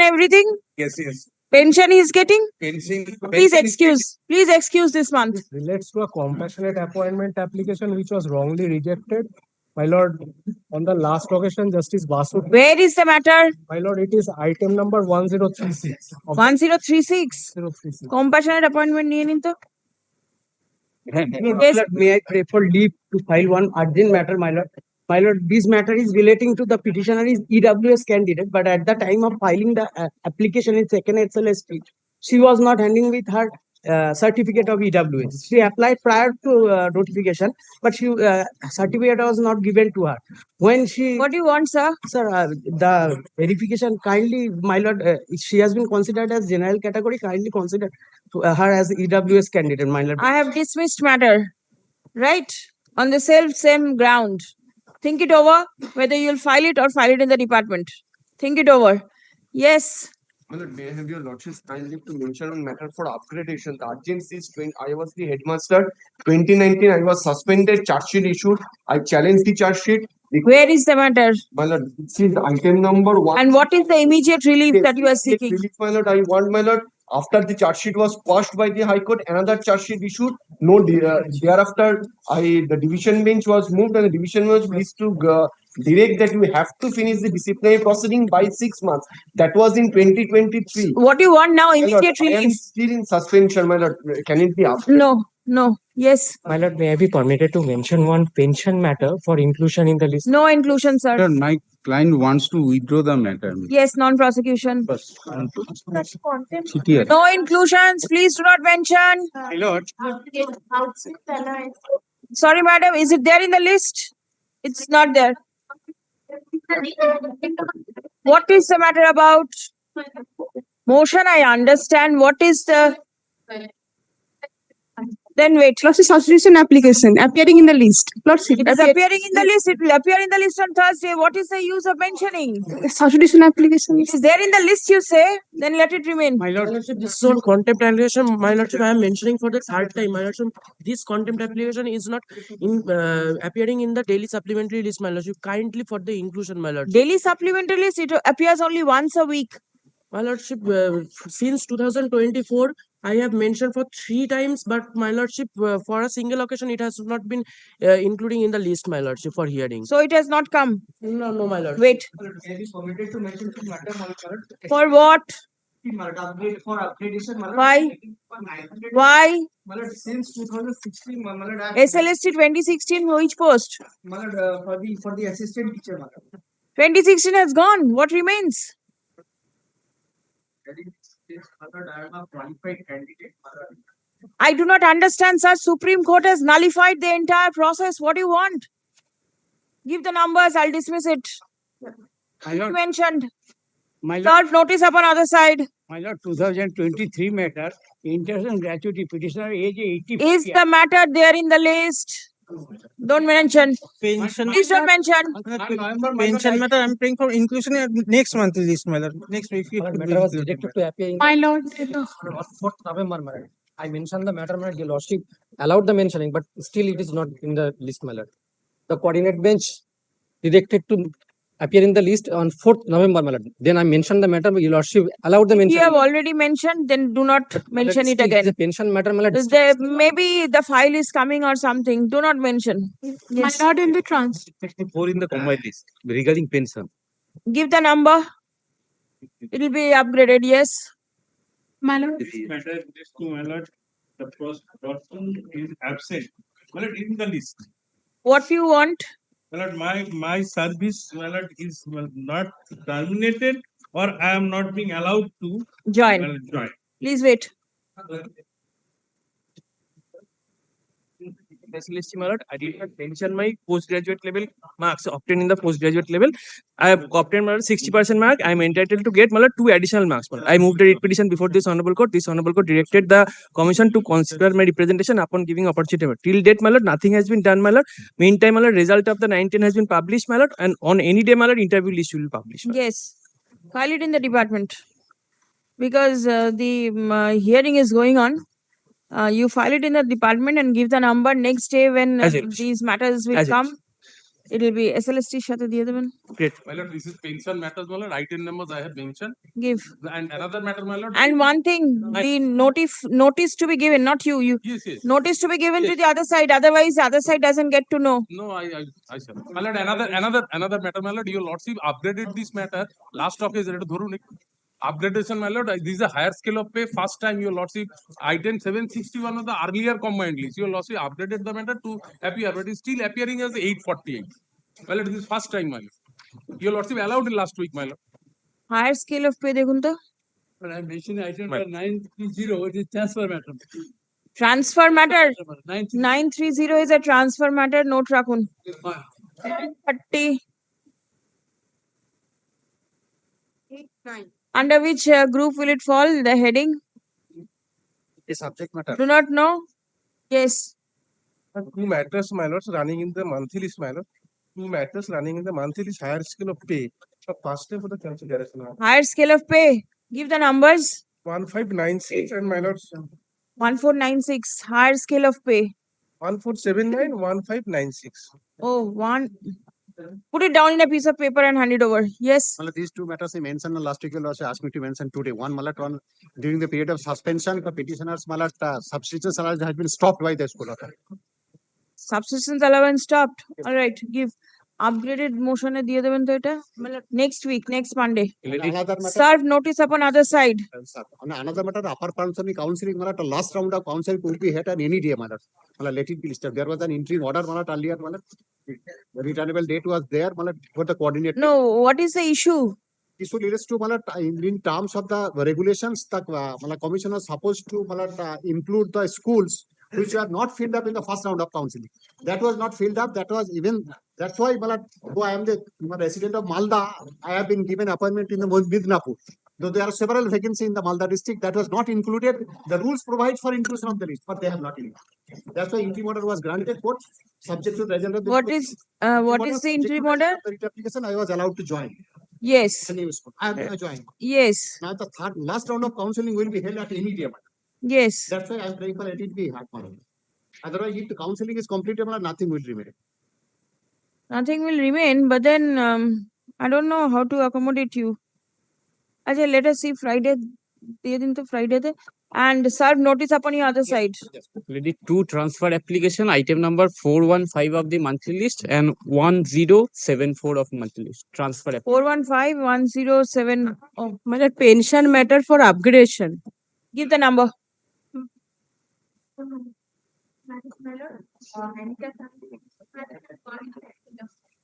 everything? Yes, yes. Pension he is getting? Pension. Please excuse this month. This relates to a compassionate appointment application which was wrongly rejected. My lord, on the last occasion, Justice Basu. Where is the matter? My lord, it is item number 1036. 1036. 1036. Compassionate appointment niye ninto? Yes. May I pray for leave to file one urgent matter, my lord? My lord, this matter is relating to the petitioner is EWS candidate, but at the time of filing the application in second SLSP, she was not handing with her certificate of EWS. She applied prior to notification, but she certificate was not given to her. When she, What do you want, sir? sir, the verification kindly, my lord, she has been considered as general category. Kindly consider her as EWS candidate, my lord. I have dismissed matter. Right? On the same ground. Think it over whether you'll file it or file it in the department. Think it over. Yes. My lord, may I have your lordship's kindly to mention on matter for upgradation. The urgency is I was the headmaster. 2019, I was suspended. Charge sheet issued. I challenged the charge sheet. Where is the matter? My lord, this is item number 1. And what is the immediate relief that you are seeking? Relief, my lord, I want, my lord, after the charge sheet was quashed by the High Court, another charge sheet issued. No, thereafter, the division bench was moved and the division bench pleased to direct that you have to finish the disciplinary proceeding by 6 months. That was in 2023. What do you want now? My lord, Immediate I am relief? still in suspension, my lord. Can it be up? No. Yes. My lord, may I be permitted to mention one pension matter for inclusion in the list? No inclusion, sir. Sir, my client wants to withdraw the matter. Yes, non-prosecution. CTR. No inclusions. Please do not mention. My lord, Sorry, madam. Is it there in the list? It's not there. What is the matter about? Motion, I understand. What is the... Then wait. Substitution application appearing in the list. It is appearing in the list. It will appear in the list on Thursday. What is the use of mentioning? Substitution application. It is there in the list, you say? Then let it remain. my lordship, this is on contempt application. My lordship, I am mentioning for the third time. My lordship, this contempt application is not in appearing in the daily supplementary list. My lordship, kindly for the inclusion, my lord. Daily supplementary list, it appears only once a week. My lordship, since 2024, I have mentioned for 3 times, but my lordship, for a single occasion, it has not been including in the list, my lordship, for hearing. So it has not come. No, my lord. Wait. May I be permitted to mention two matter, my lord? For what? For upgradation, my lord. Why? For 900, Why? my lord, since 2016, my lord, SLST 2016, which post? my lord, for the assistant teacher, my lord. 2016 has gone. What remains? I am a qualified candidate, my lord. I do not understand, sir. Supreme Court has nullified the entire process. What do you want? Give the numbers. I'll dismiss it. My lord, Mentioned. my lord, Serve notice upon other side. my lord, 2023 matter, interest and gratuity petitioner age 80. Is the matter there in the list? Don't mention. Pension, Please don't mention. pension matter. I'm praying for inclusion in next month list, my lord. Next week. Matter was rejected to appear in My lord. 4th November, my lord. I mentioned the matter, my lord. Your lordship allowed the mentioning, but still it is not in the list, my lord. The coordinate bench directed to appear in the list on 4th November, my lord. Then I mentioned the matter, but your lordship allowed the If mention. you have already mentioned, then do not mention it again. The pension matter, my lord. Maybe the file is coming or something. Do not mention. Yes. My lord in the trans. 64 in the combined list regarding pension. Give the number. It will be upgraded. Yes. My lord. This matter is to my lord, the first person is absent. My lord, in the list. What you want? My lord, my service, my lord, is not terminated or I am not being allowed to Join. join. Please wait. Specialist, my lord, I did not mention my postgraduate level marks obtained in the postgraduate level. I have obtained my lord 60% mark. I am entitled to get my lord 2 additional marks. My lord. I moved a writ petition before this honorable court. This honorable court directed the commission to consider my representation upon giving opportunity. Till date, my lord, nothing has been done, my lord. Meantime, my lord, result of the 19 has been published, my lord, and on any day, my lord, interview list will be published. Yes. File it in the department. Because the hearing is going on. You file it in the department and give the number next day when As it- these matters will as it- come. It'll be SLST সাথে দিয়ে দেবেন। Great. My lord, this is pension matters, my lord. Item numbers I have mentioned. Give. And another matter, my lord. And one thing, the notice to be given, not you. Yes, yes. Notice to be given to Yes. the other side. Otherwise, the other side doesn't get to know. No, I shall. My lord, another matter, my lord. Your lordship upgraded this matter. Last talk is ready. Dhorun. Upgradation, my lord. This is a higher scale of pay. First time, your lordship, item 761 of the earlier combined list. Your lordship updated the matter to appear, but it's still appearing as 848. My lord, this is first time, my lord. Your lordship allowed it last week, my lord. Higher scale of pay দেখুন তো। But I mentioned item number 930, it is transfer matter. Transfer matter. 930. 930 is a transfer matter. Note রাখুন। 30. Under which group will it fall? The heading? A subject matter. Do not know? Yes. Two matters, my lords, running in the monthly list, my lord. Two matters running in the monthly list, higher scale of pay. So first day for the consideration. Higher scale of pay. Give the numbers. 1596 and my lords 1496. Higher scale of pay. 1479 1596. Oh, one. Put it down in a piece of paper and hand it over. Yes. Matlab, these two matters I mentioned last week, you also asked me to mention today. One, matlab, during the period of suspension, the petitioners, matlab, subsistence allowance has been stopped by the school. Subsistence allowance stopped. All right. Give. Upgraded motion এ দিয়ে দেবেন তো এটা। Next week, next Monday. Another matter, Serve notice upon other side. on another matter, upper counseling, matlab, the last round of counseling could be held on any day, matlab. Matlab, let it be listed. There was an interim order, matlab, earlier, matlab, the returnable date was there, matlab, for the coordinator. No, what is the issue? This will lead us to, matlab, in terms of the regulations, the matlab, commission was supposed to, matlab, include the schools which were not filled up in the first round of counseling. That was not filled up. That was even, that's why, matlab, though I am the resident of Malda, I have been given appointment in the Midnapur. Though there are several vacancies in the Malda district, that was not included. The rules provide for inclusion of the list, but they have not included. That's why interim order was granted, court, subject to the result of the What is the interim order? The writ application, I was allowed to join Yes. the new school. I have joined. Yes. Now the last round of counseling will be held at any day. Yes. That's why I am praying for let it be hard for me. Otherwise, if the counseling is completed, nothing will remain. Nothing will remain, but then I don't know how to accommodate you. Ajay, let us see Friday. দিয়ে দিন তো Friday তে, and serve notice upon your other side. Already two transfer application, item number 415 of the monthly list and 1074 of monthly list. Transfer application. 415 107. Oh, My lord, pension matter for upgradation. give the number.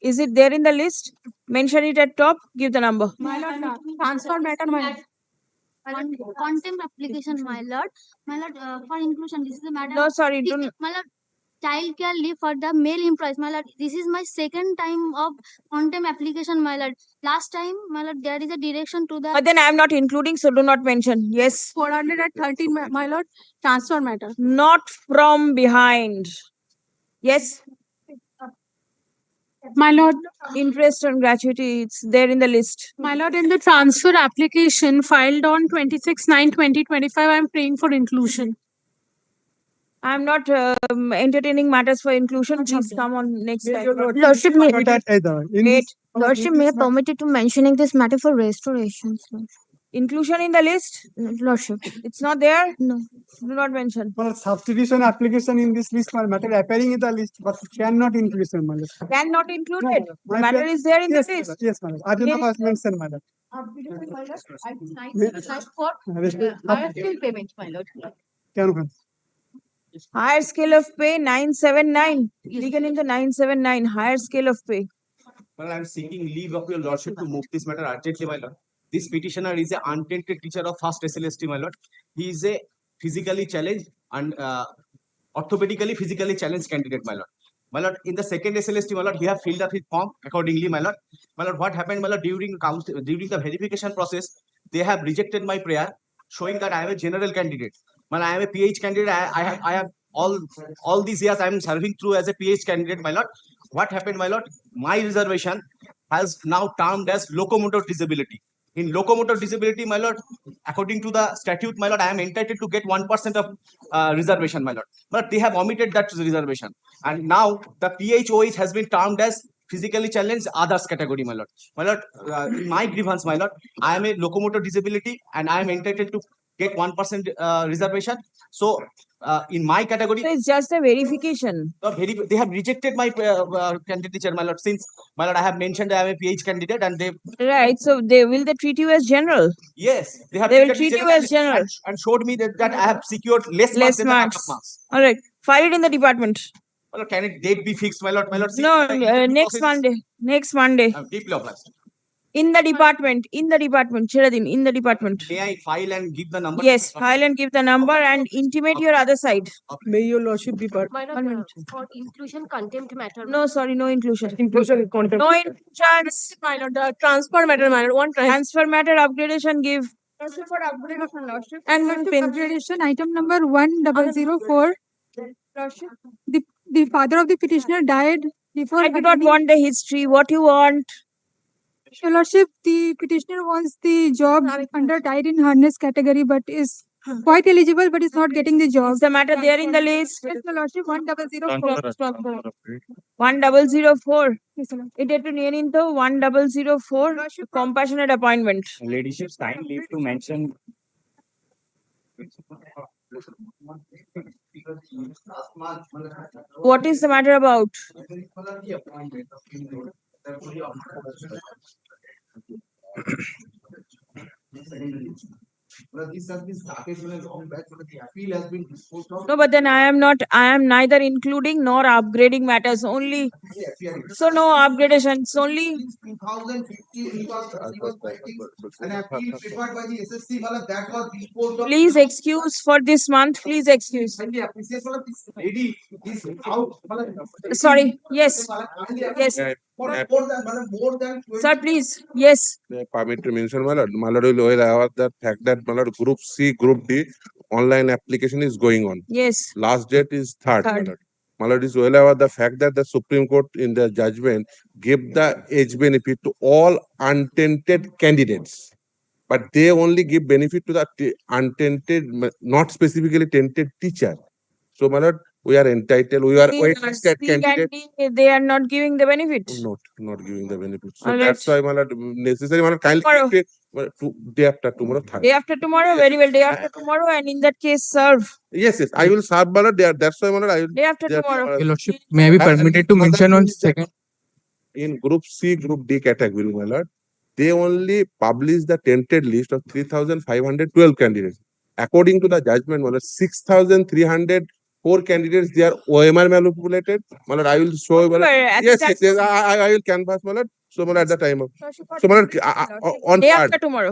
Is it there in the list? Mention it at top. Give the number. My lord, transfer matter, my lord. Contempt application, my lord. My lord, for inclusion, this is the matter. No, sorry. This- Don't. My lord, child care leave for the male employees, my lord. This is my second time of contempt application, my lord. Last time, my lord, there is a direction to the. But then I am not including, so do not mention. Yes. 413, my lord, transfer matter. Not from behind. Yes. My lord, Interest and gratuity. It's there in the list. my lord, in the transfer application filed on 26/9/2025, I am praying for inclusion. I am not entertaining matters for inclusion. Please come on next time. Lordship, may, Wait. Lordship, may I permitted to mentioning this matter for restorations. Inclusion in the list? Lordship, It's not there? no. Do not mention. Substitution application in this list, my matter appearing in the list, but cannot inclusion, my lord. Cannot include No, it. my The matter friend- is there in the Yes, list. madam. Yes, madam. I do not Yes. mention, madam. payment, my lord. Can you- Higher scale of pay 979. Begin in the 979. Higher scale of pay. Well, I am seeking leave of your lordship to move this matter urgently, my lord. This petitioner is an untainted teacher of first SLST, my lord. He is a physically challenged and orthopedically physically challenged candidate, my lord. My lord, in the second SLST, my lord, he have filled up his form accordingly, my lord. My lord, what happened, my lord, during the verification process, they have rejected my prayer, showing that I am a general candidate. Well, I am a PH candidate. I have all these years I am serving through as a PH candidate, my lord. What happened, my lord? My reservation has now termed as locomotor disability. In locomotor disability, my lord, according to the statute, my lord, I am entitled to get 1% of reservation, my lord. But they have omitted that reservation. And now the PHOH has been termed as physically challenged others category, my lord. My lord, in my grievance, my lord, I am a locomotor disability and I am entitled to get 1% reservation. So in my category, So it's just a verification. they have rejected my candidature, my lord. Since, my lord, I have mentioned I am a PH candidate and they, Right. So will they treat you as general? yes, they have They will treated me treat you general as general. and showed me that I have secured less marks Less than the cut-off marks. marks. All right. File it in the department. My lord, can it date be fixed, my lord? My lord, No, since the next process- Monday. Next Monday. I'm deeply obliged. In the department. Chiradin, in the department. May I file and give the number? Yes, file and give the number and intimate your other side. May your lordship be part. My One lord, minute. for inclusion contempt matter. No, sorry, no inclusion. Inclusion contempt. No inclusions. My lord, the transfer matter, my lord, one Transfer matter upgradation give. for upgradation, lordship. And one upgradation, item number 1004. Lordship, the father of the petitioner died before. I do not want the history. What you want? Your lordship, the petitioner wants the job under tied in harness category, but is quite eligible, but is not getting the job. Is the matter there in the list? Yes, your lordship, 1004. 1004. Yes, your lordship. It to near into 1004. Compassionate appointment. Ladyship, time leave to mention. What is the matter about? This has been started long back, the appeal has been disposed of. No, but then I am neither including nor upgrading matters only. So no upgradation. It's only 2015 he was writing an appeal preferred by the SSC, that was disposed of. please excuse for this month. Please excuse. Kindly appreciate, this lady is out. Sorry. Yes. Yes. More than Sir, please. Yes. Permit to mention, my lord, will aware about the fact that, my lord, Group C, Group D online application is going on. Yes. Last date is 3rd. Third. My lord is well aware the fact that the Supreme Court in the judgment gave the age benefit to all untainted candidates, but they only give benefit to the untainted, not specifically tainted teacher. So, my lord, we are entitled. We are C candidate. and D, they are not giving the benefit. Not giving the benefit. So All that's right. why, my lord, necessary, my lord, kindly Tomorrow. keep it, day after tomorrow. Day after tomorrow, very well. Day after tomorrow, and in that case, serve. Yes, I will serve, my lord. That's why, my lord, I will. Day after tomorrow. Your lordship, may I be permitted to mention one second? In Group C, Group D category, my lord, they only publish the tainted list of 3,512 candidates. According to the judgment, my lord, 6,304 candidates, they are OMR manipulated. My lord, I will show you. Yes, I will canvass, my lord. So, my lord, at the time of. So, my lord, on Day card. after tomorrow.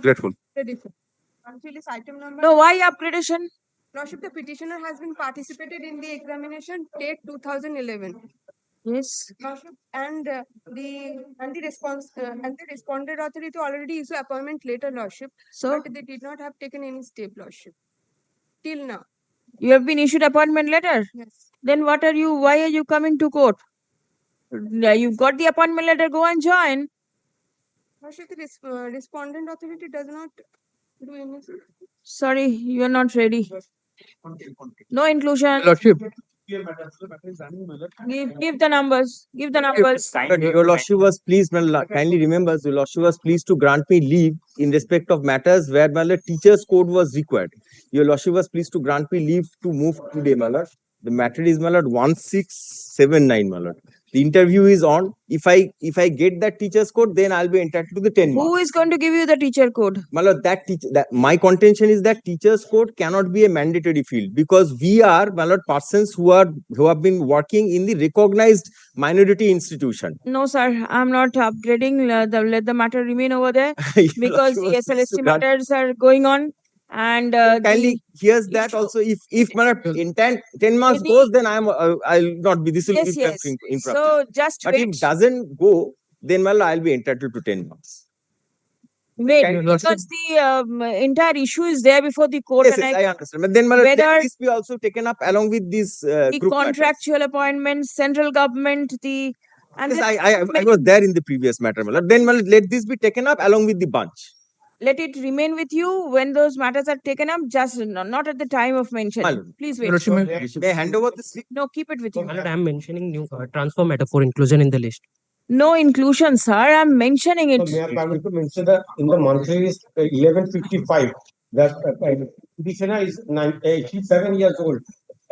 Grateful. Actually, this item number. No, why upgradation? Lordship, the petitioner has been participated in the examination date 2011. Yes. Lordship, and the responded authority already issued appointment later, Lordship. So But they did not have taken any step, Lordship, till now. you have been issued appointment letter. Yes. Then what are you? Why are you coming to court? You got the appointment letter. Go and join. Lordship, the respondent authority does not do anything. Sorry, you are not ready. No inclusion. Lordship. Give the numbers. Give the numbers. Your lordship was pleased, kindly remember, your lordship was pleased to grant me leave in respect of matters where, my lord, teacher's code was required. Your lordship was pleased to grant me leave to move today, my lord. The matter is, my lord, 1679, my lord. The interview is on. If I get that teacher's code, then I'll be entitled to the 10 marks. Who is going to give you the teacher code? My lord, my contention is that teacher's code cannot be a mandatory field because we are, my lord, persons who have been working in the recognized minority institution. No, sir. I'm not upgrading. Let the matter remain over there because the SLSC matters are going on. And kindly here's that also. If my in 10 marks goes, then I'll not be. This will be improper. So just but wait. if it doesn't go, then I'll be entitled to 10 marks. Wait, because the entire issue is there before the court. Yes, and I understand. But then let this be also taken up along with this the group contractual appointments, central government, the. And yes, I was there in the previous matter. Then let this be taken up along with the bunch. let it remain with you when those matters are taken up, just not at the time of mention. Please wait. May I hand over the slip? No, keep it with you. I am mentioning new transfer matter for inclusion in the list. No inclusion, sir. I'm mentioning it. May I permit to mention that in the monthly list 1155, that petitioner is 87 years old.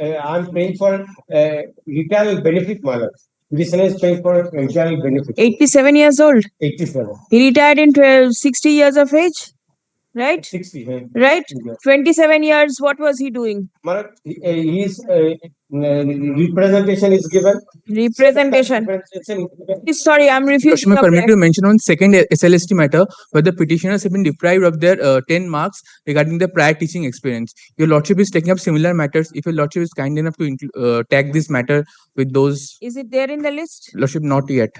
I'm paying for retail benefit, my lord. Petitioner is paying for retail benefit. 87 years old. 87. He retired in 60 years of age, right? 60. Right? Yeah. 27 years, what was he doing? My lord, his representation is given. Representation. Sorry, I'm refusing. Lordship, permit to mention on second SLST matter where the petitioners have been deprived of their 10 marks regarding their prior teaching experience. Your Lordship is taking up similar matters. If your Lordship is kind enough to tag this matter with those. Is it there in the list? Lordship, not yet.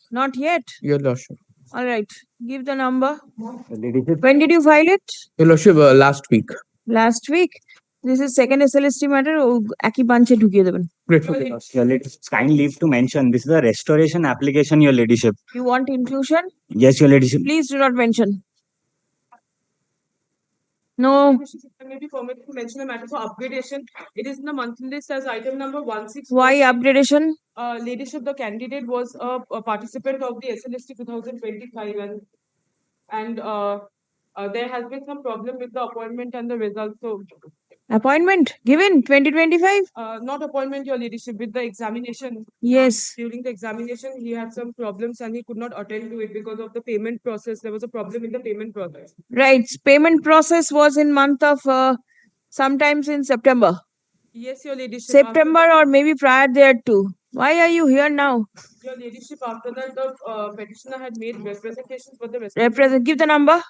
Not yet. Your Lordship. All right. Give the number. When did you file it? Your Lordship, last week. Last week. This is second SLST matter. Aki banche ঢুকিয়ে দেবেন. Grateful. Your ladyship, kind leave to mention this is a restoration application, your ladyship. You want inclusion? Yes, your ladyship. Please do not mention. No. Maybe permitted to mention a matter for upgradation. It is in the monthly list as item number 16. Why upgradation? Ladyship, the candidate was a participant of the SLST 2025 and there has been some problem with the appointment and the results. So appointment given 2025? Not appointment, your ladyship, with the examination. Yes. During the examination, he had some problems and he could not attend to it because of the payment process. There was a problem in the payment process. Right. Payment process was in month of sometimes in September. Yes, your ladyship. September or maybe prior there too. Why are you here now? Your ladyship, after that, the petitioner had made representations for the Give the number.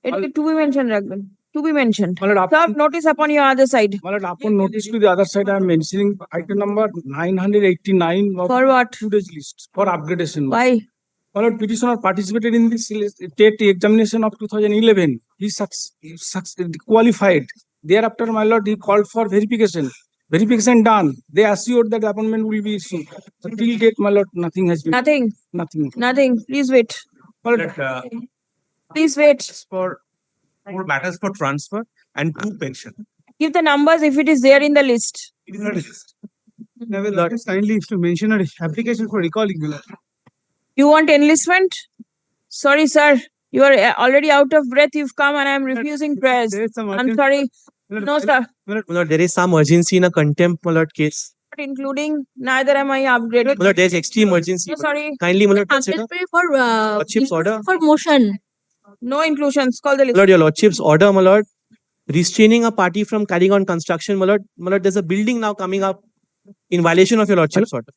It is to be mentioned, Raghavan. To be mentioned. Serve notice upon your other side. Upon notice to the other side, I am mentioning item number 989 of for what? Today's list for upgradation. Why? My lord, petitioner participated in this state examination of 2011. He qualified. Thereafter, my lord, he called for verification. Verification done. They assured that the appointment will be issued. So till date, my lord, nothing has been. Nothing. Nothing. Nothing. Please wait. Please wait. For 4 matters for transfer and 2 pension. Give the numbers if it is there in the list. It is not a list. Lord, kindly to mention an application for recalling. You want enlistment? Sorry, sir. You are already out of breath. You've come and I am refusing prayers. I'm sorry. No, sir. Lord, there is some urgency in a contempt, my lord, case. Not including, neither am I upgraded. My lord, there is extreme urgency. No, sorry. Kindly, my lord, consider. For Lordship's order. for motion. No inclusions. Call the list. Lord, your Lordship's order, my lord. Restraining a party from carrying on construction, my lord. My lord, there's a building now coming up in violation of your Lordship's order.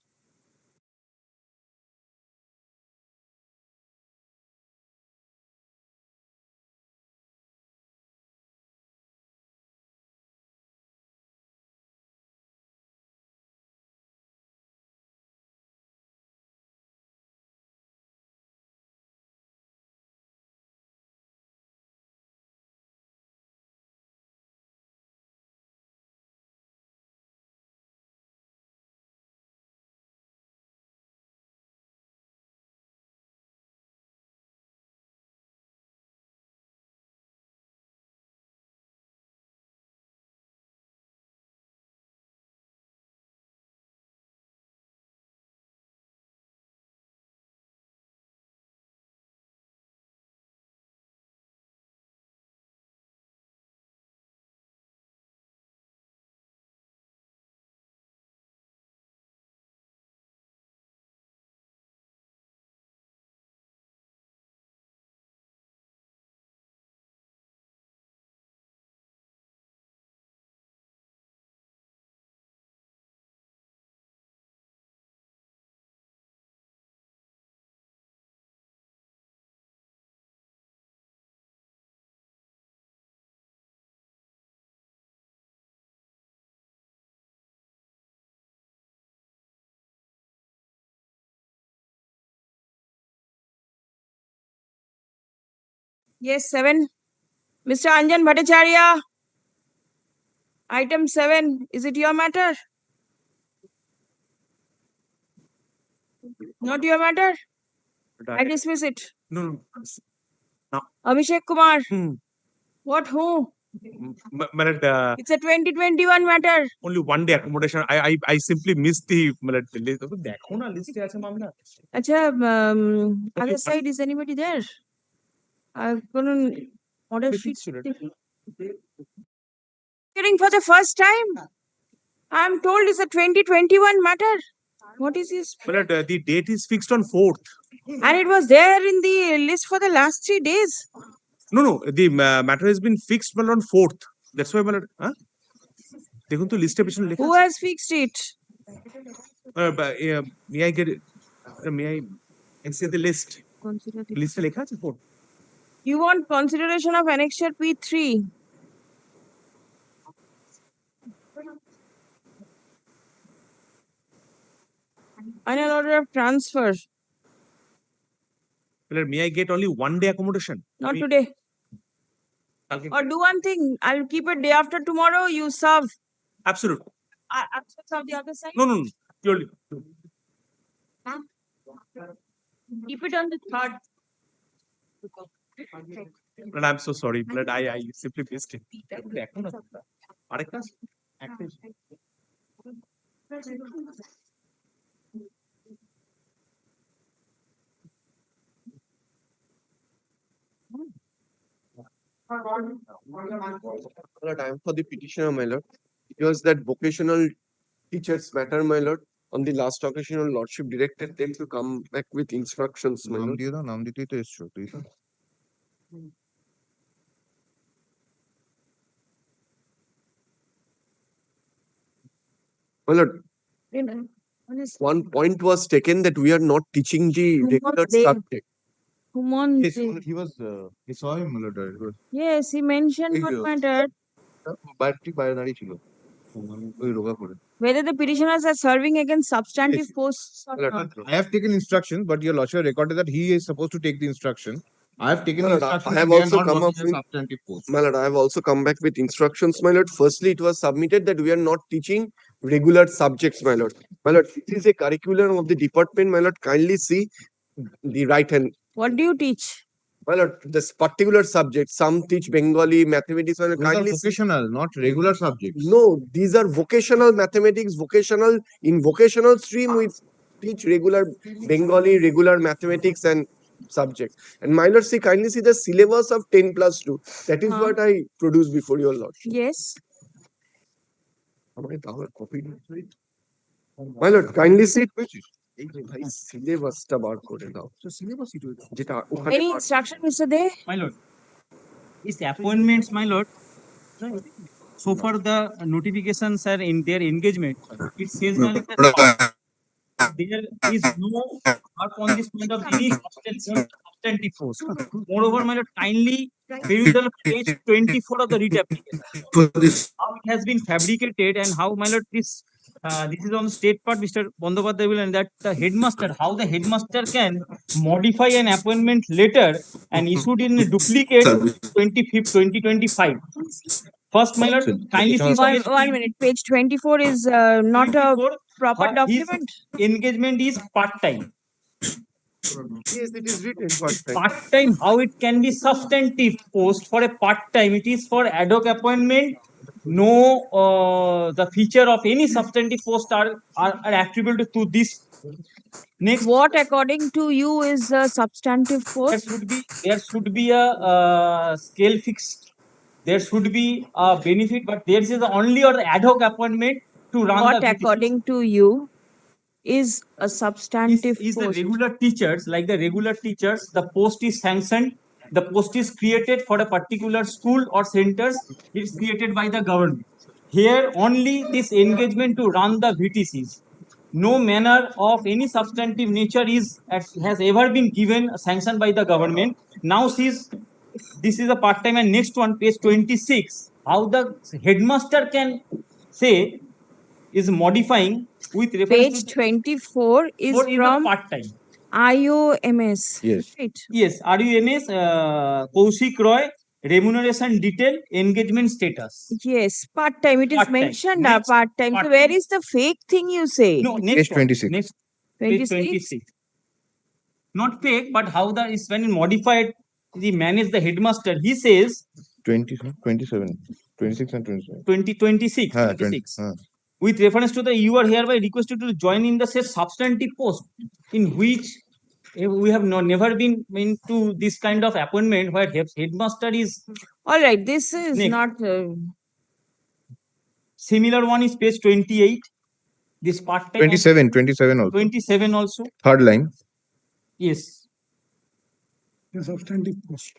Yes, 7. Mr. Anjan Bhattacharya. Item 7. Is it your matter? Not your matter? I dismiss it. No. Abhishek Kumar. Hmm. What? Who? Malad, It's a 2021 matter. only one day accommodation. I simply missed the malad list. देखो ना list है ऐसे मामला. Acha, other side, is anybody there? I've got an order sheet. Hearing for the first time. I'm told it's a 2021 matter. What is this? Malad, the date is fixed on 4th. And it was there in the list for the last 3 days. No, the matter has been fixed malad on 4th. That's why malad. Huh? দেখুন তো লিস্টে পিছনে লেখা Who has fixed it? May I get it? May I see the list? লিস্টে লেখা আছে 4th. You want consideration of annexure P3. Final order of transfer. Malad, may I get only one day accommodation? Not today. কালকে Or do one thing. I'll keep it day after tomorrow. You serve. absolute. Absence of the other side. No, purely. Keep it on the third. But I'm so sorry. But I simply missed it. দেখো না আরেকটা active. Time for the petitioner, my lord. It was that vocational teachers matter, my lord. On the last occasion, your lordship directed them to come back with instructions, my lord. নাম দিতেই তো এসছো তুই তো My lord, one point was taken that we are not teaching the regular subject. Kumon. Yes, he was he saw him later. It was Yes, he mentioned what matter. ঠিক বাইরে দাঁড়িয়ে ছিল ওই রোগা করে Whether the petitioners are serving against substantive posts or not. I have taken instruction, but your lordship recorded that he is supposed to take the instruction. I have taken My lord, instruction. I have they are also not come up working as with substantive post. my lord, I have also come back with instructions, my lord. Firstly, it was submitted that we are not teaching regular subjects, my lord. My lord, this is a curriculum of the department, my lord. Kindly see the right hand. What do you teach? My lord, this particular subject, some teach Bengali, mathematics, my lord. Those are Kindly see. vocational, not regular subjects. No, these are vocational mathematics, vocational. In vocational stream, we teach regular Bengali, regular mathematics and subjects. And my lord, see, kindly see the syllabus of 10+2. That is what I produce before your lordship. Yes. আমাকে তাহলে copy দিতে My lord, kindly see এই যে ভাই সিলেবাসটা বার করে দাও সিলেবাসই তো যেটা ওখানে Any instruction, Mr. Dey? My lord, these appointments, my lord, so far the notifications are in their engagement. It says like that there is no work on this point of any substantive post. Moreover, my lord, kindly peruse page 24 of the writ application. How it has been fabricated and how, my lord, this is on the state part, Mr. Bandyopadhyay will, and that the headmaster, how the headmaster can modify an appointment letter and issued in a duplicate 25th, 2025. First, my lord, kindly see One minute. Page 24 is not a proper document. Engagement is part-time. Yes, it is written part-time. Part-time, how it can be substantive post for a part-time? It is for ad hoc appointment. No, the feature of any substantive post are attributed to this. Next, What according to you is a substantive post? there should be a scale fixed. There should be a benefit, but there is only an ad hoc appointment to run What the according to you is a substantive is the post? regular teachers, like the regular teachers, the post is sanctioned, the post is created for a particular school or centers, it is created by the government. Here only this engagement to run the VTCs. No manner of any substantive nature has ever been given sanctioned by the government. Now this is a part-time, and next one, page 26, how the headmaster can say is modifying with reference Page 24 is from part-time. IOMS. Yes. Right. Yes, RUMS, Kaushik Roy, remuneration detail, engagement status. Yes, part-time. It is Part-time. mentioned Next, part-time. So part-time. where is the fake thing you say? No, next Page one. 26. Next, page 26? 26. Not fake, but how the is when modified he managed the headmaster. He says 27, 26 and 27. 26. हाँ, 26. With reference to the you are hereby requested to join in the said substantive post in which we have never been into this kind of appointment where headmaster is. All right, this is Next. not. Similar one is page 28. This part 27 also. 27 also. Third line. Yes. The substantive post.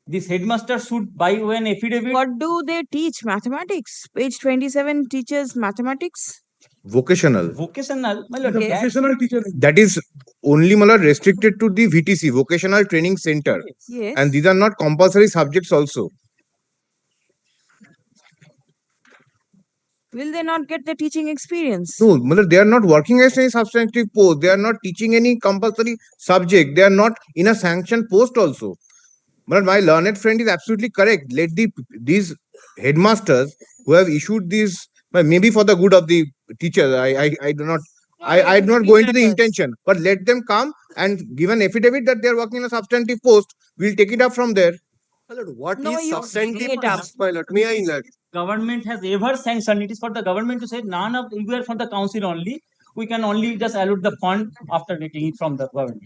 This headmaster should by an affidavit. What do they teach? Mathematics. Page 27 teaches mathematics. Vocational. Vocational. Okay. Vocational teacher. That is only restricted to the VTC, Vocational Training Center. Yes. And these are not compulsory subjects also. Will they not get the teaching experience? No, they are not working as any substantive post. They are not teaching any compulsory subject. They are not in a sanctioned post also. My learned friend is absolutely correct. Let these headmasters who have issued these, maybe for the good of the teachers, I do not, I do not go into the intention, but let them come and give an affidavit that they are working in a substantive post. We'll take it up from there. What is substantive? Government has ever sanctioned. It is for the government to say none of you are for the council only. We can only just allot the fund after getting it from the government.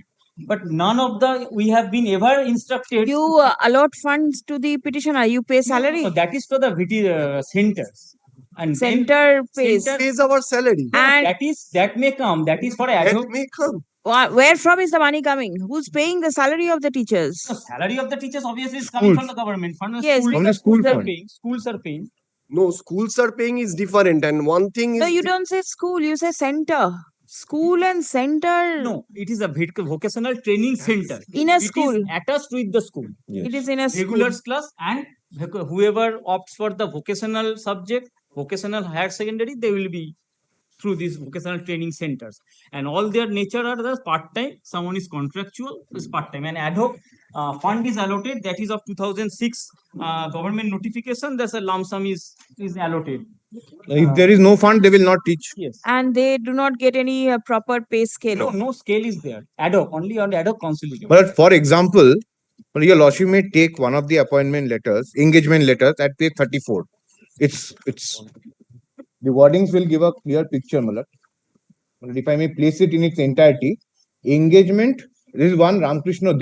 But none of the we have been ever instructed. You allot funds to the petitioner. You pay salary. No, that is for the VT centers. And Center pays. Our salary. And that may come. That is for ad hoc. May come. Where from is the money coming? Who's paying the salary of the teachers? The salary of the teachers obviously is coming from the government. Yes, from the school are fund. paying. Schools are paying. No, schools are paying is different. And one thing is. No, you don't say school. You say center. School and center. No, it is a vocational training center. In a school. It is attached with the school. Yes. It is in a Regular school. class, and whoever opts for the vocational subject, vocational higher secondary, they will be through these vocational training centers. And all their nature are the part-time. Someone is contractual, is part-time. And ad hoc fund is allotted. That is of 2006 government notification. There's a lump sum is allotted. If there is no fund, they will not teach. Yes. And they do not get any proper pay scale. No scale is there. Ad hoc, only on ad hoc consolidation. But for example, your lordship may take one of the appointment letters, engagement letters at page 34. It's the wordings will give a clear picture, Malad. If I may place it in its entirety, engagement. This is one Rajkrishna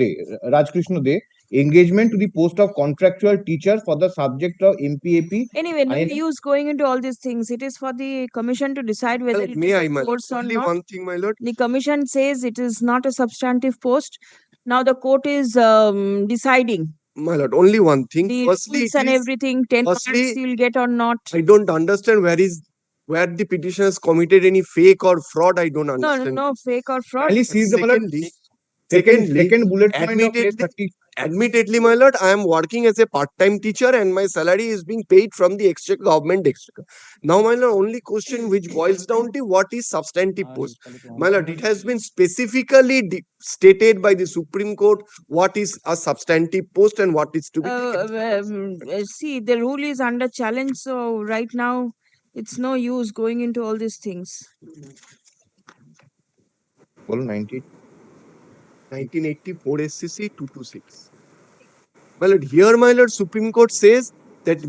Day. Engagement to the post of contractual teacher for the subject of MPAP. Anyway, no use going into all these things. It is for the commission to decide whether it is a post or not. One thing, my lord. The commission says it is not a substantive post. Now the court is deciding. My lord, only one thing. The Firstly, rules and everything, 10 marks you'll get or not. I don't understand where the petitioner has committed any fake or fraud. I don't understand. No fake or fraud. Secondly, bullet point admittedly, my lord, I am working as a part-time teacher and my salary is being paid from the government exchequer. Now, my lord, only question which boils down to what is substantive post. My lord, it has been specifically stated by the Supreme Court what is a substantive post and what is to be. See, the rule is under challenge, so right now it's no use going into all these things. 1984 SSC 226. My lord, here, my lord, Supreme Court says that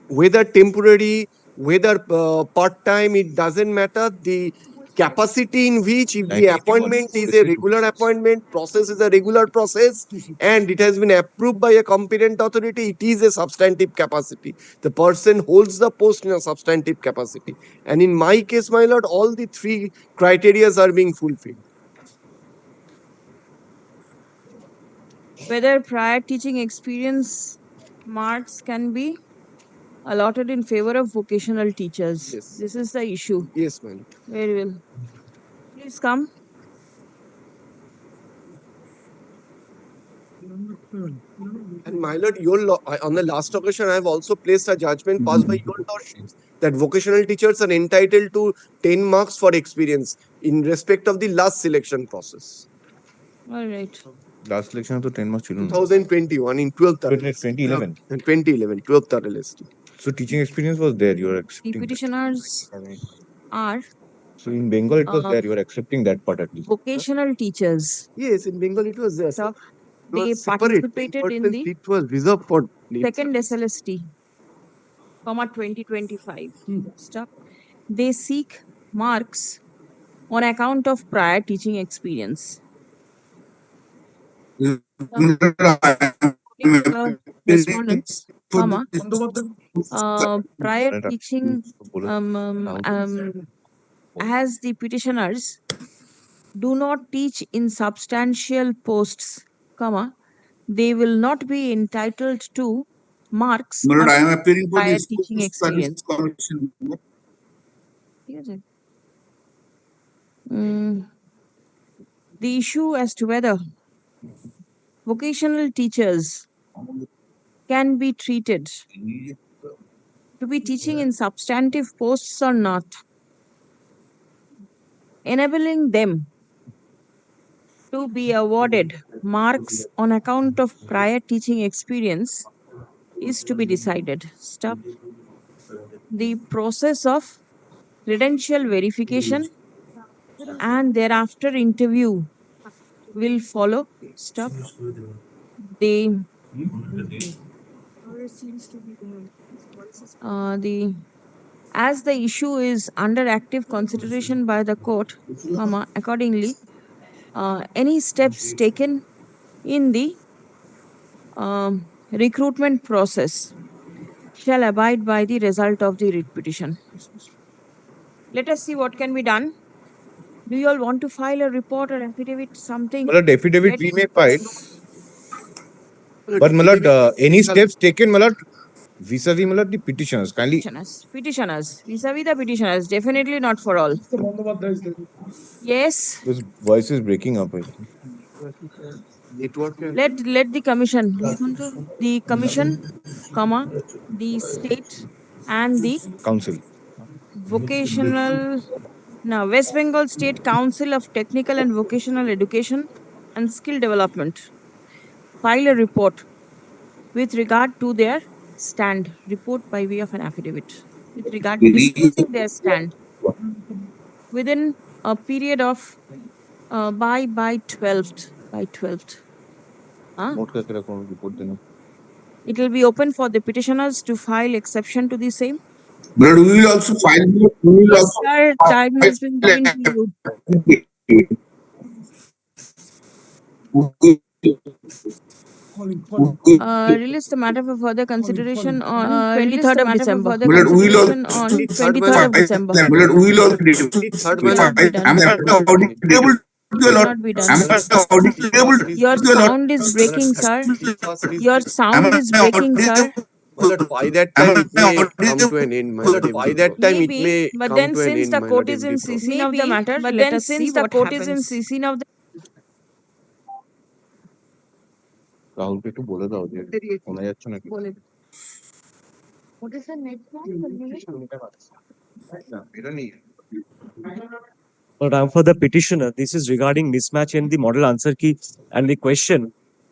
whether temporary, whether part-time, it doesn't matter. The capacity in which, if the appointment is a regular appointment, process is a regular process, and it has been approved by a competent authority, it is a substantive capacity. The person holds the post in a substantive capacity. And in my case, my lord, all the three criteria are being fulfilled. Whether prior teaching experience marks can be allotted in favor of vocational teachers. Yes. This is the issue. Yes, ma'am. Very well. Please come. And my lord, on the last occasion, I have also placed a judgment passed by your lordships that vocational teachers are entitled to 10 marks for experience in respect of the last selection process. All right. Last selection to 10 marks. 2021 in 12th. 2011. 2011, 12th LST. So teaching experience was there. You are The petitioners are So in Bengal, it was Uh, there. You are accepting that part at least. vocational teachers. Yes, in Bengal it was there. So It was they separate. participated in 10% the seat was reserved for second SLST, 2025. Stop. They seek marks on account of prior teaching experience. Respondents, comma, prior teaching as the petitioners do not teach in substantial posts, comma, they will not be entitled to marks My lord, on I am appearing for the prior School teaching Service experience. Commission. ঠিক আছে? The issue as to whether vocational teachers can be treated to be teaching in substantive posts or not, enabling them to be awarded marks on account of prior teaching experience is to be decided. Stop. The process of credential verification and thereafter interview will follow. Stop. The as the issue is under active consideration by the court, comma, accordingly, any steps taken in the recruitment process shall abide by the result of the writ petition. Let us see what can be done. Do you all want to file a report or affidavit, something? Well, affidavit Get we may file, but any steps taken, vis-a-vis the petitioners, kindly. Petitioners, vis-a-vis the petitioners, definitely not for all. Yes, His voice is breaking up. I think. let the commission, the commission, comma, the state and the Council. vocational, now West Bengal State Council of Technical and Vocational Education and Skill Development file a report with regard to their stand, report by way of an affidavit with regard to disclosing their stand within a period of by 12th. Huh? It will be open for the petitioners to file exception to the same. But we will also file. We will Yes, also sir, time has been given to you. Release the matter for further consideration on 23rd of December. My lord, we will also On 23rd of December. My lord, we will also Will not be done. Am I audible? Will not be done. Your sound is breaking, sir. Your sound is breaking, sir. By that time it may come to an end, my lord. By that time it Maybe, may but come then to an since end, the my court lord, is in MD problem. CC of the matter, but let then us see since the what court is happens. in CC of the রাহুলকে একটু বলে দাও যে শোনা যাচ্ছে নাকি What is the next one? এটা নিয়ে But for the petitioner, this is regarding mismatch in the model answer key and the question.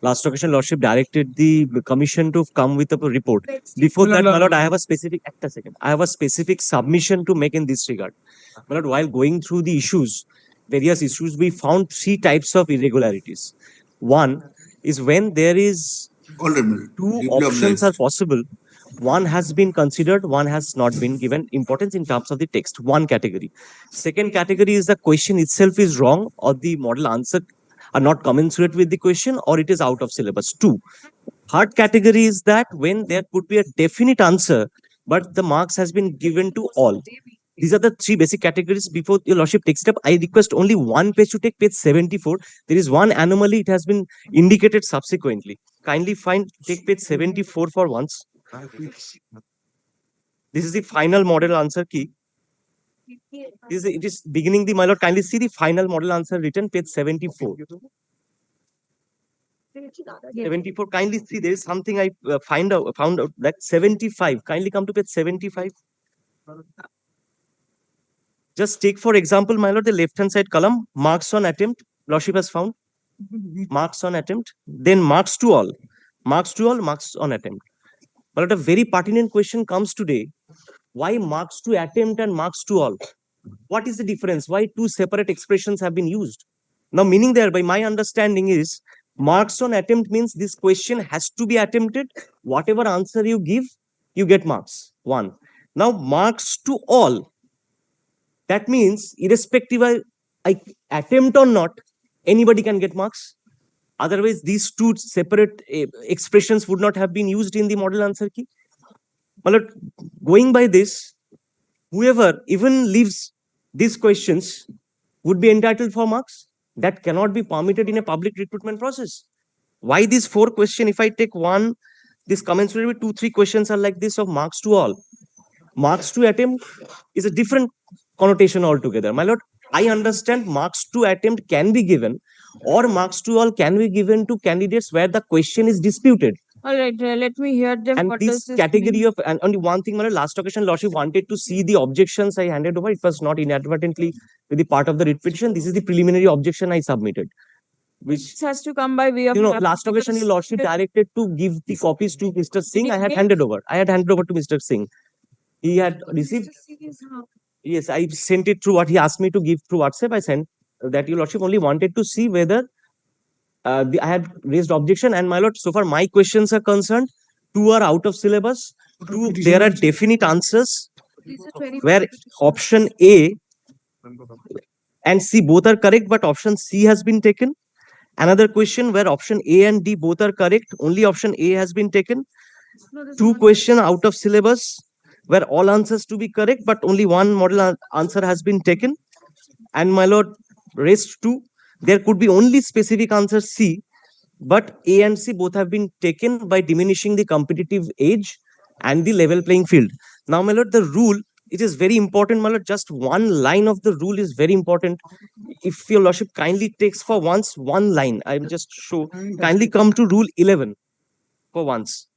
Last occasion, Lordship directed the commission to come with a report. Before that, my lord, I have a specific. I have a specific submission to make in this regard. My lord, while going through the issues, various issues, we found 3 types of irregularities. One is when there is 2 options are possible. One has been considered, one has not been given importance in terms of the text. One category. Second category is the question itself is wrong or the model answer are not commensurate with the question or it is out of syllabus. 2. Third category is that when there could be a definite answer, but the marks has been given to all. These are the 3 basic categories. Before your lordship takes it up, I request only one page to take, page 74. There is one anomaly, it has been indicated subsequently. Kindly take page 74 for once. This is the final model answer key. It is beginning the, my lord, kindly see the final model answer written, page 74. 74, kindly see, there is something I found out that 75, kindly come to page 75. Just take for example, my lord, the left hand side column, marks on attempt, lordship has found, marks on attempt, then marks to all, marks on attempt. But a very pertinent question comes today, why marks to attempt and marks to all? What is the difference? Why two separate expressions have been used? Now, meaning there, by my understanding, is marks on attempt means this question has to be attempted. Whatever answer you give, you get marks. One. Now, marks to all. That means, irrespective of I attempt or not, anybody can get marks. Otherwise, these two separate expressions would not have been used in the model answer key. But going by this, whoever even leaves these questions would be entitled for marks. That cannot be permitted in a public recruitment process. Why these four questions? If I take one, this commensurate with 2-3 questions are like this of marks to all. Marks to attempt is a different connotation altogether. My lord, I understand marks to attempt can be given, or marks to all can be given to candidates where the question is disputed. All right, let me hear them. And What does this this category mean? of, and only one thing, my last occasion, Lordship wanted to see the objections I handed over. It was not inadvertently with the part of the writ petition. This is the preliminary objection I submitted. Which This has to come by way of last occasion, your Lordship directed to give the copies to Mr. Singh. I had handed over. I had handed over to Mr. Singh. He had received. Yes, I sent it through what he asked me to give through WhatsApp. I sent that your Lordship only wanted to see whether I had raised objection. And my lord, so far my questions are concerned, 2 are out of syllabus. 2, there are definite answers where option A and C both are correct, but option C has been taken. Another question where option A and D both are correct, only option A has been taken. 2 questions out of syllabus where all answers to be correct, but only one model answer has been taken. And my lord, rest 2, there could be only specific answer C, but A and C both have been taken by diminishing the competitive edge and the level playing field. Now, my lord, the rule, it is very important, my lord. Just one line of the rule is very important. If your lordship kindly takes for once one line, I will just show. Kindly come to rule 11 for once.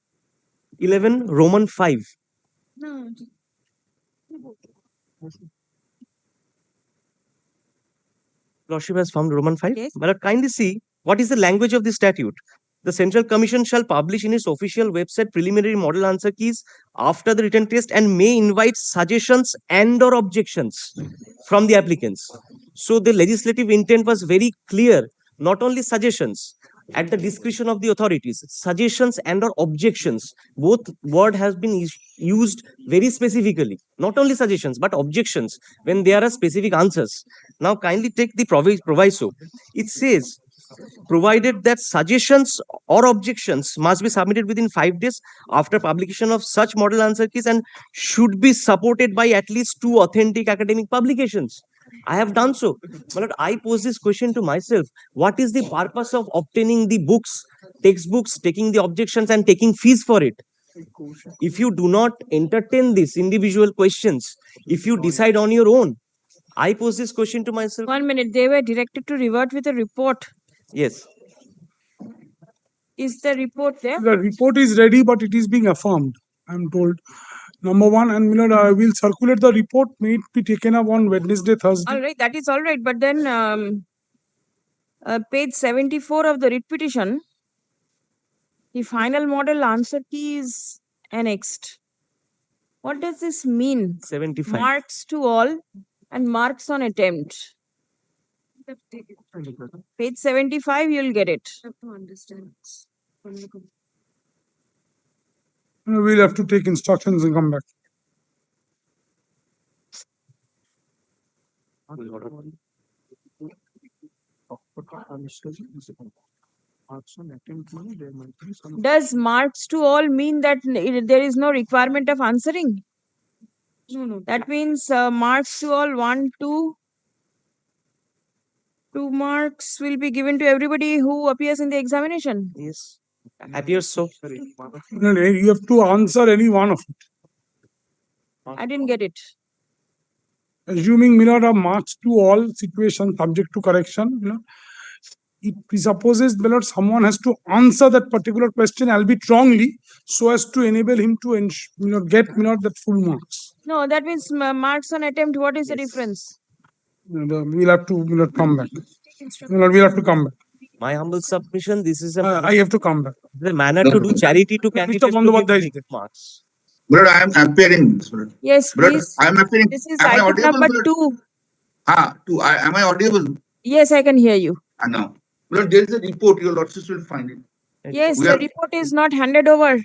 11 Roman 5. No. Lordship has found Roman 5. Yes. But kindly see what is the language of the statute. The Central Commission shall publish in its official website preliminary model answer keys after the written test and may invite suggestions and or objections from the applicants. So the legislative intent was very clear, not only suggestions at the discretion of the authorities, suggestions and or objections. Both word has been used very specifically, not only suggestions, but objections when there are specific answers. Now kindly take the proviso. It says, provided that suggestions or objections must be submitted within 5 days after publication of such model answer keys and should be supported by at least 2 authentic academic publications. I have done so. But I pose this question to myself. What is the purpose of obtaining the books, textbooks, taking the objections and taking fees for it? If you do not entertain these individual questions, if you decide on your own, I pose this question to myself. 1 minute, they were directed to revert with a report. Yes. Is the report there? The report is ready, but it is being affirmed, I'm told. Number 1, and Milord, I will circulate the report. May it be taken up on Wednesday, Thursday. All right, that is all right. But then page 74 of the writ petition, the final model answer key is annexed. What does this mean? 75. Marks to all and marks on attempt. Page 75, you'll get it. We'll have to take instructions and come back. Does marks to all mean that there is no requirement of answering? No. That means marks to all 1, 2. 2 marks will be given to everybody who appears in the examination. Yes. Appears so. No, you have to answer any one of it. I didn't get it. Assuming Milord of marks to all situations subject to correction, it presupposes Milord someone has to answer that particular question, albeit wrongly, so as to enable him to get Milord that full marks. No, that means marks on attempt. What is the difference? We'll have to come back. Milord, we'll have to come back. My humble submission, this is I have to come back. the manner to do charity to candidates to give marks. Brother, I am appearing this, brother. Yes, Brother, please. I am appearing. This is Am I item audible, number brother? 2. Am I audible? Yes, I can hear you. Now, brother, there is a report. Your lordships will find it. Yes, We the are, report is not handed over.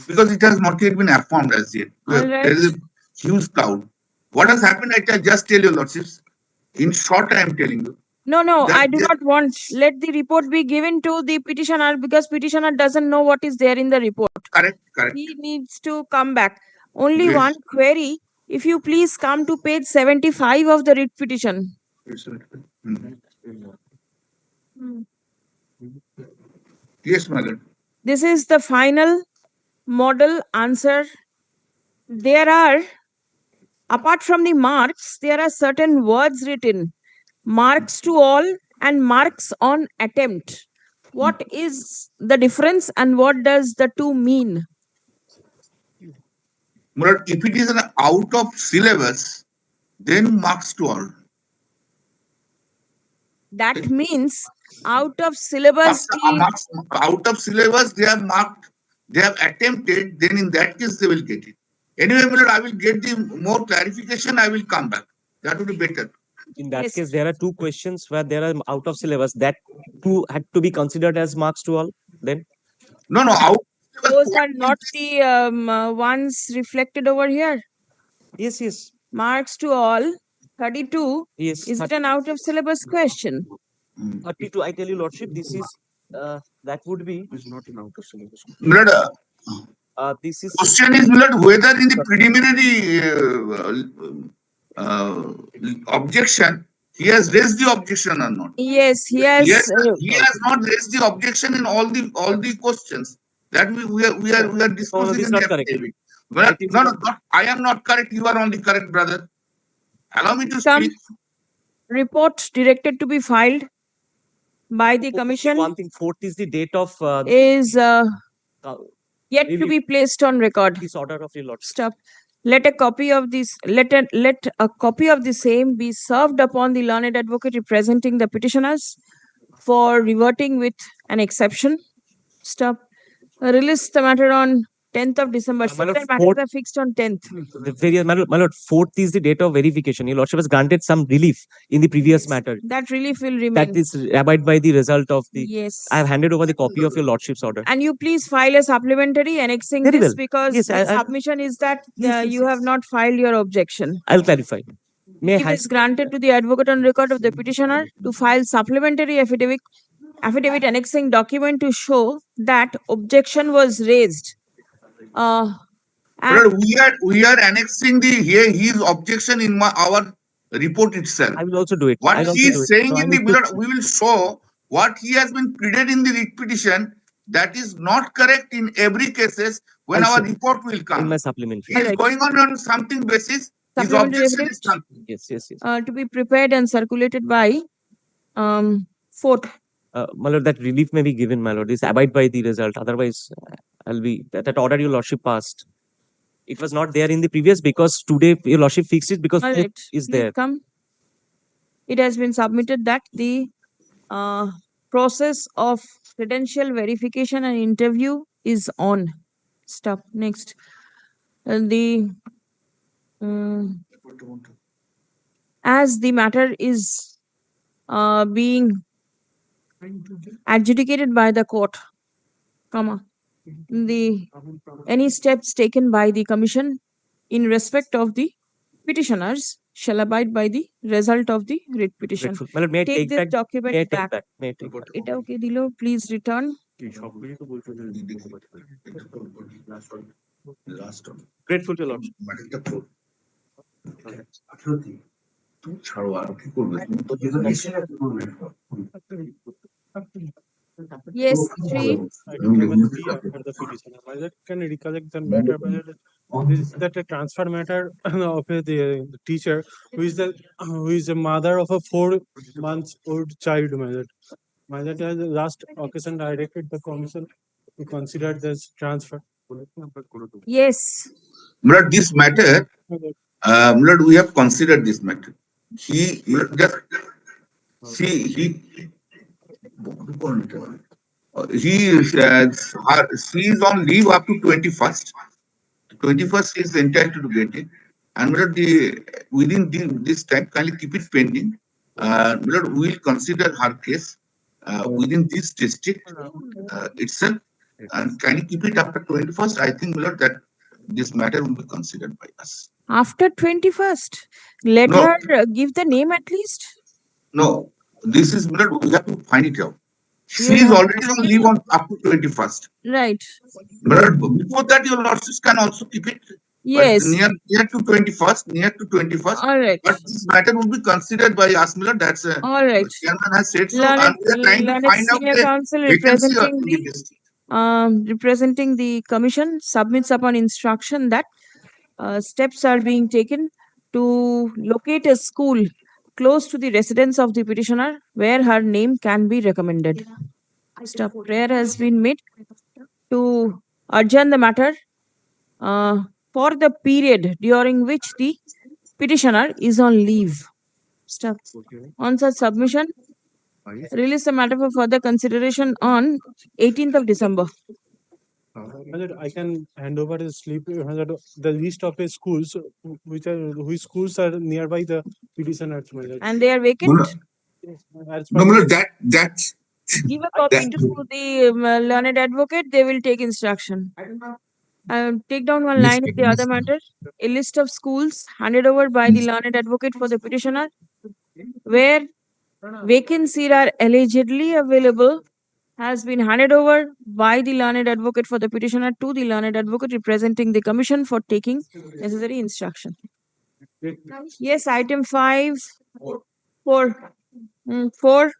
because it has not yet been affirmed as yet. All right. There is a huge cloud. What has happened? I can just tell your lordships. In short, I am telling you. No, that I do not want. Let the report be given to the petitioner because petitioner doesn't know what is there in the report. Correct. He needs to come back. Only Yes. one query. If you please come to page 75 of the writ petition. Yes, my lord. This is the final model answer. There are, apart from the marks, there are certain words written. Marks to all and marks on attempt. What is the difference and what does the two mean? But if it is an out of syllabus, then marks to all. That means out of syllabus. Marks out of syllabus, they have marked, they have attempted, then in that case they will get it. Anyway, my lord, I will get the more clarification, I will come back. That would be better. In that case, there are two questions where there are out of syllabus. That two had to be considered as marks to all. Then no, out. Those are not the ones reflected over here. Yes. Marks to all. 32. Yes. Is it an out of syllabus question? 32. I tell you, lordship, this is that would be. Is not an out of syllabus. Brother, this is question is, Milord, whether in the preliminary objection he has raised the objection or not. Yes, he has. He has not raised the objection in all the questions that we are discussing. This is not correct. Well, no, I am not correct. You are only correct, brother. Allow me to speak. Report directed to be filed by the commission. One thing, 4th is the date of is yet to be placed on record. This order of your lordship. Stop. Let a copy of this. Let a copy of the same be served upon the learned advocate representing the petitioners for reverting with an exception. Stop. Release the matter on 10th of December. Certain matters are fixed on 10th. My lord, 4th is the date of verification. Your lordship has granted some relief in the previous matter. That relief will remain. That is abide by the result of the. Yes. I have handed over the copy of your lordship's order. And you please file a supplementary annexing Very this well. because Yes, the submission is that you have not filed your objection. I'll clarify. It is granted to the advocate on record of the petitioner to file supplementary affidavit annexing document to show that objection was raised. Brother, we are annexing his objection in our report itself. I will also do it. What he is saying in the mirror, we will show what he has been pleaded in the writ petition. That is not correct in every cases when our report will come. In my supplementary. He is going on something basis. His objection is something. Yes. To be prepared and circulated by 4th. My lord, that relief may be given, my lord. This abide by the result. Otherwise, I'll be that order your lordship passed. It was not there in the previous because today your lordship fixed it because All right. is Please there. Come. It has been submitted that the process of credential verification and interview is on. Stop. Next. As the matter is being adjudicated by the court, any steps taken by the commission in respect of the petitioners shall abide by the result of the writ petition. My lord, may I take this back? document May I take back. back? May I take back? It okay, Dilo, please return. Grateful to your lordship. Yes, 3. Can I recollect the matter? This is that a transfer matter of the teacher who is the mother of a 4 months old child. My lord, has the last occasion directed the commission to consider this transfer. Yes. Milord, this matter, Milord, we have considered this matter. She is on leave up to 21st. 21st is entitled to get it. And Lord, within this time, kindly keep it pending. Lord, we will consider her case within this district itself, and kindly keep it after 21st. I think, Lord, that this matter will be considered by us. After 21st, let No. her give the name at least. No, this is Lord, we have to find it out. You She is have already on leave on up to 21st. Right. But before that, your lordships can also keep it. Yes. But near to 21st. All right. But this matter will be considered by us, Miller. That's All right. chairman has said so, Learned, and we are trying to learned find out senior the counsel vacancy representing in the district. representing the commission submits upon instruction that steps are being taken to locate a school close to the residence of the petitioner where her name can be recommended. Stop. Prayer has been made to adjourn the matter for the period during which the petitioner is on leave. Stop. On such submission, release the matter for further consideration on 18th of December. I can hand over the slip, the list of schools which schools are nearby the petitioner. And they are vacant? No, Miller, that Give a copy to the learned advocate, they will take instruction. Take down one line in the other matter. A list of schools handed over by the learned advocate for the petitioner where vacancies are allegedly available has been handed over by the learned advocate for the petitioner to the learned advocate representing the commission for taking necessary instruction. Yes, item 5. 4. 4.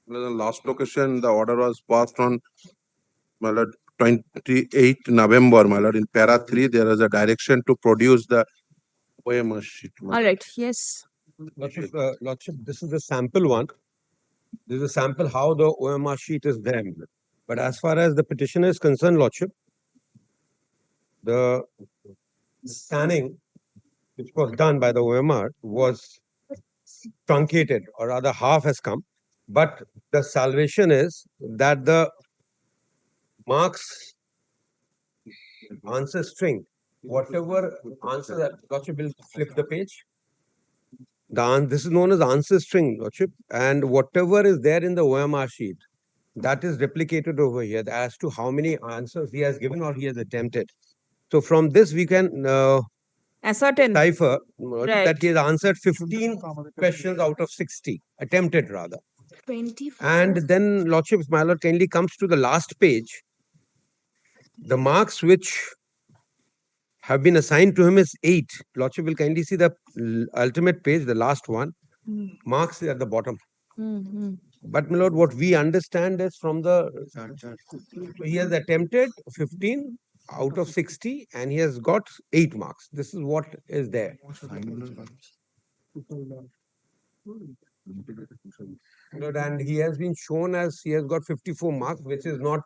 The last location, the order was passed on 28 November, my lord. In para 3, there is a direction to produce the OMR sheet. All right, yes. Lordship, this is the sample one. This is a sample how the OMR sheet is there. But as far as the petitioner is concerned, Lordship, the scanning which was done by the OMR was truncated, or rather half has come. But the salvation is that the marks answer string, whatever answer that, Lordship will flip the page. This is known as answer string, Lordship, and whatever is there in the OMR sheet, that is replicated over here as to how many answers he has given or he has attempted. So from this we can ascertain cipher right. that he has answered 15 questions out of 60, attempted rather. 24. And then Lordship, my lord, kindly comes to the last page. The marks which have been assigned to him is 8. Lordship will kindly see the ultimate page, the last one. Marks is at the bottom. But my lord, what we understand is from the he has attempted 15 out of 60 and he has got 8 marks. This is what is there. And he has been shown as he has got 54 marks, which is not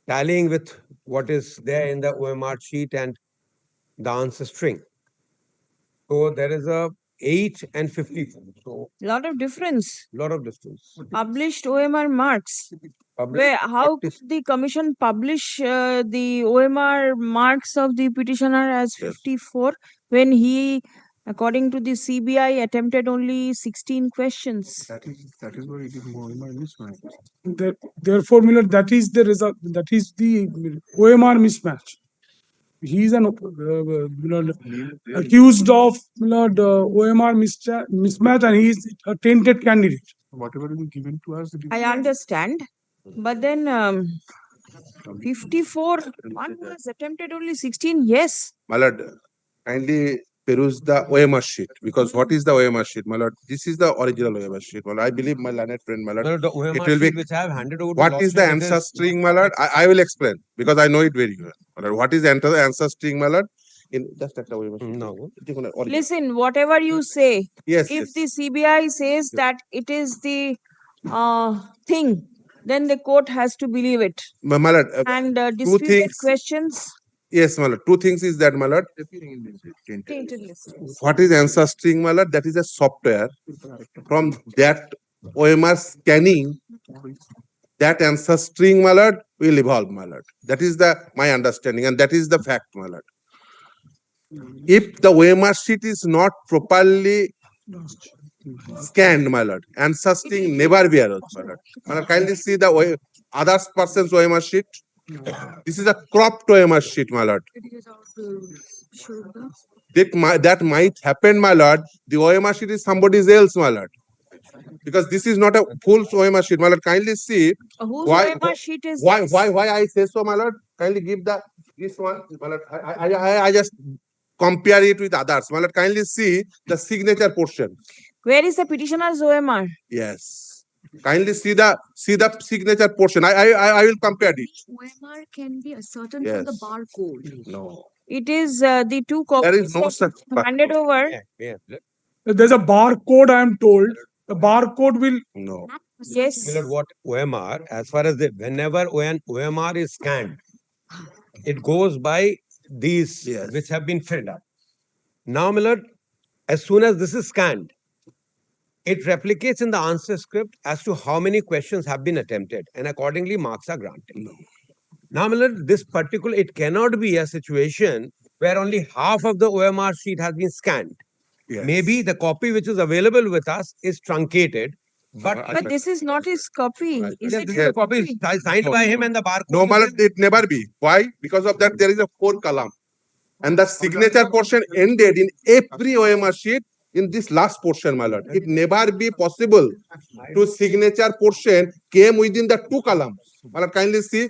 tallying with what is there in the OMR sheet and the answer string. So there is a 8 and 54. So lot of difference. Lot of difference. Published OMR marks. How could the commission publish the OMR marks of the petitioner as 54 when he, according to the CBI, attempted only 16 questions? That is why it is OMR mismatch. Therefore, Miller, that is the result. That is the OMR mismatch. He is an accused of OMR mismatch, and he is a tainted candidate. Whatever is given to us. I understand, but then 54, one was attempted only 16. Yes. My lord, kindly peruse the OMR sheet, because what is the OMR sheet, my lord? This is the original OMR sheet. Well, I believe my learned friend, my lord. No, the OMR it will be. sheet which I have handed over to What is the Lordship, it answer is- string, my lord? I will explain because I know it very well. My lord. What is the answer string, my lord? In just that OMR sheet. No. Listen, whatever you say, Yes, if the CBI says that it is the thing, then the court has to believe it. My lord, And two disputed things. questions. Yes, my lord. Two things is that, my lord. Tainted list. What is answer string, my lord? That is a software. From that OMR scanning, that answer string, my lord, will evolve, my lord. That is my understanding, and that is the fact, my lord. If the OMR sheet is not properly scanned, my lord, answer string never be arranged, my lord. My lord, kindly see the other person's OMR sheet. This is a cropped OMR sheet, my lord. That might happen, my lord. The OMR sheet is somebody else, my lord. Because this is not a full OMR sheet, my lord. Kindly see Whose why OMR sheet is why this? why I say so, my lord. Kindly give this one, my lord. I just compare it with others, my lord. Kindly see the signature portion. Where is the petitioner's OMR? Yes. Kindly see the signature portion. I will compare it. OMR can be ascertained Yes. from the barcode. No. It is the two copies There is no such handed over. There's a barcode, I am told. The barcode will. No. Yes. My lord, what OMR, as far as whenever OMR is scanned, it goes by these which have been filled up. Now, my lord, as soon as this is scanned, it replicates in the answer script as to how many questions have been attempted, and accordingly marks are granted. Now, my lord, it cannot be a situation where only half of the OMR sheet has been scanned. Yes. Maybe the copy which is available with us is truncated, But this is not his copy. Is yes, it this his is a copy signed by him and the barcode. No, my lord, it never be. Why? Because of that, there is a 4 column. And the signature portion ended in every OMR sheet in this last portion, my lord. It never be possible to signature portion came within the 2 columns. My lord, kindly see.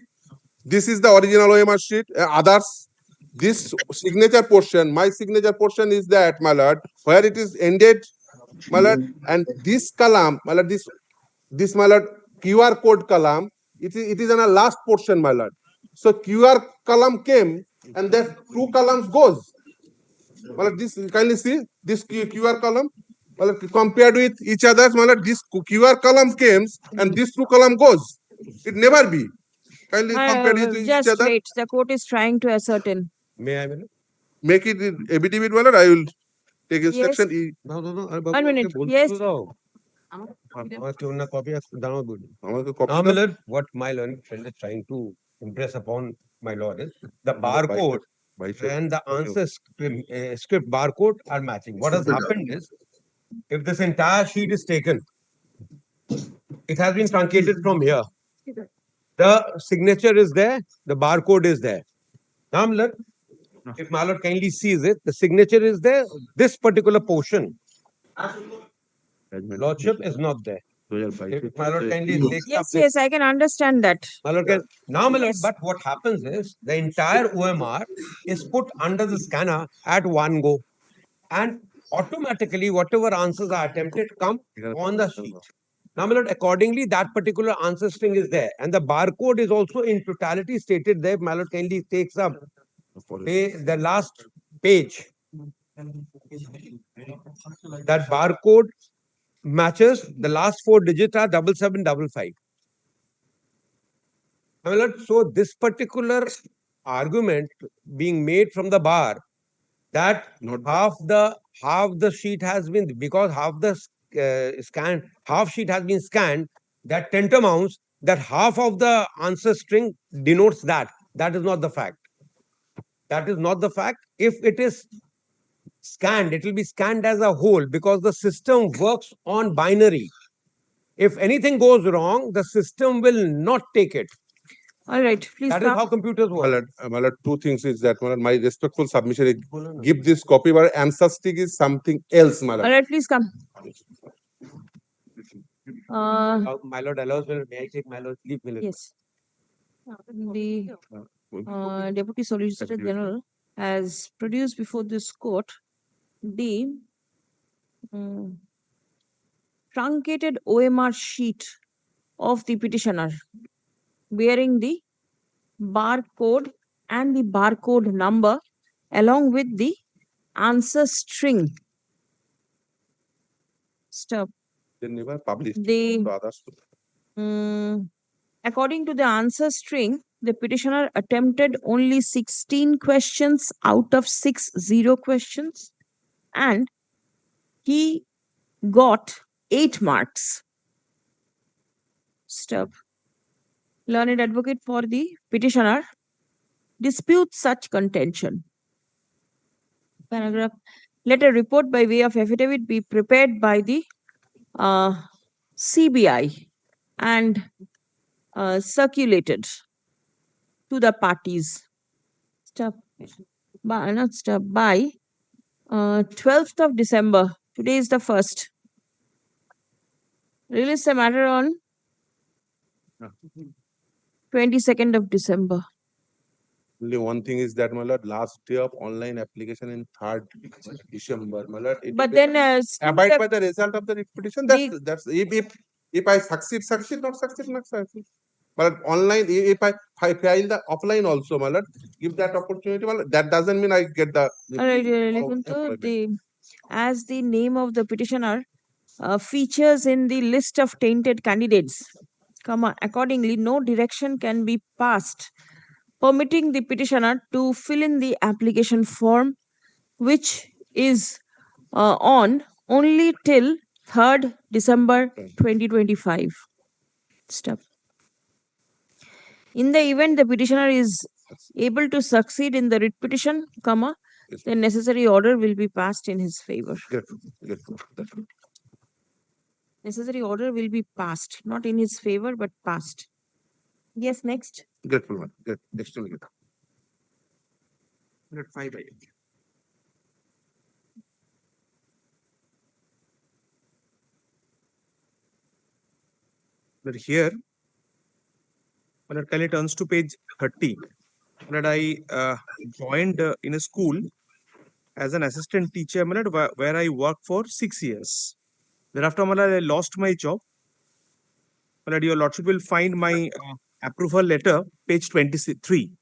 This is the original OMR sheet. Others, this signature portion, my signature portion is that, my lord, where it is ended, my lord, and this column, my lord, this my lord, QR code column, it is in a last portion, my lord. So QR column came and then 2 columns goes. My lord, this kindly see this QR column. My lord, compared with each other, my lord, this QR column comes and this 2 column goes. It never be. Kindly compare it with each Just other. wait. The court is trying to ascertain. May I? Make it ABDB, my lord. I will take Yes. instruction. No. 1 minute. Yes. Now, my lord, what my learned friend is trying to impress upon my lord is the barcode and the answer script barcode are matching. What has happened is, if this entire sheet is taken, it has been truncated from here. The signature is there, the barcode is there. Now, my lord, if my lord kindly sees it, the signature is there, this particular portion, lordship is not there. If my lord kindly takes up Yes, I can understand that. my lord can, now, my lord, Yes. but what happens is the entire OMR is put under the scanner at one go, and automatically whatever answers are attempted come on the sheet. Now, my lord, accordingly, that particular answer string is there, and the barcode is also in totality stated there. My lord kindly takes up the last page. That barcode matches the last 4 digits are 7755. My lord, so this particular argument being made from the bar that half the sheet has been, because half the half sheet has been scanned, that tantamounts that half of the answer string denotes that. That is not the fact. That is not the fact. If it is scanned, it will be scanned as a whole because the system works on binary. If anything goes wrong, the system will not take it. All right, please. That is how computers work. My lord, 2 things is that, my lord, my respectful submission is give this copy, but answer stick is something else, my lord. All right, please come. My lord allows me. May I take my lord's leave? Yes. The Deputy Solicitor General has produced before this court the truncated OMR sheet of the petitioner bearing the barcode and the barcode number along with the answer string. Stop. They never published The to others. According to the answer string, the petitioner attempted only 16 questions out of 60 questions, and he got 8 marks. Stop. Learned advocate for the petitioner disputes such contention. paragraph. Let a report by way of affidavit be prepared by the CBI and circulated to the parties. Stop. By, not stop, by 12th of December. Today is the 1st. Release the matter on 22nd of December. Only one thing is that, my lord, last day of online application in 3rd December, my lord. But then abide by the result of the writ petition. That's if I succeed, not succeed, not succeed. But online, if I file the offline also, my lord, give that opportunity, my lord, that doesn't mean I get the. As the name of the petitioner features in the list of tainted candidates, accordingly, no direction can be passed permitting the petitioner to fill in the application form, which is on only till 3rd December 2025. Stop. In the event the petitioner is able to succeed in the writ petition, the necessary order will be passed in his favor. Necessary order will be passed, not in his favor, but passed. Yes, next. Grateful one. Good. Extremely good. 5 But here, when it kindly turns to page 30, when I joined in a school as an assistant teacher, where I worked for 6 years. Thereafter, I lost my job. Your lordship will find my approval letter, page 23.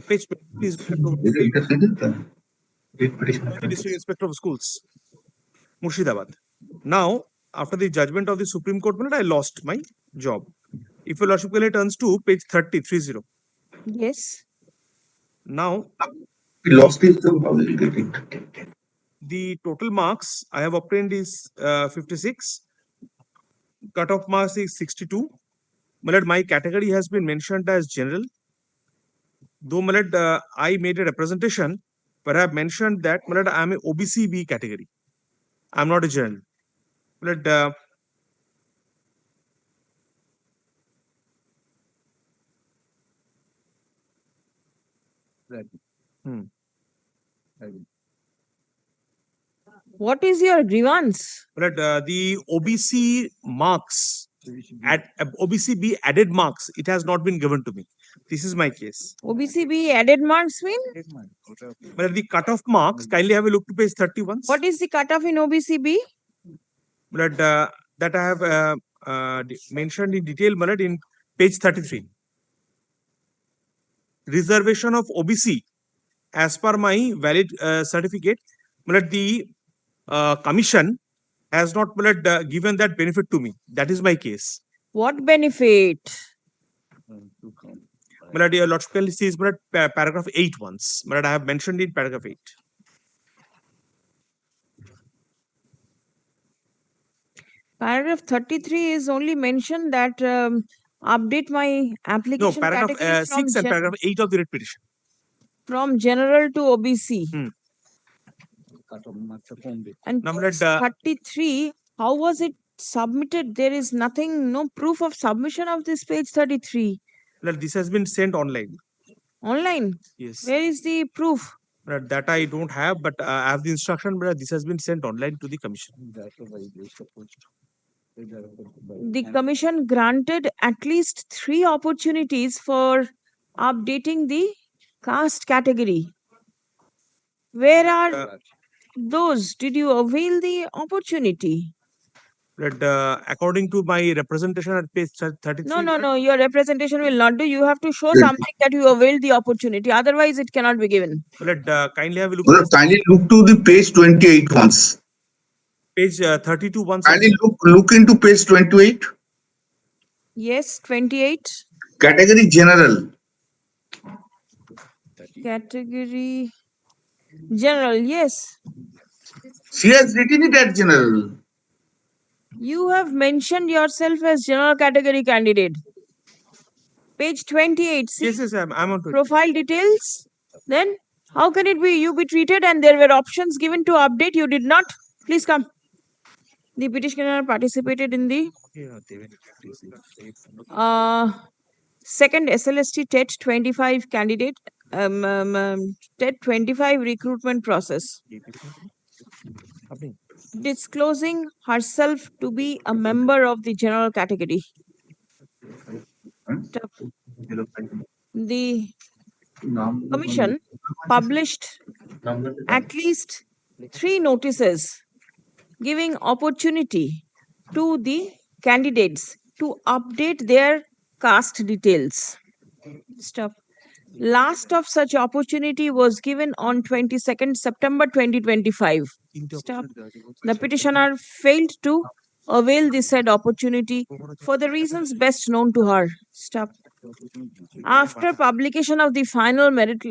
Page 23 is District Inspector of Schools, Murshidabad. Now, after the judgment of the Supreme Court, I lost my job. If your lordship turns to page 30, 30. Yes. Now, we lost his job. How will you get it? The total marks I have obtained is 56. Cutoff marks is 62. My category has been mentioned as general. Though I made a representation, but I have mentioned that I am a OBC B category. I am not a general. What is your grievance? The OBC marks at OBC B added marks, it has not been given to me. This is my case. OBC B added marks mean? But the cutoff marks, kindly have a look to page 31. What is the cutoff in OBC B? That I have mentioned in detail in page 33. Reservation of OBC as per my valid certificate, the commission has not given that benefit to me. That is my case. What benefit? Your lordship says paragraph 8 once. I have mentioned in paragraph 8. Paragraph 33 is only mentioned that update my application. No, paragraph 6 and paragraph 8 of the writ petition. From general to OBC. And page 33, how was it submitted? There is nothing, no proof of submission of this page 33. This has been sent online. Online? Yes. Where is the proof? That I don't have, but I have the instruction, but this has been sent online to the commission. The commission granted at least 3 opportunities for updating the caste category. Where are those? Did you avail the opportunity? According to my representation at page 33. No. Your representation will not do. You have to show something that you availed the opportunity. Otherwise, it cannot be given. Kindly have a look. Kindly look to the page 28 once. Page 32 once. Kindly look into page 28. Yes, 28. Category general. Category general, yes. She has written it as general. You have mentioned yourself as general category candidate. Page 28. See? Yes, I'm on to profile details. Then How can it be you be treated and there were options given to update? You did not. Please come. The petitioner participated in the second SLST TET 25 candidate TET 25 recruitment process, disclosing herself to be a member of the general category. The commission published at least 3 notices giving opportunity to the candidates to update their caste details. Stop. Last of such opportunity was given on 22nd September 2025. Stop. The petitioner failed to avail the said opportunity for the reasons best known to her. Stop. After publication of the final merit,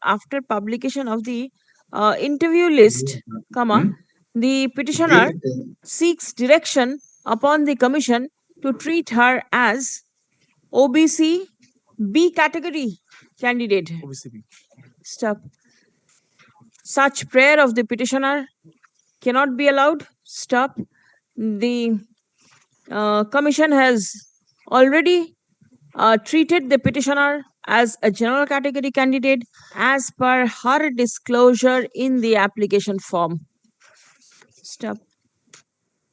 after publication of the interview list, comma, the petitioner seeks direction upon the commission to treat her as OBC B category candidate. Stop. Such prayer of the petitioner cannot be allowed. Stop. The commission has already treated the petitioner as a general category candidate as per her disclosure in the application form. Stop.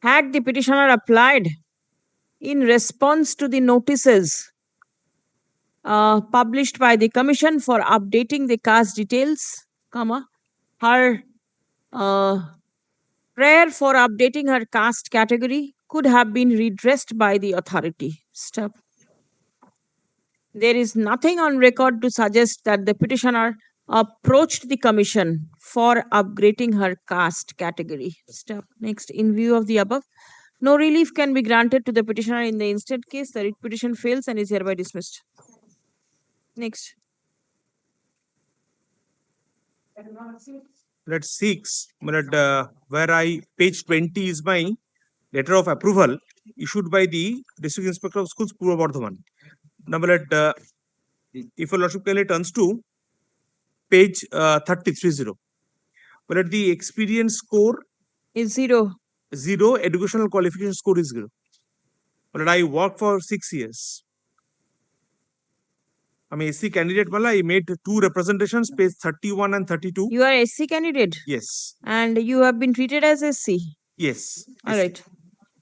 Had the petitioner applied in response to the notices published by the commission for updating the caste details, comma, her prayer for updating her caste category could have been redressed by the authority. Stop. There is nothing on record to suggest that the petitioner approached the commission for upgrading her caste category. Step. Next, in view of the above, no relief can be granted to the petitioner in the instant case. The writ petition fails and is hereby dismissed. Next. Let's 6, where page 20 is my letter of approval issued by the District Inspector of Schools, Purva Bardhaman. Number if your lordship kindly turns to page 30. But the experience score is 0. 0, educational qualification score is 0. But I worked for 6 years. I'm a SC candidate, Mala. I made 2 representations, page 31 and 32. You are SC candidate? Yes. And you have been treated as SC? Yes. All right.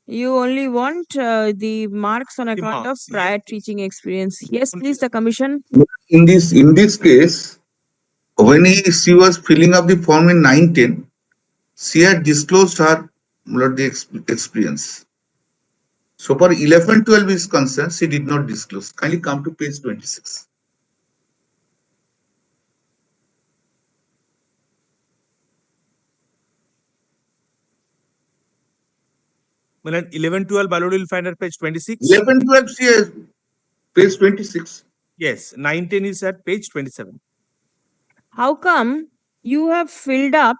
You only want the marks on account of prior teaching experience. Yes, please, the commission. In this case, when she was filling up the form in 9-10, she had disclosed her experience. So for 11-12 is concerned, she did not disclose. Kindly come to page 26. Well, 11-12 ballot will find at page 26. 11-12 she has page 26. Yes, 9-10 is at page 27. How come you have filled up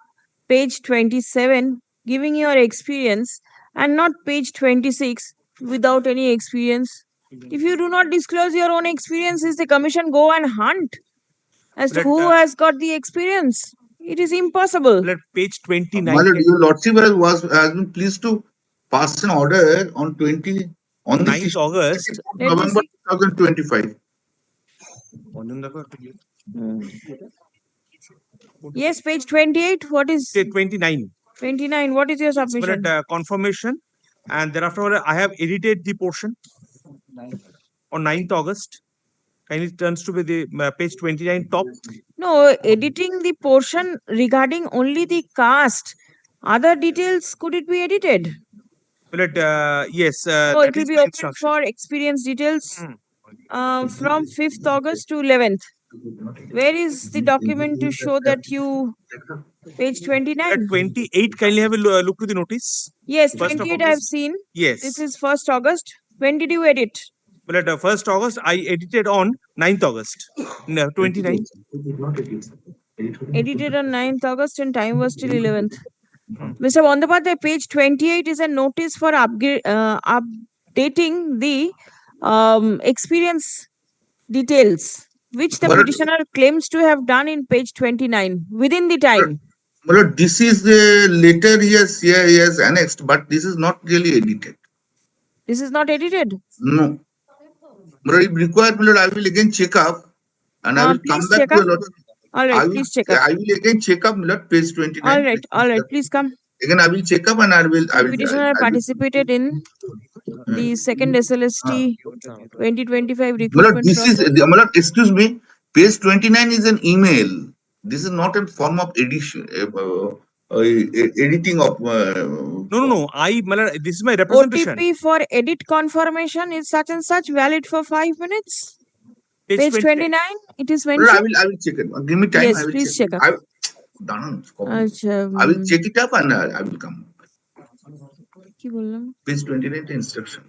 page 27 giving your experience and not page 26 without any experience? If you do not disclose your own experience, is the commission go and hunt as to who has got the experience? It is impossible. Page 29. My lord, your lordship has been pleased to pass an order on 9th August, November 2025. Yes, page 28. What is 29? 29. What is your submission? Confirmation, and thereafter I have edited the portion on 9th August, and it turns to be the page 29 top. No, editing the portion regarding only the caste. Other details, could it be edited? Yes. So it will be open for experience details from 5th August to 11th. Where is the document to show that you page 29? 28, kindly have a look to the notice. Yes, 28 I have seen. Yes. This is 1st August. When did you edit? Well, at 1st August, I edited on 9th August. No, 29. Edited on 9th August and time was till 11th. Mr. Bandyopadhyay, page 28 is a notice for updating the experience details. which the Well, petitioner claims to have done in page 29 within the time. well, this is the letter he has annexed, but this is not really edited. This is not edited. No. Well, if required, well, I will again check up and I will come Please back check to up. a lot. All right, please check up. I will again check up, Milord, page 29. All right, please come. Again, I will check up and I will. The petitioner participated in the second SLST 2025 Milord, recruitment this is, process. Milord, excuse me, page 29 is an email. This is not a form of edition, editing of. No. Milord, this is my representation. OTP for edit confirmation is such and such, valid for 5 minutes. Page Page 29. 29, it is Milord, mentioned. I will check it. Give me time. Yes, I will please check check it. up. I will check it up and I will come. কি বললাম? Page 29 the instruction.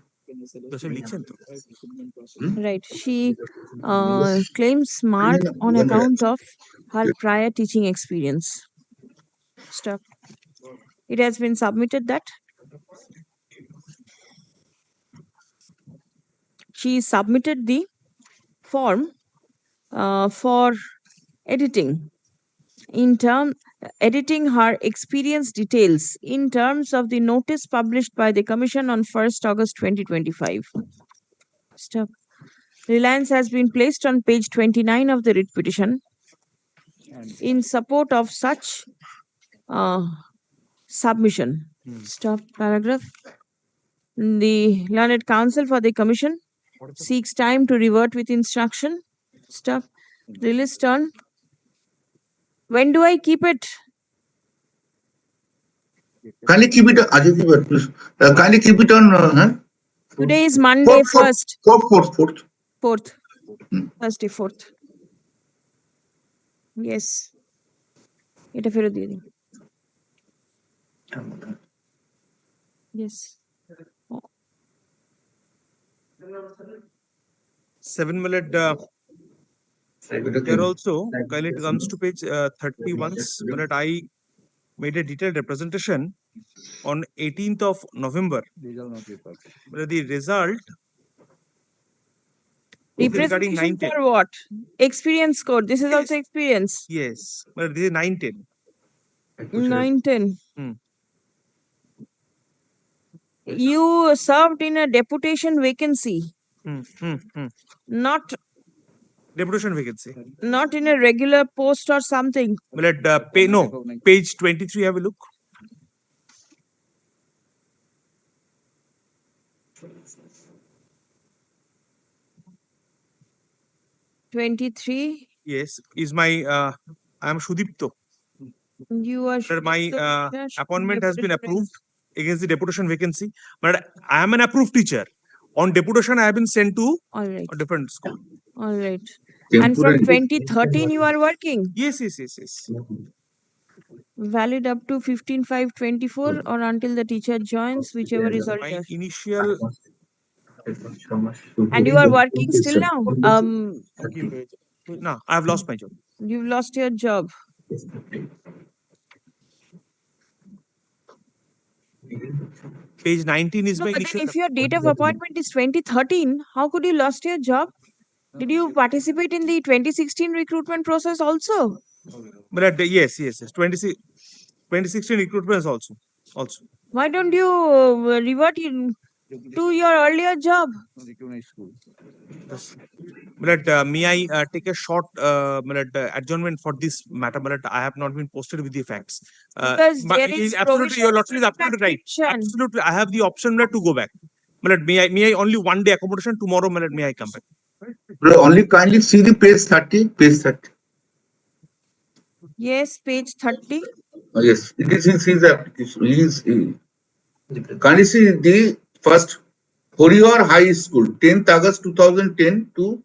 Right. She claims mark on account of her prior teaching experience. Stop. It has been submitted that she submitted the form for editing editing her experience details in terms of the notice published by the Commission on 1st August 2025. Stop. Reliance has been placed on page 29 of the writ petition in support of such submission. Stop. Paragraph. The learned counsel for the Commission seeks time to revert with instruction. Stop. Released on. When do I keep it? Kindly keep it, Ajay, please. Kindly keep it on. Today is Monday, first. Fourth. Thursday, 4th. Yes. এটা ফেরত দিয়ে দিন। Yes. 7 Milord, here also, while it comes to page 31, Milord, I made a detailed representation on 18th of November. Milord, the result regarding Representation 910. for what? Experience code. This is also experience. Yes, Milord, this is 910. 910. You served in a deputation vacancy. Not Deputation vacancy. Not in a regular post or something. Milord, page 23, have a look. (23) Yes, is my I am Sudipto. You are Sir, my Sudipto, appointment has been deputation approved against the deputation vacancy, but I am an approved teacher. On deputation, I have been sent to a different school. All right. And from 2013 you are working? Yes. Valid up to 15/5/24 or until the teacher joins, whichever is My earlier. initial. And you are working still now? No, I have lost my job. You've lost your job. Page 19 is No, my but initial. then if your date of appointment is 2013, how could you lost your job? Did you participate in the 2016 recruitment process also? But yes. 2016 recruitment also. Why don't you revert to your earlier job? But may I take a short adjournment for this matter? But I have not been posted with the facts. Because there is Absolutely, your lottery is absolutely right. Absolutely, I have the option to go back. But may I only one day accommodation tomorrow? May I come back? Bro, only kindly see the page 30. Page 30. Yes, page 30. Yes, it is his application. Kindly see the first Horiar High School, 10th August 2010 to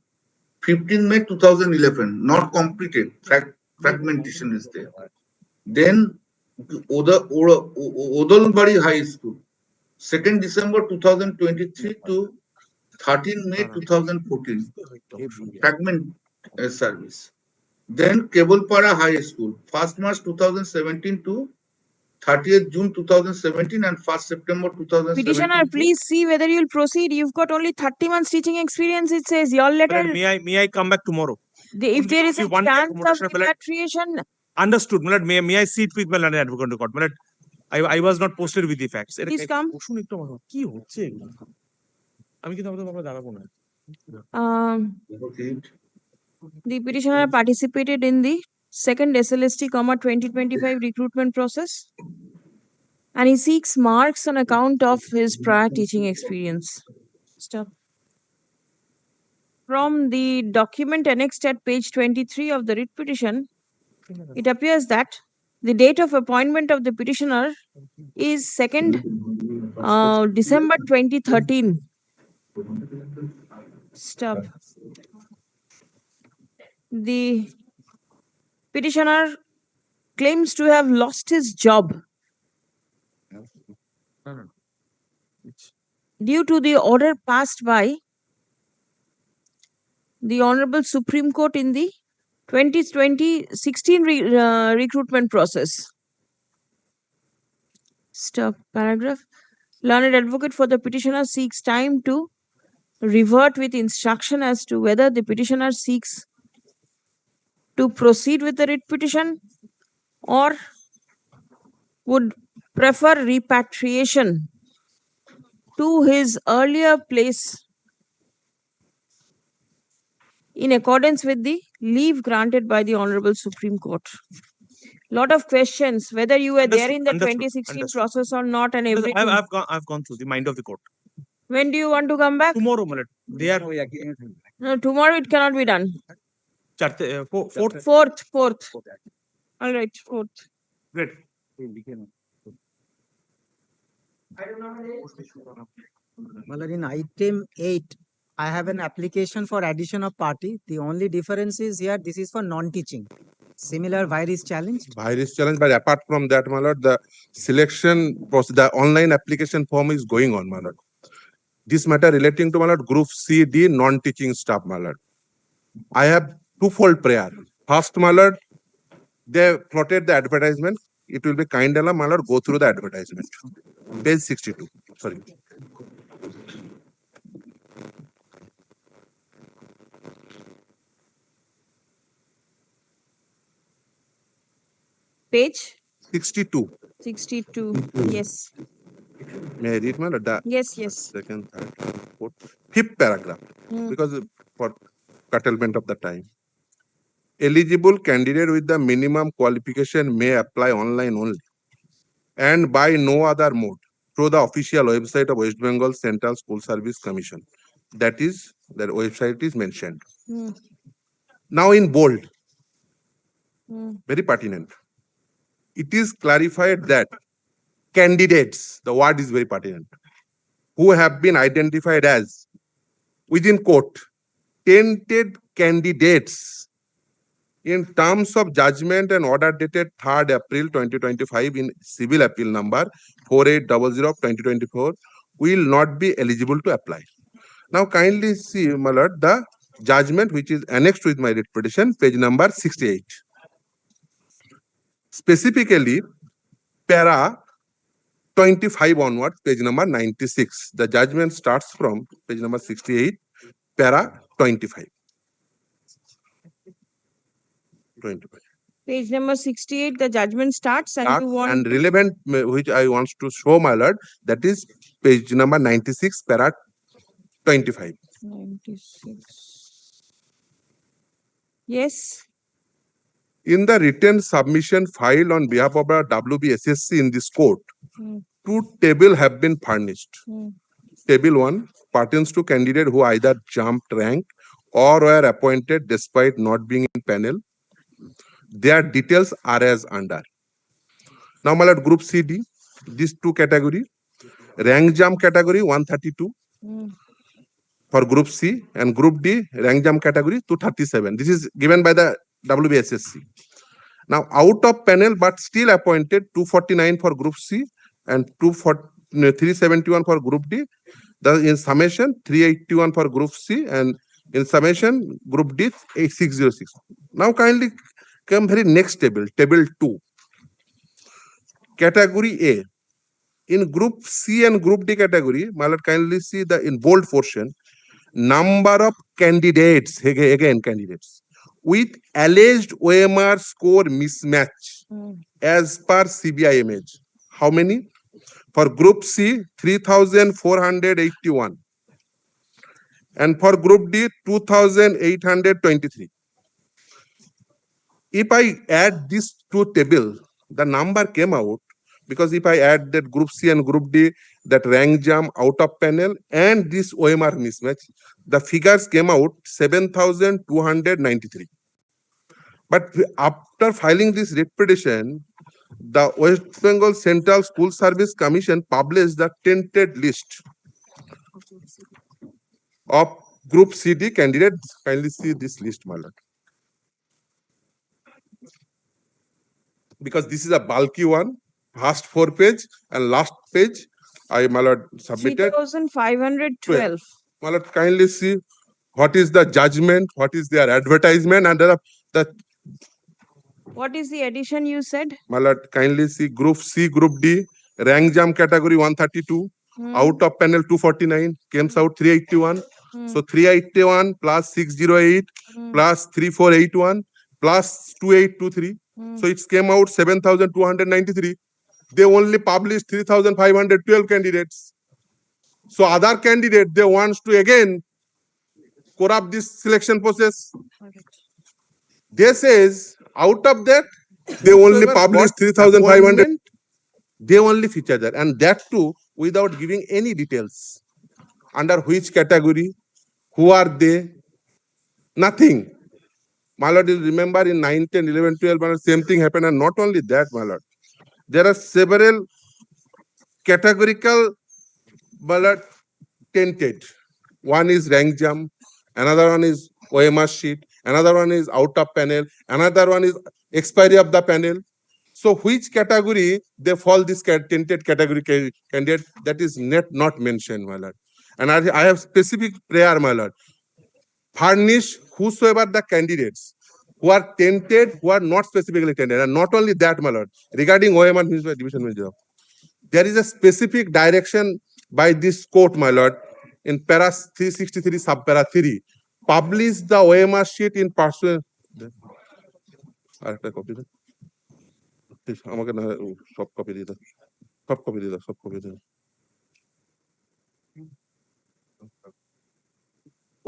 15 May 2011. Not completed. Fragmentation is there. Then Odolbari High School, 2nd December 2023 to 13 May 2014. Fragment service. Then Kebolpara High School, 1st March 2017 to 30th June 2017 and 1st September 2017. Petitioner, please see whether you'll proceed. You've got only 30 months teaching experience. It says your letter. May I come back tomorrow? If there is a one chance of accommodation, my lord. repatriation, Understood, my lord. May I sit with my lord advocate court, my lord? I was not posted with the facts. please come. বসুন একটু আমার কি হচ্ছে এগুলো? আমি কিন্তু আপনাদের দাঁড়াবো না। The petitioner participated in the second SLST, 2025 recruitment process, and he seeks marks on account of his prior teaching experience. Stop. From the document annexed at page 23 of the writ petition, it appears that the date of appointment of the petitioner is 2nd December 2013. Stop. The petitioner claims to have lost his job due to the order passed by the Honorable Supreme Court in the 2016 recruitment process. Stop. Paragraph. Learned advocate for the petitioner seeks time to revert with instruction as to whether the petitioner seeks to proceed with the writ petition or would prefer repatriation to his earlier place in accordance with the leave granted by the Honorable Supreme Court. Lot of questions, whether you were there in the 2016 process or not, and everything. I've gone through the mind of the court. When do you want to come back? Tomorrow, my lord. They are No, tomorrow it cannot be done. Fourth. All right, fourth. Great. Well, in item 8, I have an application for addition of party. The only difference is here, this is for non-teaching. Similar virus challenge. Virus challenge, but apart from that, my lord, the selection process, the online application form is going on, my lord. This matter relating to, my lord, Group C/D non-teaching staff, my lord. I have twofold prayer. First, my lord, they plotted the advertisement. It will be kind enough, my lord, go through the advertisement. Page 62. Sorry. Page 62. 62. Yes. May I read, my lord? Yes. Second, third, fourth, fifth paragraph. Because for curtailment of the time. Eligible candidate with the minimum qualification may apply online only and by no other mode through the official website of West Bengal Central School Service Commission. That is, their website is mentioned. Now in bold, very pertinent. It is clarified that candidates, the word is very pertinent, who have been identified as, within quote, tainted candidates in terms of judgment and order dated 3rd April 2025 in civil appeal number 4800 of 2024 will not be eligible to apply. Now kindly see, my lord, the judgment which is annexed with my writ petition, page number 68. Specifically, para 25 onwards, page number 96. The judgment starts from page number 68, para 25. Page number 68, the judgment starts, and you want. And relevant, which I want to show, my lord, that is page number 96, para 25. 96. Yes. In the written submission filed on behalf of our WBSSC in this court, 2 tables have been furnished. Table 1 pertains to candidate who either jumped rank or were appointed despite not being in panel. Their details are as under. Now, my lord, Group C/D, these 2 categories, rank jump category 132 for Group C, and Group D rank jump category 237. This is given by the WBSSC. Now, out of panel but still appointed, 249 for Group C and 371 for Group D. In summation, 381 for Group C, and in summation, Group D 8606. Now, kindly come very next table, table 2. Category A. In Group C and Group D category, my lord, kindly see the in bold portion, number of candidates, again candidates, with alleged OMR score mismatch as per CBI image. How many? For Group C, 3,481. And for Group D, 2,823. If I add these two tables, the number came out, because if I add that Group C and Group D, that rank jump out of panel and this OMR mismatch, the figures came out 7,293. But after filing this writ petition, the West Bengal Central School Service Commission published the tented list of Group CD candidates. Kindly see this list, my lord. Because this is a bulky one, first 4 page and last page, I, my lord, submitted 3,512. My lord, kindly see what is the judgment, what is their advertisement, and the What is the addition you said? my lord, kindly see Group C, Group D, rank jump category 132, out of panel 249, comes out 381. So 381 plus 608 plus 3481 plus 2823. So it came out 7,293. They only published 3,512 candidates. So other candidate, they wants to again corrupt this selection process. They says out of that, they only published 3,500. They only feature that, and that too without giving any details. Under which category, who are they? Nothing. My lord, you remember in 9, 10, 11, 12, my lord, same thing happened, and not only that, my lord. There are several categorical ballot tented. One is rank jump, another one is OMR sheet, another one is out of panel, another one is expiry of the panel. So which category they fall this tented category candidate, that is not mentioned, my lord. And I have specific prayer, my lord. Furnish whosoever the candidates who are tented, who are not specifically tented. And not only that, my lord, regarding OMR division manager, there is a specific direction by this court, my lord, in para 363 subpara 3. Publish the OMR sheet in pursuant. Copy. আমাকে না সব copy দিয়ে দাও, সব copy দিয়ে দাও, সব copy দিয়ে দাও।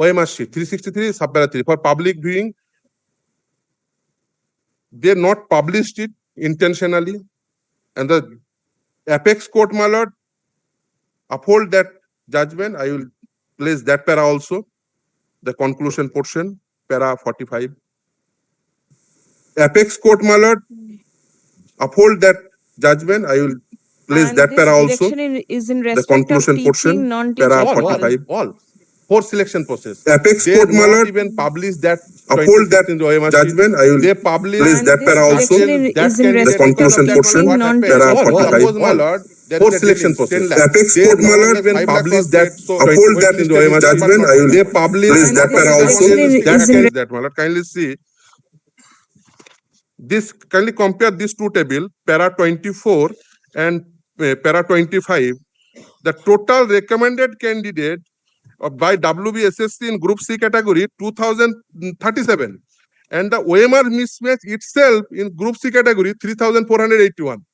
OMR sheet 363 subpara 3 for public viewing. They not published it intentionally, and the apex court, my lord, uphold that judgment. I will place that para also, the conclusion portion, para 45. Apex court, my lord, uphold that judgment. I will place And that this para also, direction is in the respect of conclusion portion, teaching, para non-teaching. 45. All. For selection process. Apex court, my lord, even publish that uphold that judgment. I will they publish place that para also, that is in the respect conclusion of portion, teaching, para non-teaching. 45. Suppose, my lord, for selection process. Apex court, my lord, even publish that uphold that judgment. I will they publish place that para also, that that, my lord. Kindly see this, kindly compare these two tables, para 24 and para 25. The total recommended candidate by WBSSC in Group C category 2,037, and the OMR mismatch itself in Group C category 3,481.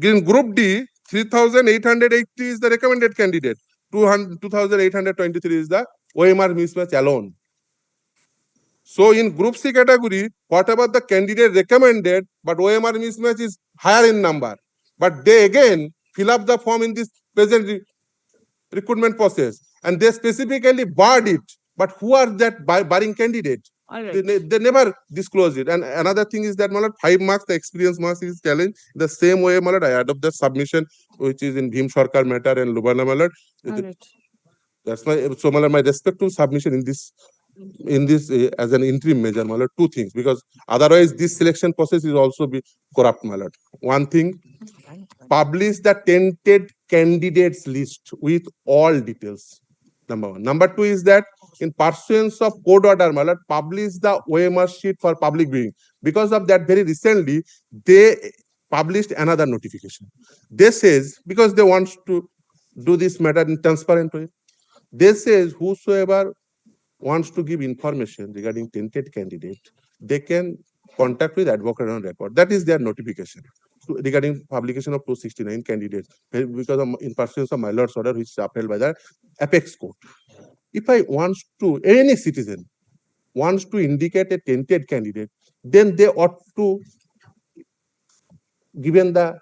In Group D, 3,880 is the recommended candidate, 2,823 is the OMR mismatch alone. So in Group C category, whatever the candidate recommended, but OMR mismatch is higher in number, but they again fill up the form in this present recruitment process, and they specifically barred it. But who are that barring candidate? They never disclose it. And another thing is that, my lord, 5 marks, the experience marks is challenged. The same way, my lord, I adopt the submission which is in Bhim Sarkar matter and Lubana, my lord. That's my, so my lord, my respect to submission in this as an interim measure, my lord, 2 things, because otherwise this selection process is also be corrupt, my lord. One thing, publish the tented candidates list with all details. Number 1. Number 2 is that in pursuance of court order, my lord, publish the OMR sheet for public viewing. Because of that, very recently they published another notification. They says, because they want to do this matter in transparent way, they says whosoever wants to give information regarding tainted candidate, they can contact with advocate on record. That is their notification regarding publication of 269 candidates because of in pursuance of my lord's order, which is upheld by the apex court. If I want to, any citizen wants to indicate a tainted candidate, then they ought to, given the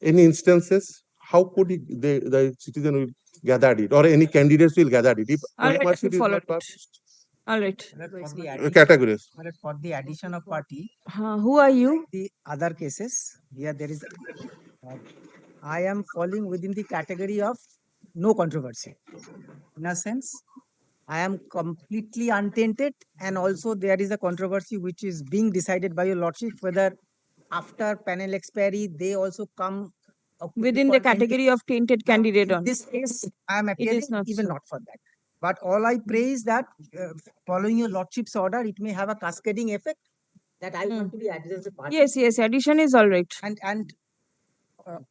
any instances, how could the citizen will gather it, or any candidates will gather it if All right, OMR sheet is follow not it. published? All right. Categories. For the addition of party, Who are you? the other cases, here there is, I am falling within the category of no controversy. In a sense, I am completely untainted, and also there is a controversy which is being decided by your lordship whether after panel expiry they also come up with Within the content. category of tainted candidate In on. this case, I am It appealing is not even so. not for that. But all I pray is that following your lordship's order, it may have a cascading effect that I want to be added as a party. Yes, yes, addition is all right. And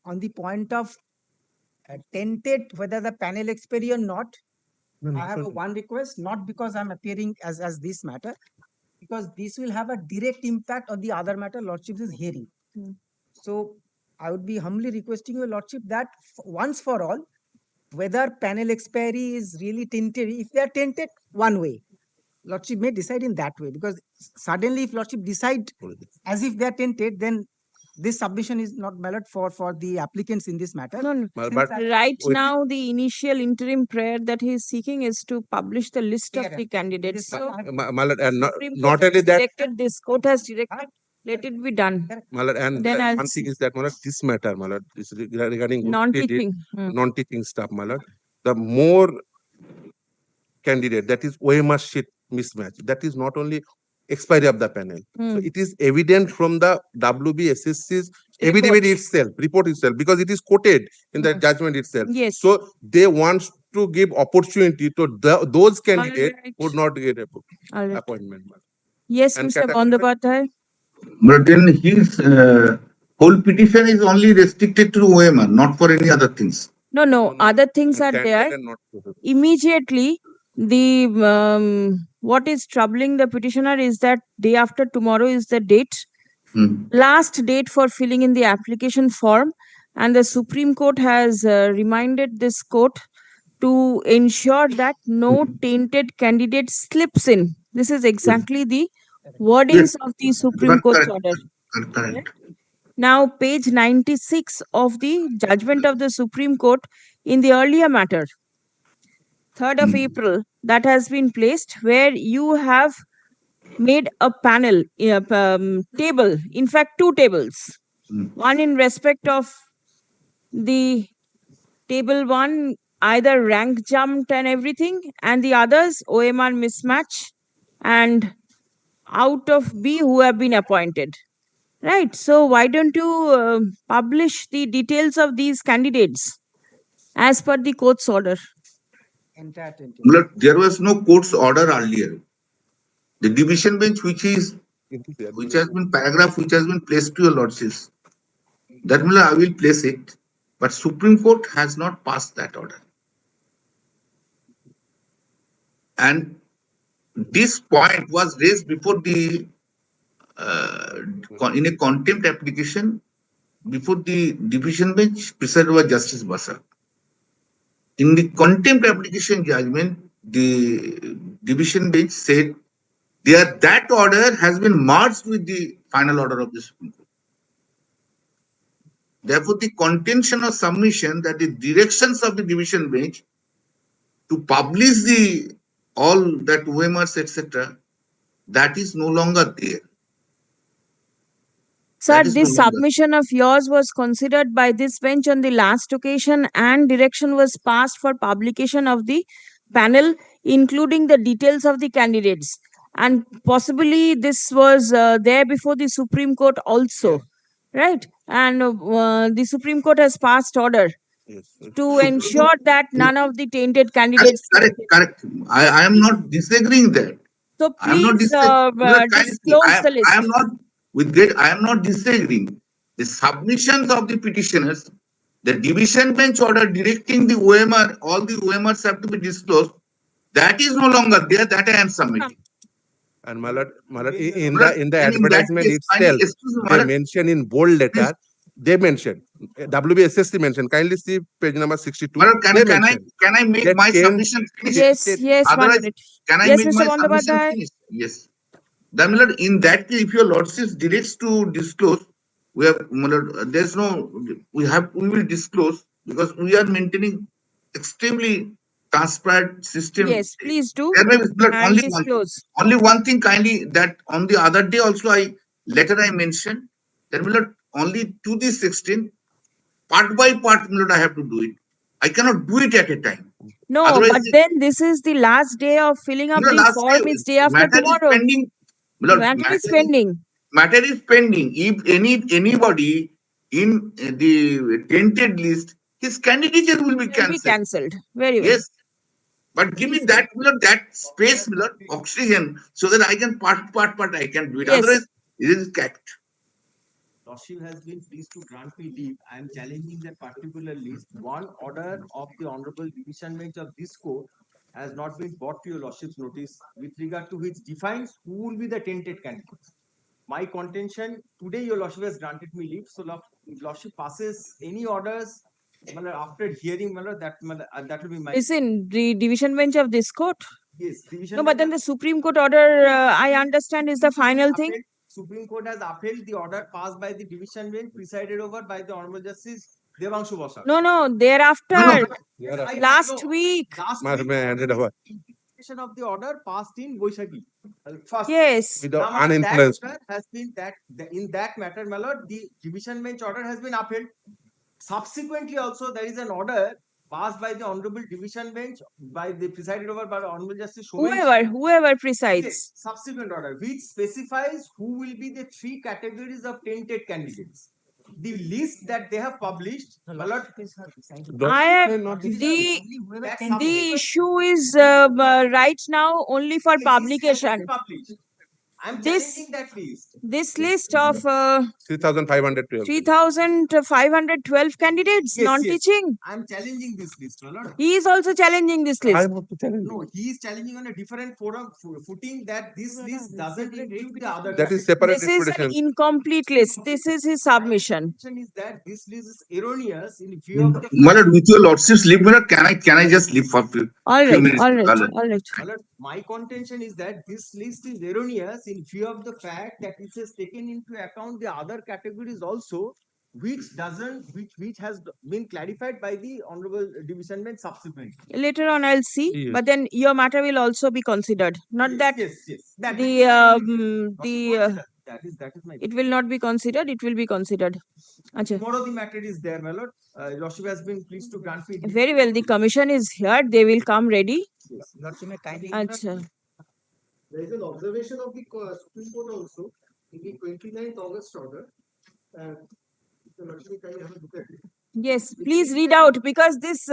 on the point of tainted, whether the panel expiry or not, I have one request, not because I'm appearing as this matter, because this will have a direct impact on the other matter lordship is hearing. So I would be humbly requesting your lordship that once for all, whether panel expiry is really tainted, if they are tainted, one way. Lordship may decide in that way, because suddenly if lordship decide as if they are tainted, then this submission is not valid for the applicants in this matter. No, no. But Right now, the initial interim prayer that he is seeking is to publish the list of the candidates. So, My lord, and Supreme not Court only has that, directed, this court has directed, let it be done. my lord, and Then I'll one thing see. is that, my lord, this matter, my lord, is regarding group Non-teaching. non-teaching staff, my lord. The more candidate, that is OMR sheet mismatch, that is not only expiry of the panel. So it is evident from the WB SSC's affidavit itself, report itself, because it is quoted in the judgment itself. Yes. So they want to give opportunity to those candidates right. who would not get All right. appointment. Yes, And Mr. Bandyopadhyay. But then his whole petition is only restricted to OMR, not for any other things. No, other things are there. Immediately, the what is troubling the petitioner is that day after tomorrow is the date, last date for filling in the application form, and the Supreme Court has reminded this court to ensure that no tainted candidate slips in. This is exactly the wordings of the Supreme Court's order. Correct. Now, page 96 of the judgment of the Supreme Court in the earlier matter, 3rd of April, that has been placed, where you have made a panel, table, in fact, 2 tables. One in respect of the table 1, either rank jumped and everything, and the others, OMR mismatch, and out of B who have been appointed. Right. So why don't you publish the details of these candidates as per the court's order? Look, there was no court's order earlier. The division bench, which has been paragraph, which has been placed to your lordships, that means I will place it, but Supreme Court has not passed that order. And this point was raised before the in a contempt application before the division bench presided by Justice Basa. In the contempt application judgment, the division bench said that order has been merged with the final order of the Supreme Court. Therefore, the contention or submission that the directions of the division bench to publish all that OMRs, etc., that is no longer there. Sir, this submission of yours was considered by this bench on the last occasion, and direction was passed for publication of the panel, including the details of the candidates. And possibly this was there before the Supreme Court also, right? And the Supreme Court has passed order to ensure that none of the tainted candidates. Correct. I am not disagreeing that. So I am not please disclose the list. I am not with great. I am not disagreeing. The submissions of the petitioners, the division bench order directing the OMR, all the OMRs have to be disclosed. That is no longer there. That I am submitting. And my lord, in My lord, the and in that advertisement case, kindly itself, excuse me, my they lord, mention in bold letter. They mention WBSSC mention. Kindly see page number 62. my lord, They can I mention make that my 10 submission finish? Yes, yes, 1 Otherwise, minute. can I Yes, make Mr. my submission Bandyopadhyay. finish? Yes. Then, my lord, in that case, if your lordship directs to disclose, we have, my lord, there's no, we will disclose because we are maintaining extremely transparent system. Yes, please do There may be, my lord, and disclose. only one thing kindly that on the other day also I mentioned that, my lord, only to this extent, part by part, my lord, I have to do it. I cannot do it at a time. No, Otherwise, but then this is the last day of filling up no, the last form. day, It's day after matter is tomorrow. pending. My lord, Matter is pending. matter is pending. If anybody in the tainted list, his candidature will be Will be cancelled. cancelled. Very well. Yes, but give me that, my lord, that space, my lord, oxygen, so that I can part I can do it. Yes. Otherwise, it is cacked. Lordship has been pleased to grant me leave. I am challenging that particular list. One order of the Honorable Division Bench of this court has not been brought to your Lordship's notice with regard to which defines who will be the tainted candidates. My contention, today your Lordship has granted me leave, so Lordship passes any orders after hearing that will be my... Listen, the division bench of this court. Yes, division No, but then the Supreme Court order, I understand, is the final thing. Supreme Court has upheld the order passed by the division bench presided over by the Honorable Justice Devanshu Basa. No, thereafter, last week. handed over. Implementation of the order passed in Boishaki. First, Yes. Without now, uninfluenced. that order has been in that matter, my lord, the division bench order has been upheld. Subsequently, also there is an order passed by the Honorable Division Bench by the presided over by the Honorable Justice Shomen. Whoever presides. Yes, subsequent order which specifies who will be the three categories of tainted candidates. The list that they have published, my lord, I have the issue is right now only for publication. I'm This challenging that list. This list of 3,512. 3,512 candidates Yes, non-teaching. I'm challenging this list, my lord. He is also challenging this list. No, he is challenging on a different footing that this list doesn't include the other. That is separate This is an expedition. incomplete list. This is his submission. Is that this list is erroneous in view of the... My lord, with your lordship's leave, my lord, can I just leave for few minutes? My lord, my contention is that this list is erroneous in view of the fact that it has taken into account the other categories also, which has been clarified by the Honorable Division Bench subsequently. Later on, I'll see. Yes. But then your matter will also be considered. Not that That is my... it will not be considered. It will be considered. Acha. Tomorrow the matter is there, my lord. Lordship has been pleased to grant me. Very well. The commission is here. They will come ready. Acha. There is an observation of the Supreme Court also in the 29th August order. Yes, please read out because this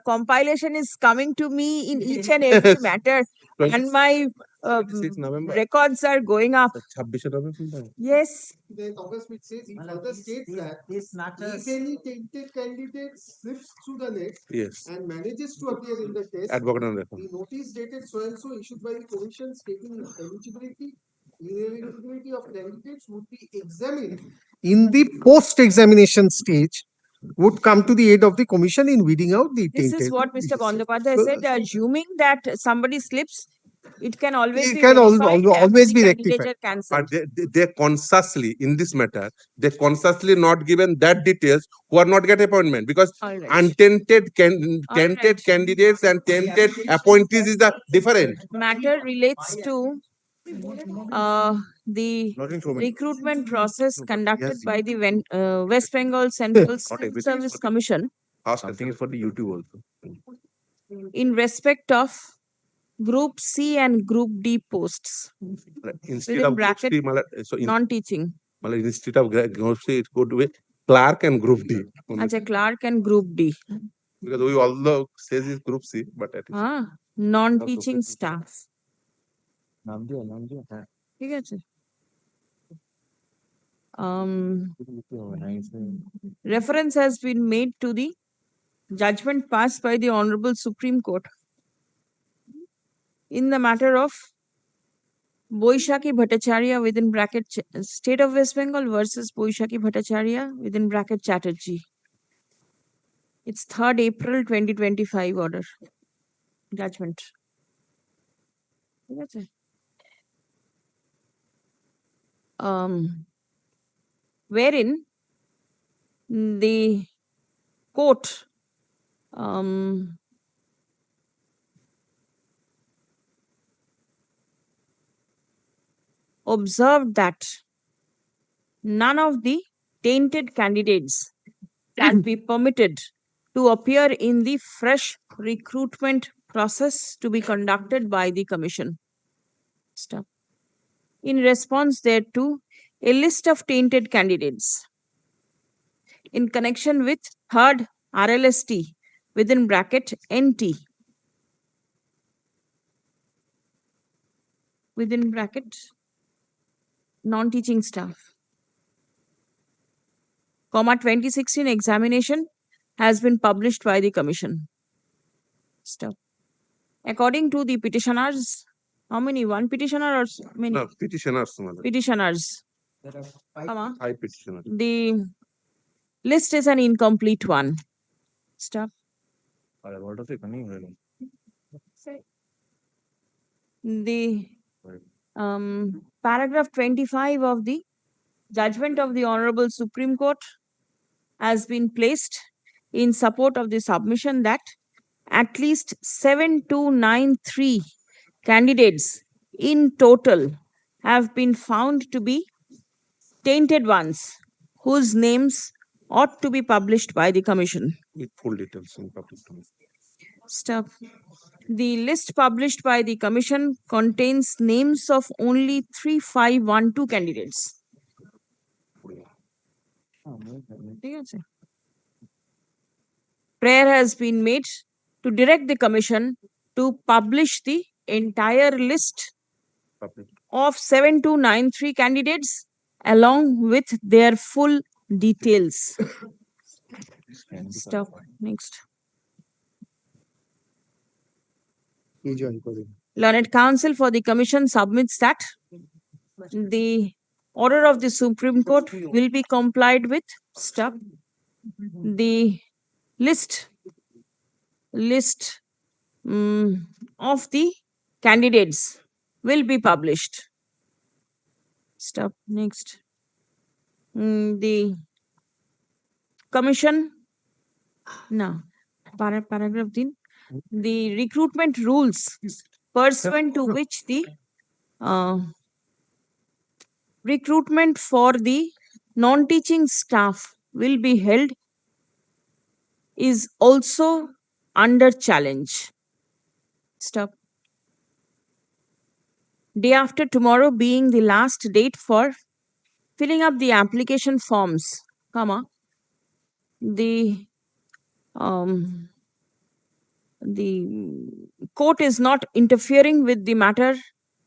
compilation is coming to me in each and every matter, and my records are going up. Yes. The August which says it further states that this matter, if any tainted candidate slips through the net Yes. and manages to appear in the test, Advocate on record. the notice dated so and so issued by the commission stating eligibility, ineligibility of candidates would be examined in the post-examination stage, would come to the aid of the commission in weeding out the This tainted. is what Mr. Bandyopadhyay said. Assuming that somebody slips, it can always It be can verified and always the be candidature rectified. cancelled. But they consciously, in this matter, they consciously not given that details who are not get appointment because untainted tainted candidates and tainted appointees is the different. Matter relates to the recruitment process conducted by the West Bengal Central Civil Service Commission Something is for the YouTube also. in respect of Group C and Group D posts. Instead Within of bracket, non-teaching. instead of Group C, it could be Clerk and Group D. Acha, Clerk and Group D. Because we although says is Group C, but at least Non-teaching staff. ঠিক আছে reference has been made to the judgment passed by the Honorable Supreme Court in the matter of Boishaki Bhattacharya within bracket State of West Bengal versus Boishaki Bhattacharya within bracket Chatterjee. It's 3rd April 2025 order. Judgment. That's it. Wherein the court observed that none of the tainted candidates can be permitted to appear in the fresh recruitment process to be conducted by the commission. Stop. In response thereto, a list of tainted candidates in connection with 3rd RLST within bracket NT within bracket non-teaching staff, comma 2016 examination has been published by the commission. Stop. According to the petitioners, how many? One petitioner or many? No, petitioners. Petitioners. There are Comma. 5 petitioners. The list is an incomplete one. Stop. The paragraph 25 of the judgment of the Honorable Supreme Court has been placed in support of the submission that at least 7293 candidates in total have been found to be tainted ones whose names ought to be published by the commission. With full details in public domain. Stop. The list published by the commission contains names of only 3512 candidates. Prayer has been made to direct the commission to publish the entire list of 7293 candidates along with their full details. Stop. Next. Learned Counsel for the Commission submits that the order of the Supreme Court will be complied with. Stop. The list of the candidates will be published. Stop. Next. The commission. No. Paragraph 3. The recruitment rules pursuant to which the recruitment for the non-teaching staff will be held is also under challenge. Stop. Day after tomorrow being the last date for filling up the application forms, comma, the court is not interfering with the matter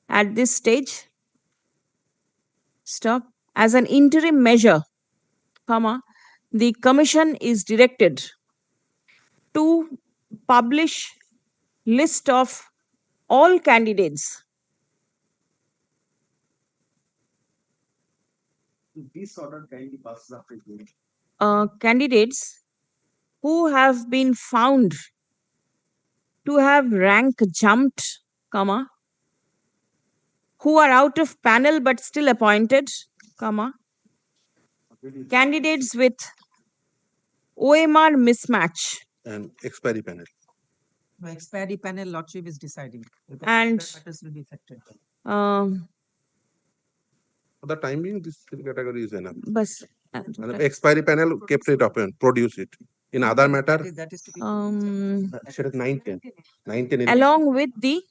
at this stage. Stop. As an interim measure, comma, the commission is directed to publish list of all candidates. This order kindly passes after hearing. Candidates who have been found to have rank jumped, comma, who are out of panel but still appointed, comma, candidates with OMR mismatch. And expiry panel. No, expiry panel lordship is deciding. And Matters will be affected. For the time being, this category is enough. Bas. And the expiry panel kept it open, produce it. In other matter, That is to be 910. 910. Along with the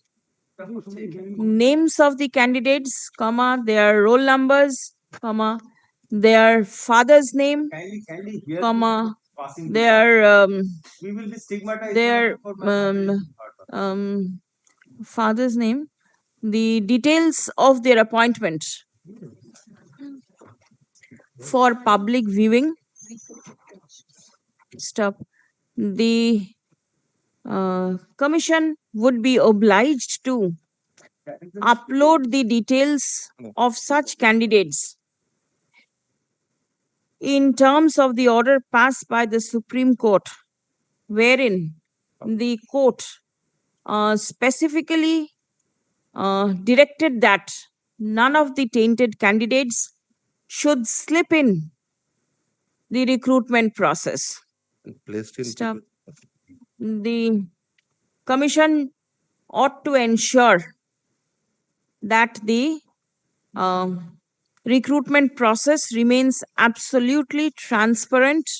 names of the candidates, comma, their roll numbers, comma, their father's name, Kindly hear comma, passing this. their We will be stigmatized their for my father's name, the details of their appointment for public viewing. Stop. The commission would be obliged to upload the details of such candidates in terms of the order passed by the Supreme Court, wherein the court specifically directed that none of the tainted candidates should slip in the recruitment process. Placed in Stop. The commission ought to ensure that the recruitment process remains absolutely transparent,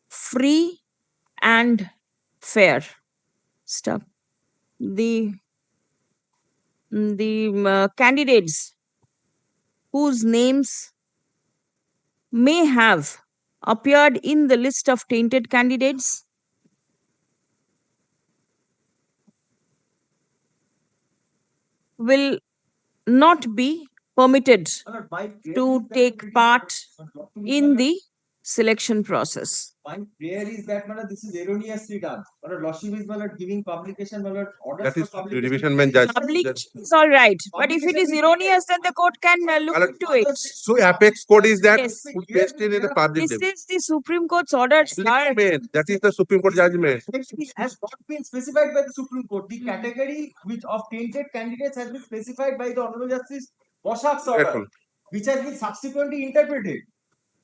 free, and fair. Stop. The candidates whose names may have appeared in the list of tainted candidates will not be permitted to take part in the selection process. My prayer is that this is erroneously done. Lordship is giving publication orders That for is publication. division bench judge. Publication is all right, but if it is erroneous, then the court can look into it. So apex code is that Yes. who pasted in the public This domain. is the Supreme Court's order, sir. That is the Supreme Court judgment. It has not been specified by the Supreme Court. The category which of tainted candidates has been specified by the Honorable Justice Boshak's order, Careful. which has been subsequently interpreted.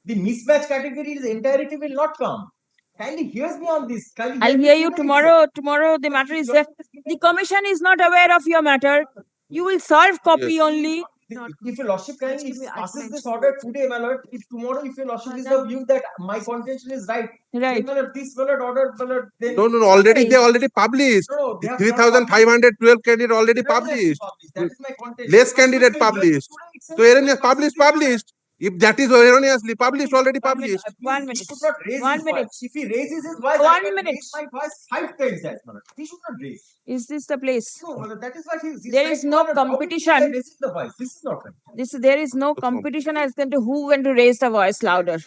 The mismatch category's entirety will not come. Kindly hears me on this. I'll hear you tomorrow. Tomorrow the matter is there. The commission is not aware of your matter. You will serve copy only. If your Lordship kindly passes this order today, my lord, if tomorrow, if your Lordship is of view that my contention is right, right. Then, this order, then No, already they already published. No, they have 3,512 candidate already published. That is my contention. Less candidate published. So erroneous published. If that is erroneously published, already published. 1 minute. He should not raise 1 his minute. voice. If he raises his voice, 1 I can minute. raise my voice 5 times that, my lord. He should not raise. Is this the place? No, that is what he's There is no competition. Raising the voice. This is not right. There is no competition as to who went to raise the voice louder.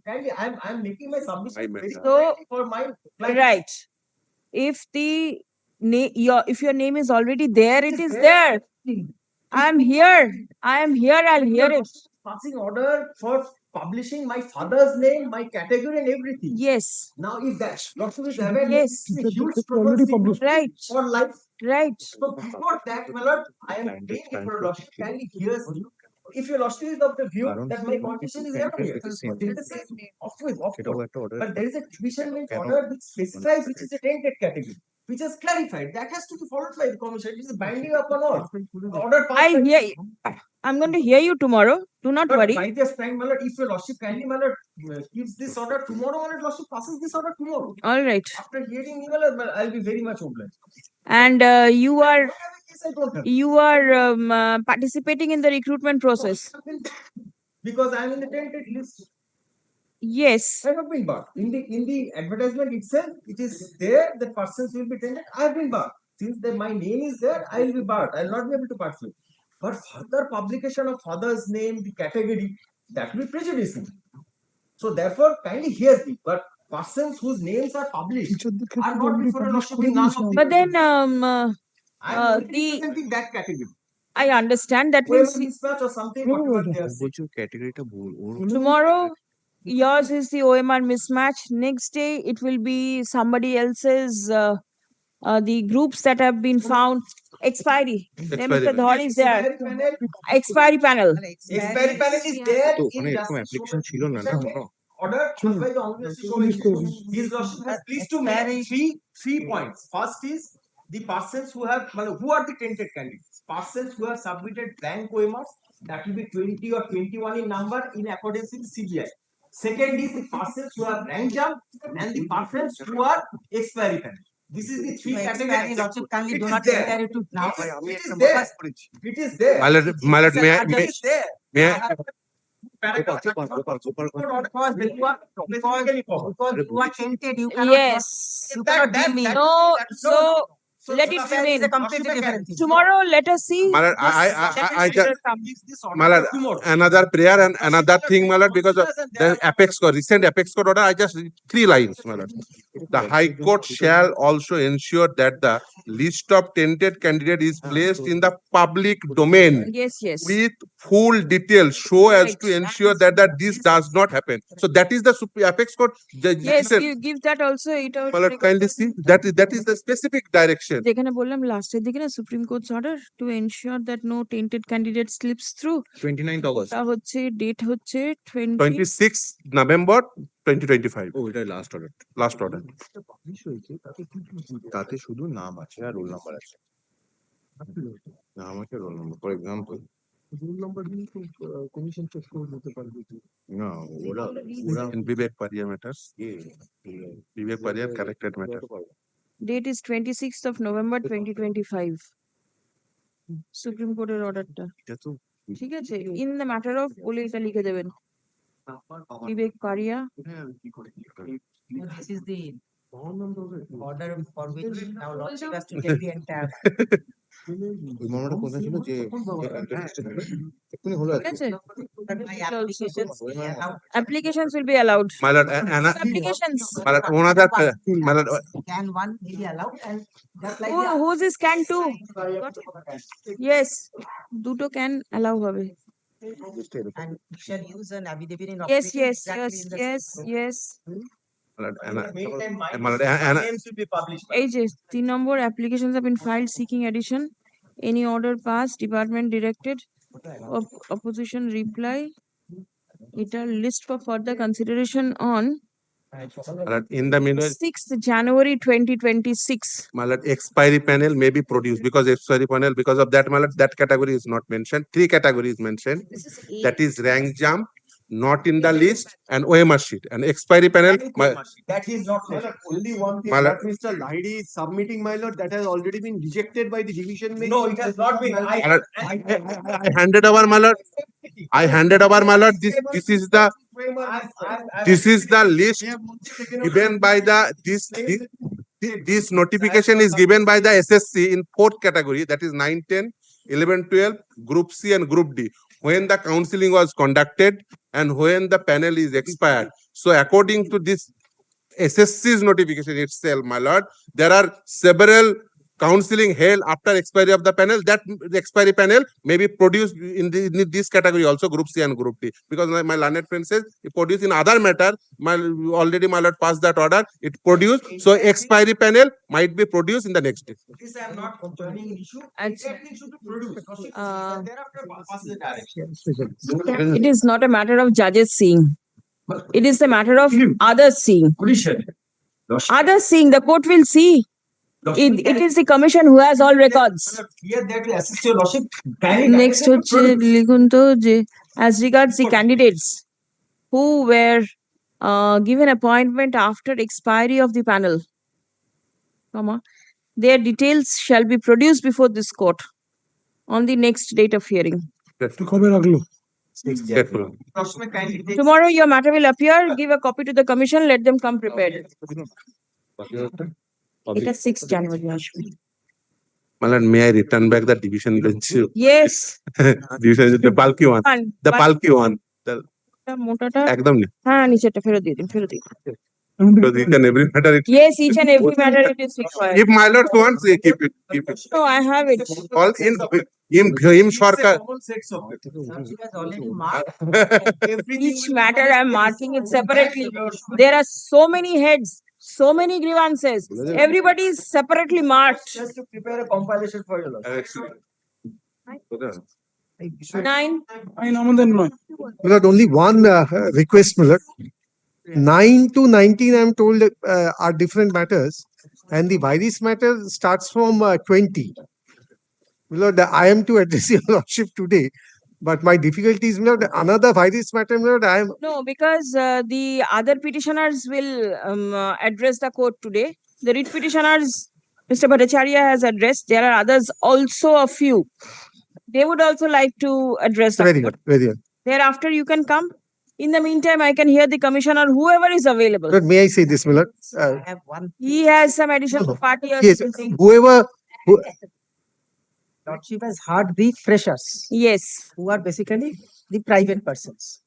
Kindly, I'm making my submission very So, clearly for my client. right. If the if your name is already there, it is there. I am here. I'll hear it. Passing order for publishing my father's name, my category, and everything. Yes. Now, if that Lordship is aware, Yes. this is a huge problem Right. for life. Right. So before that, my lord, I am praying for Lordship kindly hears me. If your Lordship is of the view that my condition is erroneous, of course. But there is a division bench order which specifies which is a tainted category, which is clarified. That has to be followed by the commission. It is binding upon all. The order passed I'll by- hear you. I'm going to hear you tomorrow. Do not But worry. by this time, my lord, if your Lordship kindly, my lord, gives this order tomorrow, my lord, Lordship passes this order tomorrow. All right. After hearing me, my lord, I'll be very much obliged. And you are Yes, I don't have. participating in the recruitment process. Because I am in the tainted list. Yes. I have been barred. In the advertisement itself, it is there that persons will be tainted. I have been barred. Since my name is there, I will be barred. I will not be able to participate. But further publication of father's name, the category, that will be prejudicing. So therefore, kindly hear me. But persons whose names are published are not before a Lordship in none of the. But then I am the representing that category. I understand that Whoever means mismatch or something, whatever they are saying. tomorrow yours is the OMR mismatch. Next day it will be somebody else's. The groups that have been found expiry. Then Mr. Dhar is there. Expiry panel. Expiry panel is there. তো ওখানে এরকম application ছিল না না Order passed by the Honorable Justice. His Lordship has pleased to make three points. First is the persons who are the tainted candidates. Persons who have submitted blank OMRs, that will be 20 or 21 in number in accordance with CBI. Second is the persons who have rank jump and the persons who are expiry panel. This is the three categories. Kindly do It not is there. enter it to now. It is there. It is there. My lord, may I? It is there. May I? Because you are tainted, you cannot. Yes. You cannot give me. No. So Let it That is remain. a completely different thing. Tomorrow, let us see. My lord, I just, come. my lord, another prayer and another thing, my lord, because of the apex court, recent apex court order, I just read 3 lines, my lord. The High Court shall also ensure that the list of tented candidate is placed in the public domain Yes, yes. with full details, so as Right. to ensure that this does not happen. So that is the apex court. Yes, give that also. It out. My lord, kindly see that is the specific direction. যেখানে বললাম লাস্টের দিকে না supreme courts order to ensure that no tainted candidate slips through 29th August. তা হচ্ছে date হচ্ছে 26 November 2025. ও এটা last order Last order. তাতে শুধু নাম আছে আর রোল নাম্বার আছে নাম আছে roll number for example roll number দিয়ে কমিশন চেক করে দিতে পারবে না ওরা In Vivek Paria matters. Vivek Paria corrected matter. Date is 26th of November 2025. Supreme কোর্টের অর্ডারটা এটা তো ঠিক আছে ইন দ্য ম্যাটার অফ বলে এটা লিখে দেবেন বিবেক পারিয়া This is the order for which now lordship has to take the entire. ওই মর্মটা কোথায় ছিল যে এক্ষুনি হলো ঠিক আছে My applications be allowed. applications will be allowed. My lord, Applications. my lord, another, my lord, Can one may be allowed and just like Whose is can two? Yes, দুটো can allow হবে. and we shall use an affidavit in Yes, operating yes, exactly yes, in the yes, yes. my lord, Names will be published. এই যে 3 number applications have been filed seeking addition. Any order passed, department directed. Opposition reply. It are list for further consideration on in the meanwhile, 6th January 2026. my lord, expiry panel may be produced because expiry panel, because of that, my lord, that category is not mentioned. 3 categories mentioned. That is rank jump, not in the list, and OMR sheet. And expiry panel, That is not there. Only one thing My that lord. Mr. Lahiri is submitting, my lord, that has already been rejected by the division bench. No, it has not been. My lord, I handed over, my lord. I handed over, my lord. This is the list given by the this notification is given by the SSC in 4th category, that is 9, 10, 11, 12, Group C and Group D. When the counseling was conducted and when the panel is expired. So according to this SSC's notification itself, my lord, there are several counseling held after expiry of the panel. That the expiry panel may be produced in this category also, Group C and Group D. Because my learned friend says it produced in other matter. Already my lord passed that order. It produced. So expiry panel might be produced in the next day. this I am not controlling issue. Exactly should be produced. Thereafter pass the direction. It is not a matter of judges seeing. It is the matter of others seeing. Others seeing, the court will see. It is the commission who has all records. Here that will assist your lordship. Next হচ্ছে লিখুন তো যে as regards the candidates who were given appointment after expiry of the panel, their details shall be produced before this court on the next date of hearing. Tomorrow your matter will appear. Give a copy to the commission. Let them come prepared. It is 6th January. My lord, may I return back the division bench? Yes. Division, the bulky one. The bulky one. মোটাটা একদম নেই। হ্যাঁ নিচেরটা ফেরত দিয়ে দিন ফেরত দিন Because each and every matter it. Yes, each and every matter it is required. If my lord wants, keep it. No, I have it. All in Sarkar. Each matter I'm marking it separately. There are so many heads, so many grievances. Everybody is separately marked. Just to prepare a compilation for your lordship. 9. Milord, only one request, Milord. 9 to 19, I'm told, are different matters, and the virus matter starts from 20. Milord, I am to address your lordship today, but my difficulty is, Milord, another virus matter, Milord, I am. No, because the other petitioners will address the court today. The writ petitioners, Mr. Bhattacharya has addressed. There are others, also a few. They would also like to address the Very court. good, very good. Thereafter, you can come. In the meantime, I can hear the commissioner, whoever is available. But may I say this, Milord? I have one. He has some additional party or Yes, something. whoever, who, Lordship has heard the freshers. Yes. Who are basically the private persons.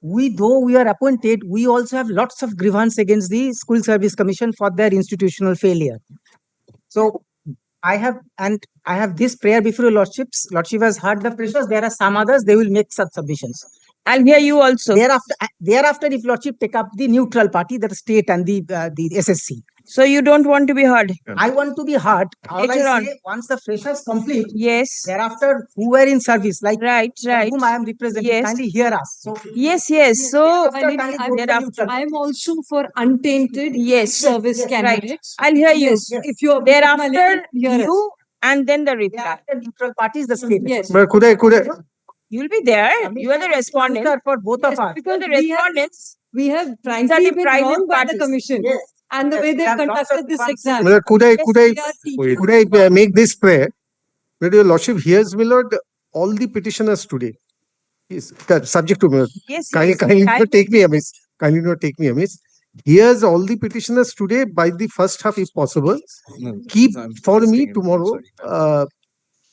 Though we are appointed, we also have lots of grievance against the School Service Commission for their institutional failure. So I have this prayer before your lordships. Lordship has heard the freshers. There are some others, they will make such submissions. I'll hear you also. Thereafter, if lordship take up the neutral party, the state and the SSC. So you don't want to be heard? I want to be heard. All Later I on. say, once the freshers complete, yes. Thereafter, who were in service, like right, whom I am representing, kindly hear us. So yes. So I'm also for untainted service Right. candidates. I'll hear you. Yes, if you are Thereafter, hear us. you and then the reply. Neutral party is the state. Yes. but could I, You'll be there. You are the respondent. For both of us. Because the respondents, We have these are frankly the been private wronged by the parties. commission and the way they have lots conducted of this funds. exam. Milord, could I are make this prayer? That your lordship hears, Milord, all the petitioners today. Yes, subject to Milord. Yes, Kindly time not take me amiss. Kindly not take me amiss. Here's all the petitioners today by the first half, if possible. Keep for me tomorrow,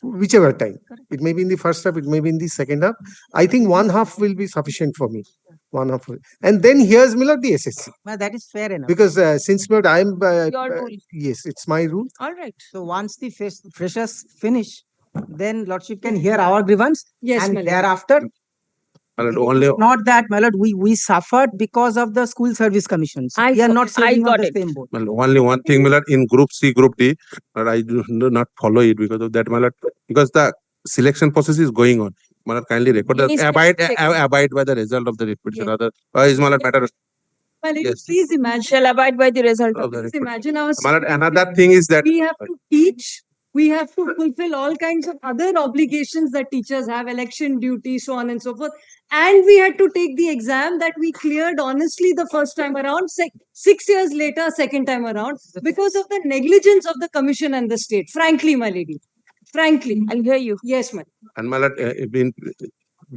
whichever time. It may be in the first half, it may be in the second half. I think one half will be sufficient for me. One half. And then here's Milord the SSC. That is fair enough. Because since Milord, I'm. Your rule. Yes, it's my rule. All right. So once the freshers finish, then lordship can hear our grievance. Yes, and my lord. thereafter, Only not that, my lord, we suffered because of the school service commissions. We are not sailing on got the it. same boat. only one thing, Milord, in Group C, Group D, but I do not follow it because of that, Milord, because the selection process is going on. Milord, kindly record Any abide specific- abide by the result of the repetition. Is Milord matter? My lady, Yes. please imagine. Shall abide by the result Of of the Please repetition. imagine our Milord, another thing is that we have to teach. We have to fulfill all kinds of other obligations that teachers have, election duty, so on and so forth. And we had to take the exam that we cleared honestly the first time around, 6 years later, second time around, because of the negligence of the commission and the state. Frankly, my lady. Frankly. I'll hear you. Yes, ma'am. and Milord,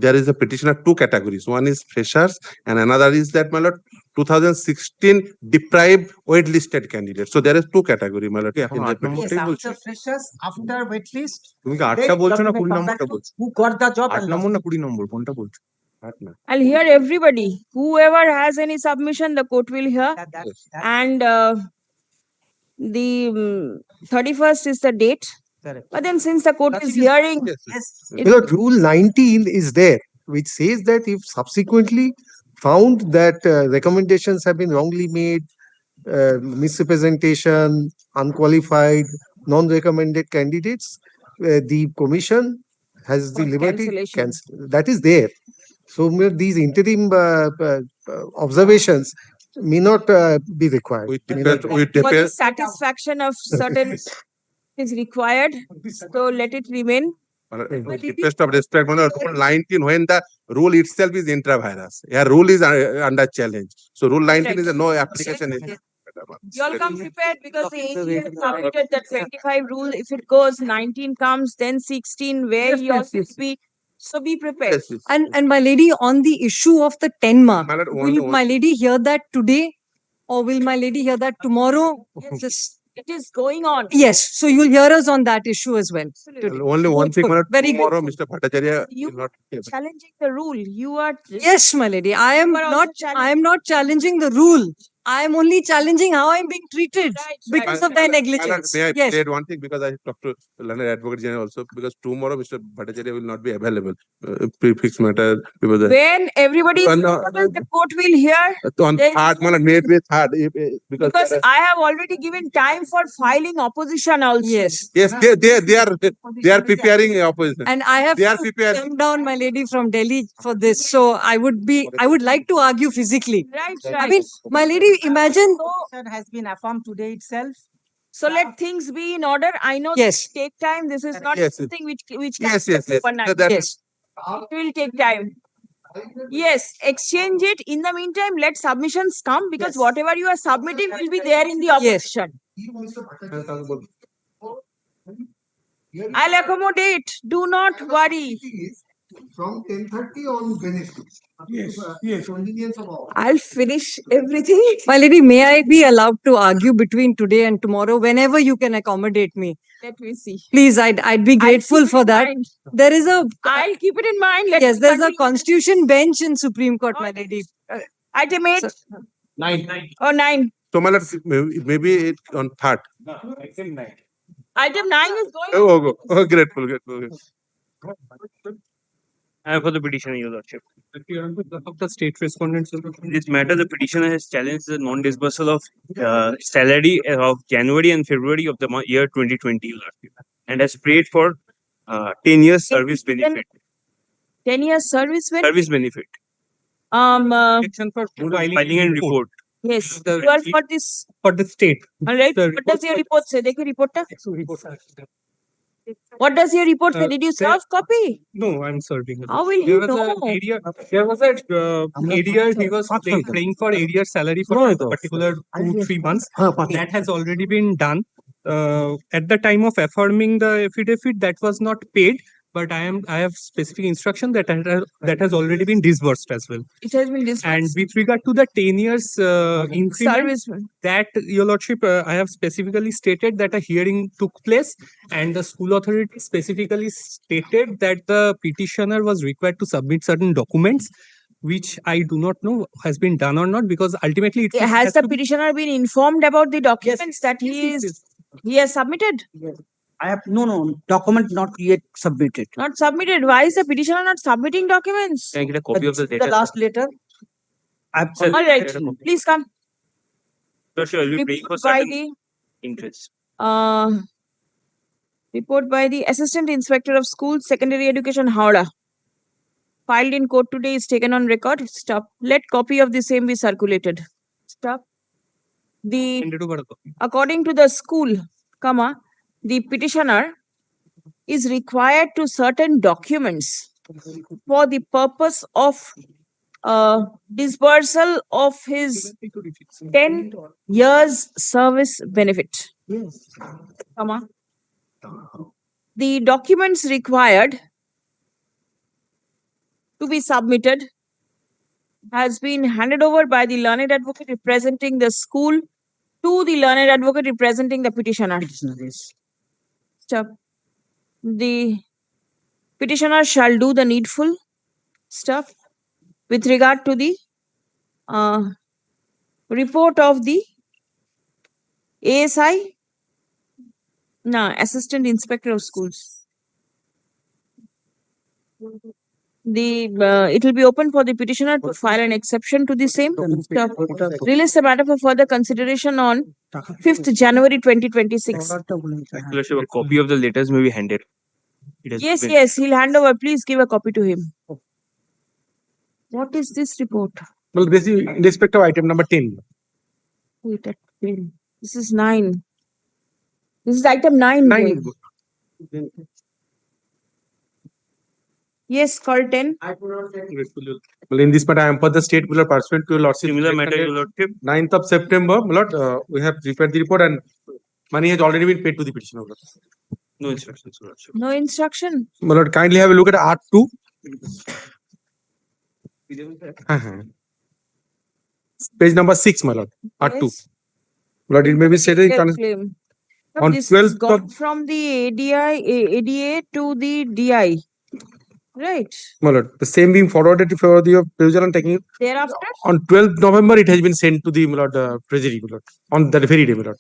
there is a petition of two categories. One is freshers, and another is that, Milord, 2016 deprived waitlisted candidates. So there is two category, Milord. in the petition. Yes, after freshers, after waitlist, তুমি কি আটটা বলছো না 20 come back নম্বরটা to বলছো who got the job 8 and number lost. না 20 নম্বর কোনটা বলছো 8 না I'll hear everybody. Whoever has any submission, the court will hear. And the 31st is the date. Correct. But then since the court is hearing, Yes. Milord, Rule 19 is there, which says that if subsequently found that recommendations have been wrongly made, misrepresentation, unqualified, non-recommended candidates, the commission has the liberty cancellation. cancel. That is there. So Milord, these interim observations may not be required. With May depend, not- with for the depend, satisfaction of certain is required. So let it remain. with request of respect, Milord, Rule 19, when the rule itself is intra-virus, yeah, rule is under challenge. So Rule 19 is a no application. You all come prepared because the AG has submitted the 25 rule. If it goes 19 comes, then 16, where you all will be. So be prepared. Yes, yes. And my lady, on the issue of the 10 mark, My lord, will my lady hear that today or will my lady hear that tomorrow? Just It is going on. yes. So you'll hear us on that issue as well. today. Only one thing, Good, Milord, very tomorrow good. Mr. Bhattacharya You will not be able. challenging the rule. You are Yes, my lady. I am You are also not. I am not challenging the rule. I am only challenging how I am being treated because of their My lord, negligence. may I Yes. add one thing, because I talked to Learned Advocate General also, because tomorrow Mr. Bhattacharya will not be available. Prefix matter, because when everybody is no, available, the court will hear. on Then- third, Milord, maybe third, because Because I have already given time for filing opposition also. Yes. yes, they are preparing opposition. And I have They are to prepared. come down, my lady, from Delhi for this. So I would like to argue physically. Right, I right. mean, my lady, imagine. Petition has been affirmed today itself. So let things be in order. I know Yes. this take time. This is not Yes, yes. something which can Yes, yes, happen yes. overnight. That- Yes. It will take time. Yes, exchange it. In the meantime, let submissions come because Yes. whatever you are submitting will be there in the opposition. I'll accommodate. Do not worry. from 10:30 on Wednesday. Yes, Yes. Convenience of all. I'll finish everything. My lady, may I be allowed to argue between today and tomorrow whenever you can accommodate me? Let me see. Please, I'd be grateful for that. There is a I'll keep it in mind. Let yes, me there's a continue. constitution bench in Supreme Court, my lady. Item 8 Nine. or 9. So, my lord, maybe it on third. Item 9 is going. Oh, grateful. I am for the petitioner, Your Lordship. Of the state respondents. In this matter, the petitioner has challenged the non-disbursal of salary of January and February of the year 2020, Your Lordship, and has prayed for 10 years service benefit. 10 years service benefit. Service benefit. Section for filing and report. Yes. You are for this. For the state. All right. What does your report say? Dekho report ta. What does your report say? Did you serve copy? No, I'm serving. How will you know? There was a area he was paying for area salary for a particular 2-3 months. That has already been done. At the time of affirming the affidavit, that was not paid. But I have specific instruction that has already been disbursed as well. It has been disbursed. And with regard to the 10 years increment, Service. that, Your Lordship, I have specifically stated that a hearing took place, and the school authority specifically stated that the petitioner was required to submit certain documents, which I do not know has been done or not, because ultimately it Has the petitioner been informed about the documents that he has submitted? I have no document not yet submitted. Not submitted. Why is the petitioner not submitting documents? Can I get a copy of the The letter? last letter. Sir, All right. get a copy. Please come. Sure, we'll be paying for Report by certain interest. Report by the Assistant Inspector of Schools, Secondary Education, Howrah. Filed in court today is taken on record. Stop. Let copy of the same be circulated. Stop. According to the school, the petitioner is required to certain documents for the purpose of disbursal of his 10 years service benefit. Yes. The documents required to be submitted has been handed over by the learned advocate representing the school to the learned advocate representing the petitioner. Stop. The petitioner shall do the needful stuff with regard to the report of the ASI, Assistant Inspector of Schools. It will be open for the petitioner to file an exception to the same. Stop. Release the matter for further consideration on 5th January 2026. Lordship, a copy of the letters may be handed. It has been- Yes, he'll hand over. Please give a copy to him. What is this report? Well, this is in respect of item number 10. Wait, at 10. This is 9. This is item 9. Nine. Yes, call 10. Well, in this matter, I am for the state will pursuant to Lordship. Similar matter, Your Lordship. 9th of September, my Lord, we have prepared the report and money has already been paid to the petitioner. No instructions, Your Lordship. No instruction. My Lord, kindly have a look at R2. Page number 6, my Lord. R2. Yes. My Lord, it may be stated in Yes, claim. No, on this has 12th gone of from the ADA to the DI. Right. my Lord, the same being forwarded for the provision and taking Thereafter, on 12th November, it has been sent to the my Lord, Treasury, my Lord, on that very day, my Lord.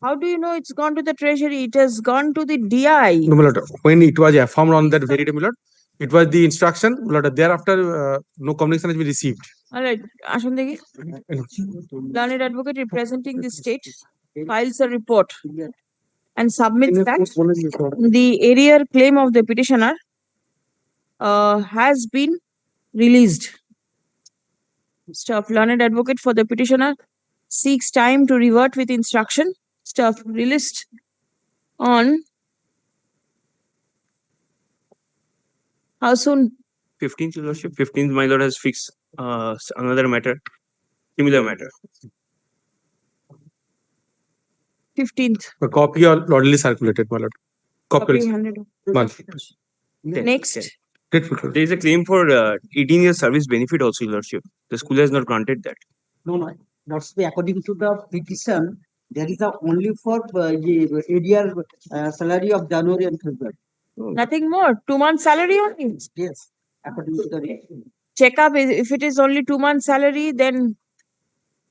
how do you know it's gone to the treasury? It has gone to the DI. No, my Lord, when it was affirmed on that very day, my Lord, it was the instruction, my Lord, thereafter, no communication has been received. All right. Ashun Degi. Learned advocate representing the state files a report and submits that the arrear claim of the petitioner has been released. Stuff. Learned advocate for the petitioner seeks time to revert with instruction. Stuff released on how soon? 15th, Your Lordship. 15th, my Lord has fixed another matter, similar matter. 15th. A copy are already circulated, my Lord. Copy handed over. Next. There is a claim for 18 years service benefit also, Your Lordship. The school has not granted that. No. That's according to the petition. There is a only for area salary of January and February. Nothing more. 2 months salary only. Yes, according to the Check up if it is only 2 months salary, then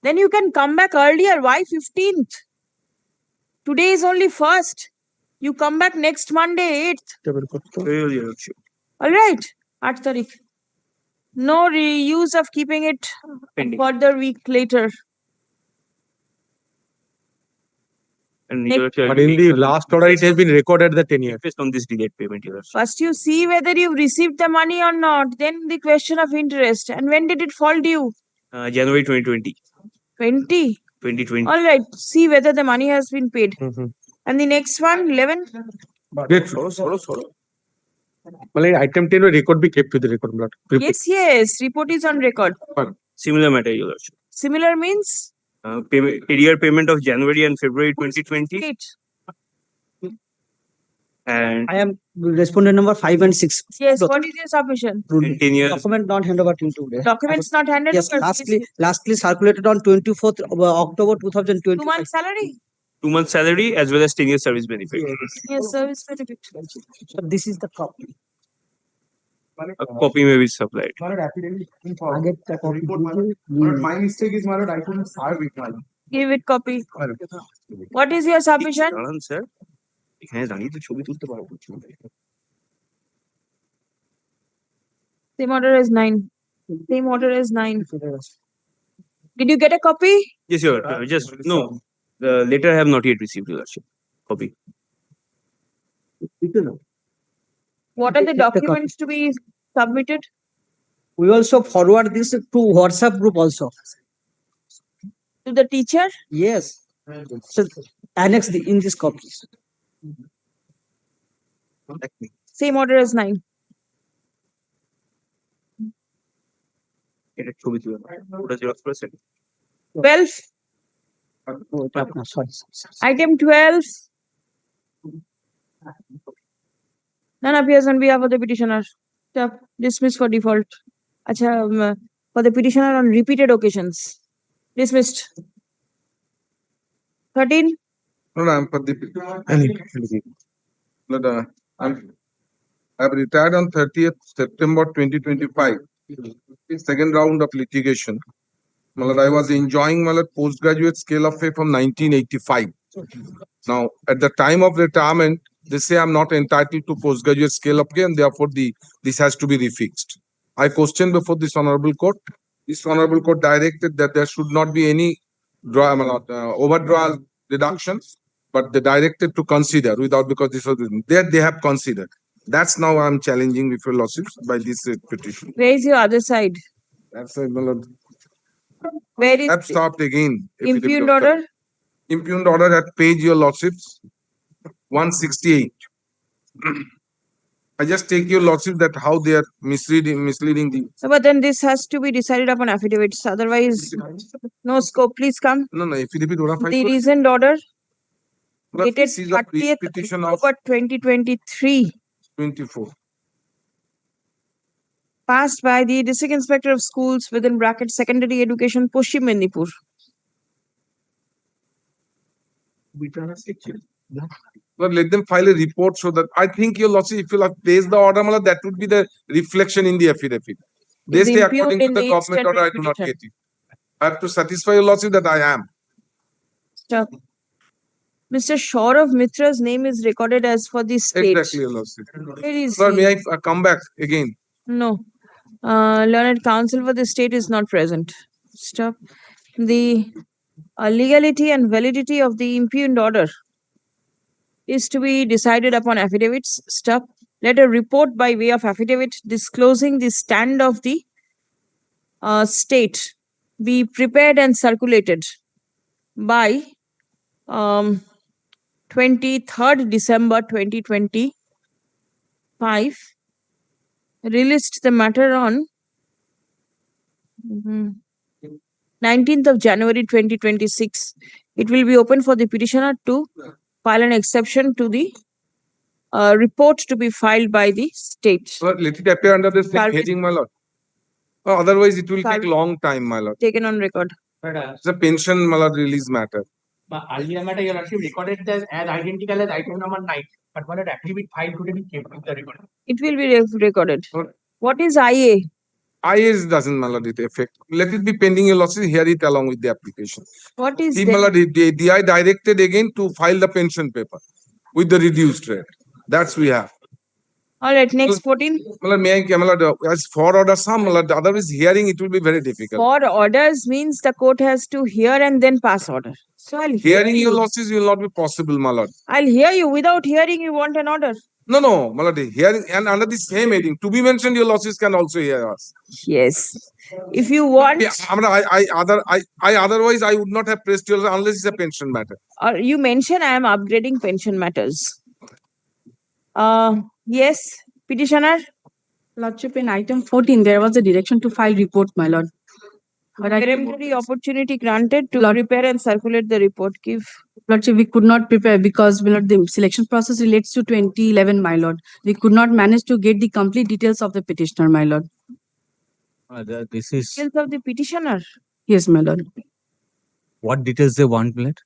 you can come back earlier. Why 15th? Today is only 1st. You come back next Monday, 8th. All right. 8 tarikh. No use of keeping it further week later. And Next. Your But in the last order, it has been recorded the 10 years. on this delayed payment, Your Lordship. First, you see whether you've received the money or not. Then the question of interest. And when did it fall due? January 2020. 20? All right. See whether the money has been paid. And the next one, 11? Wait, well, item 10 record be kept with the record blood. Yes. Report is on record. Similar matter, Your Lordship. Similar means? Arrear payment of January and February 2020. And I am respondent number 5 and 6. Yes, what is your submission? 10 years. Document not handed over till today. Documents not handed Yes, over. lastly circulated on 24th October 2020. 2 months salary? 2 months salary as well as 10 years service benefit. Yes, service benefit. So this is the copy. A copy may be supplied. I get the copy. My mistake is, my lord, I couldn't serve it. Give it copy. What is your submission? Sir, এখানে দাঁড়িয়ে তো ছবি তুলতে পারবো। Same order as 9. Same order as 9. Did you get a copy? Yes, Your just no. The letter I have not yet received, Your Lordship. Copy. What are the documents to be submitted? We also forward this to WhatsApp group also. To the teacher? Yes. So annex in this copy. Same order as 9. এটা ছবি তুলে ওটা xerox করে send 12. Sorry. Item 12. None appears on behalf of the petitioner. Dismissed for default. Acha, for the petitioner on repeated occasions. Dismissed. 13. No, I'm for the. I've retired on 30th September 2025. Second round of litigation. I was enjoying my postgraduate scale of pay from 1985. Now, at the time of retirement, they say I'm not entitled to postgraduate scale of pay, and therefore this has to be refixed. I questioned before this honorable court. This honorable court directed that there should not be any overdrawal deductions, but they directed to consider without, because this was there they have considered. That's now I'm challenging with your lawsuits by this petition. Where is your other side? That's my lord. Where is I've stopped again. impugned order? Impugned order at page your lordships 168. I just take your lordship that how they are misleading the. But then this has to be decided upon affidavits. Otherwise, no scope. Please come. No, affidavit order The reasoned order dated this is a 30th petition of October 2023. 24. Passed by the District Inspector of Schools within bracket Secondary Education, Paschim Medinipur. But let them file a report so that I think your lordship, if you have placed the order, that would be the reflection in the affidavit. They Is say impugned according to in the the government instant order, I do not petition. get it. I have to satisfy your lordship that I am. Stop. Mr. Shaurav Mitra's name is recorded as for the state. Exactly, your lordship. Where is Sir, he? may I come back again? No. Learned counsel for the state is not present. Stop. The legality and validity of the impugned order is to be decided upon affidavits. Stop. Let a report by way of affidavit disclosing the stand of the state be prepared and circulated by 23rd December 2025. Released the matter on 19th of January 2026. It will be open for the petitioner to file an exception to the report to be filed by the state. Let it appear under the same Service- heading, my lord. Otherwise, it will take Service- long time, my lord. Taken on record. It's a pension, my lord, release matter. But earlier matter, your lordship recorded this as identical as item number 9. But what affidavit filed today be kept with the record. It will be recorded. What is IA? IS doesn't, my lord, it affect. Let it be pending your losses, hear it along with the application. What is See, there? my lord, the DI directed again to file the pension paper with the reduced rate. That's we have. All right, next 14. My lord, may I, my lord, as for order sum, my lord, otherwise hearing it will be very difficult. For orders means the court has to hear and then pass order. So I'll hear Hearing your you. losses will not be possible, my lord. I'll hear you. Without hearing, you want an order. No, my lord, hearing and under the same heading, to be mentioned, your losses can also hear us. Yes. If you want, Otherwise, I would not have pressed your unless it's a pension matter. or you mention I am upgrading pension matters. Yes, petitioner. Lordship, in item 14, there was a direction to file report, my lord. But I Peremptory opportunity granted to prepare and circulate the report. Give. Lordship, we could not prepare because my lord, the selection process relates to 2011, my lord. We could not manage to get the complete details of the petitioner, my lord. This is Details of the petitioner. Yes, my lord. what details they want, milord.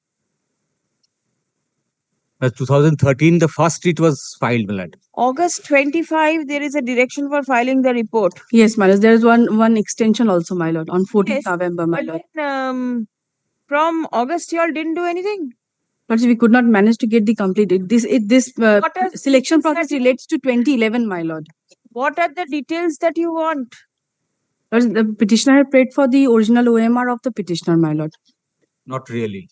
2013, the first it was filed, milord. August 25, there is a direction for filing the report. Yes, my lord. There is one extension also, my lord, on 14th Yes, November, my but lord. then, from August, you all didn't do anything. But we could not manage to get the complete. This What are selection details process that you- relates to 2011, my lord. What are the details that you want? Lord, the petitioner had paid for the original OMR of the petitioner, my lord. Not really.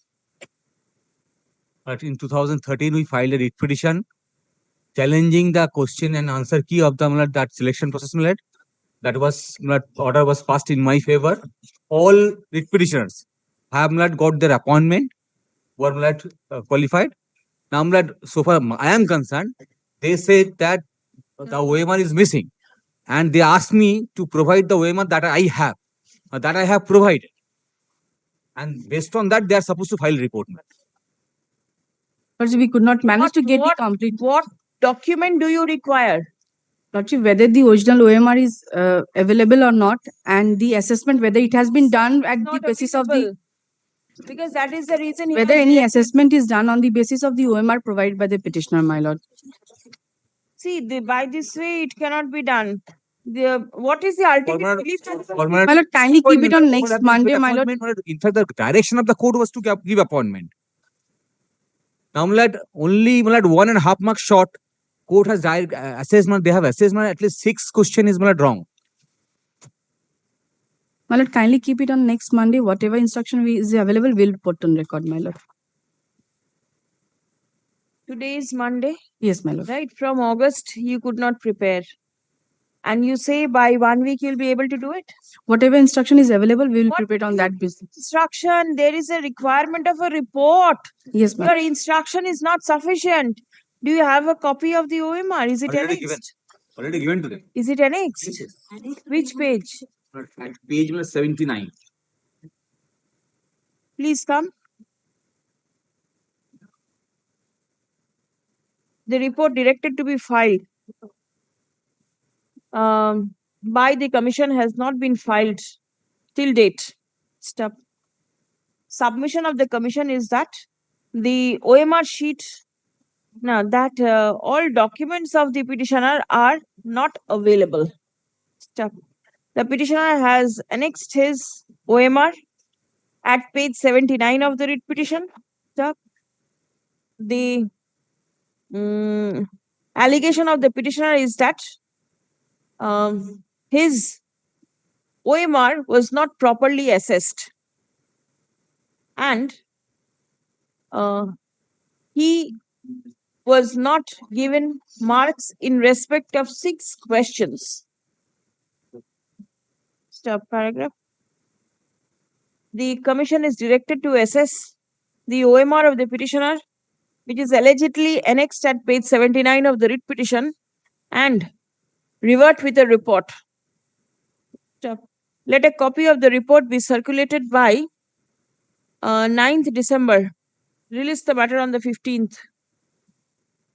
But in 2013, we filed a writ petition challenging the question and answer key of the milord, that selection process, milord. That was milord, order was passed in my favor. All writ petitioners have milord, got their appointment, were milord, qualified. Now, milord, so far I am concerned, they said that the OMR is missing, and they asked me to provide the OMR that I have provided, and based on that, they are supposed to file report. But we could not manage to get the complete. What document do you require? Lordship, whether the original OMR is available or not, and the assessment whether it has been done at the Not basis of the available. Because that is the reason. he whether was any directed- assessment is done on the basis of the OMR provided by the petitioner, my lord. See, by this way, it cannot be done. What is the ultimate relief? My lord, kindly keep it on next Monday, my lord. In fact, the direction of the court was to give appointment. Now, my lord, only my lord, 1.5 marks short. Court has assessment. They have assessment. At least 6 question is my lord, wrong. My lord, kindly keep it on next Monday. Whatever instruction is available, we'll put on record, my lord. Today is Monday. Yes, my lord. Right, from August, you could not prepare. And you say by 1 week you'll be able to do it? Whatever instruction is available, we will prepare it on that basis. Instruction, there is a requirement of a report. Yes, ma'am. Your instruction is not sufficient. Do you have a copy of the OMR? Is it Already annexed? given. Already given to them. Is it annexed? Which page? At page 79. Please come. The report directed to be filed by the commission has not been filed till date. Stop. Submission of the commission is that the OMR sheet, now that all documents of the petitioner are not available. Stop. The petitioner has annexed his OMR at page 79 of the writ petition. Stop. The allegation of the petitioner is that his OMR was not properly assessed and he was not given marks in respect of 6 questions. Stop paragraph. The commission is directed to assess the OMR of the petitioner, which is allegedly annexed at page 79 of the writ petition, and revert with a report. Stop. Let a copy of the report be circulated by 9th December. Release the matter on the 15th.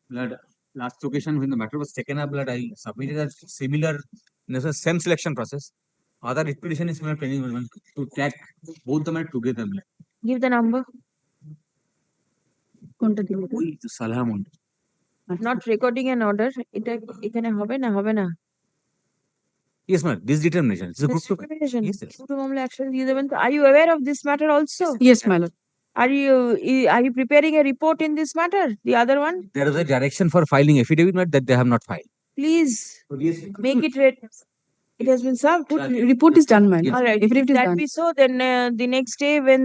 Lord, last occasion when the matter was taken up, that I submitted a similar, same selection process. Other petition is pending to track both the matter together. Give the number. ওই তো সালামুন। Not recording an order. এটা এখানে হবে না হবে না। Yes, ma'am. This determination. It's a group to Determination. Yes, yes. দুটো মামলা একসাথে দিয়ে দেবেন তো। Are you aware of this matter also? Yes, my lord. Are you preparing a report in this matter? The other one? There is a direction for filing affidavit matter that they have not filed. Please make it ready. It has been served. Report is done, my lord. All right. If it is That done. be so, then the next day when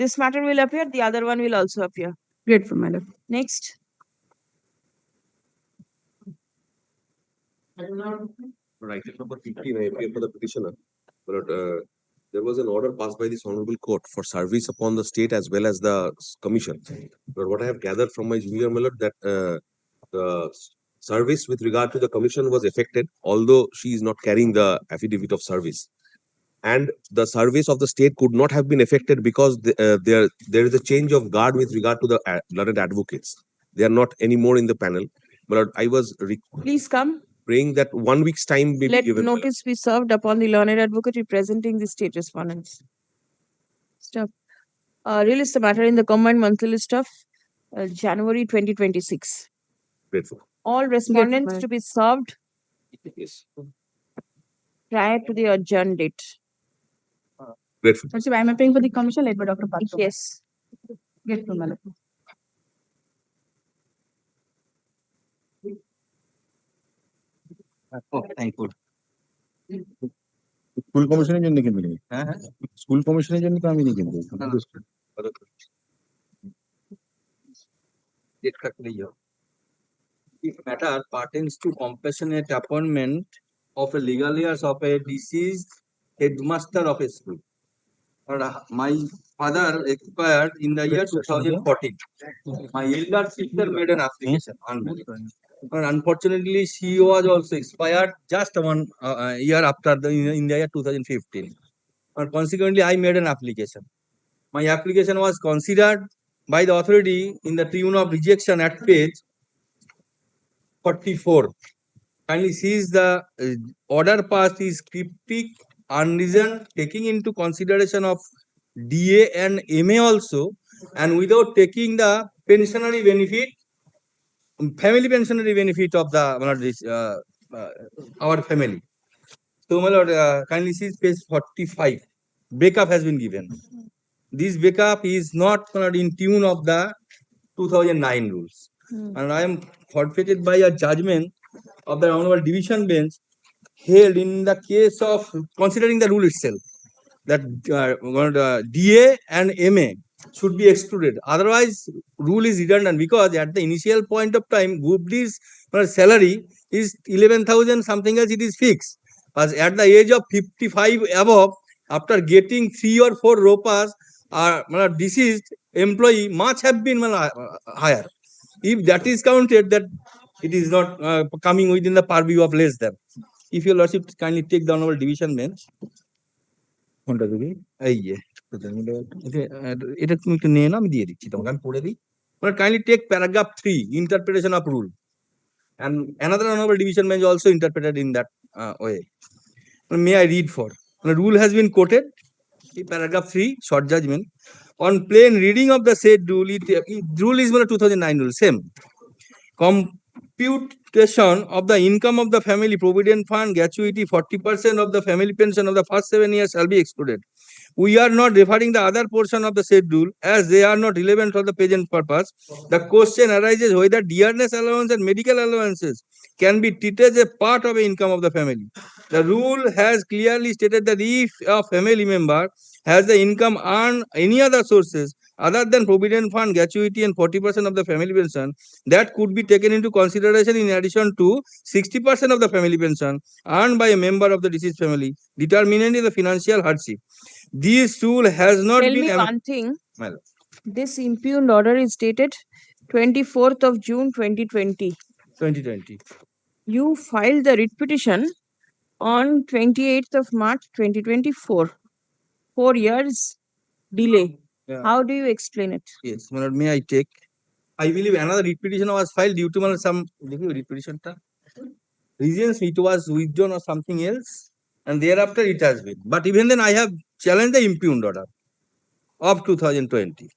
this matter will appear, the other one will also appear. Grateful, my lord. Next. Right, number 50 for the petitioner. But there was an order passed by this honorable court for service upon the state as well as the commission. But what I have gathered from my junior, my lord, that the service with regard to the commission was affected, although she is not carrying the affidavit of service. And the service of the state could not have been affected because there is a change of guard with regard to the learned advocates. They are not anymore in the panel. But I was Please come. praying that 1 week's time be Let given. notice be served upon the learned advocate representing the state respondents. Stop. Release the matter in the combined monthly list of January 2026. Grateful. All respondents to be served Yes. prior to the adjourned date. Grateful. So I am appearing for the commission led by Dr. Patel. Yes. Grateful, my lord. Oh, thank you. School কমিশনের জন্য কিন্তু নেই হ্যাঁ হ্যাঁ school কমিশনের জন্য তো আমি নিই কিন্তু If matter pertains to compassionate appointment of a legal heirs of a deceased headmaster of a school. My father expired in the year 2014. My elder sister made an application. Unfortunately, she was also expired just 1 year after in the year 2015. Consequently, I made an application. My application was considered by the authority in the tribunal of rejection at page 44. Kindly sees the order passed is cryptic, unreasoned, taking into consideration of DA and MA also, and without taking the pensionary benefit, family pensionary benefit of the our family. So, my lord, kindly see page 45. Breakup has been given. This breakup is not in tune of the 2009 rules. And I am forfeited by a judgment of the Honorable Division Bench held in the case of considering the rule itself that DA and MA should be excluded. Otherwise, rule is redundant because at the initial point of time, Group D's salary is 11,000 something else, it is fixed. But at the age of 55 above, after getting 3 or 4 ropas, deceased employee must have been higher. If that is counted, that it is not coming within the purview of less than. If your lordship kindly take the honorable division bench. কোনটা দিবি এই যে এটা তুমি একটু নিয়ে নাও আমি দিয়ে দিচ্ছি তোমাকে আমি পড়ে দিই kindly take paragraph 3 interpretation of rule and another honorable division bench also interpreted in that way. May I read for the rule has been quoted in paragraph 3 short judgment on plain reading of the said rule. Rule is 2009 rule same computation of the income of the family provident fund gratuity 40% of the family pension of the first 7 years shall be excluded. We are not referring the other portion of the said rule as they are not relevant for the present purpose. The question arises whether dearness allowance and medical allowances can be treated as a part of the income of the family. The rule has clearly stated that if a family member has the income earned any other sources other than provident fund gratuity and 40% of the family pension, that could be taken into consideration in addition to 60% of the family pension earned by a member of the deceased family, determining the financial hardship. This rule has not Tell been. me one thing. This impugned order is dated 24th of June 2020. 2020. You filed the writ petition on 28th of March 2024. 4 years delay. Yeah. How do you explain it? Yes, my lord, may I take I believe another writ petition was filed due to some writ petition reasons it was withdrawn or something else, and thereafter it has been. But even then, I have challenged the impugned order of 2020.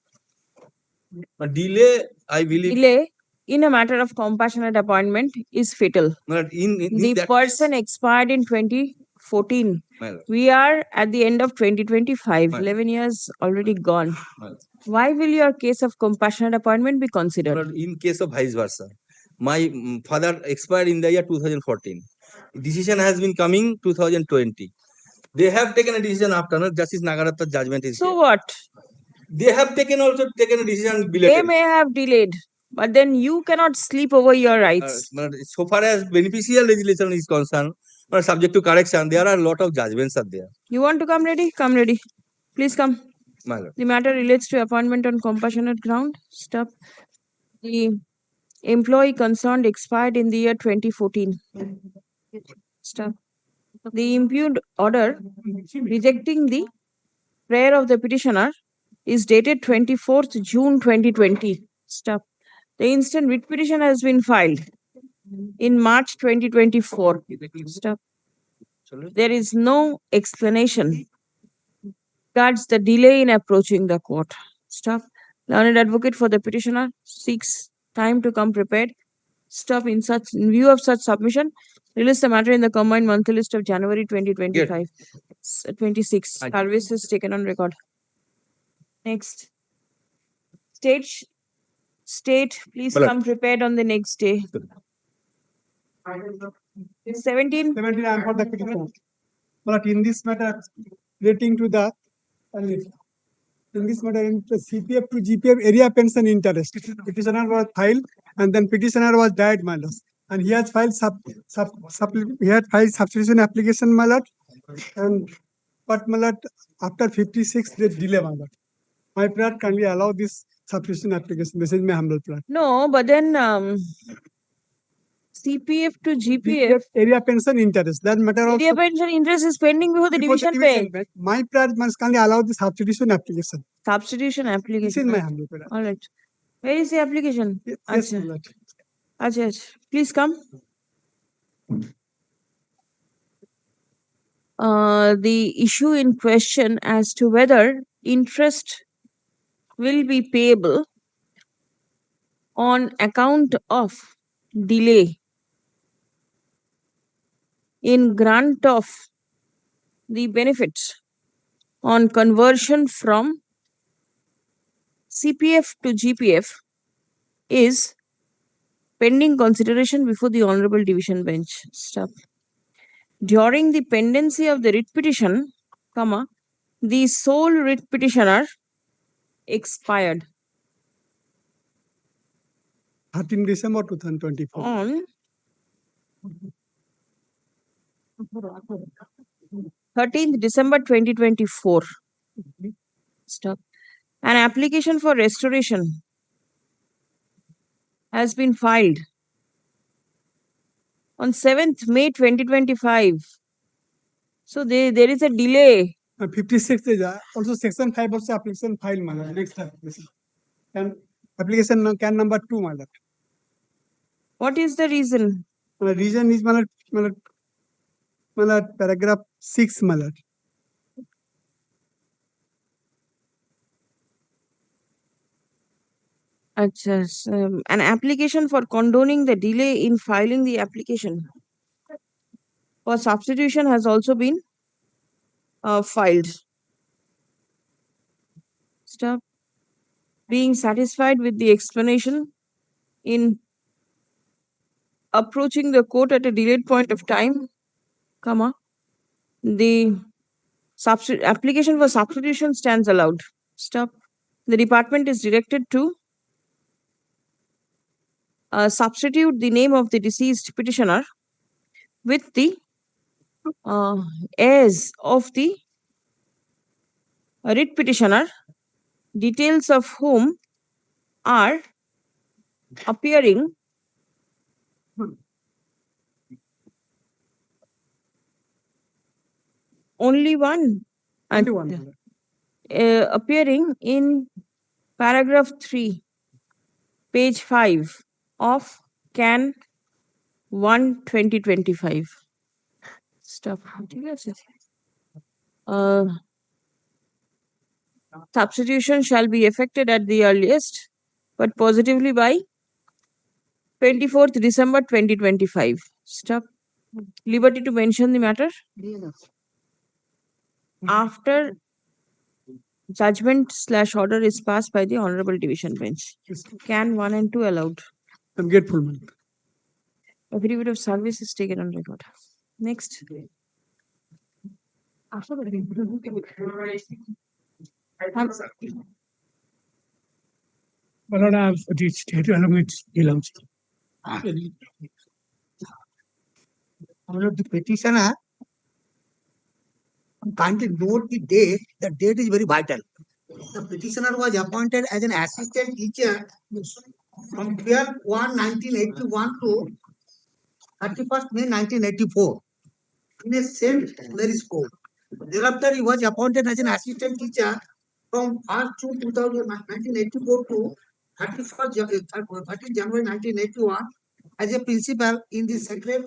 A delay, I believe. Delay in a matter of compassionate appointment is fatal. But in The that person expired in 2014. My lord. We are at the end of 2025. My 11 years already gone. My lord. Why will your case of compassionate appointment be considered? But in case of vice versa, my father expired in the year 2014. Decision has been coming 2020. They have taken a decision after Justice Nagaratta's judgment is So here. what? They have also taken a decision They belated. may have delayed, but then you cannot sleep over your rights. But so far as beneficial legislation is concerned, or subject to correction, there are a lot of judgments are there. You want to come ready? Come ready. Please come. My lord. The matter relates to appointment on compassionate ground. Stop. The employee concerned expired in the year 2014. Stop. The impugned order rejecting the prayer of the petitioner is dated 24th June 2020. Stop. The instant writ petition has been filed in March 2024. Stop. There is no explanation regards the delay in approaching the court. Stop. Learned advocate for the petitioner seeks time to come prepared. Stop. In view of such submission, release the matter in the combined monthly list of January 2025. 26. Service is taken on record. Next. State, please Well, come prepared on the next day. 17. 17, I am for the petition. But in this matter, relating to the, in this matter, in the CPF to GPF area pension interest, petitioner was filed and then petitioner was died, my lord. And he has filed substitution application, my lord. And but my lord, after 56 days delay, my lord. My prayer kindly allow this substitution application. This is my humble prayer. No, but then CPF to GPF. Area pension interest. That matter also. Area pension interest is pending before the division bench. My prayer must kindly allow the substitution application. Substitution application. This is my humble prayer. All right. Where is the application? Yes, Acha. my lord. Acha. Please come. The issue in question as to whether interest will be payable on account of delay in grant of the benefits on conversion from CPF to GPF is pending consideration before the Honorable Division Bench. Stop. During the pendency of the writ petition, the sole writ petitioner expired 13 December 2024. on 13th December 2024. Stop. An application for restoration has been filed on 7th May 2025. So there is a delay. 56 is also section 5 also application file, my lord. Next application. And application can number 2, my lord. What is the reason? The reason is, my lord, paragraph 6, my lord. An application for condoning the delay in filing the application for substitution has also been filed. Stop. Being satisfied with the explanation in approaching the court at a delayed point of time, the application for substitution stands allowed. Stop. The department is directed to substitute the name of the deceased petitioner with the heirs of the writ petitioner, details of whom are appearing only one. Appearing in paragraph 3 page 5 of can 1 2025 stuff. ঠিক আছে? Substitution shall be effected at the earliest, but positively by 24th December 2025. Stop. Liberty to mention the matter. After judgment/order is passed by the Honorable Division Bench. Can 1 and 2 allowed? I'm grateful, man. Affidavit of service is taken on record. Next. My lord, I have the state along with belongs. My lord, the petitioner, kindly note the date. The date is very vital. The petitioner was appointed as an assistant teacher from 12/1/1981 to 31st May 1984 in a St. Mary's School. Thereafter, he was appointed as an assistant teacher from 1st June 1984 to 13th January 1981 as a principal in the Sacred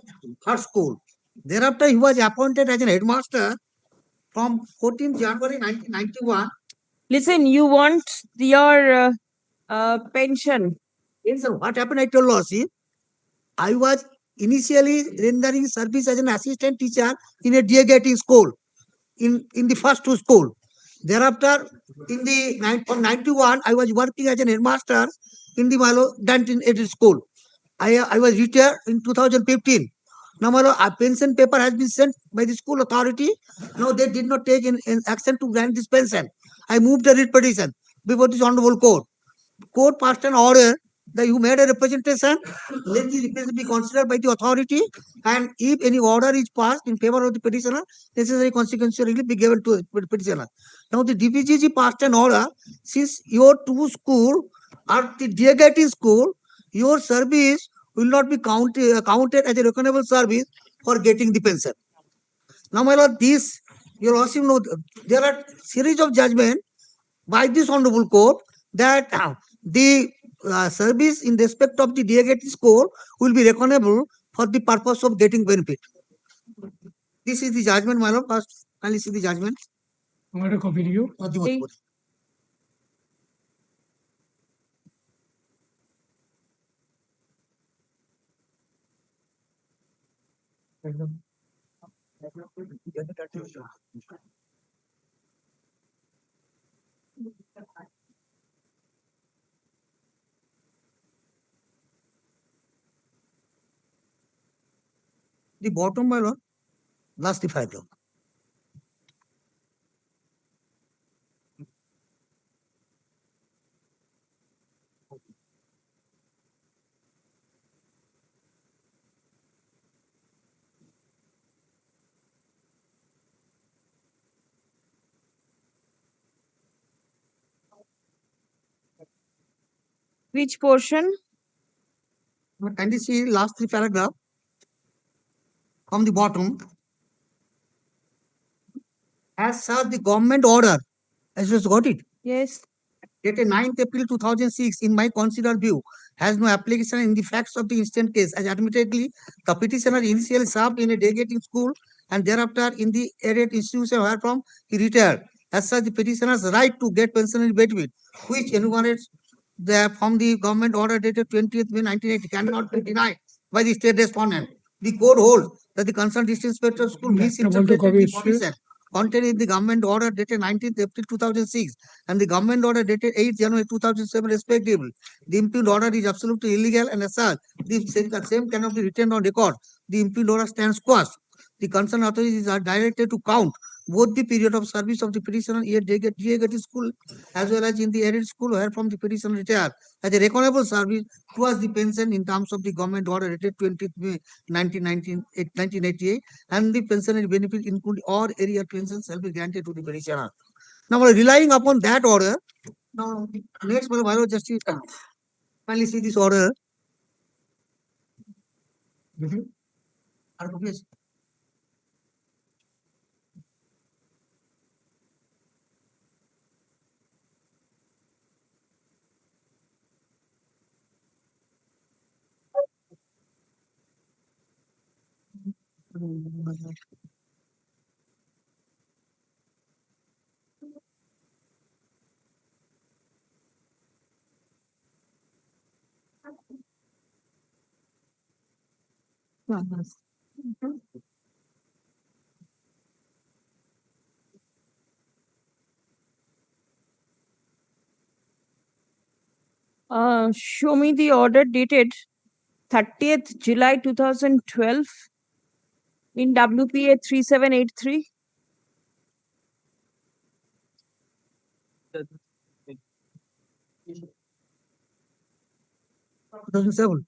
Heart School. Thereafter, he was appointed as an headmaster from 14th January 1991. Listen, you want your pension. Yes, sir. What happened? I told you, see, I was initially rendering service as an assistant teacher in a dear school, in the first two school. Thereafter, from 91, I was working as an headmaster in the Danton Edit School. I was retired in 2015. Now, a pension paper has been sent by the school authority. Now, they did not take in action to grant this pension. I moved a writ petition before this honorable court. Court passed an order that you made a representation, let the representation be considered by the authority, and if any order is passed in favor of the petitioner, necessary consequential relief be given to the petitioner. Now, the DPGG passed an order, since your two schools are the dear school, your service will not be counted as a reckonable service for getting the pension. Now, my lord, this, you also know, there are series of judgment by this honorable court that the service in respect of the delegate score will be reckonable for the purpose of getting benefit. This is the judgment, my lord. First, kindly see the judgment. I'm going to copy to you. The bottom, my lord, last the paragraph. Which portion? Kindly see last three paragraph from the bottom. As such, the government order, as you got it. Yes. Dated 9th April 2006, in my considered view, has no application in the facts of the instant case, as admittedly, the petitioner initially served in a delegating school and thereafter in the aided institution wherefrom he retired. As such, the petitioner's right to get pensionary benefit, which enumerates from the government order dated 20th May 1980, cannot be denied by the state respondent. The court holds that the concerned district inspector of school misinterpreted the provision contained in the government order dated 19th April 2006 and the government order dated 8th January 2007 respectively. The impugned order is absolutely illegal and as such, the same cannot be written on record. The impugned order stands quashed. The concerned authorities are directed to count both the period of service of the petitioner in DA school as well as in the aided school wherefrom the petitioner retired as a reckonable service towards the pension in terms of the government order dated 20th May 1988 and the pensionary benefit including all area pensions shall be granted to the petitioner. Now, relying upon that order, now next, Madam Justice, finally see this order. Yes. Show me the order dated 30th July 2012 in WPA 3783. Seven.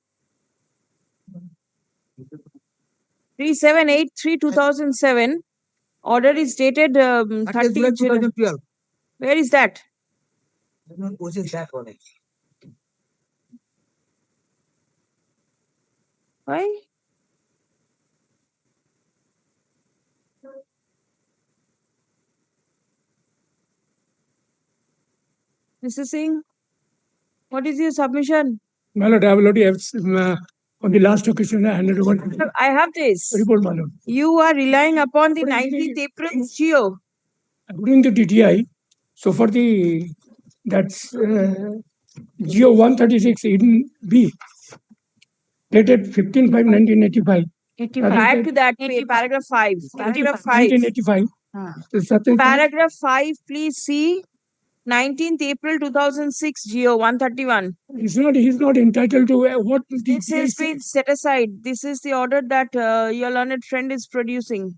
3783 2007. Order is dated 30th July 2012. Where is that? Which is that one? Why? Mr. Singh, what is your submission? My lord, I have already on the last occasion I handed over I have this. report, my lord. You are relying upon the 19th April GO. According to DTI, so for the that's GO 136 in B, dated 15/5/1985. Prior to that, paragraph 5. Paragraph 5. 1985. Certain Paragraph 5, please see 19th April 2006 GO 131. he's not entitled to what This has been set aside. This is the order that your learned friend is producing.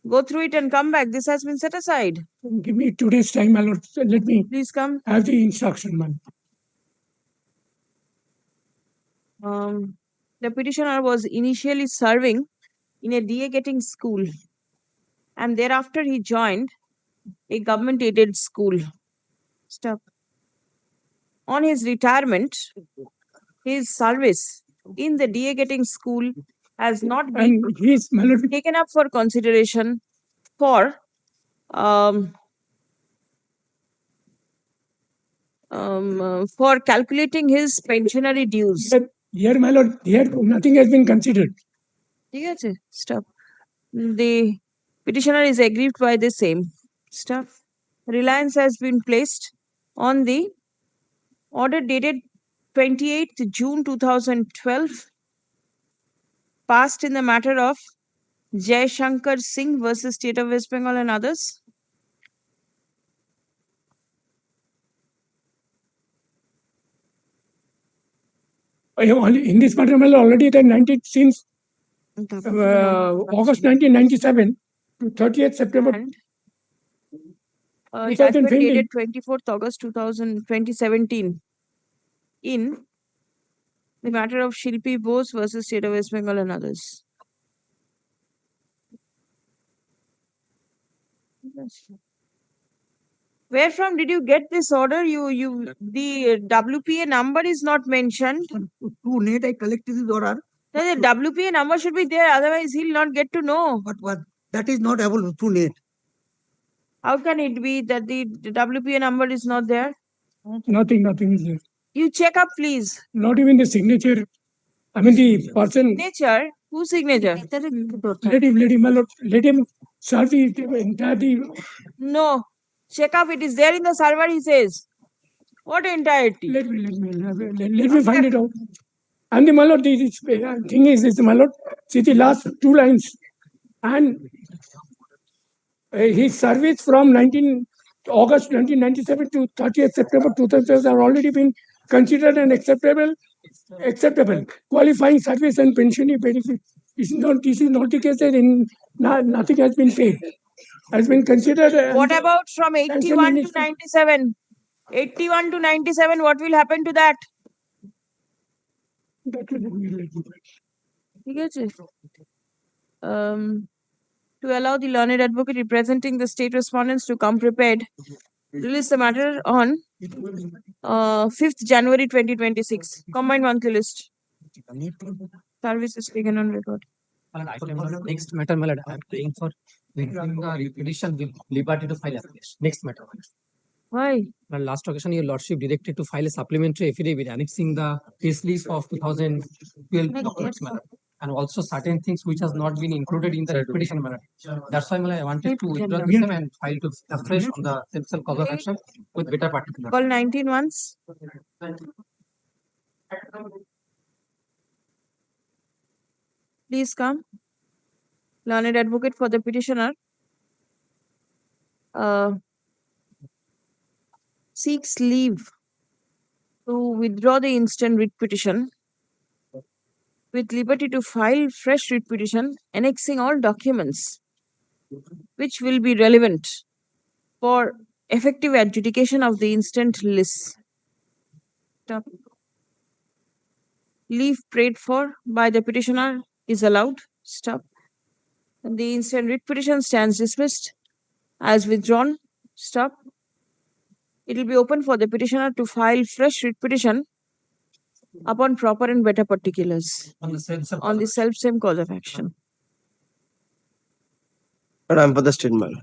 Go through it and come back. This has been set aside. Give me 2 days time, my lord. Let me Please come. have the instruction, man. The petitioner was initially serving in a DA getting school, and thereafter he joined a government aided school. Stop. On his retirement, his service in the DA getting school has not been taken up for consideration for calculating his pensionary dues. Here, my lord, here nothing has been considered. Yes, stop. The petitioner is aggrieved by the same. Stop. Reliance has been placed on the order dated 28th June 2012, passed in the matter of Jai Shankar Singh versus State of West Bengal and others. I have in this matter, my lord, already the 19 since August 1997 to 30th September. Judgment dated 24th August 2017 in the matter of Shilpi Bose versus State of West Bengal and others. Where from did you get this order? The WPA number is not mentioned. Through net, I collected this order. No, the WPA number should be there, otherwise he'll not get to know. But that is not available through net. How can it be that the WPA number is not there? Nothing is there. You check up, please. Not even the signature. I mean, the person. Signature? Whose signature? Let him serve the entirety. No. Check up. It is there in the server, he says. What entirety? Let me find it out. And the my lord, the thing is this, my lord, see the last 2 lines. And his service from August 1997 to 30th September 2007 are already been considered an acceptable. Qualifying service and pension benefit. This is not the case that nothing has been paid. Has been considered. What about from 81 to 97? 81 to 97, what will happen to that? To allow the learned advocate representing the state respondents to come prepared, release the matter on 5th January 2026. Combined monthly list. Service is taken on record. Next matter, my lord, I am praying for the petition with liberty to file application. Next matter. Why? My last occasion, your lordship directed to file a supplementary affidavit annexing the case list of 2012 documents, my lord. and also certain things which has not been included in the petition matter. That's why I wanted to withdraw the same and file to afresh on the same cause of action with better particulars. Call 19 once. Please come. Learned advocate for the petitioner seeks leave to withdraw the instant writ petition with liberty to file fresh writ petition annexing all documents which will be relevant for effective adjudication of the instant list. Stop. Leave prayed for by the petitioner is allowed. Stop. And the instant writ petition stands dismissed as withdrawn. Stop. It will be open for the petitioner to file fresh writ petition upon proper and better particulars On the self-same cause of action. But I'm for the statement.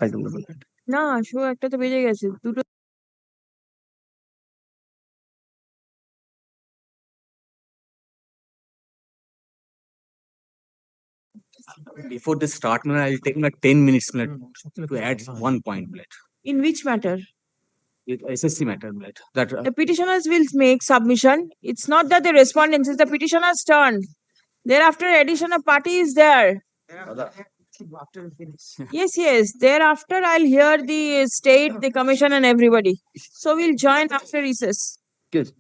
I don't know. না show একটা তো বেজে গেছে দুটো Before the start, I'll take 10 minutes to add one point. in which matter? With SSC matter, that The petitioners will make submission. It's not that the respondents, it's the petitioner's turn. Thereafter, additional party is there. Yes. Thereafter, I'll hear the state, the commission, and everybody. So we'll join after recess. Good.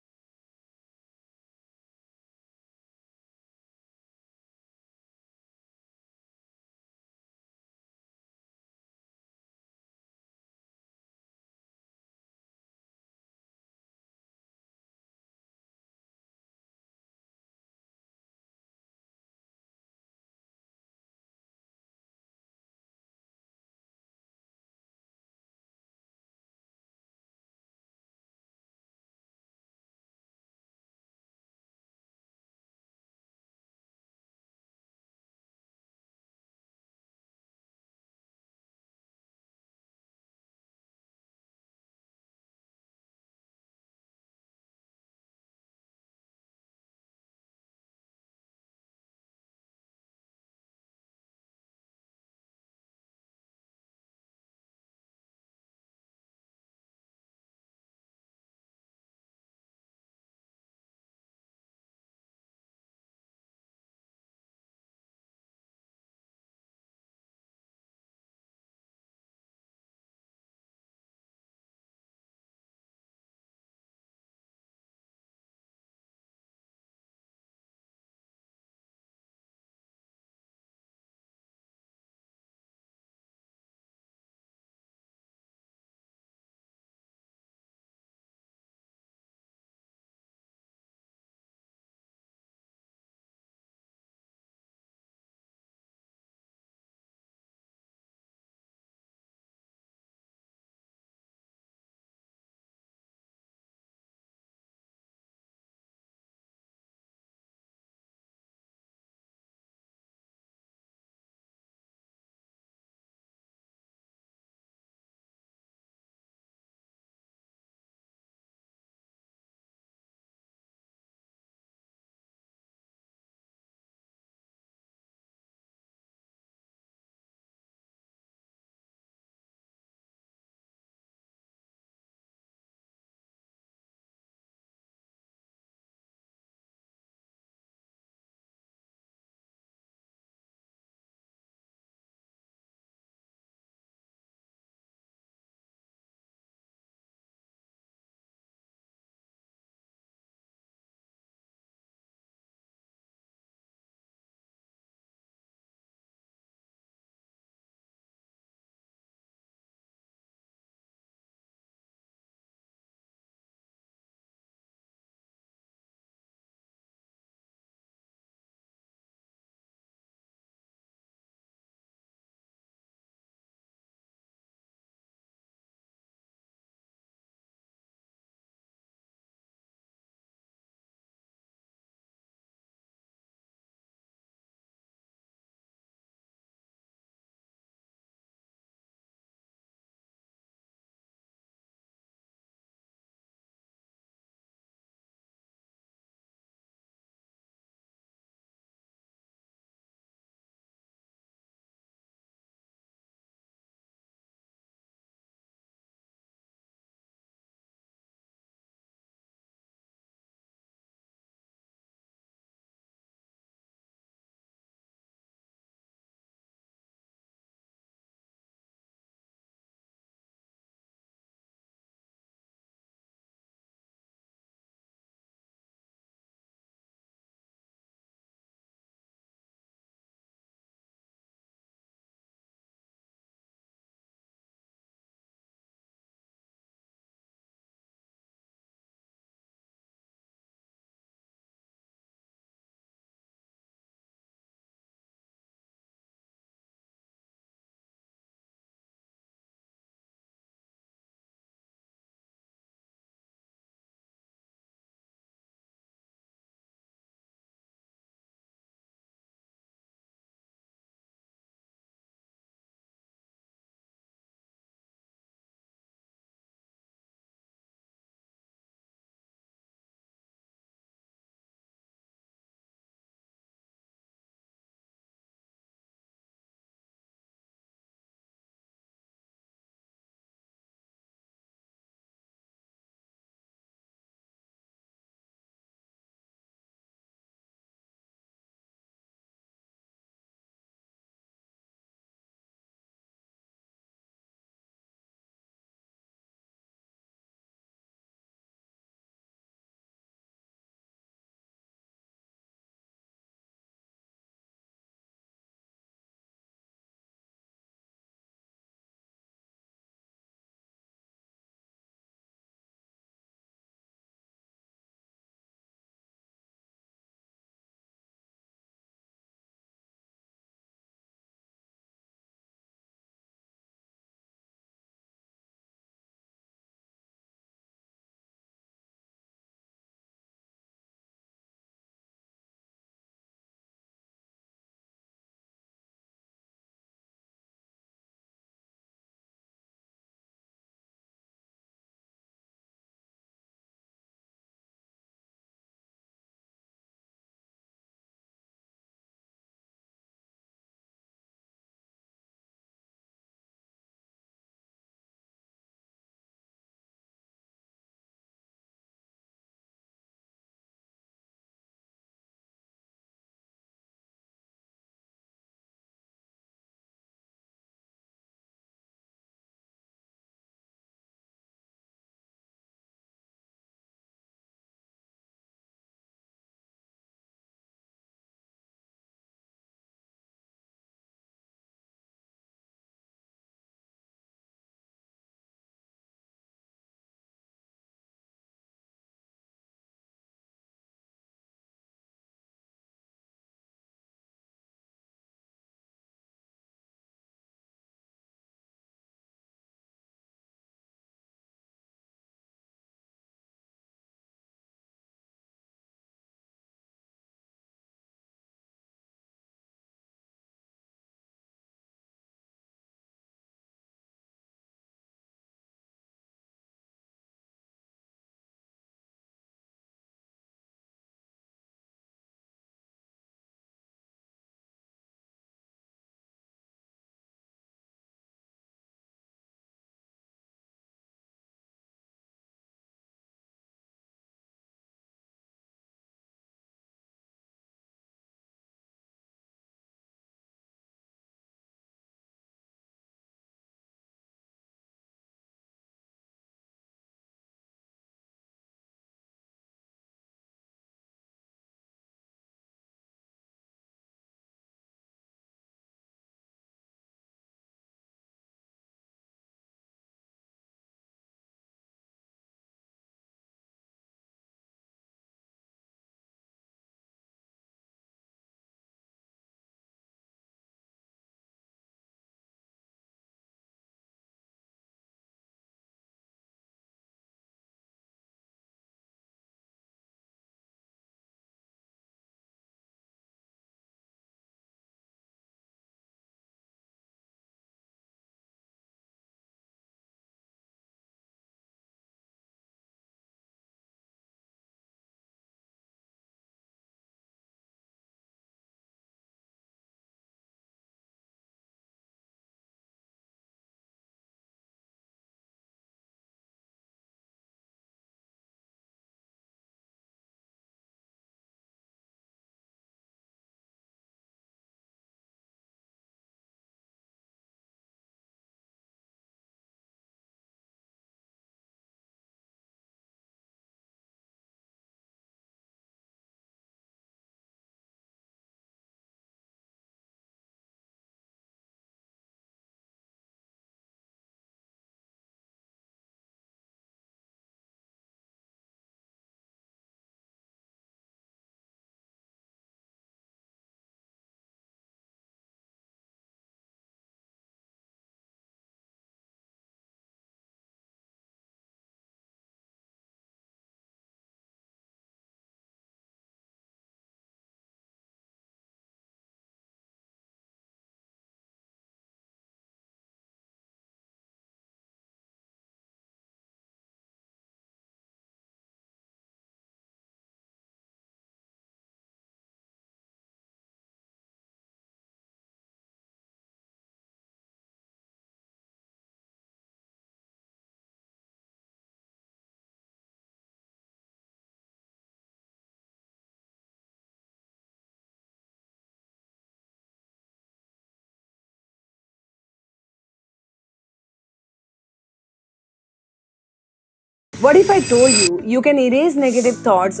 What if I told you you can erase negative thoughts,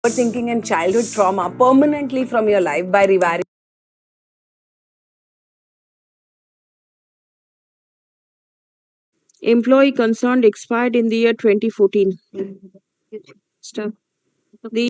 overthinking, and childhood trauma permanently from your life by rewiring? Employee concerned expired in the year 2014. Stop. The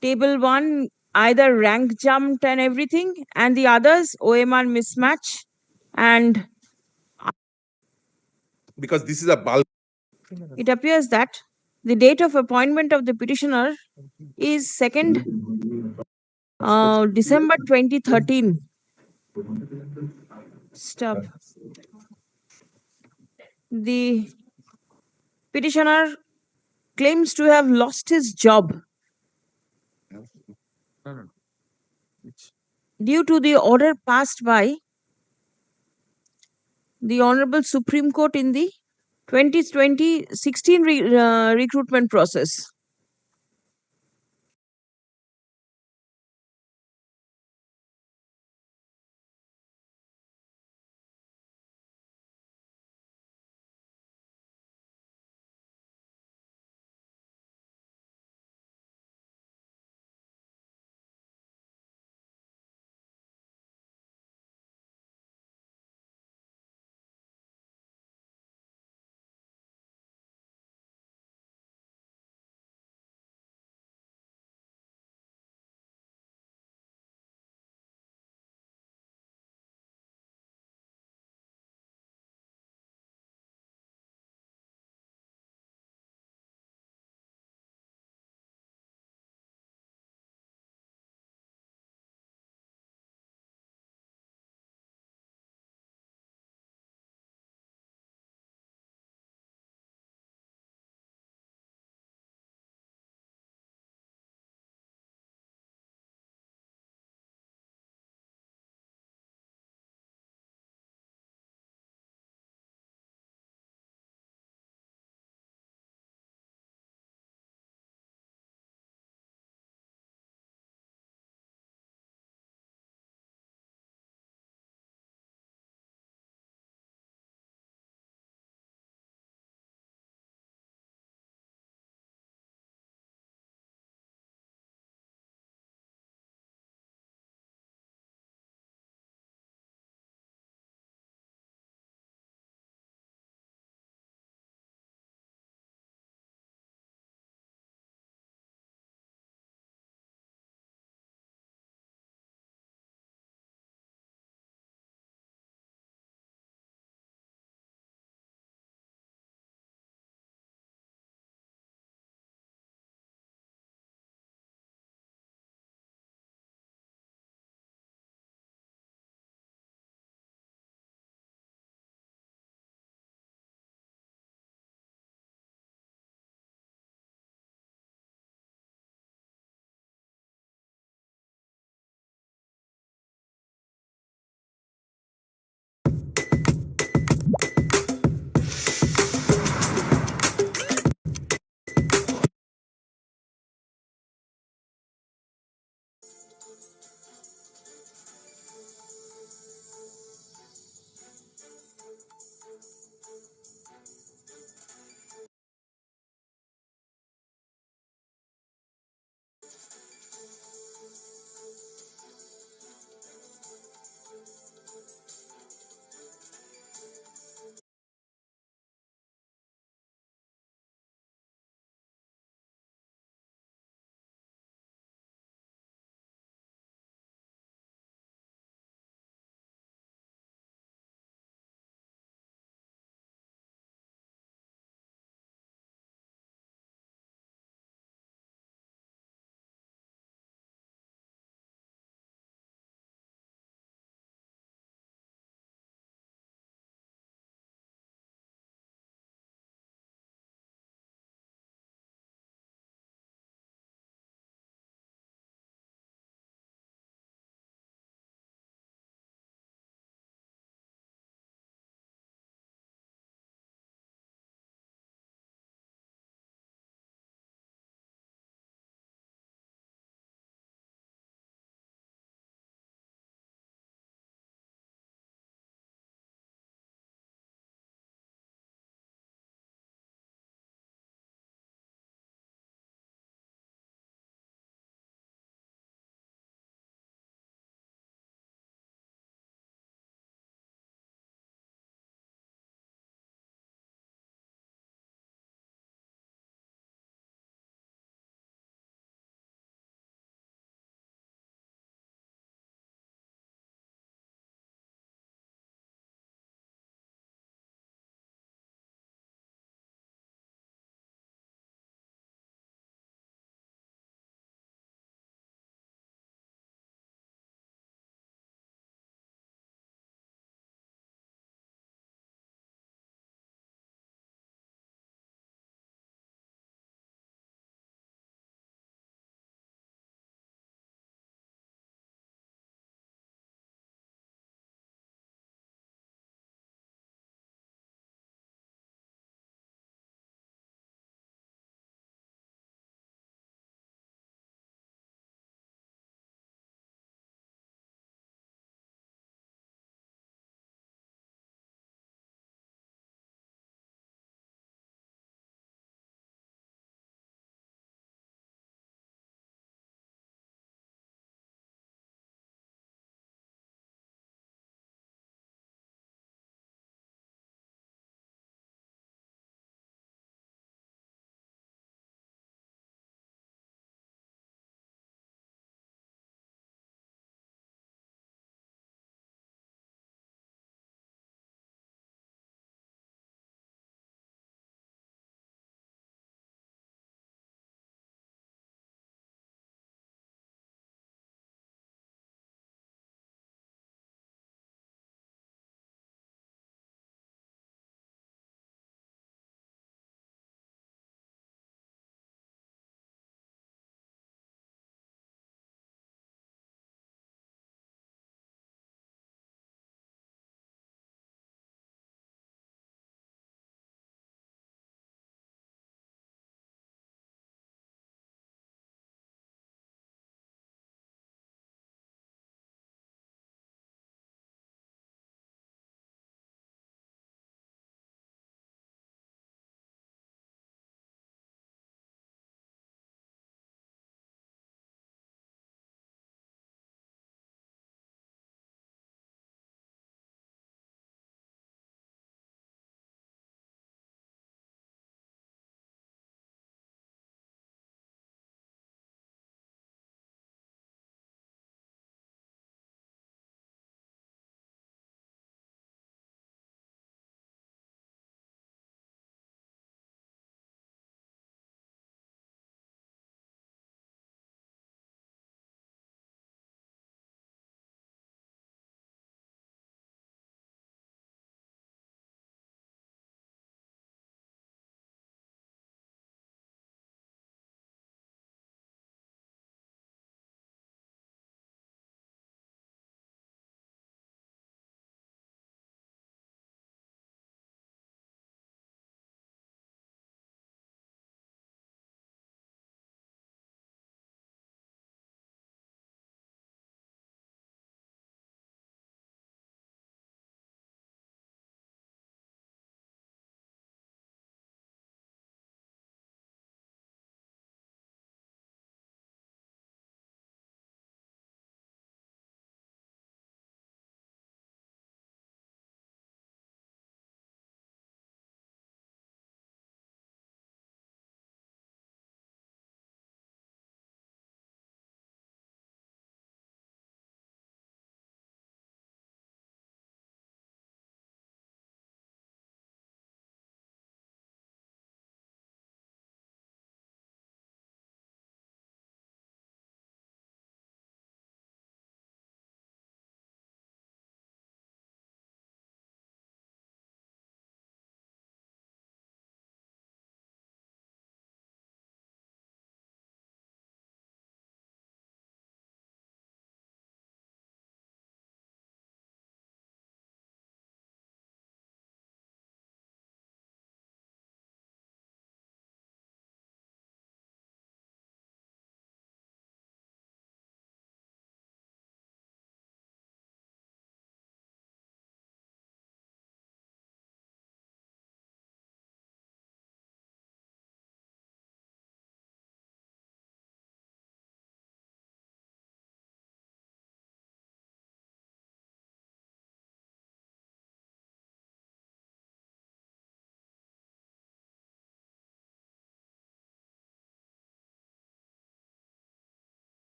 table one either rank jumped and everything, and the others OMR mismatch. And Because this is a bulk. it appears that the date of appointment of the petitioner is 2nd December 2013. Stop. The petitioner claims to have lost his job due to the order passed by the Honorable Supreme Court in the 2016 recruitment process.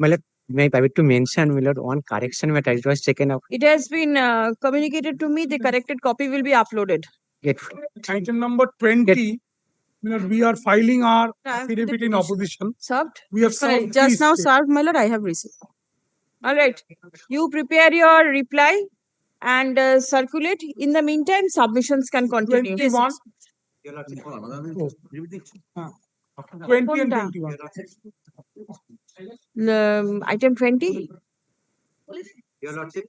My lord, may I permit to mention, my lord, one correction matter. It was taken up. It has been communicated to me. The corrected copy will be uploaded. Item number 20, my lord, we are filing our affidavit in opposition. Served? We have Correct. served Just three now states. served, my lord. I have received. All right. You prepare your reply and circulate. In the meantime, submissions can continue. 21. Oh. 20 and কোনটা? 21. Item 20? Your Lordship,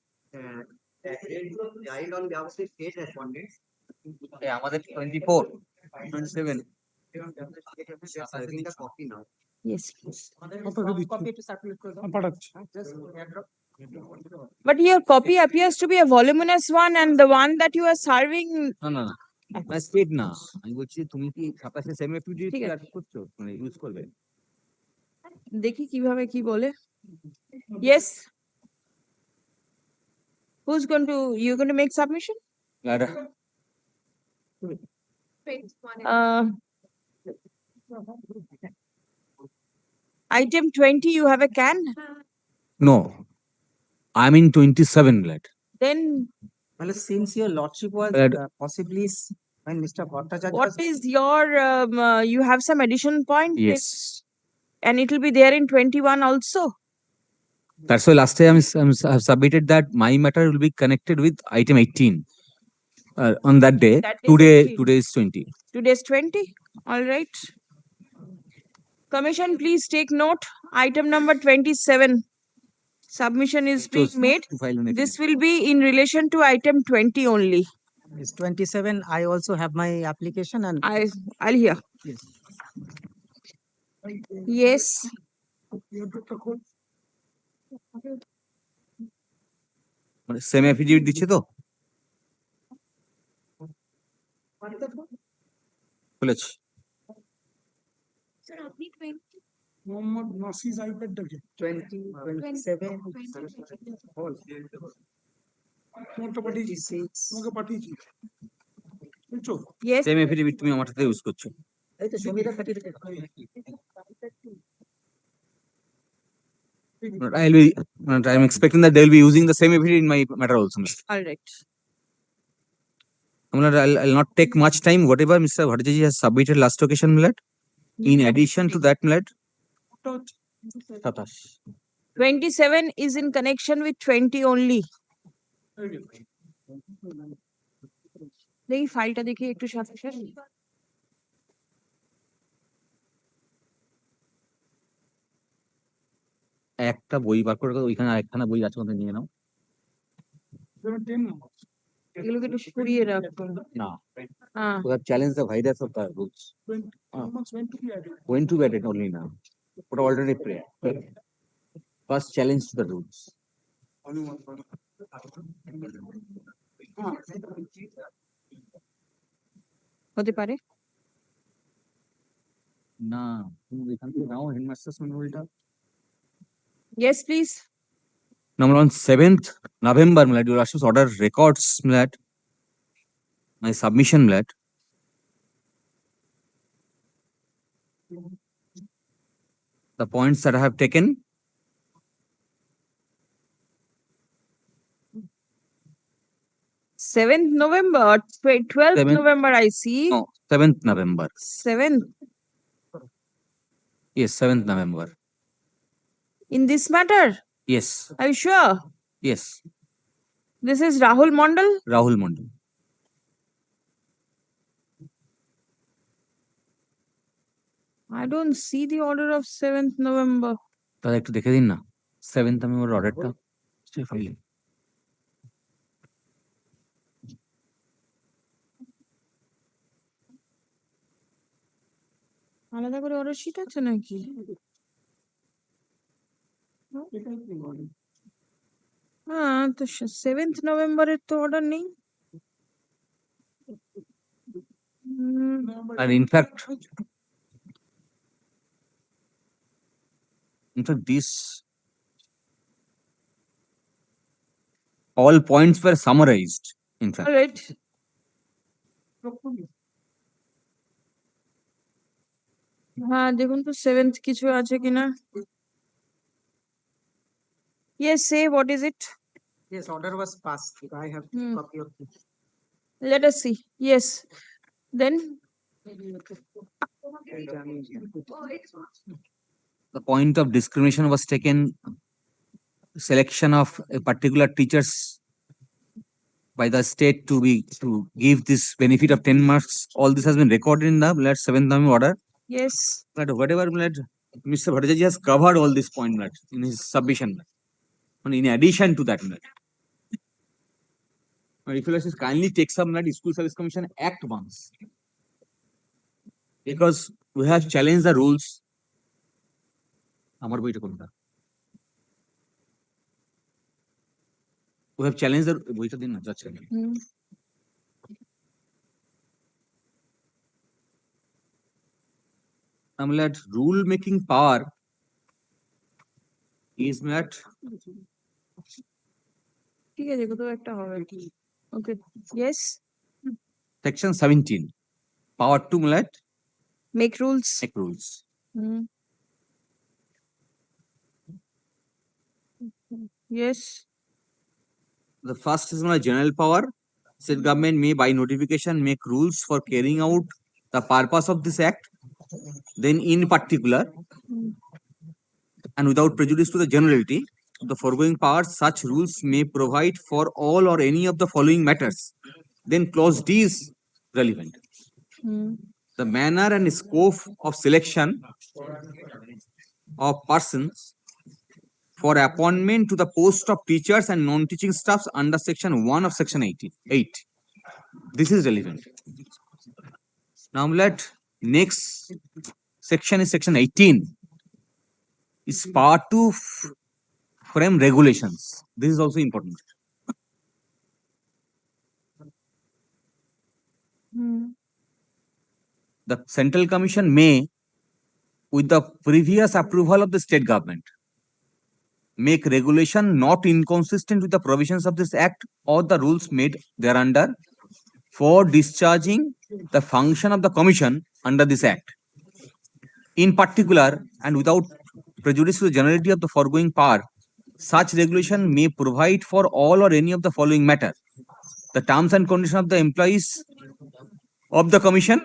guide on behalf of the state respondents. আমাদের 24, 27. I think the copy now. Yes, please. Copy to circulate. But your copy appears to be a voluminous one, and the one that you are serving. না না না state না আমি বলছি তুমি কি 27 semi affidavit ঠিক আছে। অ্যাড করছো মানে ইউজ করবে দেখি কিভাবে কি বলে। Yes. Who's going to, you're going to make submission? Uh, Item 20, you have a can? No, I'm in 27, lad. Then Well, since your lordship was Lad. possibly when Mr. Bhattacharya what is your, you have some additional point? Yes. And it will be there in 21 also? That's why last time I've submitted that my matter will be connected with item 18 on that day. That is 18. Today is 20. Today's 20? All right. Commission, please take note. Item number 27. Submission is being made. This will be in relation to item 20 only. is 27, I also have my application and I'll hear. Yes. মানে semi affidavit দিচ্ছে তো খুলেছি Mohammad নাসিজ আইপ্যাডটাকে 20, 27, whole. তোমারটা পাঠিয়েছি তোমাকে পাঠিয়েছি বুঝছো Yes. Semi affidavit তুমি আমার সাথে ইউজ করছো এই তো সুবিধা পাঠিয়ে দিতে I'm expecting that they'll be using the same affidavit in my matter also. All right. I'll not take much time. Whatever Mr. Bhattacharya has submitted last occasion, milad. In addition to that, milad. 27 is in connection with 20 only. দেখি ফাইলটা দেখি একটু সাথে সাথে একটা বই বার করে ওইখানে আরেকখানা বই আছে ওখানে নিয়ে নাও এগুলোকে একটু সরিয়ে রাখো না হ্যাঁ we have challenged the virus of the rules when to be added only now but already prayer first challenge to the rules হতে পারে না তুমি এখান থেকে নাও headmasters ম্যানুয়ালটা yes please Number on 7th November, milad, your Lordship's order records, milad, my submission, milad. The points that I have taken. Seventh November, 12th 7th November, I see. No, 7th November. 7th. Yes, 7th November. In this matter? Yes. Are you sure? Yes. This is Rahul Mondal? Rahul Mondal. I don't see the order of 7th November. তাহলে একটু দেখে দিন না 7th November অর্ডারটা stay filing আলাদা করে order sheet আছে নাকি হ্যাঁ তো 7th নভেম্বরের তো অর্ডার নেই and in fact this all points were summarized in fact all right হ্যাঁ দেখুন তো 7th কিছু আছে কিনা Yes, say what is it? Yes, order was passed. I have copy of it. Let us see. Yes. Then The point of discrimination was taken, selection of a particular teachers by the state to give this benefit of 10 marks. All this has been recorded in the 7th order. yes. But whatever Mr. Bhattacharya has covered all this point in his submission. And in addition to that, if you just kindly take some School Service Commission Act once, because we have challenged the rules. আমার বইটা কোনটা? We have challenged the বইটা দিন না যাচ্ছে না। তাহলে rule making power is not ঠিক আছে কোথাও একটা হবে। Okay. Yes. section 17 power to Make rules. make rules. Yes. The first is general power. State government may by notification make rules for carrying out the purpose of this act. Then in particular and without prejudice to the generality of the foregoing powers, such rules may provide for all or any of the following matters. Then clause D is relevant. The manner and scope of selection of persons for appointment to the post of teachers and non-teaching staffs under section 1 of section 8. This is relevant. Now next section is section 18. Is part 2 frame regulations. This is also important. The Central Commission may, with the previous approval of the state government, make regulation not inconsistent with the provisions of this act or the rules made thereunder for discharging the function of the commission under this act. In particular, and without prejudice to the generality of the foregoing power, such regulation may provide for all or any of the following matter: the terms and conditions of the employees of the commission,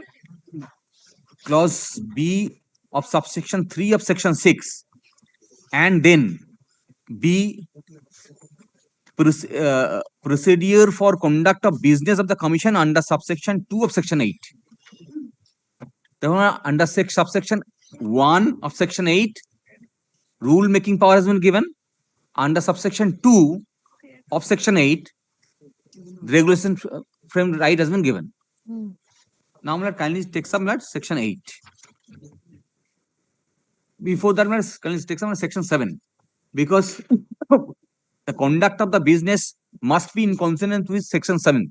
clause B of subsection 3 of section 6, and then B procedure for conduct of business of the commission under subsection 2 of section 8. Under subsection 1 of section 8, rule making power has been given. Under subsection 2 of section 8, regulation frame right has been given. Now kindly take some section 8. Before that, kindly take some section 7, because the conduct of the business must be in consonance with section 7.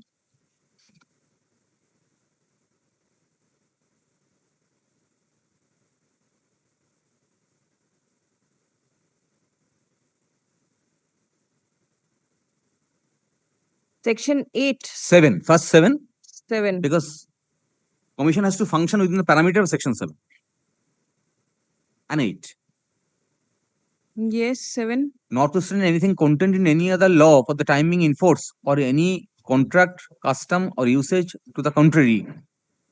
Section 8. 7. First 7. 7. Because commission has to function within the parameter of section 7 and 8. Yes, 7. Notwithstanding anything contained in any other law for the time being in force or any contract, custom or usage to the contrary,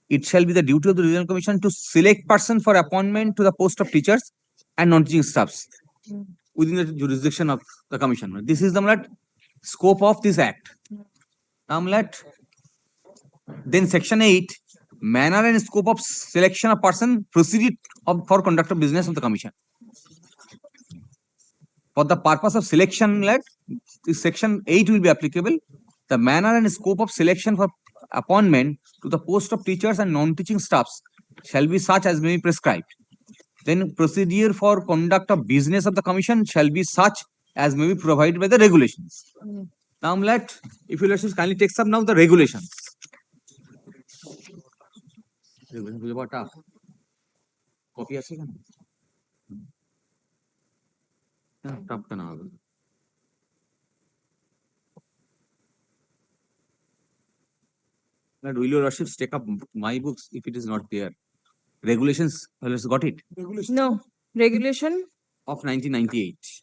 it shall be the duty of the Regional Commission to select person for appointment to the post of teachers and non-teaching staffs within the jurisdiction of the commission. This is the scope of this act. Then section 8, manner and scope of selection of person proceeded for conduct of business of the commission. For the purpose of selection, this section 8 will be applicable. The manner and scope of selection for appointment to the post of teachers and non-teaching staffs shall be such as may be prescribed. Then procedure for conduct of business of the commission shall be such as may be provided by the regulations. Now if you let's just kindly take some now the regulations. Copy আছে কেন? Tough কেন হবে? Will your worships take up my books if it is not there? Regulations, well, got it? No. Regulation Of 1998.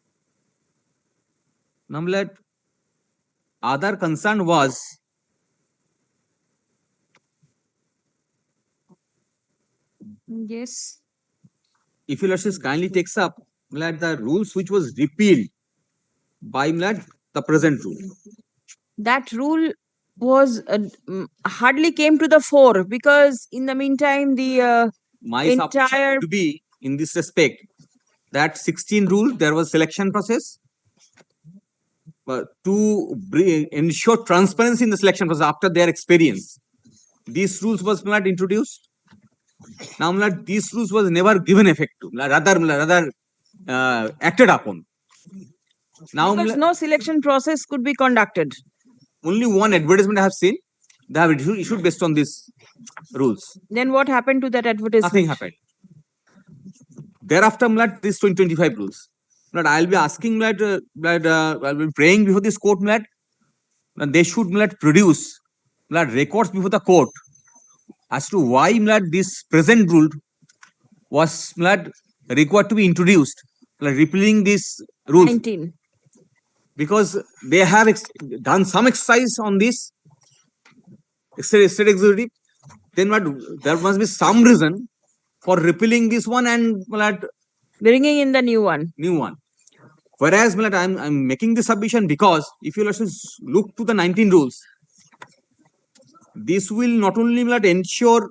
Now, my lord, other concern was Yes. if your lordship kindly takes up my lord, the rules which was repealed by my lord, the present rule. That rule was hardly came to the fore because in the meantime the My entire submission to be in this respect that 16 rule there was selection process to ensure transparency in the selection process after their experience. These rules was not introduced. Now, these rules was never given effect to, rather acted upon. Now, because no selection process could be conducted. Only one advertisement I have seen. They have issued based on these rules. Then what happened to that advertisement? Nothing happened. Thereafter, these 2025 rules. I'll be asking I'll be praying before this court they should produce records before the court as to why this present rule was required to be introduced, repealing these rules. 19. Because they have done some exercise on this state executive, then there must be some reason for repealing this one and bringing in the new one. Whereas I'm making this submission because if you look to the 19 rules, this will not only ensure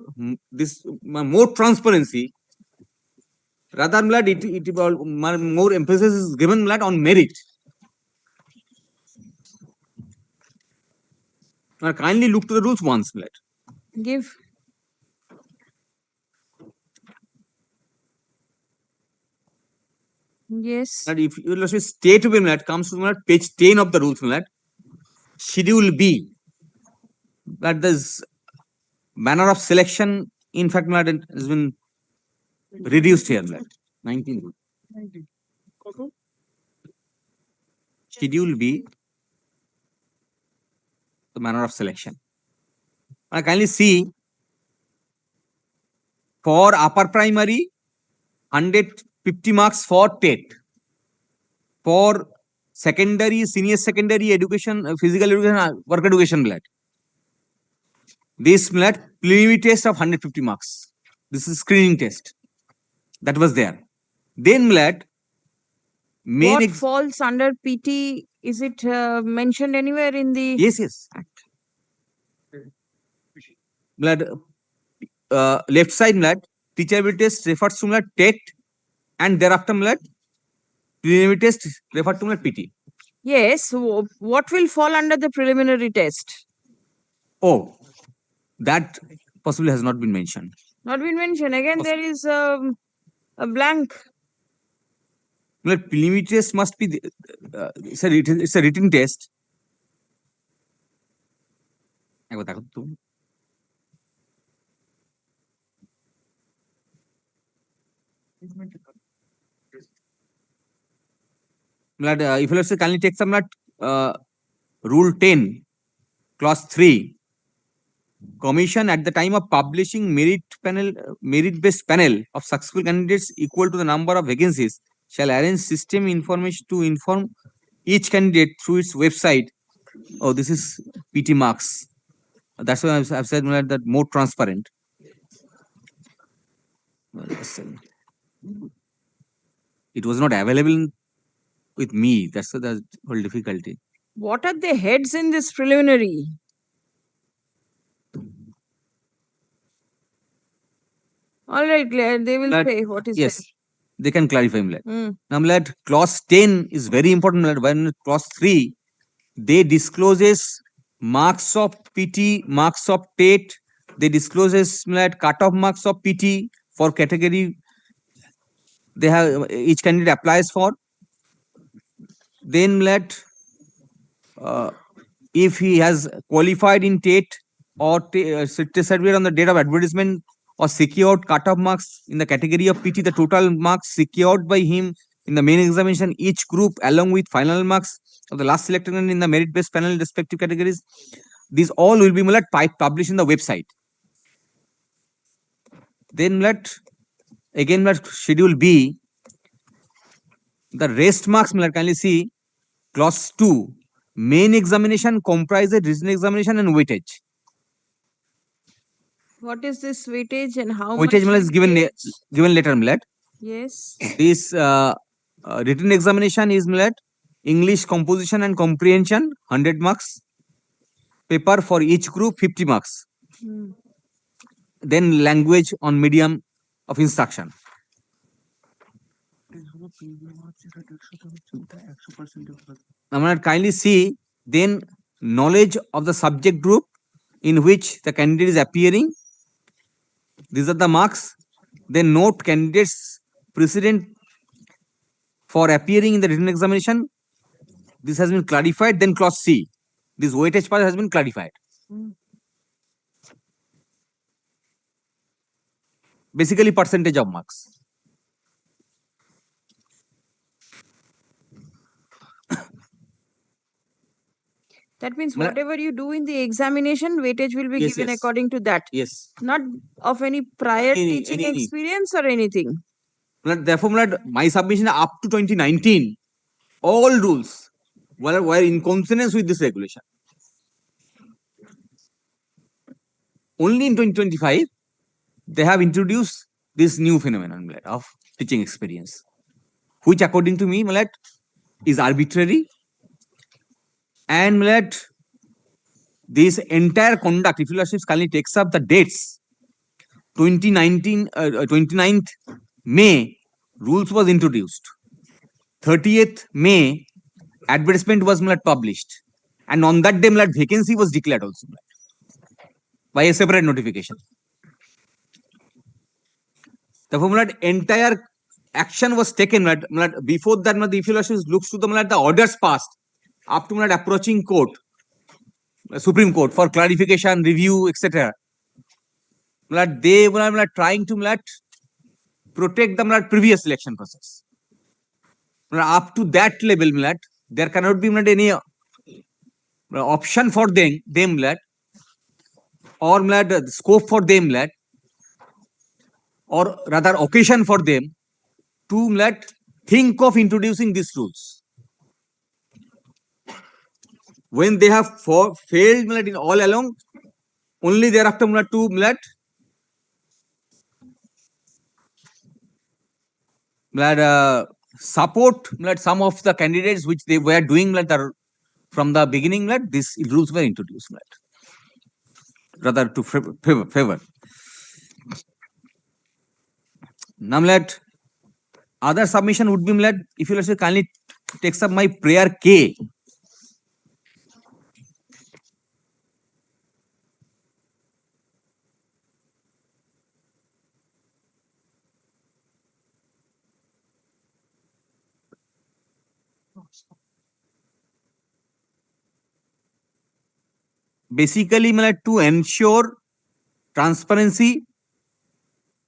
this more transparency, rather it more emphasis is given on merit. Kindly look to the rules once. Give. Yes. If you state comes to page 10 of the rules, schedule B, that this manner of selection, in fact, has been reduced here. 19. Schedule B, the manner of selection. I kindly see for upper primary 150 marks for TET. For secondary, senior secondary education, physical education, work education, this preliminary test of 150 marks. This is screening test that was there. Then what falls under PT? Is it mentioned anywhere in the yes act? Left side teachability test refers to TET and thereafter preliminary test referred to PT. Yes. So what will fall under the preliminary test? Oh, that possibly has not been mentioned. Not been mentioned. Again, there is a blank. Preliminary test must be it's a written test. If you let's say kindly take some rule 10 clause 3, commission at the time of publishing merit based panel of successful candidates equal to the number of vacancies shall arrange system information to inform each candidate through its website. Oh, this is PT marks. That's why I've said that more transparent. It was not available with me. That's the whole difficulty. What are the heads in this preliminary? All right, they will say what is yes. there. They can clarify. Now, clause 10 is very important. When clause 3, they discloses marks of PT, marks of TET, they discloses cut-off marks of PT for category they have each candidate applies for. Then if he has qualified in TET or certificate on the date of advertisement or secured cut-off marks in the category of PT, the total marks secured by him in the main examination, each group along with final marks of the last selected in the merit-based panel respective categories, these all will be published in the website. Then again schedule B, the rest marks kindly see Clause 2, main examination comprises written examination and weightage. What is this weightage and how Weightage much is given weightage? given later, millet. Yes. This written examination is millet. English composition and comprehension 100 marks. Paper for each group 50 marks. Hmm. Then language on medium of instruction. Now, kindly see then knowledge of the subject group in which the candidate is appearing. These are the marks. Then note candidates precedent for appearing in the written examination. This has been clarified. Then clause C. This weightage part has been clarified. Basically percentage of marks. That means whatever you do in the examination, weightage will be Yes, given yes. according to that. Yes. Not of any prior Any- teaching any- experience or anything. Therefore, my submission up to 2019, all rules were in consonance with this regulation. Only in 2025, they have introduced this new phenomenon of teaching experience, which according to me, is arbitrary. And this entire conduct, if you kindly takes up the dates, 2019, 29th May, rules was introduced. 30th May, advertisement was published. And on that day, vacancy was declared also by a separate notification. Therefore, entire action was taken. Before that, if you looks to the orders passed up to approaching court, Supreme Court for clarification, review, etc. They were trying to protect the previous election process. Up to that level, there cannot be any option for them or scope for them or rather occasion for them to think of introducing these rules. When they have failed in all along, only thereafter to support some of the candidates which they were doing from the beginning, these rules were introduced rather to favor. Now, other submission would be if you kindly takes up my prayer K. Basically, to ensure transparency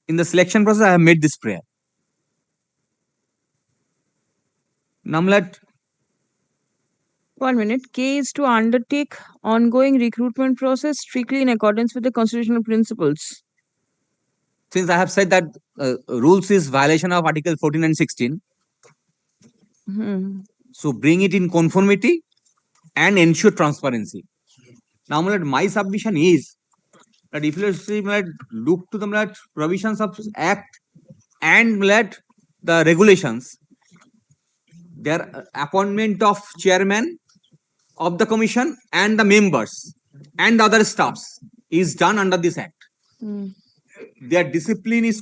in the selection process, I have made this prayer. Now, 1 minute. K is to undertake ongoing recruitment process strictly in accordance with the constitutional principles. Since I have said that rules is violation of Article 14 and 16, so bring it in conformity and ensure transparency. Now, my submission is that if you look to the provisions of Act and the regulations, their appointment of chairman of the commission and the members and other staffs is done under this Act. Their discipline is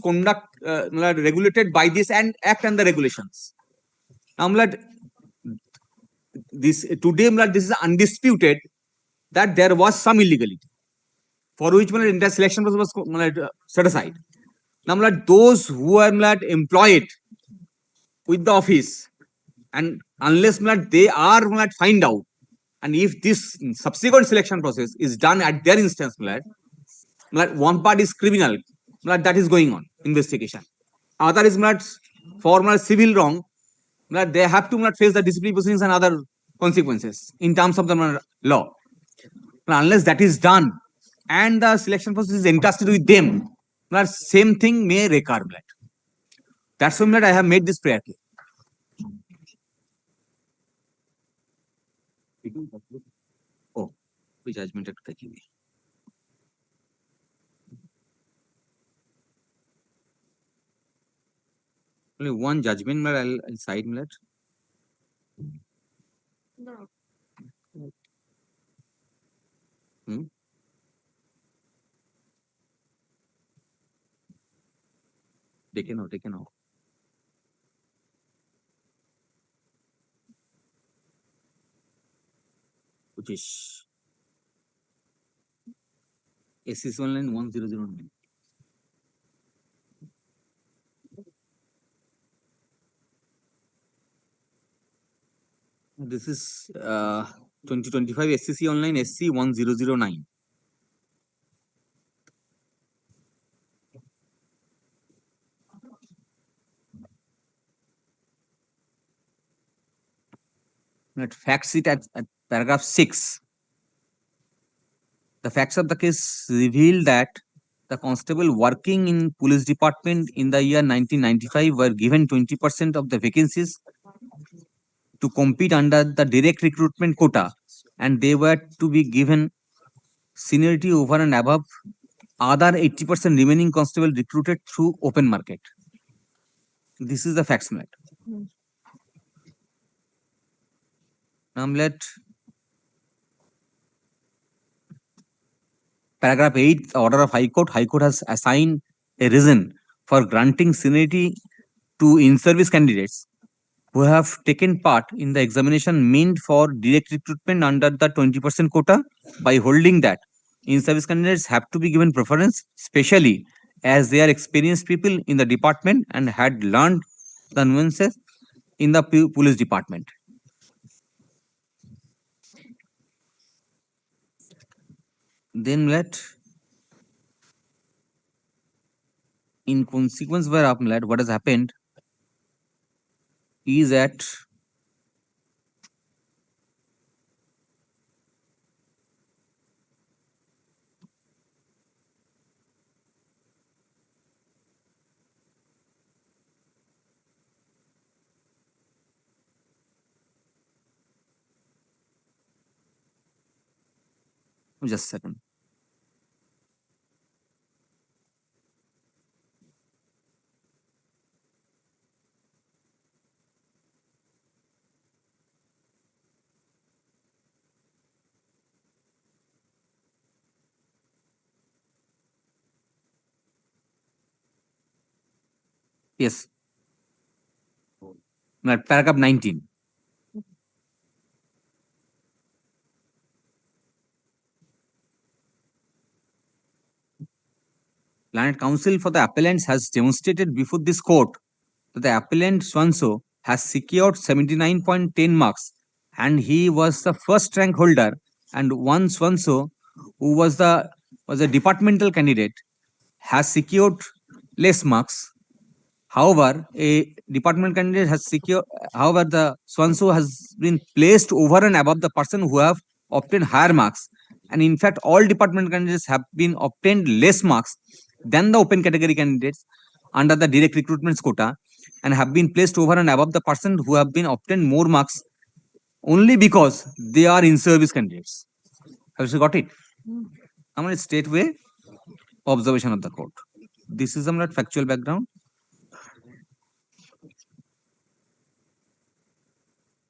regulated by this Act and the regulations. Now, this today this is undisputed that there was some illegality for which entire selection process was set aside. Now, those who are employed with the office, and unless they are find out, and if this subsequent selection process is done at their instance, one part is criminal, that is going on investigation. Other is for civil wrong, they have to face the disciplinary proceedings and other consequences in terms of the law. Unless that is done and the selection process is entrusted with them, same thing may recur. That's why I have made this prayer. ও ওই judgement একটু দেখিয়ে দিই। Only one judgment, but I'll side millet. No. Hmm? Take নাও। পঁচিশ SSC online 1009. This is 2025 SSC online SC 1009. At fact sheet at paragraph 6. The facts of the case reveal that the constable working in police department in the year 1995 were given 20% of the vacancies to compete under the direct recruitment quota, and they were to be given seniority over and above other 80% remaining constable recruited through open market. This is the facts, mate. Let paragraph 8, order of High Court. High Court has assigned a reason for granting seniority to in-service candidates who have taken part in the examination meant for direct recruitment under the 20% quota by holding that in-service candidates have to be given preference, especially as they are experienced people in the department and had learned the nuances in the police department. Then in consequence whereof what has happened is that just a second. Yes. Paragraph 19. Learned counsel for the appellants has demonstrated before this court that the appellant Swanso has secured 79.10 marks, and he was the first rank holder, and one Swanso who was a departmental candidate has secured less marks. However, a department candidate has secured, however, the Swanso has been placed over and above the person who have obtained higher marks. And in fact, all department candidates have been obtained less marks than the open category candidates under the direct recruitment quota, and have been placed over and above the person who have been obtained more marks only because they are in service candidates. Have you got it? I'm going to straightway observation of the court. This is a factual background.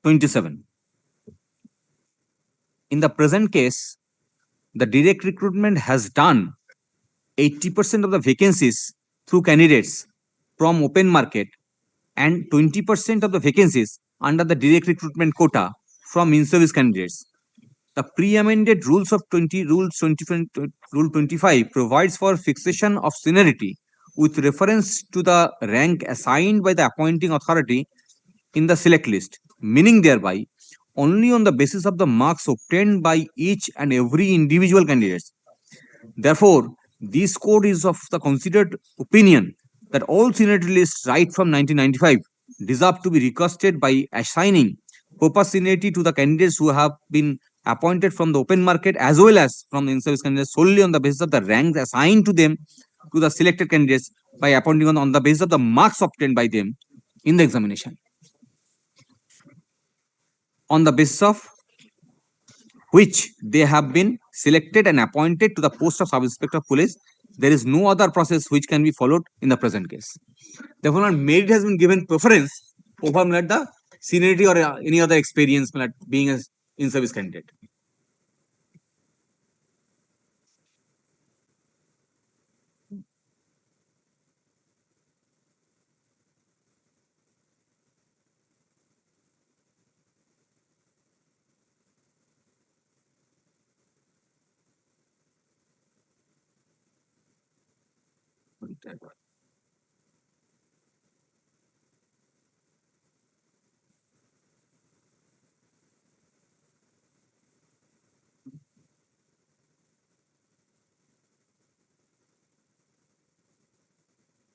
27. In the present case, the direct recruitment has done 80% of the vacancies through candidates from open market and 20% of the vacancies under the direct recruitment quota from in-service candidates. The pre-amended Rule 25 provides for fixation of seniority with reference to the rank assigned by the appointing authority in the select list, meaning thereby only on the basis of the marks obtained by each and every individual candidate. Therefore, this code is of the considered opinion that all seniority lists right from 1995 deserve to be recasted by assigning proper seniority to the candidates who have been appointed from the open market as well as from the in-service candidates solely on the basis of the ranks assigned to them to the selected candidates by appointing on the basis of the marks obtained by them in the examination. On the basis of which they have been selected and appointed to the post of sub-inspector of police. There is no other process which can be followed in the present case. Therefore, merit has been given preference over the seniority or any other experience being a in-service candidate.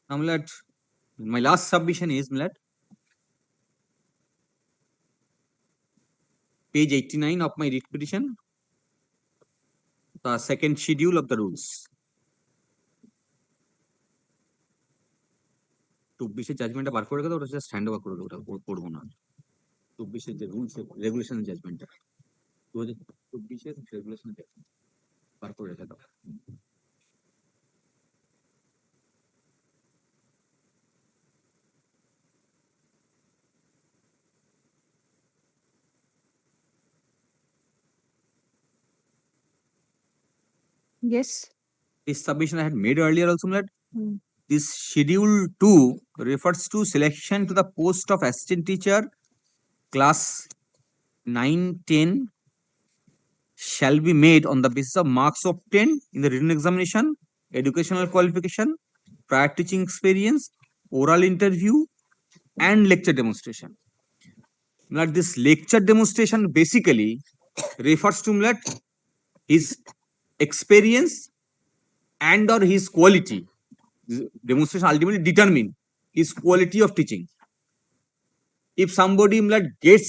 Now, my last submission is page 89 of my writ petition, the second schedule of the rules. To be judgment bar করে দাও, ওটা just hand over করে দাও, ওটা করবো না। 24 যে rules regulation judgement 2024 regulation বার করে রেখে দাও। Yes. This submission I had made earlier also. Hmm. This schedule 2 refers to selection to the post of assistant teacher class 9-10 shall be made on the basis of marks obtained in the written examination, educational qualification, prior teaching experience, oral interview, and lecture demonstration. This lecture demonstration basically refers to his experience and or his quality. Demonstration ultimately determine his quality of teaching. If somebody gets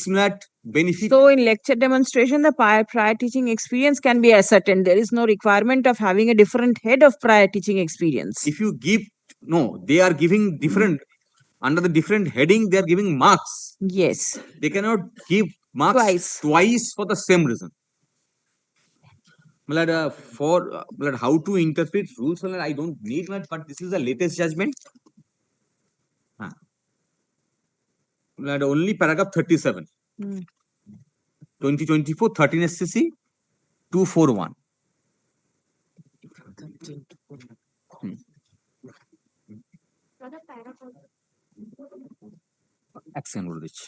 benefit. So in lecture demonstration, the prior teaching experience can be ascertained. There is no requirement of having a different head of prior teaching experience. If you give, no, they are giving different, under the different heading, they are giving marks. Yes. They cannot give marks twice for the same reason. For how to interpret rules, I don't need much, but this is the latest judgment. Only paragraph 37. 2024 13 SSC 241. Action করে দিচ্ছি।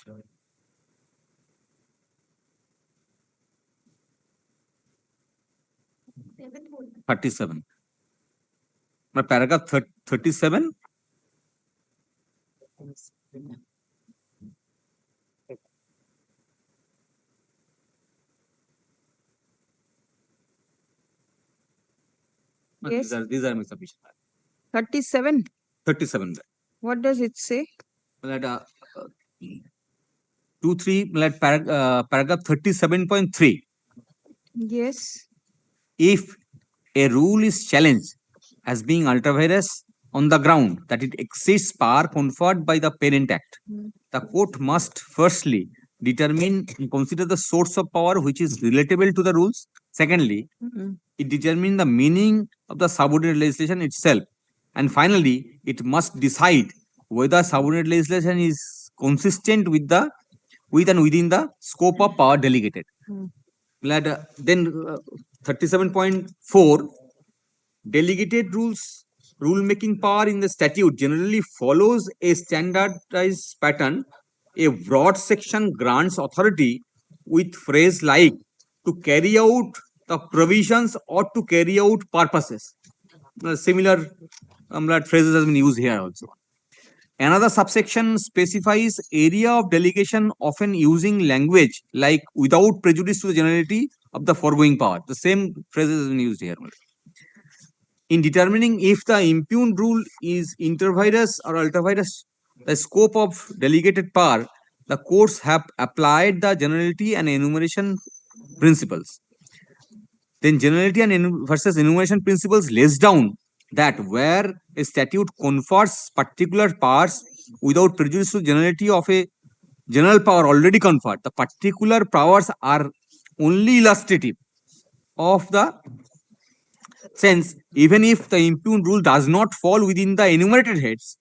Paragraph 37. Yes. These are my submission. 37. 37. What does it say? 2-3 paragraph 37.3. Yes. If a rule is challenged as being ultra vires on the ground that it exceeds power conferred by the Parent Act, the court must firstly determine and consider the source of power which is relatable to the rules. Secondly, it determines the meaning of the subordinate legislation itself. And finally, it must decide whether subordinate legislation is consistent with and within the scope of power delegated. Then 37.4, delegated rule-making power in the statute generally follows a standardized pattern. A broad section grants authority with phrase like to carry out the provisions or to carry out purposes. Similar phrases has been used here also. Another subsection specifies area of delegation, often using language like without prejudice to the generality of the foregoing power. The same phrases has been used here. In determining if the impugned rule is inter vires or ultra vires, the scope of delegated power, the courts have applied the generality and enumeration principles. Then generality and versus enumeration principles lays down that where a statute confers particular powers without prejudice to generality of a general power already conferred, the particular powers are only illustrative of the sense, even if the impugned rule does not fall within the enumerated heads,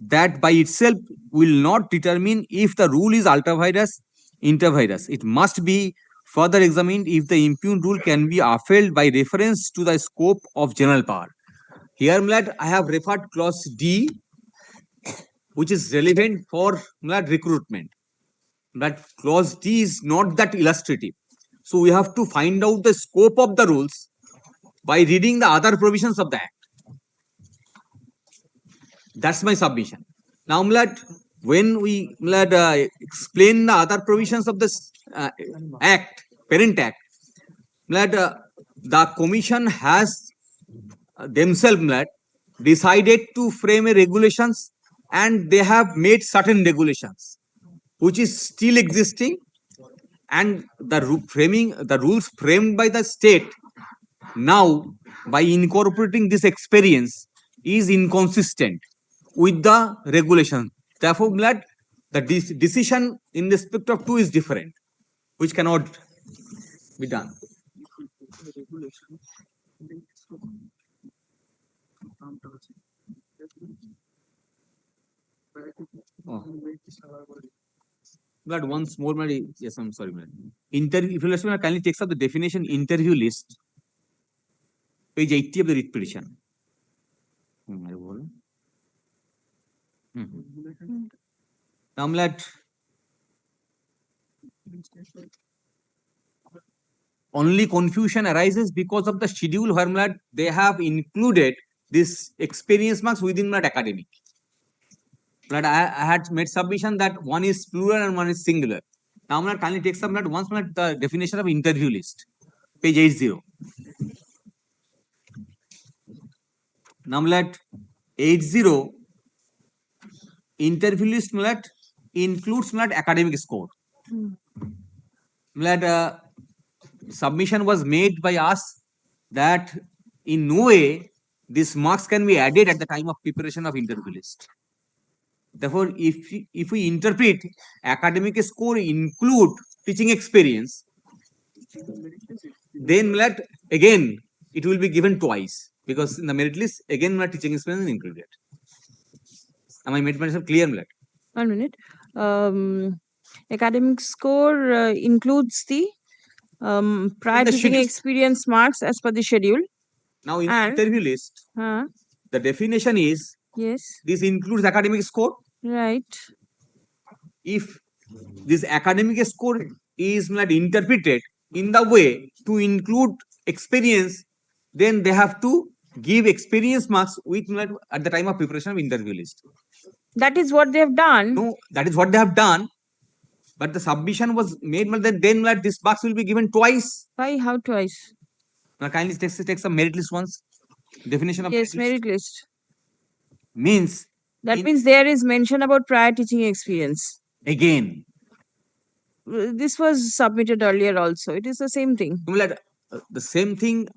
that by itself will not determine if the rule is ultra vires, inter vires. It must be further examined if the impugned rule can be upheld by reference to the scope of general power. Here, Mlad, I have referred clause D, which is relevant for Mlad recruitment. But clause D is not that illustrative. So we have to find out the scope of the rules by reading the other provisions of the Act. That's my submission. Now, Mlad, when we explain the other provisions of this Act, Parent Act, Mlad, the Commission has themselves, Mlad, decided to frame a regulations, and they have made certain regulations which is still existing, and the rules framed by the state now, by incorporating this experience, is inconsistent with the regulation. Therefore, Mlad, the decision in respect of 2 is different, which cannot be done. Oh. But once more, yes, I'm sorry, interview. If you let me kindly takes up the definition interview list, page 80 of the writ petition. Now, Mlad, only confusion arises because of the schedule where Mlad, they have included this experience marks within Mlad academic. But I had made submission that one is plural and one is singular. Now, Mlad, kindly take some Mlad, once Mlad, the definition of interview list, page 80. Now, Mlad, 80 interview list Mlad includes Mlad academic score. Mlad, submission was made by us that in no way these marks can be added at the time of preparation of interview list. Therefore, if we interpret academic score include teaching experience, then Mlad, again it will be given twice, because in the merit list again Mlad teaching experience is included. Am I made myself clear, Mlad? 1 minute. Academic score includes the prior the teaching schedule. experience marks as per the schedule. Now, in And- interview list, the definition is yes, this includes academic score. right. If this academic score is not interpreted in the way to include experience, then they have to give experience marks with at the time of preparation of interview list. That is what they have done. No, that is what they have done. But the submission was made, then this marks will be given twice. Why? How twice? Now, kindly take some merit list once. Definition of yes, merit list. Means that means there is mention about prior teaching experience. Again, this was submitted earlier also. It is the same thing. The same thing.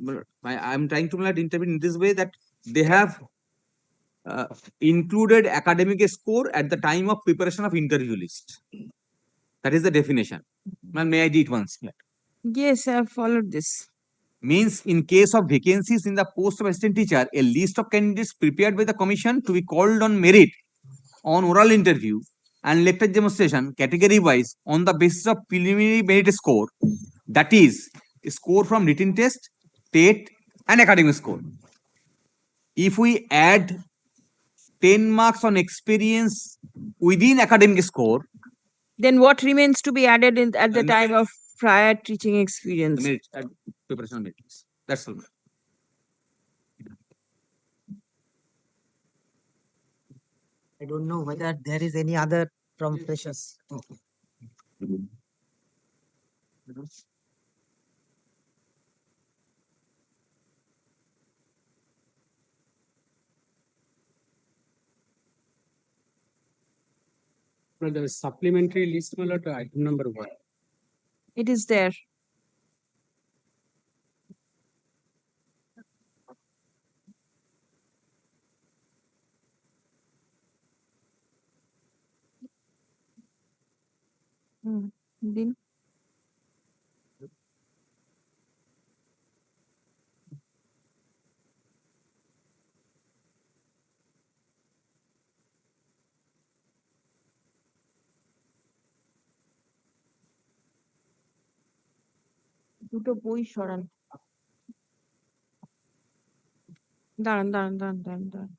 I am trying to interpret in this way that they have included academic score at the time of preparation of interview list. That is the definition. May I read it once? Yes, I have followed this. Means in case of vacancies in the post of assistant teacher, a list of candidates prepared by the commission to be called on merit on oral interview and lecture demonstration category wise on the basis of preliminary merit score, that is score from written test, TET and academic score. If we add 10 marks on experience within academic score, then what remains to be added at the time of prior teaching experience? The merit, preparation of merit. That's all. I don't know whether there is any other from freshers. The supplementary list, item number 1. It is there. Then দুটো বই সরান। দাঁড়ান দাঁড়ান দাঁড়ান দাঁড়ান দাঁড়ান।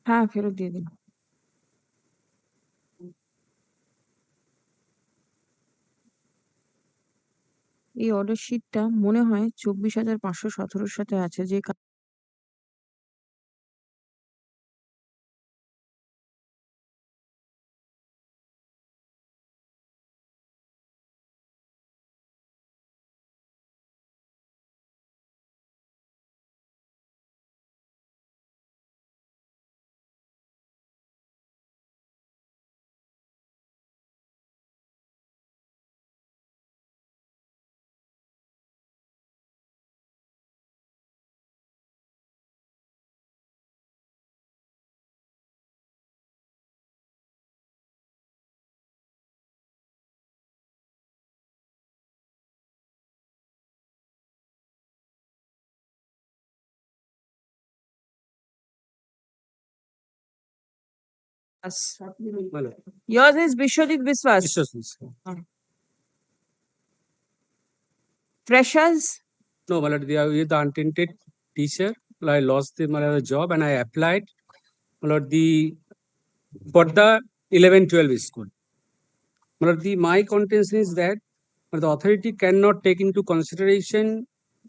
হ্যাঁ, ফেরত দিয়ে দিন। এই অর্ডার শিটটা মনে হয় 24,517 সাথে আছে, যে yours is Bishwadit Biswas. Freshers? No, but the untainted teacher, I lost the job and I applied for the 11-12 school. My contention is that the authority cannot take into consideration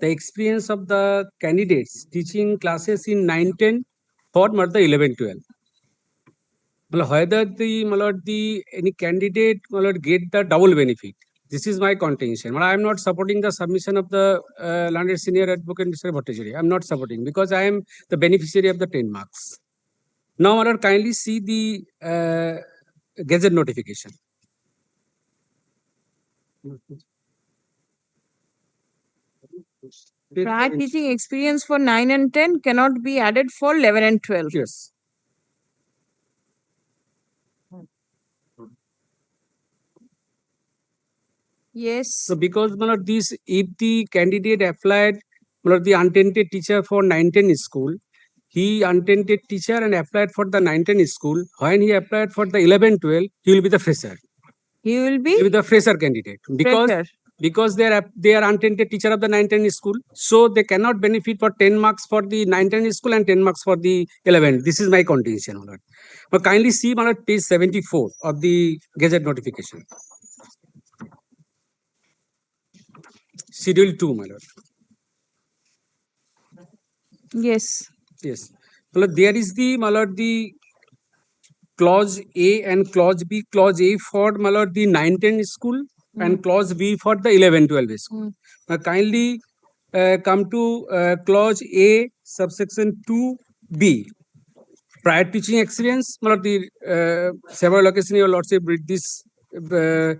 the experience of the candidates teaching classes in 9-10 for the 11-12. Whether any candidate get the double benefit. This is my contention. I am not supporting the submission of the landed senior advocate Mr. Bhattacharya. I am not supporting because I am the beneficiary of the 10 marks. Now, kindly see the gazette notification. Prior teaching experience for 9 and 10 cannot be added for 11 and 12. Yes. Yes. So because this, if the candidate applied the untainted teacher for 9-10 school, he untainted teacher and applied for the 9-10 school. When he applied for the 11-12, he will be the fresher. He will be the fresher candidate because they are untainted teacher of the 9-10 school, so they cannot benefit for 10 marks for the 9-10 school and 10 marks for the 11. This is my contention. But kindly see page 74 of the gazette notification. Schedule 2, my lord. Yes. Yes. Well, there is the clause A and clause B. Clause A for the 9-10 school and clause B for the 11-12 school. Kindly come to clause A, subsection 2B. Prior teaching experience, the several occasions your lordship read this the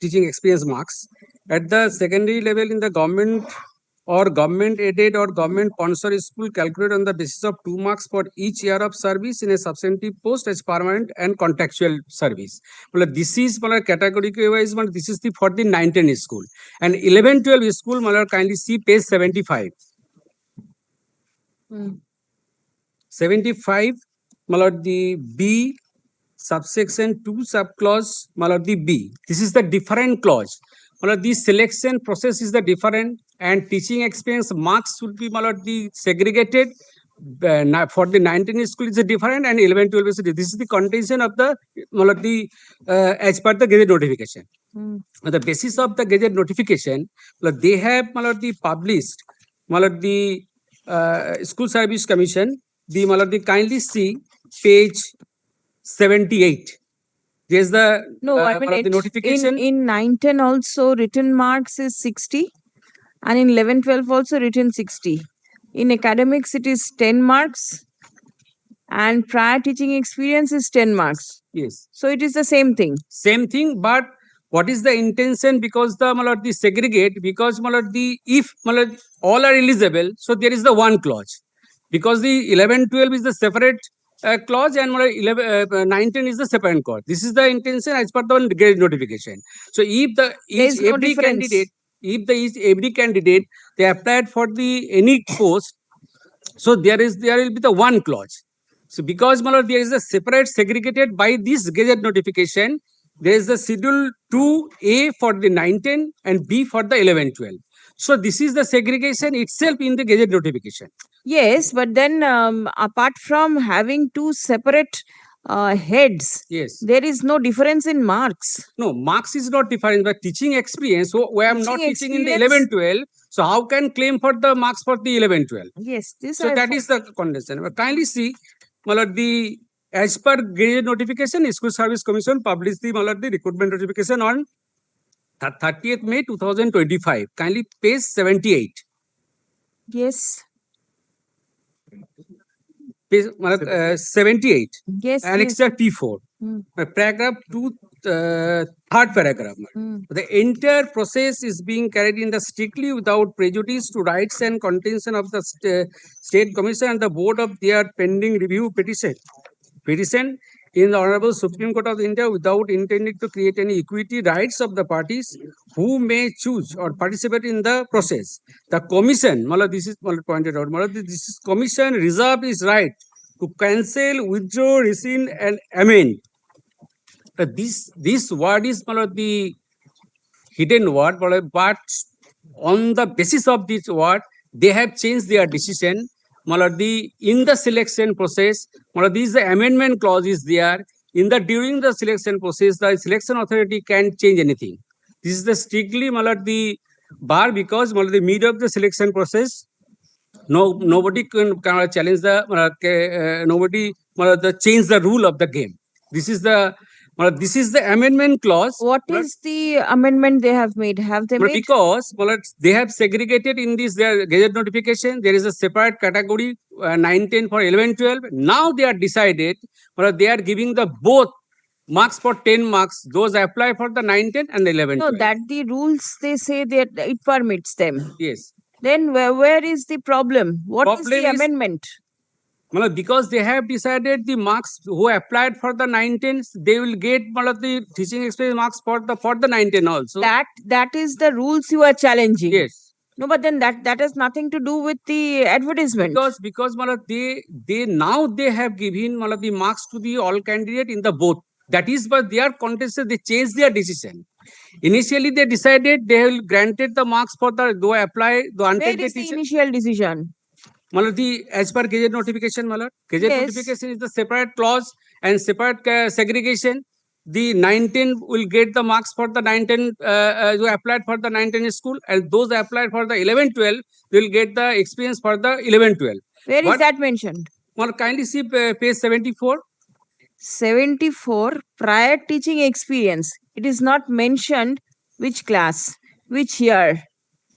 teaching experience marks at the secondary level in the government or government aided or government sponsored school calculated on the basis of 2 marks for each year of service in a substantive post as permanent and contractual service. This is categorically wise, this is for the 9-10 school and 11-12 school. Kindly see page 75. 75, the B subsection 2 subclause the B. This is the different clause. The selection process is the different and teaching experience marks should be the segregated. For the 19 school is a different and 11-12 is different. This is the contention of the as per the gazette notification. The basis of the gazette notification, they have the published the School Service Commission. The kindly see page 78. There's the No, I mean the notification. in 9-10 also written marks is 60 and in 11-12 also written 60. In academics it is 10 marks and prior teaching experience is 10 marks. Yes. So it is the same thing. Same thing, but what is the intention? Because the segregate, because if all are eligible, so there is the one clause. Because the 11-12 is the separate clause and 9-10 is the separate clause. This is the intention as per the gazette notification. So if every candidate they applied for the any post, so there will be the one clause. So because there is a separate segregated by this gazette notification, there is the schedule 2A for the 9-10 and B for the 11-12. So this is the segregation itself in the gazette notification. Yes, but then apart from having two separate heads, Yes. there is no difference in marks. No, marks is not different, but teaching experience. So where I'm not Teaching teaching in the experience- 11-12, so how can claim for the marks for the 11-12? Yes, this So I that is the condition. But kindly see, Malad, the as per gazette notification, School Service Commission published the Malad, the recruitment notification on 30th May 2025. Kindly page 78. Yes. Page 78. Yes. Annexure P4. Paragraph 2, third paragraph. The entire process is being carried in the strictly without prejudice to rights and contention of the State Commission and the Board of their pending review petition. Petition in the Honorable Supreme Court of India without intending to create any equity rights of the parties who may choose or participate in the process. The Commission, Mala, this is pointed out, Mala, this is Commission reserved its right to cancel, withdraw, rescind, and amend. This word is the hidden word, but on the basis of this word, they have changed their decision. In the selection process, this the amendment clause is there. During the selection process, the selection authority can change anything. This is the strictly the bar because the mid of the selection process, nobody can challenge the nobody change the rule of the game. This is the amendment clause. What is the amendment they have made? Have they made? Because they have segregated in this their gazette notification. There is a separate category 9-10 for 11-12. Now they are decided, they are giving the both marks for 10 marks. Those apply for the 9-10 and 11-12. No, that the rules they say that it permits them. Yes. Then where is the problem? What is the amendment? Because they have decided the marks who applied for the 9-10, they will get the teaching experience marks for the 9-10 also. That is the rules you are challenging. Yes. No, but then that has nothing to do with the advertisement. Because they now they have given the marks to the all candidate in the both. That is but they are contested, they changed their decision. Initially they decided they will granted the marks for the though apply the Where is the initial decision? As per gazette notification, gazette notification is the separate clause and separate segregation. The 9-10 will get the marks for the 9-10 who applied for the 9-10 school, and those who applied for the 11-12 will get the experience for the 11-12. Where is that mentioned? Kindly see page 74. 74, prior teaching experience. It is not mentioned which class, which year.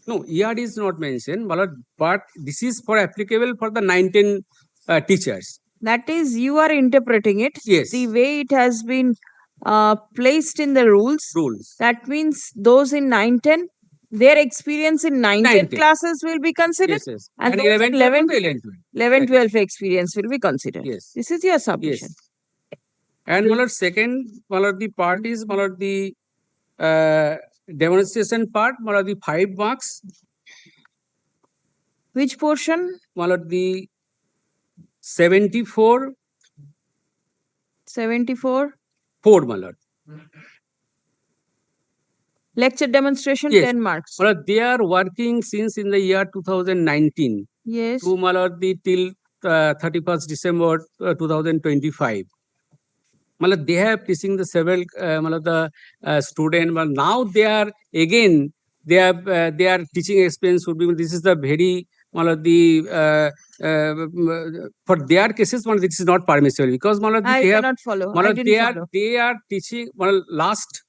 No, year is not mentioned, but this is for applicable for the 9-10 teachers. That is, you are interpreting it. Yes. The way it has been placed in the rules. That means those in 9-10, their experience in 9-10 classes will be considered. Yes. And, And those 11-12 experience will be considered. Yes. This is your submission. Yes. And second, the part is the demonstration part, the 5 marks. Which portion? The 74. 74. 4, my lord. Lecture demonstration, Yes. 10 marks. They are working since in the year 2019. Yes. To till 31st December 2025. They have teaching the several student. But now they are again their teaching experience would be. This is the very for their cases. This is not permissible because I they have cannot follow. I didn't follow. they are teaching last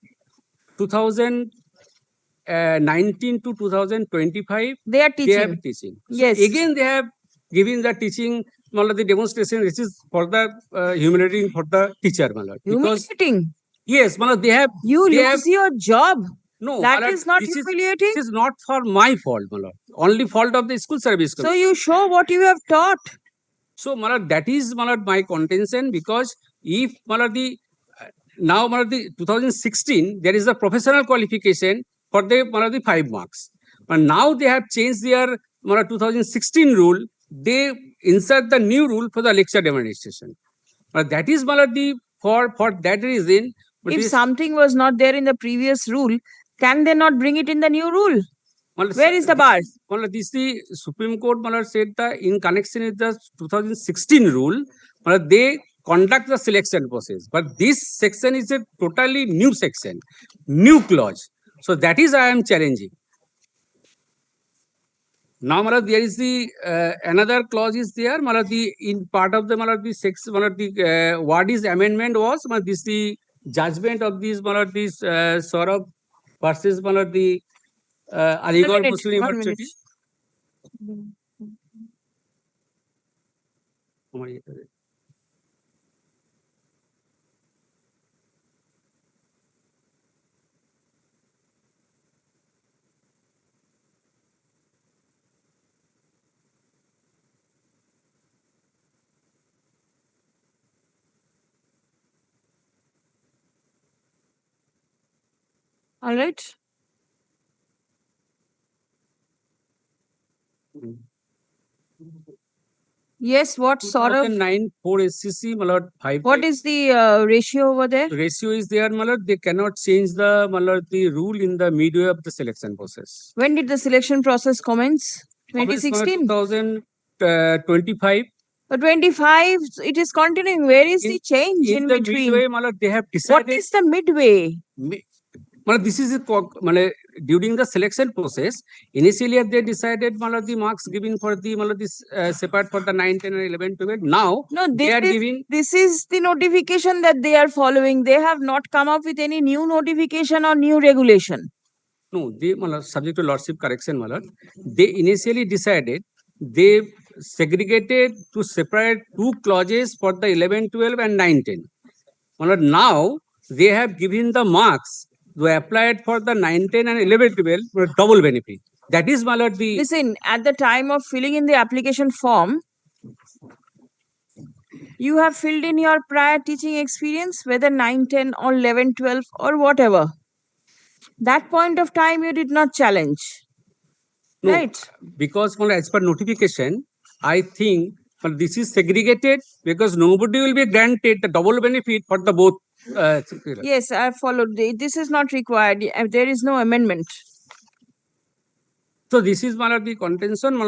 2019 to 2025. They are teaching. They have teaching. So Yes. again, they have given the teaching. The demonstration. This is for the humiliating for the teacher. Humiliating. Yes, they have. You they lose have, your job. No, that is not this humiliating. This is not for my fault, only fault of the school service. So you show what you have taught. So that is my contention because if now the 2016 there is a professional qualification for the 5 marks, but now they have changed their 2016 rule. They insert the new rule for the lecture demonstration. That is for that reason But If this- something was not there in the previous rule, can they not bring it in the new rule? Well, Where is the bar? Well, this the Supreme Court said that in connection with the 2016 rule, they conduct the selection process. But this section is a totally new section, new clause. So that is I am challenging. Now, there is the another clause is there. The in part of the section, the what is amendment was this the judgment of this this Saurabh versus the Aligarh Muslim University. All right. Yes, what sort of 2009 4 SCC, 5. what is the ratio over there? Ratio is there, they cannot change the rule in the midway of the selection process. When did the selection process commence? 2016? 2025. 25, it is continuing. Where is the change in the between? midway, they have decided. What is the midway? This is during the selection process. Initially, they decided the marks given for the this separate for the 9, 10, and 11, 12. Now, No, they are giving. This is the notification that they are following. They have not come up with any new notification or new regulation. No, they subject to lordship correction, they initially decided they segregated to separate two clauses for the 11, 12, and 9, 10. Now they have given the marks to applied for the 9, 10, and 11, 12 for double benefit. That is the. Listen, at the time of filling in the application form, you have filled in your prior teaching experience, whether 9, 10, or 11, 12, or whatever. That point of time, you did not challenge. No, right? Because as per notification, I think this is segregated because nobody will be granted the double benefit for the both. Yes, I followed. This is not required. There is no amendment. So this is the contention,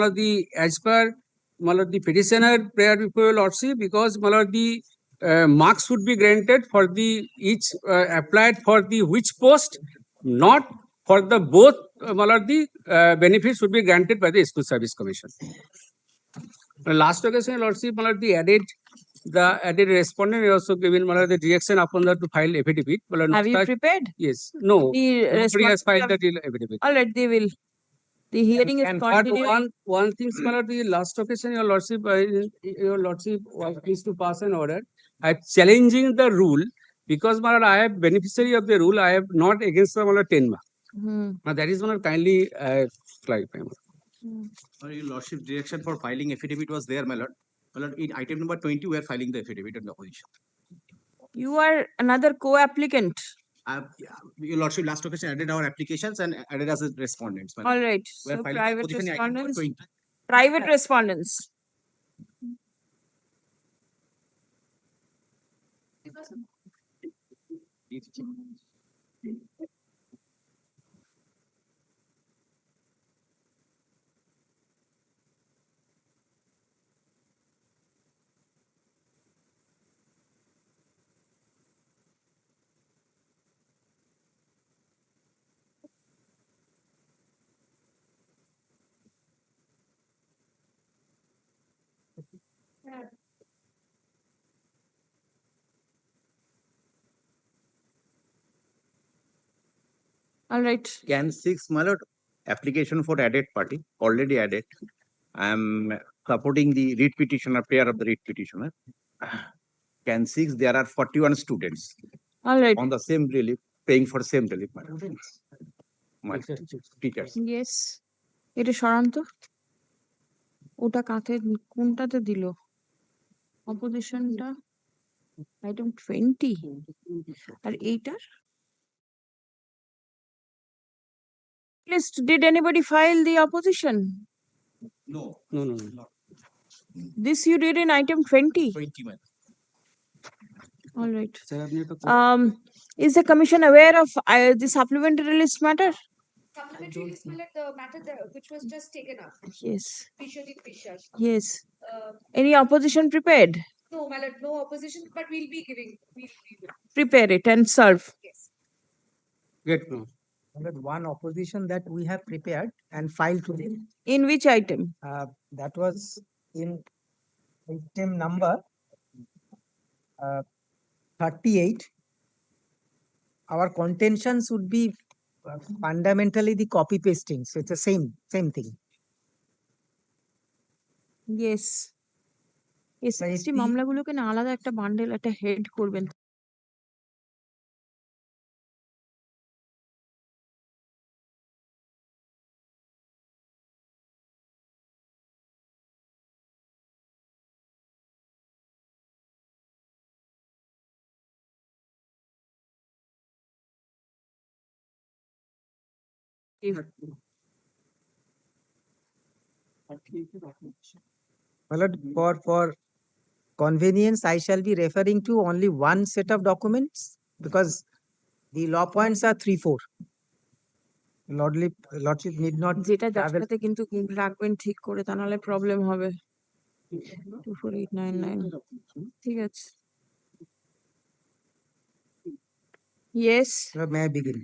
as per the petitioner prayer before lordship, because the marks should be granted for the each applied for the which post, not for the both the benefits should be granted by the School Service Commission. Last occasion, lordship the added respondent is also given the direction upon that to file affidavit. Have you prepared? Yes. No. The Nobody has filed respondent the affidavit. All right, they will. The hearing is And continuing. one thing, the last occasion, your lordship was pleased to pass an order. I challenging the rule because I have beneficiary of the rule. I have not against the 10 mark. That is kindly clarify. Your lordship direction for filing affidavit was there, my lord. My lord, in item number 20, we are filing the affidavit in the opposition. You are another co-applicant. Your lordship last occasion added our applications and added as respondents. my lord. All right. We are So filing private opposition in item number respondents. 20. Private respondents. All right. Can 6, my lord, application for added party, already added. I am supporting the read petitioner, prayer of the read petitioner. Can 6, there are 41 students. All right. On the same relief, paying for same relief, my lord. My teachers. Yes. এটা সরান্ত ওটা কাতে কোনটাতে দিল অপোজিশনটা item 20 আর এইটার list. Did anybody file the opposition? No. This you did in item 20. 20, man. All right. Is the commission aware of the supplementary list matter? Supplementary list, the matter which was just taken up. Yes. Vishwajit Mishra. Yes. Any opposition prepared? No, my lord, no opposition, but we'll be giving. Prepare it and serve. Yes. Great, ma'am. One opposition that we have prepared and filed today. In which item? That was in item number 38. Our contentions would be fundamentally the copy pasting. So it's the same thing. Yes. SSC মামলাগুলোকে না আলাদা একটা bundle একটা head করবেন। For convenience, I shall be referring to only one set of documents because the law points are 3-4. Lordship need not যেটা travel. যার সাথে কিন্তু রাখবেন ঠিক করে, তা নাহলে প্রবলেম হবে। 24899 ঠিক আছে। Yes. May I begin?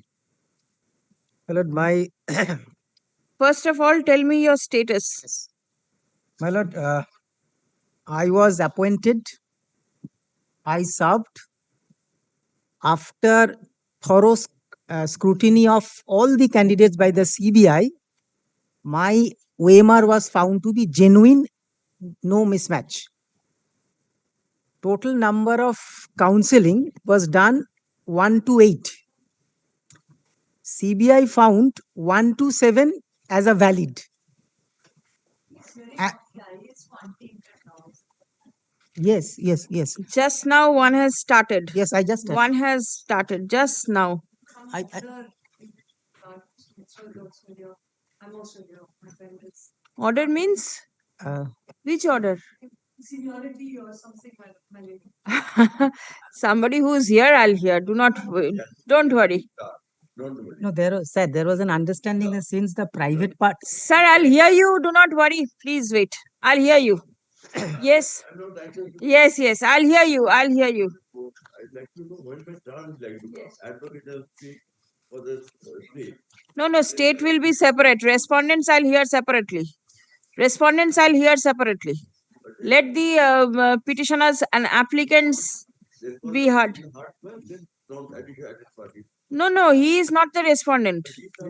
My lord, First of all, tell me your status. my lord, I was appointed. I served after thorough scrutiny of all the candidates by the CBI. My OMR was found to be genuine, no mismatch. Total number of counseling was done 1 to 8. CBI found 1 to 7 as a valid. Yes. Just now one has started. Yes, I just started. One has started just now. Order means? Which order? Seniority or something, my lady. Somebody who's here, I'll hear. Don't worry. No, there was an understanding that since the private part. Sir, I'll hear you. Do not worry. Please wait. I'll hear you. Yes. Yes. I'll hear you. I'd like to know when the term is like to advocate will speak for the state. No, state will be separate. Respondents I'll hear separately. Let the petitioners and applicants be heard. No, he is not the respondent. In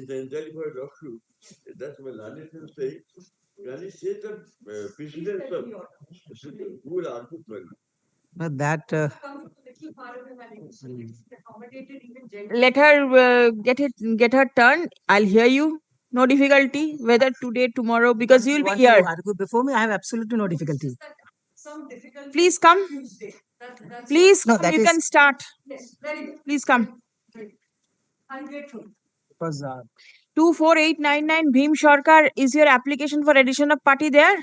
the entirely for a doctor, that's my learned will say, can you say the precedence of who will answer well? That let her get her turn. I'll hear you. No difficulty whether today, tomorrow, because you will be here. Before me, I have absolutely no difficulty. Some difficulty. Please come. Please No, come. that You is- can start. Yes, very good. Please come. I'm grateful. Because 24899 Bhim Sarkar, is your application for addition of party there?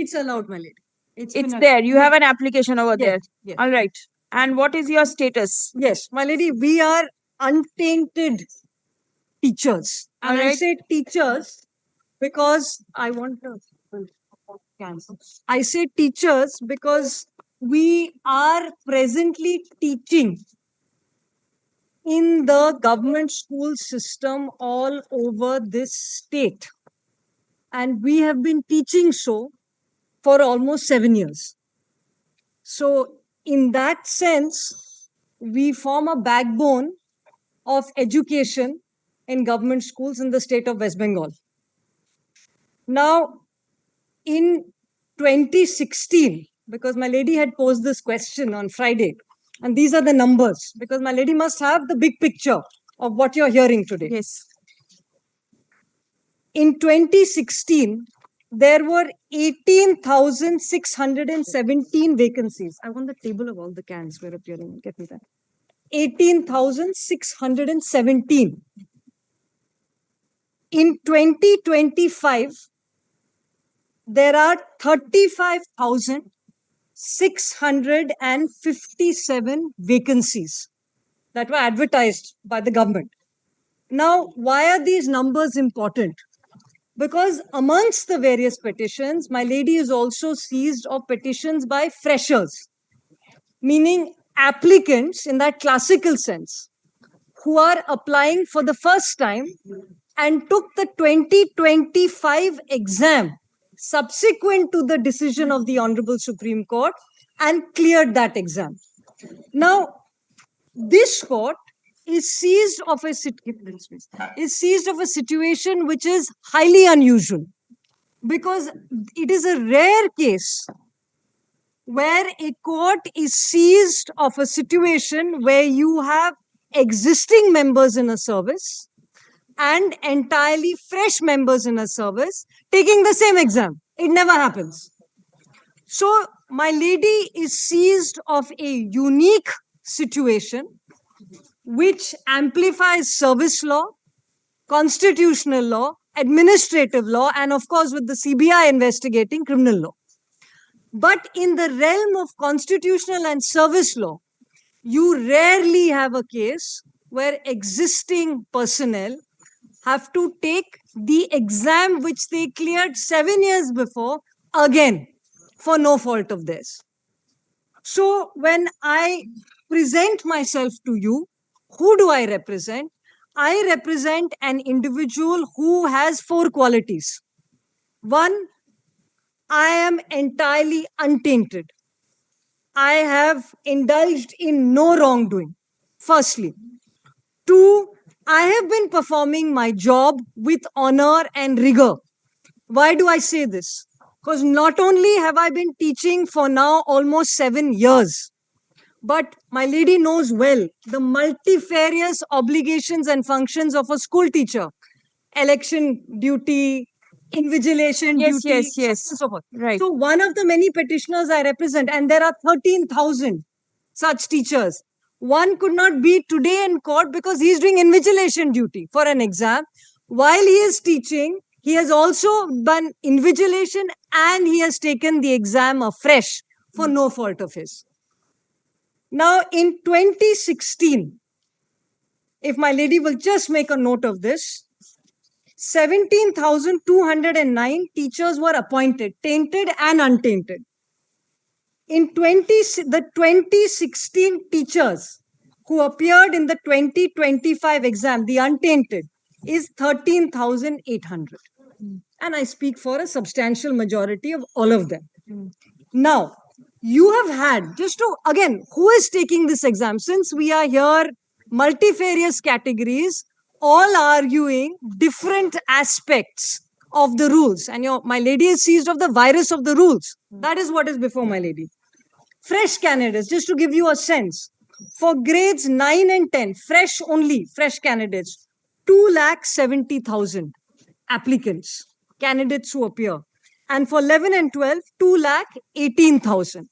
It's allowed, my lady. It's been there. You have an application over Yes, there. yes. All right. And what is your status? Yes, my lady, we are untainted teachers. And I Alright. say teachers because I want to. I say teachers because we are presently teaching in the government school system all over this state. And we have been teaching so for almost 7 years. So, in that sense, we form a backbone of education in government schools in the state of West Bengal. Now, in 2016, because my lady had posed this question on Friday, and these are the numbers, because my lady must have the big picture of what you're hearing today. Yes. In 2016, there were 18,617 vacancies. I want the table of all the cans were appearing. Get me that. 18,617. In 2025, there are 35,000 657 vacancies that were advertised by the government. Now, why are these numbers important? Because amongst the various petitions, my lady is also seized of petitions by freshers, meaning applicants in that classical sense, who are applying for the first time and took the 2025 exam subsequent to the decision of the Honorable Supreme Court and cleared that exam. Now, this court is seized of a situation which is highly unusual, because it is a rare case where a court is seized of a situation where you have existing members in a service and entirely fresh members in a service taking the same exam. It never happens. So my lady is seized of a unique situation which amplifies service law, constitutional law, administrative law, and of course with the CBI investigating criminal law. But in the realm of constitutional and service law, you rarely have a case where existing personnel have to take the exam which they cleared 7 years before again for no fault of theirs. So when I present myself to you, who do I represent? I represent an individual who has 4 qualities. One, I am entirely untainted. I have indulged in no wrongdoing. Firstly. Two, I have been performing my job with honor and rigor. Why do I say this? Because not only have I been teaching for now almost 7 years, but my lady knows well the multifarious obligations and functions of a school teacher. Election duty, invigilation Yes, duty, yes, yes. and so forth. Right. So one of the many petitioners I represent, and there are 13,000 such teachers. One could not be today in court because he is doing invigilation duty for an exam. While he is teaching, he has also done invigilation and he has taken the exam afresh for no fault of his. Now, in 2016, if my lady will just make a note of this, 17,209 teachers were appointed, tainted and untainted. In the 2016 teachers who appeared in the 2025 exam, the untainted, is 13,800. And I speak for a substantial majority of all of them. Now, you have had, just to, again, who is taking this exam? Since we are here, multifarious categories, all arguing different aspects of the rules. And my lady is seized of the virus of the rules. That is what is before my lady. Fresh candidates, just to give you a sense, for grades 9 and 10, fresh candidates, 2,70,000 applicants, candidates who appear. And for 11 and 12, 2,18,000.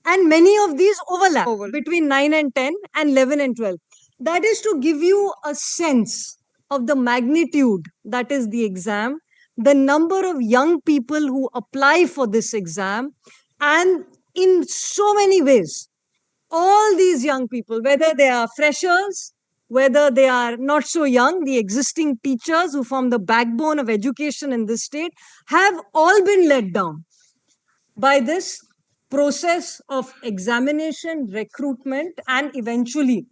And many of these overlap between 9 and 10 and 11 and 12. That is to give you a sense of the magnitude that is the exam, the number of young people who apply for this exam, and in so many ways, all these young people, whether they are freshers, whether they are not so young, the existing teachers who form the backbone of education in this state, have all been let down by this process of examination, recruitment, and eventually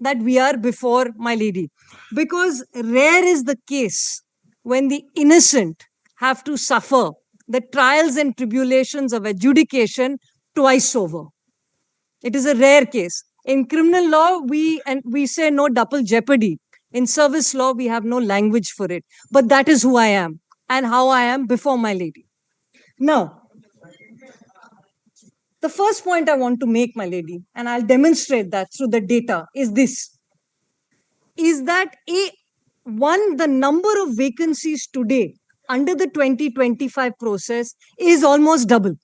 that we are before my lady. Because rare is the case when the innocent have to suffer the trials and tribulations of adjudication twice over. It is a rare case. In criminal law, we say no double jeopardy. In service law, we have no language for it. But that is who I am and how I am before my lady. Now, the first point I want to make, my lady, and I'll demonstrate that through the data, is this. Is that the number of vacancies today under the 2025 process is almost double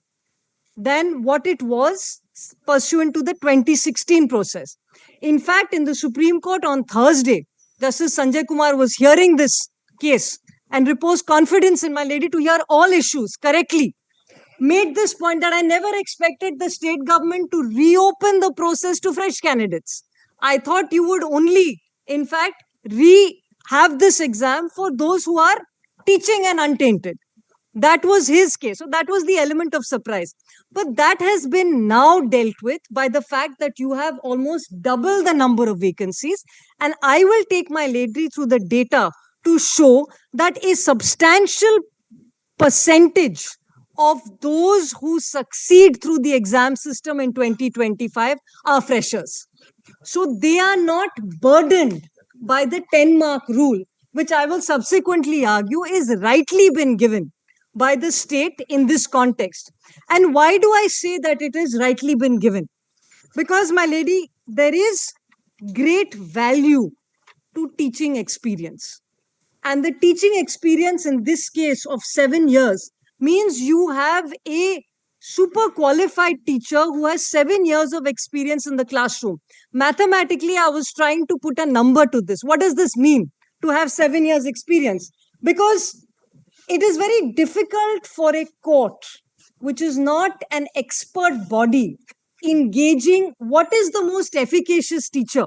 than what it was pursuant to the 2016 process. In fact, in the Supreme Court on Thursday, Justice Sanjay Kumar was hearing this case and reposed confidence in my lady to hear all issues correctly. made this point that I never expected the state government to reopen the process to fresh candidates. I thought you would only, in fact, have this exam for those who are teaching and untainted. That was his case. So that was the element of surprise. But that has been now dealt with by the fact that you have almost double the number of vacancies. And I will take my lady through the data to show that a substantial percentage of those who succeed through the exam system in 2025 are freshers. So they are not burdened by the 10-mark rule, which I will subsequently argue is rightly been given by the state in this context. And why do I say that it is rightly been given? Because, my lady, there is great value to teaching experience. And the teaching experience in this case of 7 years means you have a super qualified teacher who has 7 years of experience in the classroom. Mathematically, I was trying to put a number to this. What does this mean to have 7 years experience? Because it is very difficult for a court, which is not an expert body, engaging what is the most efficacious teacher.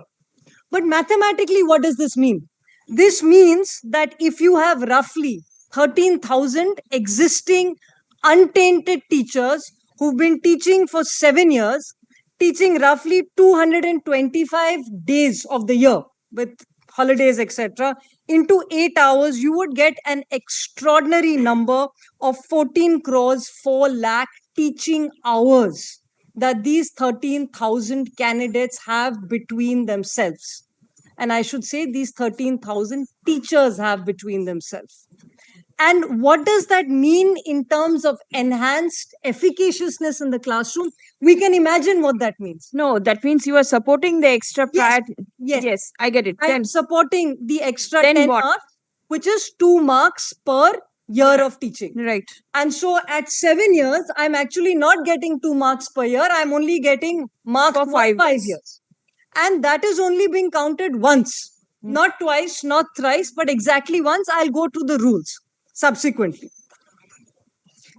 But mathematically, what does this mean? This means that if you have roughly 13,000 existing untainted teachers who've been teaching for 7 years, teaching roughly 225 days of the year with holidays, etc., into 8 hours, you would get an extraordinary number of 14 crores, 4 lakh teaching hours that these 13,000 candidates have between themselves. And I should say these 13,000 teachers have between themselves. And what does that mean in terms of enhanced efficaciousness in the classroom? We can imagine what that means. No, that means you are supporting the extra prior. Yes. Yes, I get it. I'm 10. supporting the extra 10 10 what? marks, which is 2 marks per year of teaching. Right. And so at 7 years, I'm actually not getting 2 marks per year. I'm only getting marks for 5 years. And that is only being counted once, not twice, not thrice, but exactly once. I'll go to the rules subsequently.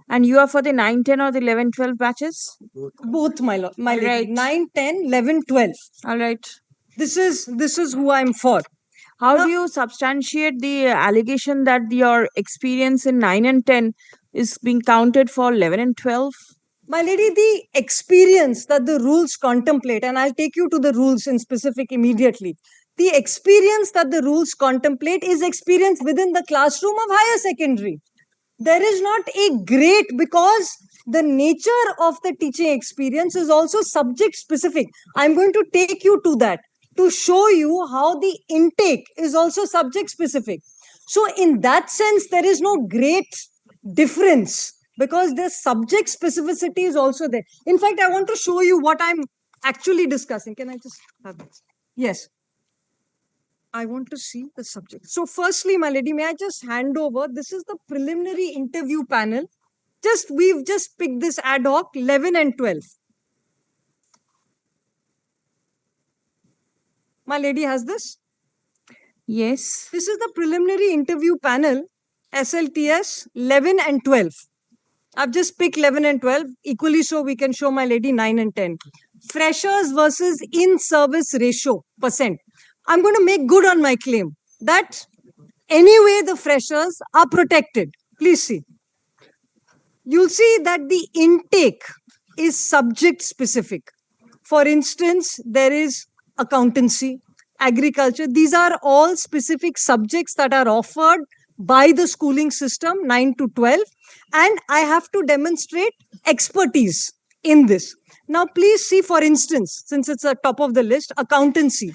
And you are for the 9, 10 or the 11, 12 batches? Both, my lady. Right. 9, 10, 11, 12. All right. This is who I'm for. How Now- do you substantiate the allegation that your experience in 9 and 10 is being counted for 11 and 12? My lady, the experience that the rules contemplate, and I'll take you to the rules in specific immediately. The experience that the rules contemplate is experience within the classroom of higher secondary. There is not a great, because the nature of the teaching experience is also subject specific. I'm going to take you to that to show you how the intake is also subject specific. So in that sense, there is no great difference because the subject specificity is also there. In fact, I want to show you what I'm actually discussing. Can I just have this? Yes. I want to see the subject. So firstly, my lady, may I just hand over? This is the preliminary interview panel. We've just picked this ad hoc, 11 and 12. My lady has this? Yes. This is the preliminary interview panel, SLTS 11 and 12. I've just picked 11 and 12. Equally so, we can show my lady 9 and 10. Freshers versus in-service ratio percent. I'm going to make good on my claim that anyway the freshers are protected. Please see. You'll see that the intake is subject specific. For instance, there is accountancy, agriculture. These are all specific subjects that are offered by the schooling system, 9 to 12. And I have to demonstrate expertise in this. Now, please see, for instance, since it's at top of the list, accountancy.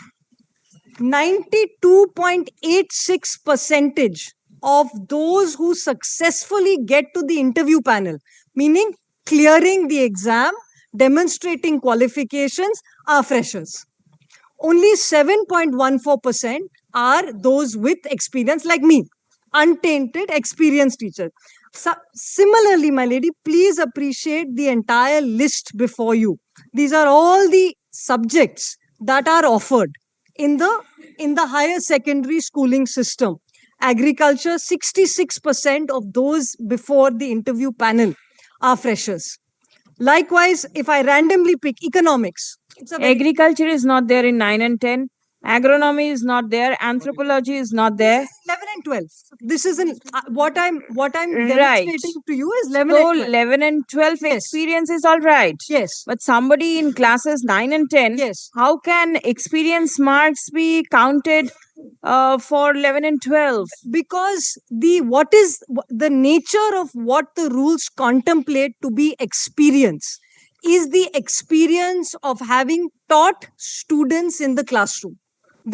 92.86% of those who successfully get to the interview panel, meaning clearing the exam, demonstrating qualifications, are freshers. Only 7.14% are those with experience like me, untainted, experienced teachers. So, similarly, my lady, please appreciate the entire list before you. These are all the subjects that are offered in the higher secondary schooling system. Agriculture, 66% of those before the interview panel are freshers. Likewise, if I randomly pick economics, it's a very Agriculture is not there in 9 and 10. Agronomy is not there. Anthropology is not there. 11 and 12. This is what I'm Right. demonstrating to you is 11 So and 12. 11 and 12 Yes. experience is all right. Yes. But somebody in classes 9 and 10, Yes. how can experience marks be counted for 11 and 12? Because the nature of what the rules contemplate to be experience is the experience of having taught students in the classroom.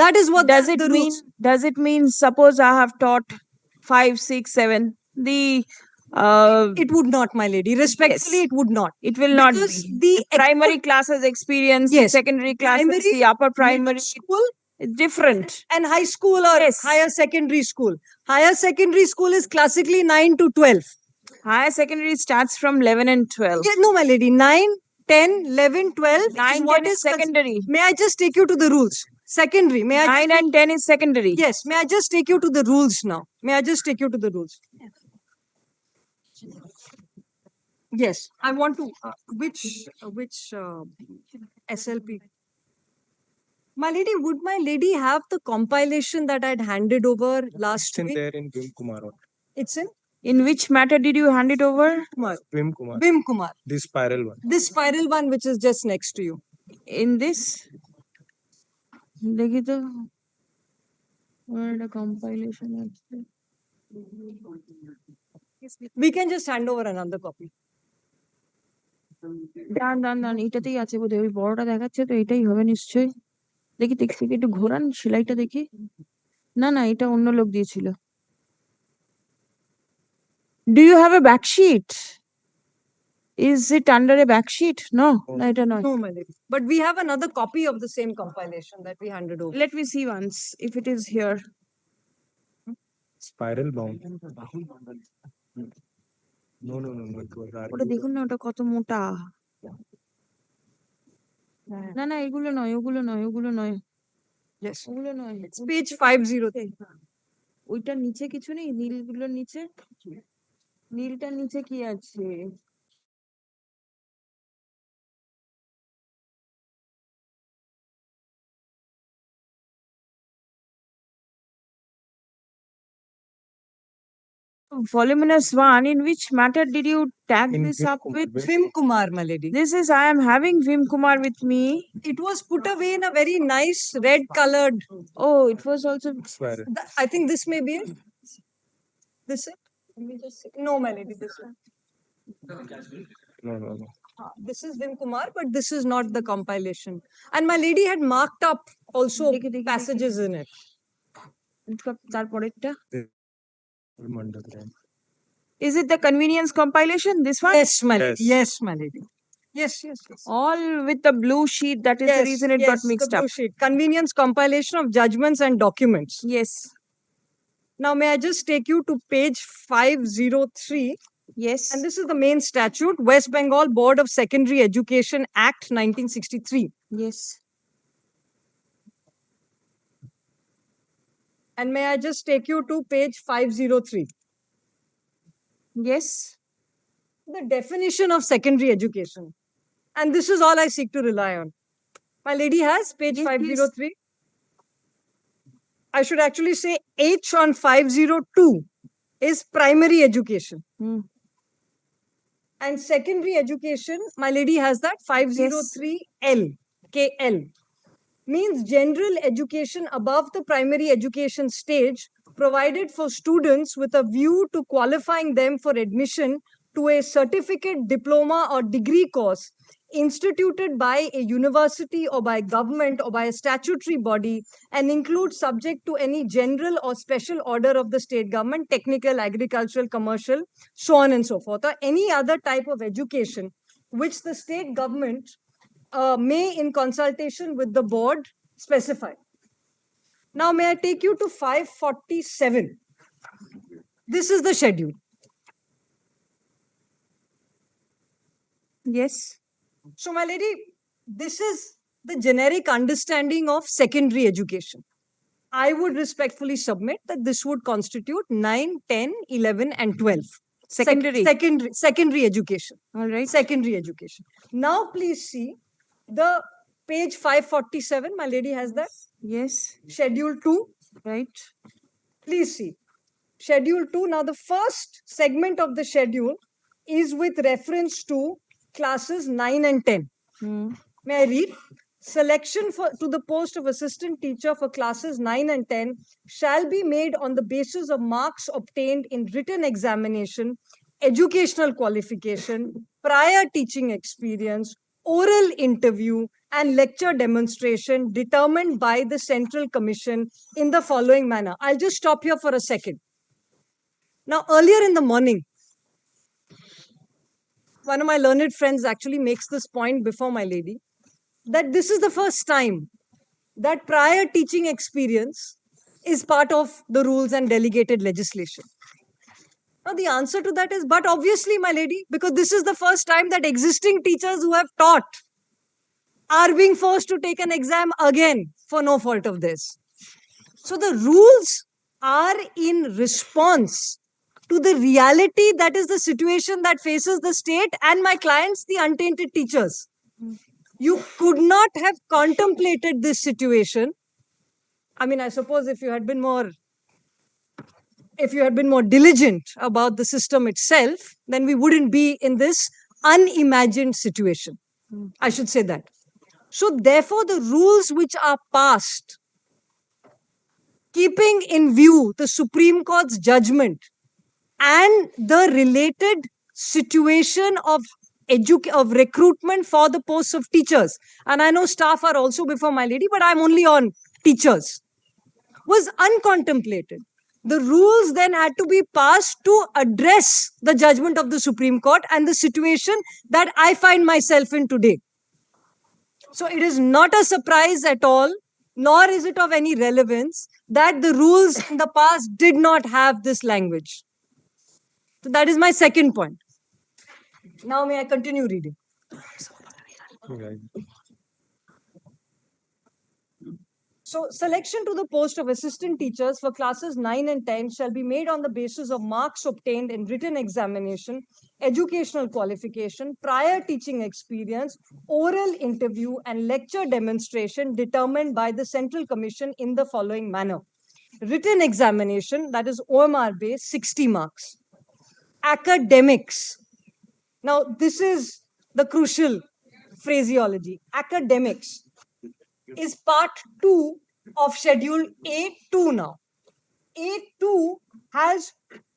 That is what Does the it mean? rules. Does it mean? Suppose I have taught 5, 6, 7. The It would not, my lady. Respectfully, yes. it would not. It will not Because be. The primary classes experience, Yes. secondary classes, Primary, the upper middle primary school, is different. and high school or Yes. higher secondary school. Higher secondary school is classically 9 to 12. Higher secondary starts from 11 and 12. Yeah, no, my lady. 9, 10, 11, 12 9, is 10 what is is secondary. May I just take you to the rules? Secondary. May I 9 just and 10 is secondary. Yes. May I just take you to the rules now? May I just take you to the rules? Yes. I want to. Which SLP? My lady, would my lady have the compilation that I'd handed over last week? there in Vim Kumar. It's in In which matter did you hand it over? Kumar. Vim Kumar. Vim Kumar. This spiral one. This spiral one, which is just next to you. In this? देखिए तो word compilation actually. We can just hand over another copy. দান এটাতেই আছে বোধহয় ওই বড়টা দেখাচ্ছে তো এটাই হবে নিশ্চয়ই দেখি দেখি একটু ঘোরান সেলাইটা দেখি না না এটা অন্য লোক দিয়েছিল Do you have a back sheet? Is it under a back sheet? No, no, এটা নয়. No, my lady. But we have another copy of the same compilation that we handed over. Let me see once if it is here. Spiral bound. No. It was ওটা দেখুন না ওটা কত মোটা না না এগুলো নয় ওগুলো নয় Yes. ওগুলো নয় It's page 503. ওইটার নিচে কিছু নেই নীলগুলোর নিচে নীলটার নিচে কি আছে voluminous one. In which matter did you tag In this Vim up Kumar, with? Vim Kumar, my lady. This is I am having Vim Kumar with me. It was put away in a very nice red colored. Oh, it was also spiral. I think this may be it. This it? Let me just see. No, my lady, this one. No. This is Vim Kumar, but this is not the compilation. And my lady had marked up also passages in it. তারপরেরটা Mandal. Is it the convenience compilation? This one? Yes, my lady. Yes, my lady. Yes. All with the blue sheet. That is the reason it got mixed the up. blue sheet. Convenience compilation of judgments and documents. Yes. Now, may I just take you to page 503? Yes. And this is the main statute, West Bengal Board of Secondary Education Act 1963. Yes. And may I just take you to page 503? Yes. The definition of secondary education. And this is all I seek to rely on. My lady has page 503. I should actually say H on 502 is primary education. And secondary education, my lady has that 503L, KL. Means general education above the primary education stage provided for students with a view to qualifying them for admission to a certificate, diploma or degree course instituted by a university or by government or by a statutory body and includes subject to any general or special order of the state government, technical, agricultural, commercial, so on and so forth, or any other type of education which the state government may, in consultation with the board, specify. Now, may I take you to 547? This is the schedule. Yes. So, my lady, this is the generic understanding of secondary education. I would respectfully submit that this would constitute 9, 10, 11, and 12. Secondary education. All right. Secondary education. Now please see the page 547. My lady has that. Yes. Schedule 2. Right. Please see. Schedule 2. Now the first segment of the schedule is with reference to classes 9 and 10. May I read? Selection to the post of assistant teacher for classes 9 and 10 shall be made on the basis of marks obtained in written examination, educational qualification, prior teaching experience, oral interview, and lecture demonstration determined by the Central Commission in the following manner. I'll just stop here for a second. Now, earlier in the morning, one of my learned friends actually makes this point before my lady, that this is the first time that prior teaching experience is part of the rules and delegated legislation. Now, the answer to that is, but obviously, my lady, because this is the first time that existing teachers who have taught are being forced to take an exam again for no fault of theirs. So the rules are in response to the reality that is the situation that faces the state and my clients, the untainted teachers. You could not have contemplated this situation. I mean, I suppose if you had been more diligent about the system itself, then we wouldn't be in this unimagined situation. I should say that. So therefore, the rules which are passed, keeping in view the Supreme Court's judgment and the related situation of recruitment for the posts of teachers, and I know staff are also before my lady, but I'm only on teachers, was uncontemplated. The rules then had to be passed to address the judgment of the Supreme Court and the situation that I find myself in today. So it is not a surprise at all, nor is it of any relevance that the rules in the past did not have this language. So that is my second point. Now may I continue reading? So selection to the post of assistant teachers for classes 9 and 10 shall be made on the basis of marks obtained in written examination, educational qualification, prior teaching experience, oral interview, and lecture demonstration determined by the Central Commission in the following manner. Written examination, that is OMR based, 60 marks. Academics. Now, this is the crucial phraseology. Academics is part 2 of schedule A2 now. A2 has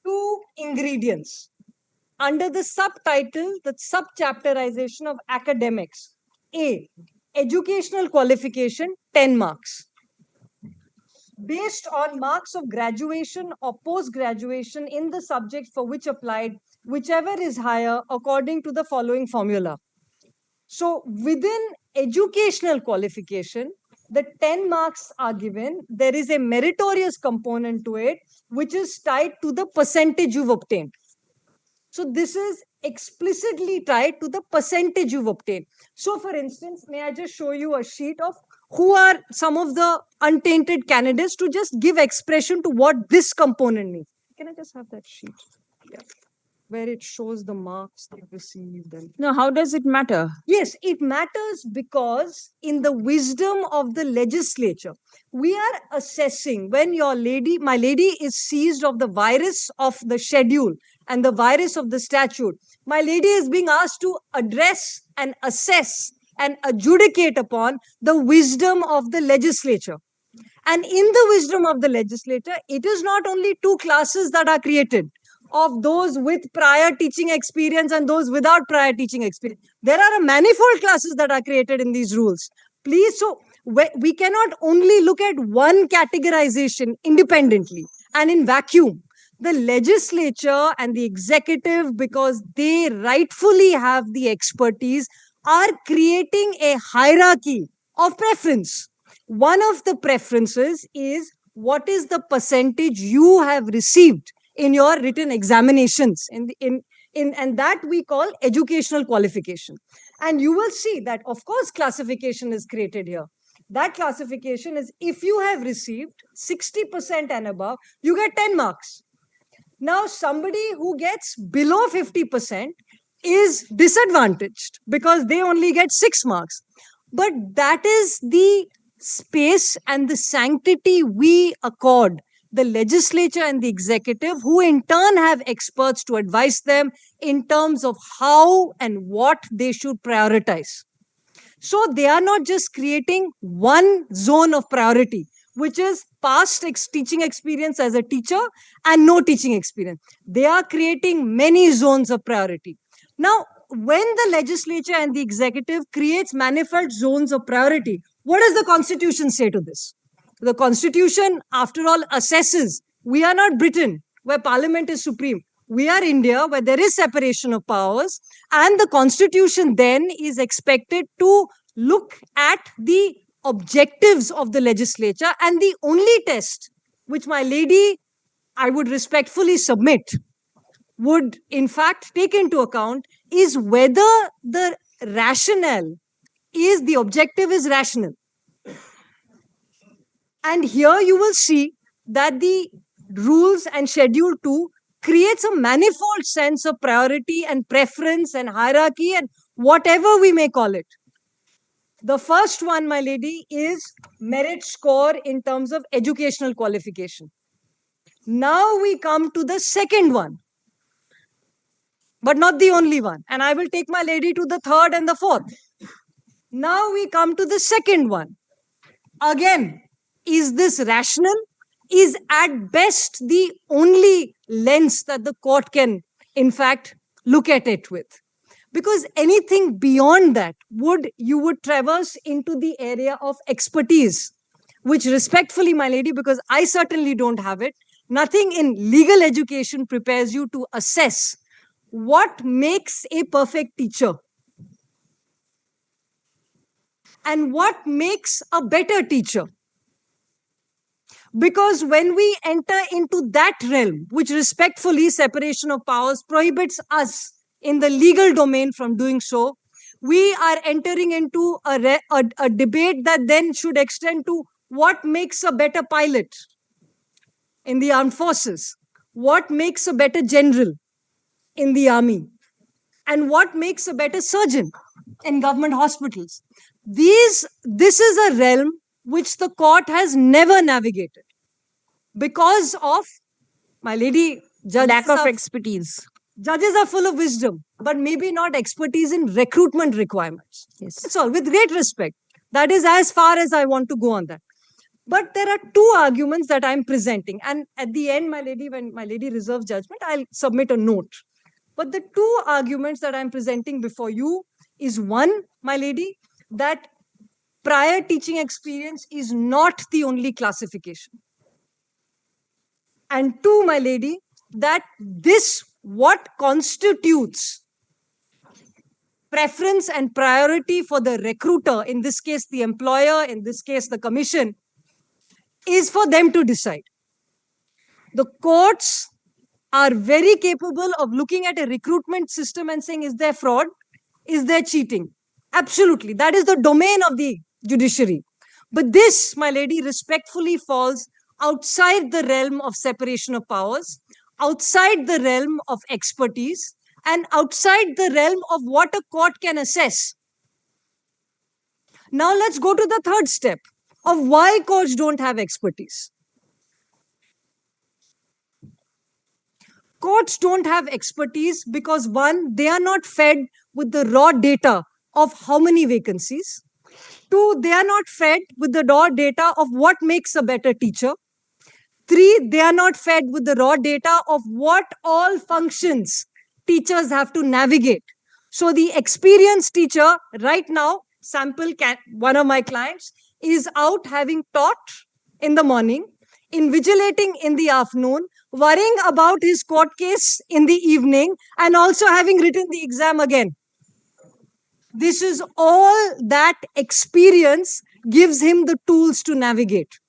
2 ingredients. Under the subtitle, the subchapterization of academics. A, educational qualification, 10 marks. Based on marks of graduation or post-graduation in the subject for which applied, whichever is higher according to the following formula. So within educational qualification, the 10 marks are given. There is a meritorious component to it, which is tied to the percentage you've obtained. So this is explicitly tied to the percentage you've obtained. So for instance, may I just show you a sheet of who are some of the untainted candidates to just give expression to what this component means. Can I just have that sheet? Yeah. Where it shows the marks they've received. And now, how does it matter? Yes, it matters because in the wisdom of the legislature, we are assessing when my lady is seized of the virus of the schedule and the virus of the statute. My lady is being asked to address and assess and adjudicate upon the wisdom of the legislature. And in the wisdom of the legislature, it is not only 2 classes that are created of those with prior teaching experience and those without prior teaching experience. There are a manifold classes that are created in these rules. Please, so we cannot only look at one categorization independently and in vacuum. The legislature and the executive, because they rightfully have the expertise, are creating a hierarchy of preference. One of the preferences is what is the percentage you have received in your written examinations, and that we call educational qualification. And you will see that, of course, classification is created here. That classification is if you have received 60% and above, you get 10 marks. Now, somebody who gets below 50% is disadvantaged because they only get 6 marks. But that is the space and the sanctity we accord the legislature and the executive, who in turn have experts to advise them in terms of how and what they should prioritize. So they are not just creating one zone of priority, which is past teaching experience as a teacher and no teaching experience. They are creating many zones of priority. Now, when the legislature and the executive creates manifold zones of priority, what does the constitution say to this? The constitution, after all, assesses. We are not Britain, where parliament is supreme. We are India, where there is separation of powers, and the constitution then is expected to look at the objectives of the legislature, and the only test which, my lady, I would respectfully submit would in fact take into account is whether the rationale is, the objective is rational. And here you will see that the rules and schedule 2 creates a manifold sense of priority and preference and hierarchy and whatever we may call it. The first one, my lady, is merit score in terms of educational qualification. Now we come to the second one, but not the only one. And I will take my lady to the third and the fourth. Now we come to the second one. Again, is this rational? Is at best the only lens that the court can, in fact, look at it with. Because anything beyond that you would traverse into the area of expertise, which respectfully, my lady, because I certainly don't have it, nothing in legal education prepares you to assess what makes a perfect teacher and what makes a better teacher. Because when we enter into that realm, which respectfully separation of powers prohibits us in the legal domain from doing so, we are entering into a debate that then should extend to what makes a better pilot in the armed forces, what makes a better general in the army, and what makes a better surgeon in government hospitals. This is a realm which the court has never navigated because of, my lady, lack of expertise. Judges are full of wisdom, but maybe not expertise in recruitment requirements. Yes. That's all, with great respect. That is as far as I want to go on that. But there are two arguments that I'm presenting. And at the end, my lady, when my lady reserves judgment, I'll submit a note. But the two arguments that I'm presenting before you is one, my lady, that prior teaching experience is not the only classification. And two, my lady, that this, what constitutes preference and priority for the recruiter, in this case the employer, in this case the commission, is for them to decide. The courts are very capable of looking at a recruitment system and saying, is there fraud? Is there cheating? Absolutely. That is the domain of the judiciary. But this, my lady, respectfully falls outside the realm of separation of powers, outside the realm of expertise, and outside the realm of what a court can assess. Now let's go to the third step of why courts don't have expertise. Courts don't have expertise because, one, they are not fed with the raw data of how many vacancies. Two, they are not fed with the raw data of what makes a better teacher. Three, they are not fed with the raw data of what all functions teachers have to navigate. So the experienced teacher right now, one of my clients, is out having taught in the morning, invigilating in the afternoon, worrying about his court case in the evening, and also having written the exam again. This is all that experience gives him the tools to navigate.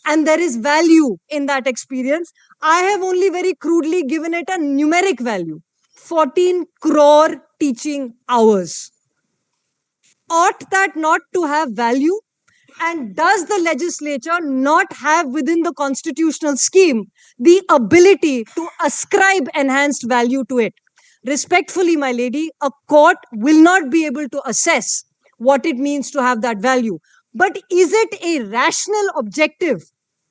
And there is value in that experience. I have only very crudely given it a numeric value. 14 crore teaching hours. Ought that not to have value? And does the legislature not have within the constitutional scheme the ability to ascribe enhanced value to it? Respectfully, my lady, a court will not be able to assess what it means to have that value. But is it a rational objective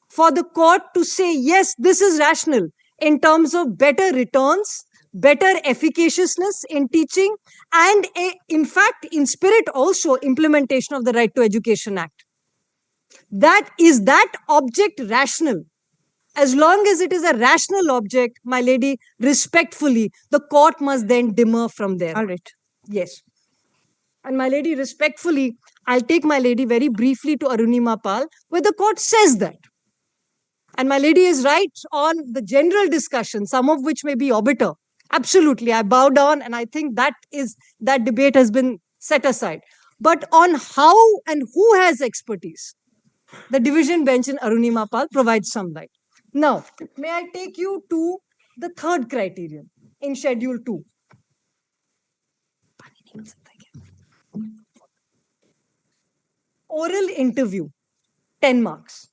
for the court to say, yes, this is rational in terms of better returns, better efficaciousness in teaching, and in fact, in spirit also implementation of the Right to Education Act? That object rational? As long as it is a rational object, my lady, respectfully, the court must then demur from there. All right. Yes. And my lady, respectfully, I'll take my lady very briefly to Arunima Pal, where the court says that. And my lady is right on the general discussion, some of which may be obiter. Absolutely. I bow down, and I think that debate has been set aside. But on how and who has expertise, the division bench in Arunima Pal provides some light. Now, may I take you to the third criterion in Schedule 2? Oral interview, 10 marks.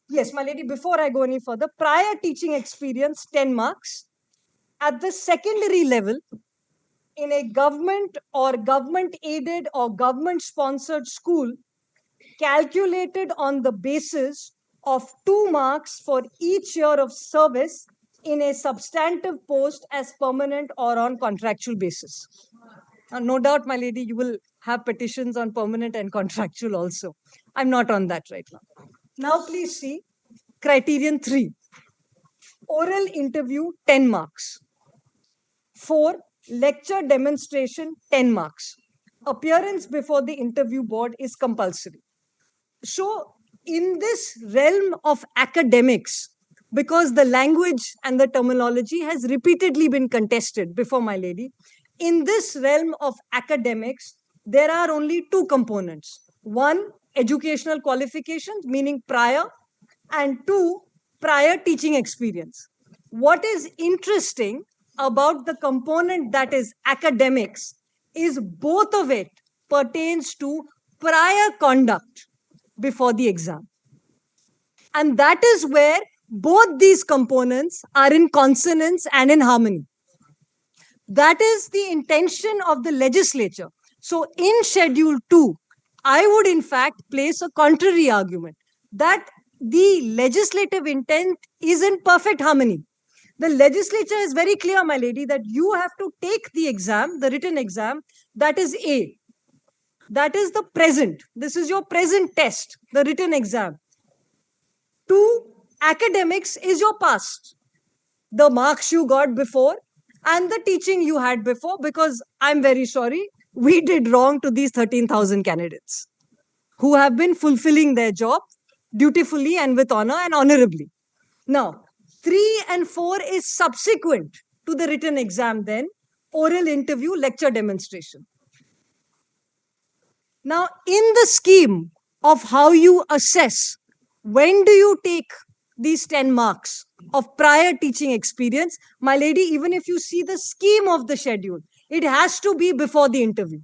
Yes, my lady, before I go any further, prior teaching experience, 10 marks. At the secondary level, in a government or government-aided or government-sponsored school, calculated on the basis of 2 marks for each year of service in a substantive post as permanent or on contractual basis. No doubt, my lady, you will have petitions on permanent and contractual also. I'm not on that right now. Now, please see criterion 3. Oral interview, 10 marks. 4. Lecture demonstration, 10 marks. Appearance before the interview board is compulsory. So, in this realm of academics, because the language and the terminology has repeatedly been contested before my lady, in this realm of academics, there are only 2 components. 1, educational qualifications, meaning prior, and 2, prior teaching experience. What is interesting about the component that is academics is both of it pertains to prior conduct before the exam. And that is where both these components are in consonance and in harmony. That is the intention of the legislature. So in Schedule 2, I would in fact place a contrary argument that the legislative intent is in perfect harmony. The legislature is very clear, my lady, that you have to take the exam, the written exam, that is A. That is the present. This is your present test, the written exam. 2, academics is your past. The marks you got before and the teaching you had before, because I'm very sorry, we did wrong to these 13,000 candidates who have been fulfilling their job dutifully and with honor and honorably. Now, 3 and 4 is subsequent to the written exam then, oral interview, lecture demonstration. Now, in the scheme of how you assess, when do you take these 10 marks of prior teaching experience, my lady, even if you see the scheme of the schedule, it has to be before the interview.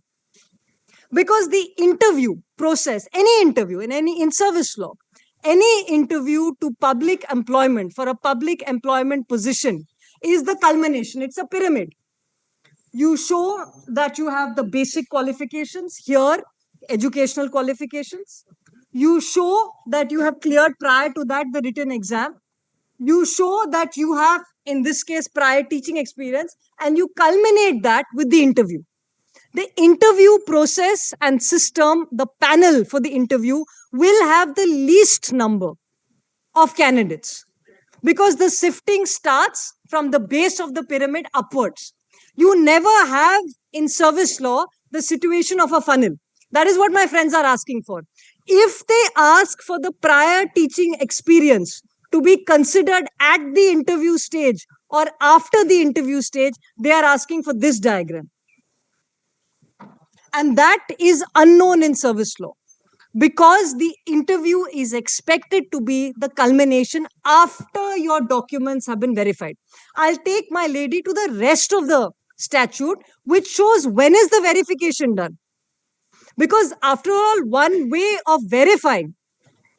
Because the interview process, any interview in service law, any interview to public employment for a public employment position is the culmination. It's a pyramid. You show that you have the basic qualifications here, educational qualifications. You show that you have cleared prior to that the written exam. You show that you have, in this case, prior teaching experience, and you culminate that with the interview. The interview process and system, the panel for the interview, will have the least number of candidates because the sifting starts from the base of the pyramid upwards. You never have in service law the situation of a funnel. That is what my friends are asking for. If they ask for the prior teaching experience to be considered at the interview stage or after the interview stage, they are asking for this diagram. And that is unknown in service law because the interview is expected to be the culmination after your documents have been verified. I'll take my lady to the rest of the statute, which shows when is the verification done. Because after all, one way of verifying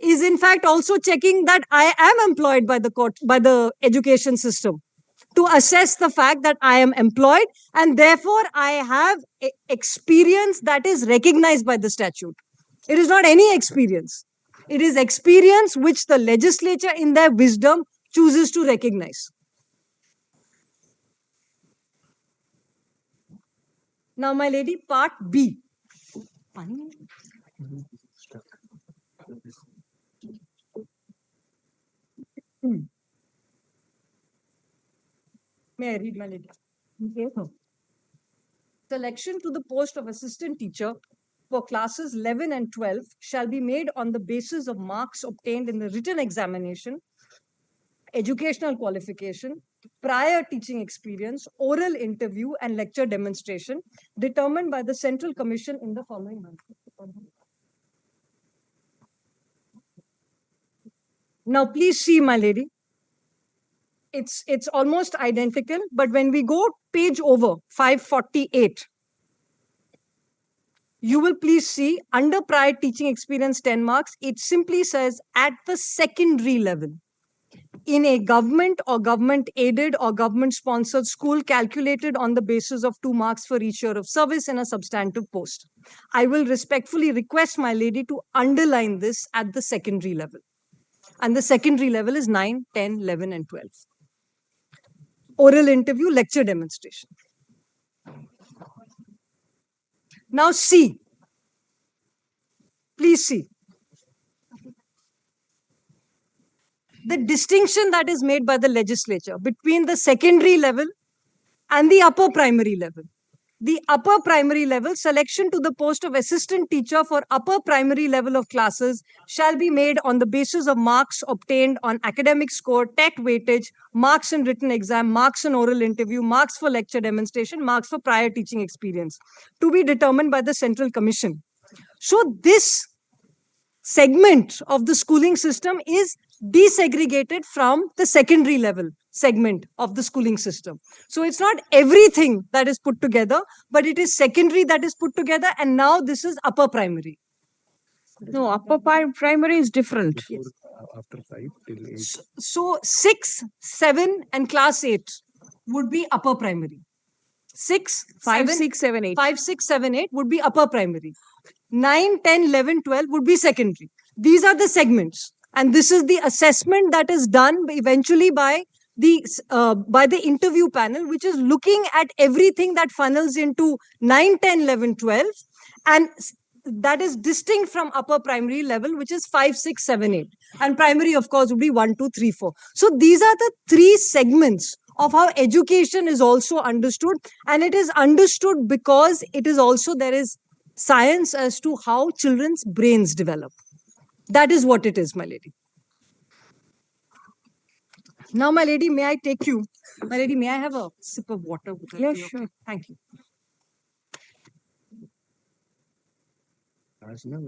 is in fact also checking that I am employed by the court, by the education system, to assess the fact that I am employed and therefore I have experience that is recognized by the statute. It is not any experience. It is experience which the legislature in their wisdom chooses to recognize. Now, my lady, part B. May I read, my lady? Yes. Selection to the post of assistant teacher for classes 11 and 12 shall be made on the basis of marks obtained in the written examination, educational qualification, prior teaching experience, oral interview, and lecture demonstration determined by the Central Commission in the following month. Now, please see, my lady. It's almost identical, but when we go page over 548, you will please see under prior teaching experience 10 marks, it simply says at the secondary level in a government or government aided or government sponsored school calculated on the basis of 2 marks for each year of service in a substantive post. I will respectfully request my lady to underline this at the secondary level. And the secondary level is 9, 10, 11 and 12. Oral interview, lecture demonstration. Now see. Please see. The distinction that is made by the legislature between the secondary level and the upper primary level. The upper primary level selection to the post of assistant teacher for upper primary level of classes shall be made on the basis of marks obtained on academic score, TET weightage, marks in written exam, marks in oral interview, marks for lecture demonstration, marks for prior teaching experience, to be determined by the Central Commission. So this segment of the schooling system is desegregated from the secondary level segment of the schooling system. So it's not everything that is put together, but it is secondary that is put together, and now this is upper primary. No, upper primary is different. Yes. After 5 till 8. So 6, 7 and class 8 would be upper primary. 6, 5, 7, 6, 7, 8. 5, 6, 7, 8 would be upper primary. 9, 10, 11, 12 would be secondary. These are the segments. And this is the assessment that is done eventually by the interview panel, which is looking at everything that funnels into 9, 10, 11, 12. And that is distinct from upper primary level, which is 5, 6, 7, 8. And primary, of course, would be 1, 2, 3, 4. So these are the 3 segments of how education is also understood. And it is understood because it is also, there is science as to how children's brains develop. That is what it is, my lady. Now, my lady, may I take you? My lady, may I have a sip of water? Yes, sure. Thank you.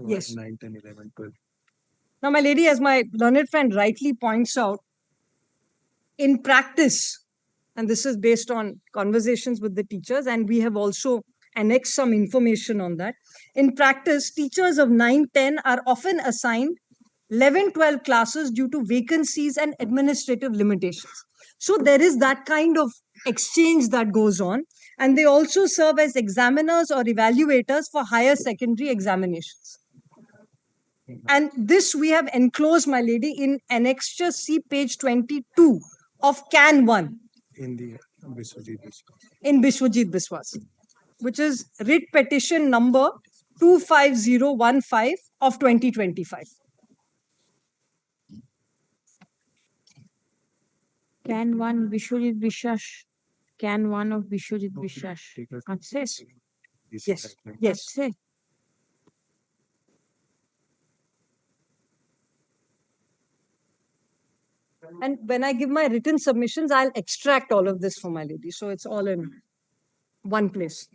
Yes. 9, 10, 11, 12. Now, my lady, as my learned friend rightly points out, in practice, and this is based on conversations with the teachers, and we have also annexed some information on that. In practice, teachers of 9, 10 are often assigned 11, 12 classes due to vacancies and administrative limitations. So there is that kind of exchange that goes on. And they also serve as examiners or evaluators for higher secondary examinations. And this we have enclosed, my lady, in Annexure C, page 22 of Can 1. In the Biswajit Biswas. In Biswajit Biswas, which is writ petition number 25015 of 2025. Can 1 Vishwajit Biswas. Can 1 of Vishwajit Biswas. Access. Yes. Yes. Access. And when I give my written submissions, I'll extract all of this for my lady. So it's all in one place.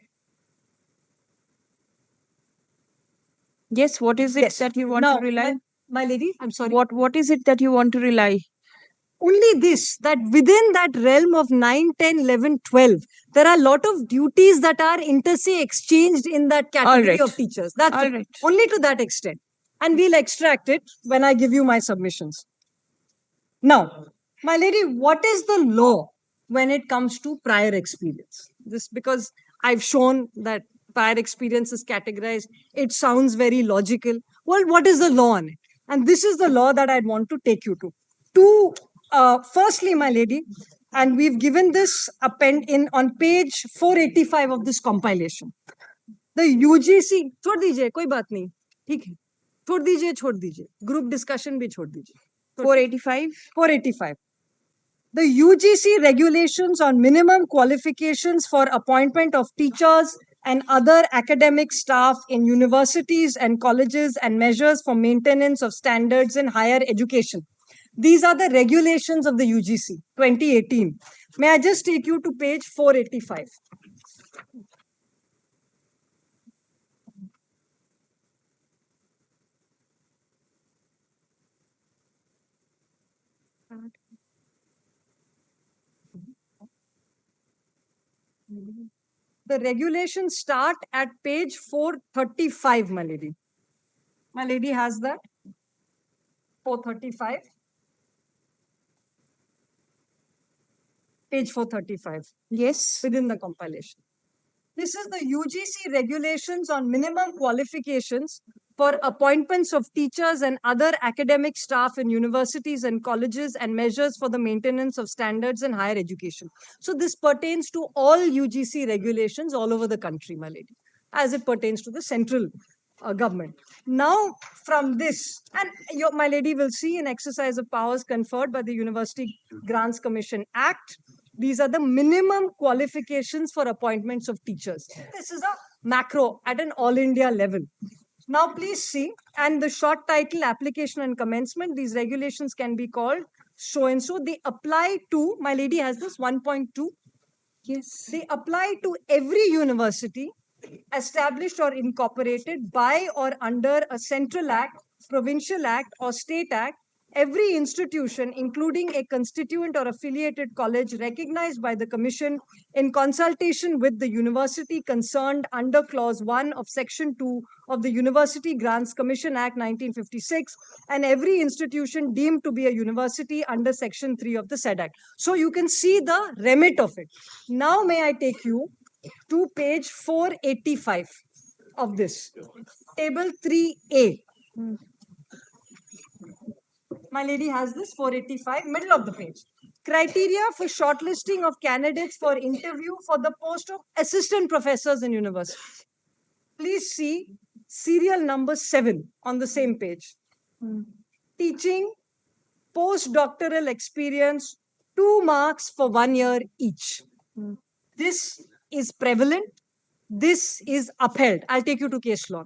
Yes, what is it that you want to rely? My lady, I'm sorry. What is it that you want to rely? only this, that within that realm of 9, 10, 11, 12, there are a lot of duties that are inter se exchanged in that category right. of teachers. That's All it. right. Only to that extent. And we'll extract it when I give you my submissions. Now, my lady, what is the law when it comes to prior experience? This because I've shown that prior experience is categorized. It sounds very logical. Well, what is the law on it? And this is the law that I'd want to take you to. Firstly, my lady, and we've given this append in on page 485 of this compilation. The UGC, छोड़ दीजिए, कोई बात नहीं, ठीक है, छोड़ दीजिए, group discussion भी छोड़ दीजिए. 485. 485. The UGC regulations on minimum qualifications for appointment of teachers and other academic staff in universities and colleges and measures for maintenance of standards in higher education. These are the regulations of the UGC 2018. May I just take you to page 485? The regulations start at page 435, my lady. My lady has that. 435. Page 435. Yes. Within the compilation. This is the UGC regulations on minimum qualifications for appointments of teachers and other academic staff in universities and colleges and measures for the maintenance of standards in higher education. So this pertains to all UGC regulations all over the country, my lady, as it pertains to the central government. Now, from this, and my lady will see an exercise of powers conferred by the University Grants Commission Act. These are the minimum qualifications for appointments of teachers. This is a macro at an all India level. Now, please see, and the short title, application and commencement, these regulations can be called so and so. They apply to, my lady has this 1.2. Yes. They apply to every university established or incorporated by or under a central act, provincial act, or state act. Every institution, including a constituent or affiliated college recognized by the Commission in consultation with the university concerned under Clause 1 of Section 2 of the University Grants Commission Act 1956, and every institution deemed to be a university under Section 3 of the said Act. So you can see the remit of it. Now, may I take you to page 485 of this, table 3A. My lady has this 485, middle of the page. Criteria for shortlisting of candidates for interview for the post of assistant professors in universities. Please see serial number 7 on the same page. Teaching, postdoctoral experience, 2 marks for 1 year each. This is prevalent. This is upheld. I'll take you to case law.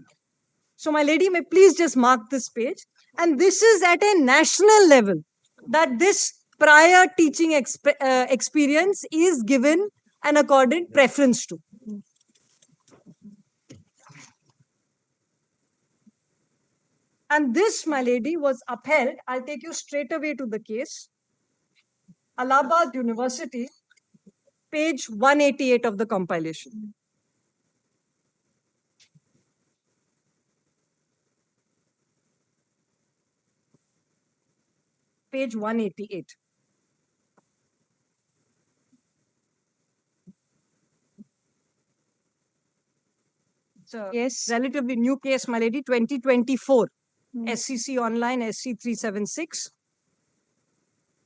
So my lady may please just mark this page. And this is at a national level that this prior teaching experience is given an accorded preference to. And this, my lady, was upheld. I'll take you straight away to the case. Allahabad University, page 188 of the compilation. Page 188. It's a relatively new case, my lady, 2024. SCC Online, SC 376.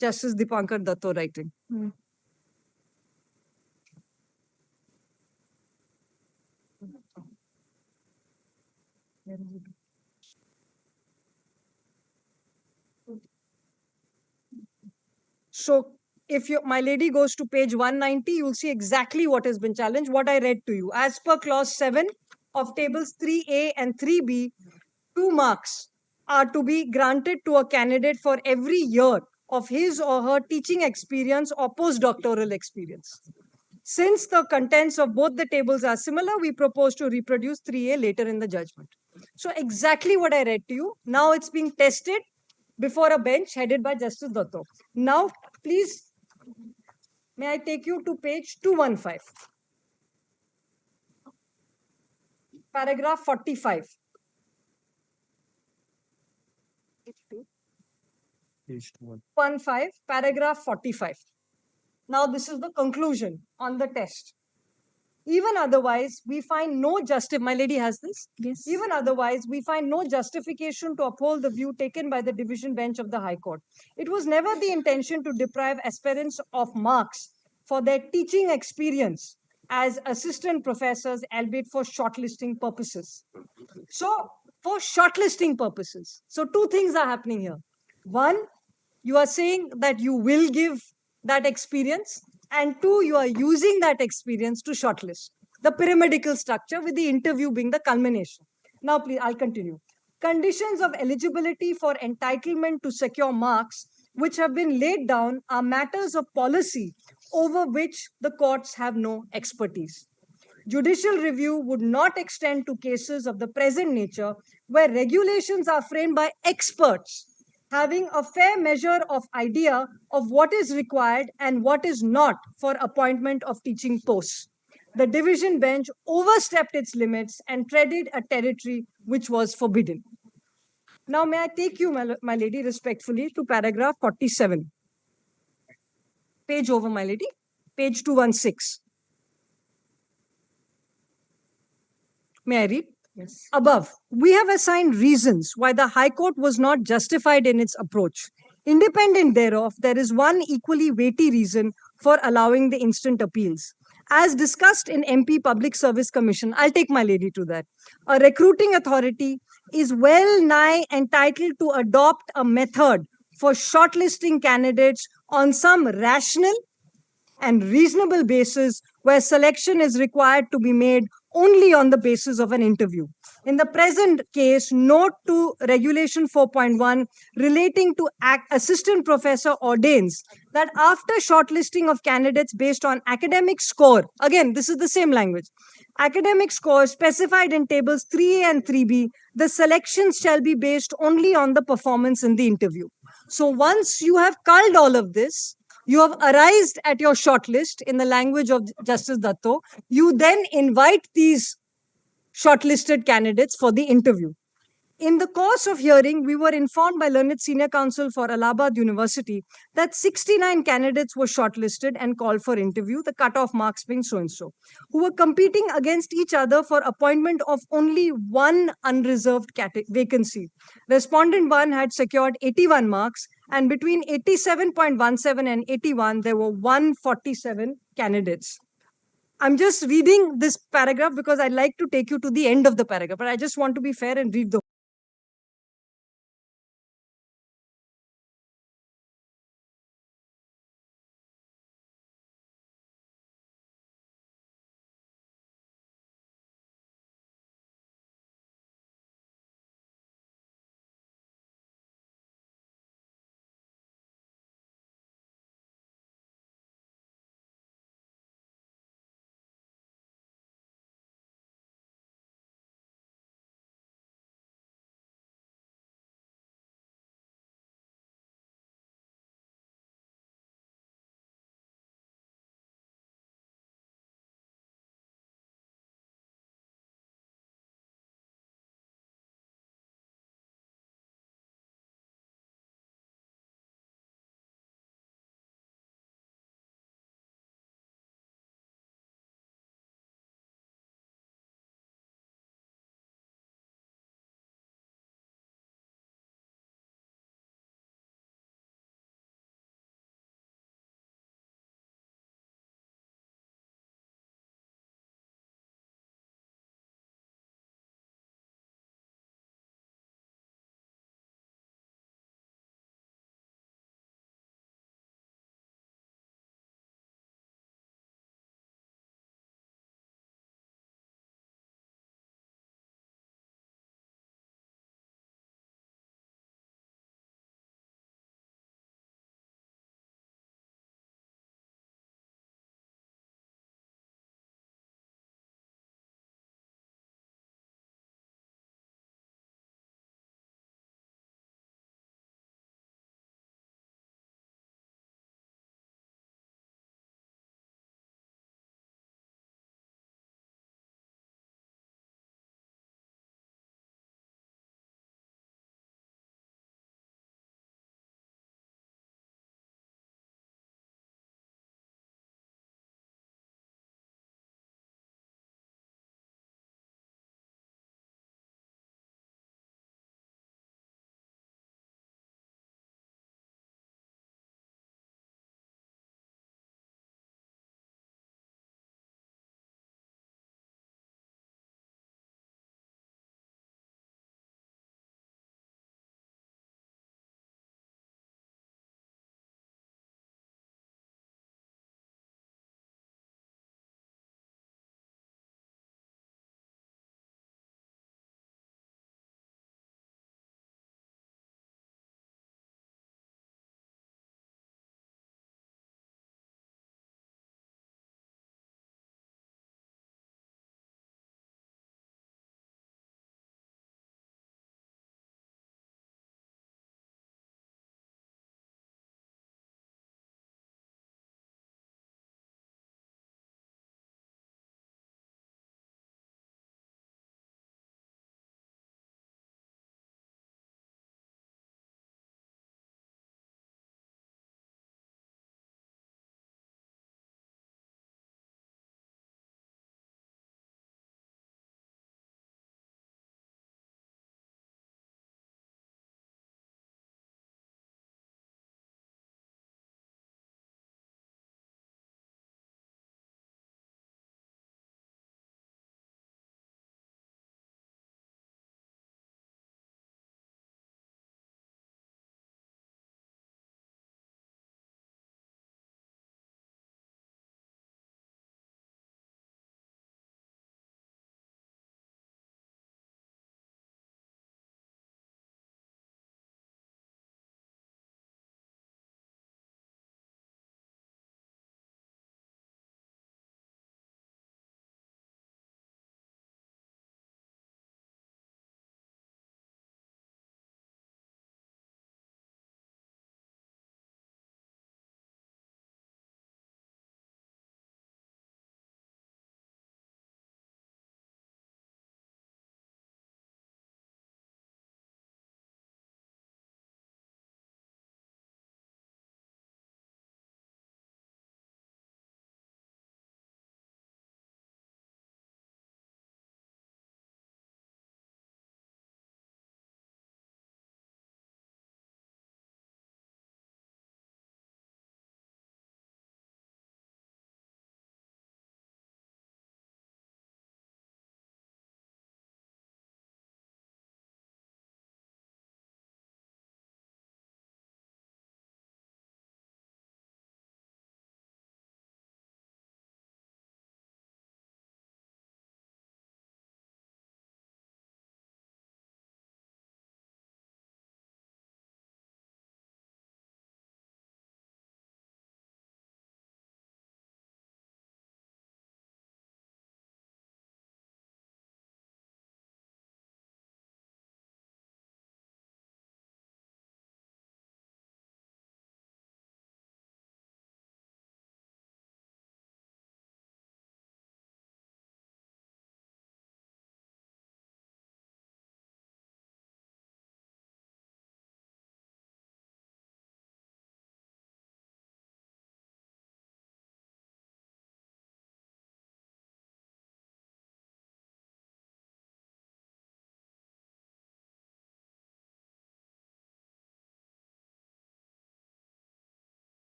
Justice Dipankar Datto writing. So if my lady goes to page 190, you'll see exactly what has been challenged, what I read to you. As per clause 7 of tables 3A and 3B, 2 marks are to be granted to a candidate for every year of his or her teaching experience or postdoctoral experience. Since the contents of both the tables are similar, we propose to reproduce 3A later in the judgment. So exactly what I read to you. Now it's being tested before a bench headed by Justice Dato. Now, please, may I take you to page 215, paragraph 45. Page 2. 15, paragraph 45. Now, this is the conclusion on the test. Even otherwise, we find no my lady has this. Yes. Even otherwise, we find no justification to uphold the view taken by the division bench of the High Court. It was never the intention to deprive aspirants of marks for their teaching experience as assistant professors, albeit for shortlisting purposes. So, for shortlisting purposes. So, two things are happening here. One, you are saying that you will give that experience, and two, you are using that experience to shortlist. The pyramidical structure, with the interview being the culmination. Now, please, I'll continue. Conditions of eligibility for entitlement to secure marks, which have been laid down, are matters of policy over which the courts have no expertise. Judicial review would not extend to cases of the present nature where regulations are framed by experts having a fair measure of idea of what is required and what is not for appointment of teaching posts. The division bench overstepped its limits and treaded a territory which was forbidden. Now, may I take you, my lady, respectfully to paragraph 47. Page over, my lady. Page 216. May I read? Yes. Above, we have assigned reasons why the High Court was not justified in its approach. Independent thereof, there is one equally weighty reason for allowing the instant appeals. As discussed in MP Public Service Commission, I'll take my lady to that. A recruiting authority is well nigh entitled to adopt a method for shortlisting candidates on some rational and reasonable basis where selection is required to be made only on the basis of an interview. In the present case, note to Regulation 4.1 relating to assistant professor ordains that after shortlisting of candidates based on academic score, again, this is the same language, academic score specified in tables 3A and 3B, the selections shall be based only on the performance in the interview. So once you have culled all of this, you have arrived at your shortlist in the language of Justice Dato. You then invite these shortlisted candidates for the interview. In the course of hearing, we were informed by learned senior counsel for Allahabad University that 69 candidates were shortlisted and called for interview, the cutoff marks being so-and-so, who were competing against each other for appointment of only one unreserved vacancy. Respondent 1 had secured 81 marks, and between 87.17 and 81, there were 147 candidates. I'm just reading this paragraph because I'd like to take you to the end of the paragraph, but I just want to be fair and read the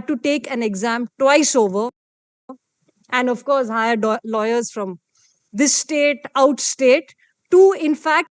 to take an exam twice over, and of course, hire lawyers from this state, out state, to in fact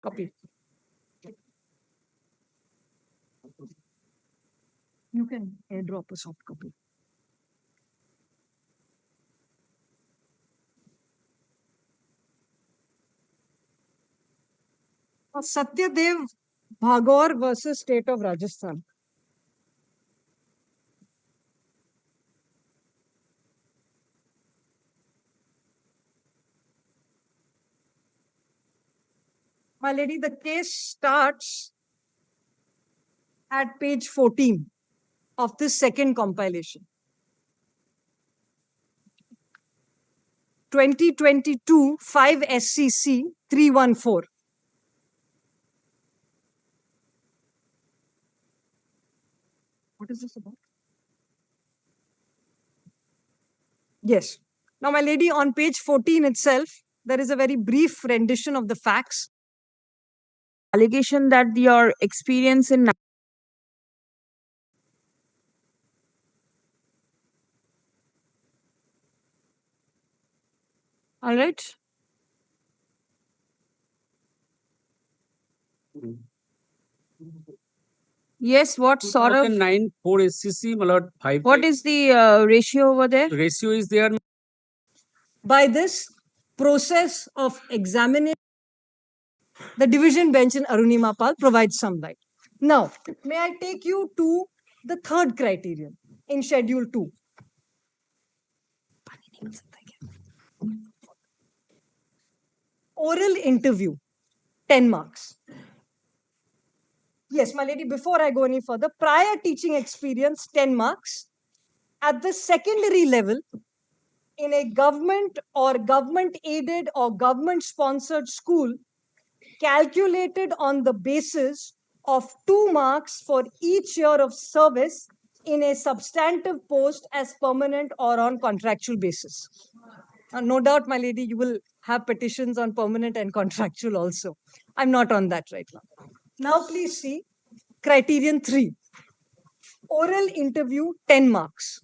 copy. You can airdrop a soft copy. Satyadev Bhagor versus State of Rajasthan. My lady, the case starts at page 14 of this second compilation. 2022 5 SCC 314. What is this about? Yes. Now, my lady, on page 14 itself, there is a very brief rendition of the facts. Allegation that your experience in all right. Yes, what sort of 2009 4 SCC, my lord, 5. what is the ratio over there? Ratio is there. By this process of examination, the division bench in Arunima Pal provides some light. Now, may I take you to the third criterion in Schedule 2? Oral interview, 10 marks. Yes, my lady, before I go any further, prior teaching experience, 10 marks. At the secondary level, in a government or government aided or government sponsored school, calculated on the basis of 2 marks for each year of service in a substantive post as permanent or on contractual basis. No doubt, my lady, you will have petitions on permanent and contractual also. I'm not on that right now. Now, please see criterion 3. Oral interview, 10 marks.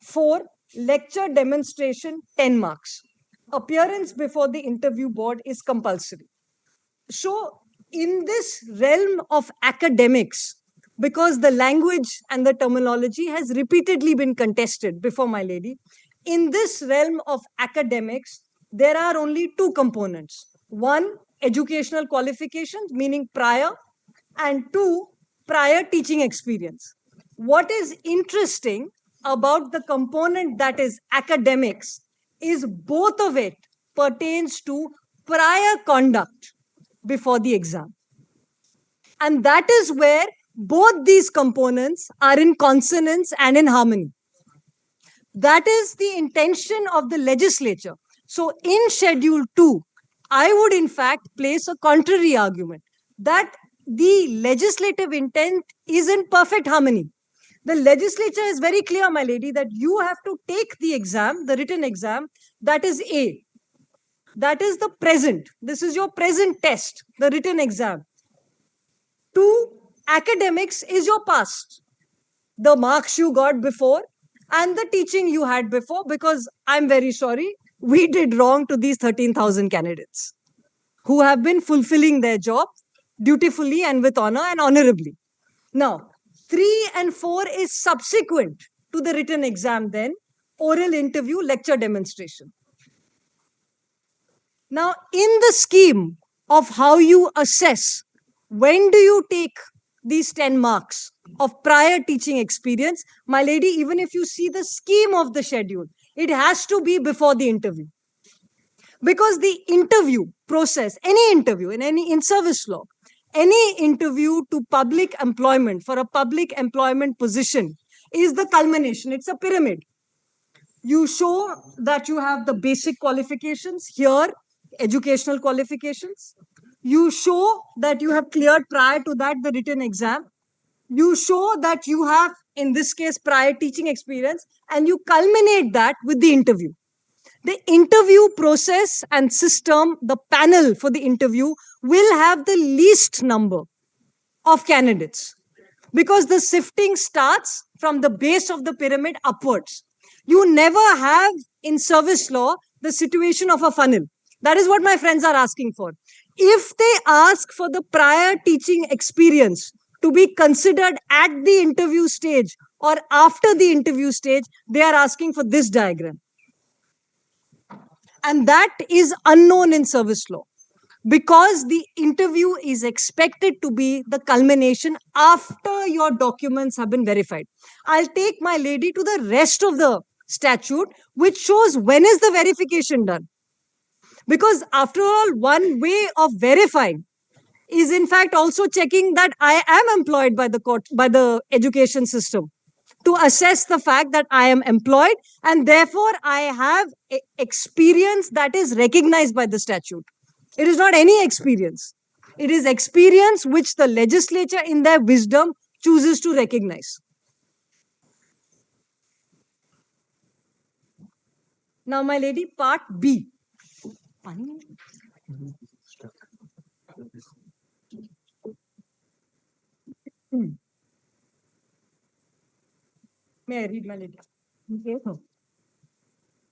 4. Lecture demonstration, 10 marks. Appearance before the interview board is compulsory. So, in this realm of academics, because the language and the terminology has repeatedly been contested before, my lady, in this realm of academics, there are only 2 components. 1, educational qualifications, meaning prior, and 2, prior teaching experience. What is interesting about the component that is academics is both of it pertains to prior conduct before the exam. And that is where both these components are in consonance and in harmony. That is the intention of the legislature. So in Schedule 2, I would in fact place a contrary argument that the legislative intent is in perfect harmony. The legislature is very clear, my lady, that you have to take the exam, the written exam, that is A. That is the present. This is your present test, the written exam. 2, academics is your past. The marks you got before and the teaching you had before, because I'm very sorry, we did wrong to these 13,000 candidates who have been fulfilling their job dutifully and with honor and honorably. Now, 3 and 4 is subsequent to the written exam, then oral interview, lecture demonstration. Now, in the scheme of how you assess When do you take these 10 marks of prior teaching experience? My lady, even if you see the scheme of the schedule, it has to be before the interview. Because the interview process, any interview in service law, any interview to public employment for a public employment position is the culmination. It's a pyramid. You show that you have the basic qualifications here, educational qualifications. You show that you have cleared prior to that the written exam. You show that you have, in this case, prior teaching experience, and you culminate that with the interview. The interview process and system, the panel for the interview will have the least number of candidates because the sifting starts from the base of the pyramid upwards. You never have in service law the situation of a funnel. That is what my friends are asking for. If they ask for the prior teaching experience to be considered at the interview stage or after the interview stage, they are asking for this diagram. And that is unknown in service law because the interview is expected to be the culmination after your documents have been verified. I'll take my lady to the rest of the statute, which shows when is the verification done. Because after all, one way of verifying is in fact also checking that I am employed by the court, by the education system, to assess the fact that I am employed and therefore I have experience that is recognized by the statute. It is not any experience. It is experience which the legislature in their wisdom chooses to recognize. Now, my lady, part B. May I read, my lady? Yes.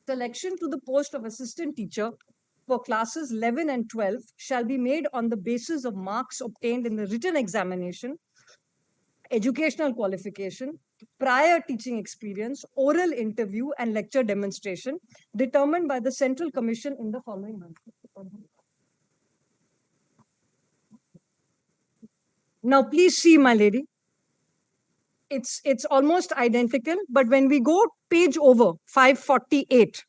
Selection to the post of assistant teacher for classes 11 and 12 shall be made on the basis of marks obtained in the written examination, educational qualification, prior teaching experience, oral interview, and lecture demonstration determined by the Central Commission in the following manner. Now, please see, my lady. It's almost identical, but when we go page over 548,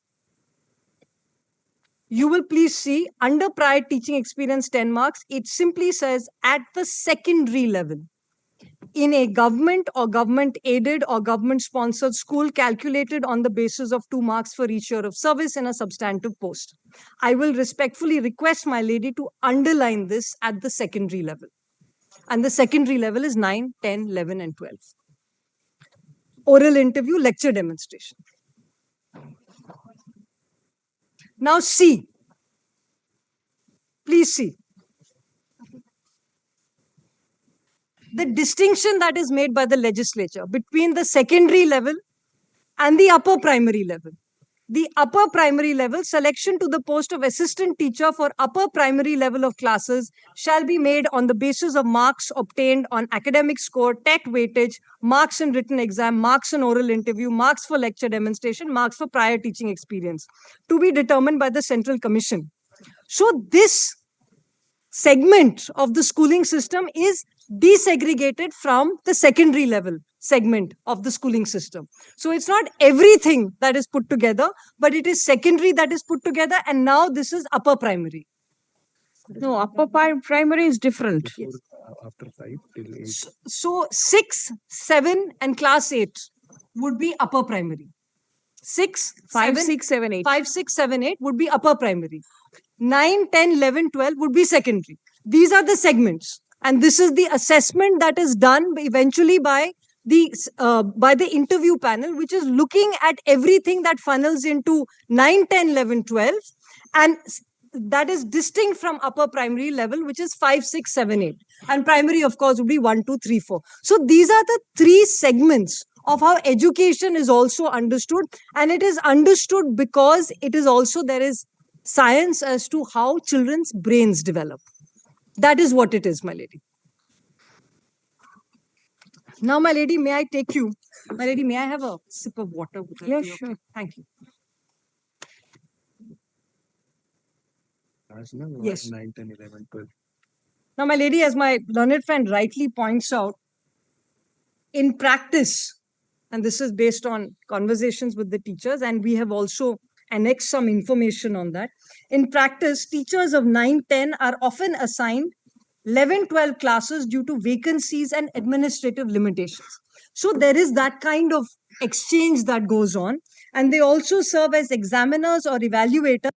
you will please see under prior teaching experience 10 marks, it simply says at the secondary level in a government or government aided or government sponsored school calculated on the basis of 2 marks for each year of service in a substantive post. I will respectfully request my lady to underline this at the secondary level. And the secondary level is 9, 10, 11 and 12. Oral interview, lecture demonstration. Now see. Please see. The distinction that is made by the legislature between the secondary level and the upper primary level. The upper primary level selection to the post of assistant teacher for upper primary level of classes shall be made on the basis of marks obtained on academic score, TET weightage, marks in written exam, marks in oral interview, marks for lecture demonstration, marks for prior teaching experience, to be determined by the Central Commission. So this segment of the schooling system is desegregated from the secondary level segment of the schooling system. So it's not everything that is put together, but it is secondary that is put together, and now this is upper primary. No, upper primary is different. Yes. After 5 till 8. So 6, 7 and class 8 would be upper primary. 6, 5, 7, 6, 7, 8. 5, 6, 7, 8 would be upper primary. 9, 10, 11, 12 would be secondary. These are the segments. And this is the assessment that is done eventually by the interview panel, which is looking at everything that funnels into 9, 10, 11, 12. And that is distinct from upper primary level, which is 5, 6, 7, 8. And primary, of course, would be 1, 2, 3, 4. So these are the 3 segments of how education is also understood. And it is understood because it is also, there is science as to how children's brains develop. That is what it is, my lady. Now, my lady, may I take you? My lady, may I have a sip of water? Yes, sure. Thank you. As no, Yes. 9, 10, 11, 12. Now, my lady, as my learned friend rightly points out, in practice, and this is based on conversations with the teachers, and we have also annexed some information on that. In practice, teachers of 9-10 are often assigned 11-12 classes due to vacancies and administrative limitations. So there is that kind of exchange that goes on. And they also serve as examiners or evaluators.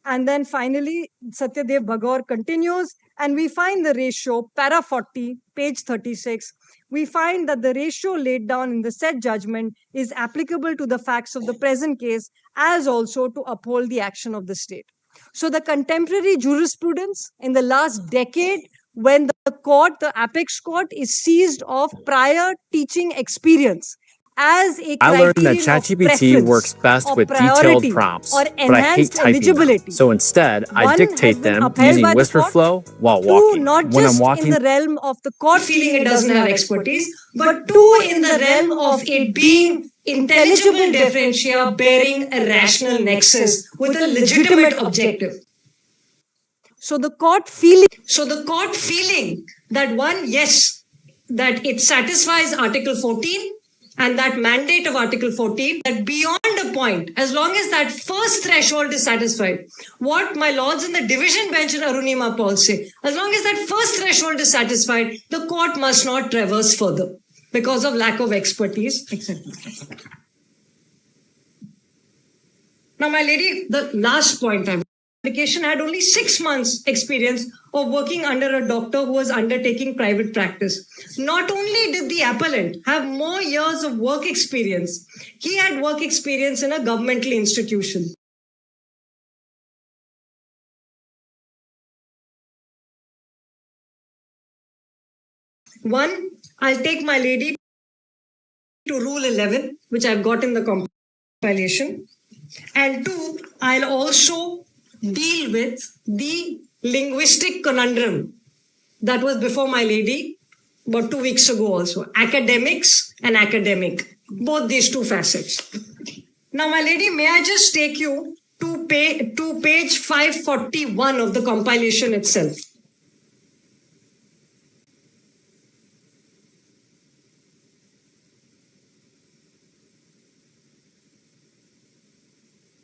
And then finally, Satyadev Bhagor continues, and we find the ratio, para 40, page 36. We find that the ratio laid down in the said judgment is applicable to the facts of the present case, as also to uphold the action of the state. So the contemporary jurisprudence in the last decade, when the court, the apex court, is seized of prior teaching experience as a I learned that criterion of ChatGPT works preference best or with detailed priority prompts, or but I hate enhanced typing them. eligibility. So instead, I One dictate has been them upheld using by the whisper court. flow while Two, walking. not When I'm just in walking, the realm of the court feeling it doesn't have expertise, but two, in the realm of it being intelligible differentia bearing a rational nexus with a legitimate objective. So the court feeling that one, yes, that it satisfies Article 14 and that mandate of Article 14, that beyond a point, as long as that first threshold is satisfied, what my lords in the division bench in Arunima Paul say, as long as that first threshold is satisfied, the court must not traverse further because of lack of expertise, etc. Now, my lady, the last point application had only 6 months experience of working under a doctor who was undertaking private practice. Not only did the appellant have more years of work experience, he had work experience in a governmental institution. One, I'll take my lady to Rule 11, which I've got in the compilation. And two, I'll also deal with the linguistic conundrum that was before my lady about 2 weeks ago also. Academics and academic, both these two facets. Now, my lady, may I just take you to page 541 of the compilation itself.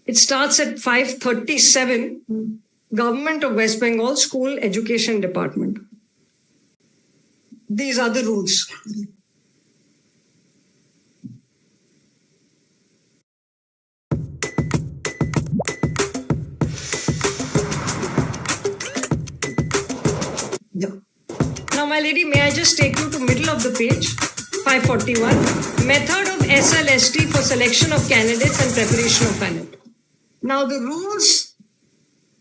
It starts at 537, Government of West Bengal School Education Department. These are the rules. Yeah. Now, my lady, may I just take you to middle of the page, 541, Method of SLST for selection of candidates and preparation of panel. Now, the rules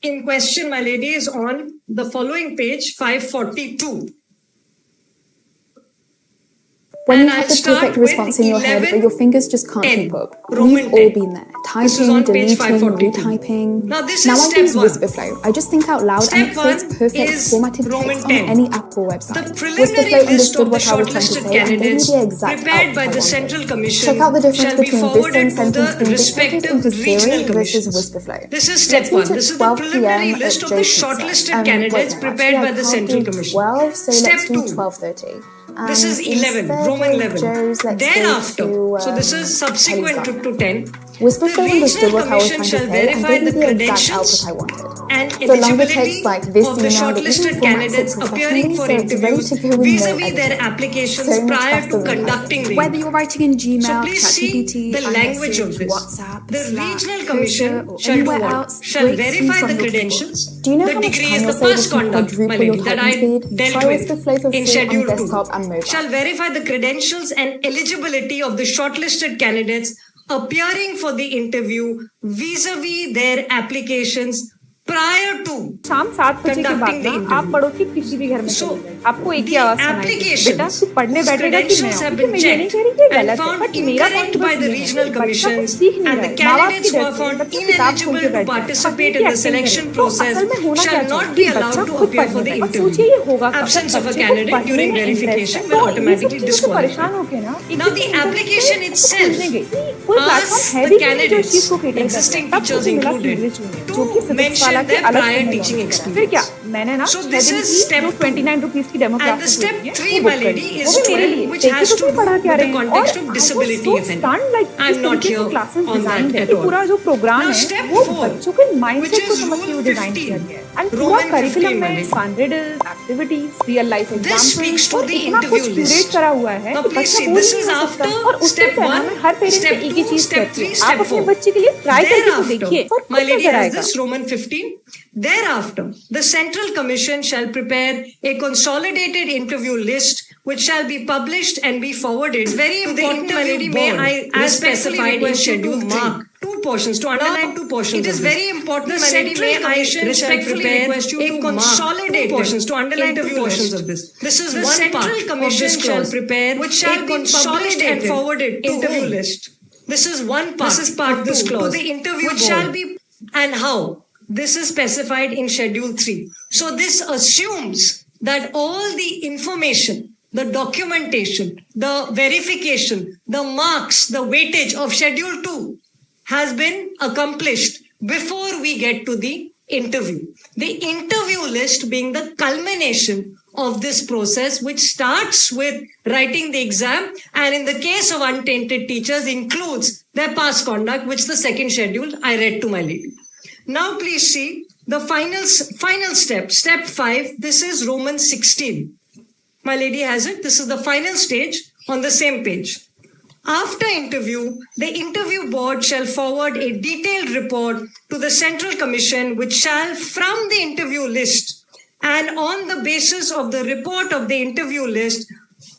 in question, my lady, is on the following page, 542. When you have the perfect response in your head, but your fingers just can't keep up. We've all been there. Typing, deleting, retyping. Now I use Whisperflow. I just think out loud and it creates perfect formatted text on any app or website. Whisperflow understood what I was trying to say and gave me the exact output I wanted. Check out the difference between this same sentence being dictated into Siri versus Whisperflow. This is step one. This is the preliminary list of the shortlisted candidates prepared by the Central Commission. 12, so Step let's do 2. 12:30. This is 11, Roman 11. Thereafter, so this is subsequent to 10. Whisperflow understood what I was trying to say and gave me the exact output I wanted. For longer texts like this, of the shortlisted candidates appearing for interviews vis-a-vis their applications prior to conducting the whether you're writing in Gmail, So please see ChatGPT, the language of this. WhatsApp, The Slack, regional Cursor, commission or shall do anywhere what? else Shall breaks you verify from the your credentials. Do you know The how much degree time is you'll the save past if you conduct, my quadruple your lady, that typing I speed? dealt Try with Whisperflow for in free on Schedule 2. desktop and mobile. Shall verify the credentials and eligibility of the shortlisted candidates appearing for the interview vis-a-vis their applications prior to शाम 7 बजे के बाद ना आप पढ़ो कि किसी भी घर में चले जाइए आपको एक ही आवाज सुनाई बेटा तू पढ़ने बैठेगा कि मैं क्योंकि मैं ये नहीं कह रही कि गलत है बट मेरा पॉइंट बस ये है बच्चा कुछ सीख नहीं रहा है माँ बाप की डर से बच्चा किताब खोल के बैठ जाए तो असल में होना क्या चाहिए कि बच्चा खुद पढ़ने लगे और सोचिए ये होगा कब बच्चे को पढ़ने में इंटरेस्ट है तो ये सब चीजों से परेशान होके ना Now the application itself कोई प्लेटफॉर्म है भी नहीं जो इस चीज को कैटर करता है तब मुझे मिला कि English to mention their prior teaching experience. मैंने ना So 6 this दिन is की step जो 29 रुपीज की demo And the classes step होती है 3, वो my बुक कर lady, ली is वो भी मेरे 12, लिए which देखिए has तो to सही do पढ़ा क्या with रहे the हैं और context of I was disability, so if any. Stunned like I'm जिस not तरीके से here classes on design that है at ये all. पूरा जो प्रोग्राम Now है step वो 4, बच्चों के which माइंडसेट को is समझते rule हुए डिजाइन किया 15, गया है एंड पूरा Roman करिकुलम 15, my में lady. Fun riddles activities real life This speaks examples to और the इतना interview कुछ क्यूरेट list. करा हुआ है Now कि please बच्चा see, बोर this ही is नहीं हो सकता after और उससे step पहला 1, मैं हर पेरेंट्स से step एक ही 2, चीज step कहती 3, हूँ आप step अपने 4. बच्चे के लिए ट्राई करके तो Thereafter, देखिए फर्क my खुद lady नजर has आएगा this Roman 15. Thereafter, the Central Commission shall prepare a consolidated interview list which shall be published and be forwarded very to the interview board. May I, as specified in Schedule 3. Mark two portions, to underline two portions. It is very important. The Central Commission shall prepare a consolidated portions to underline two portions of this. This is the one Central Commission shall prepare which shall be published and forwarded interview list. This is one part. This is part of this clause. To the interview which shall be and how. This is specified in Schedule 3. So this assumes that all the information, the documentation, the verification, the marks, the weightage of Schedule 2 has been accomplished before we get to the interview. The interview list being the culmination of this process, which starts with writing the exam and in the case of untainted teachers includes their past conduct, which the second schedule I read to my lady. Now please see the final step, step 5. This is Romans 16. My lady has it. This is the final stage on the same page. After interview, the interview board shall forward a detailed report to the Central Commission, which shall, from the interview list and on the basis of the report of the interview list,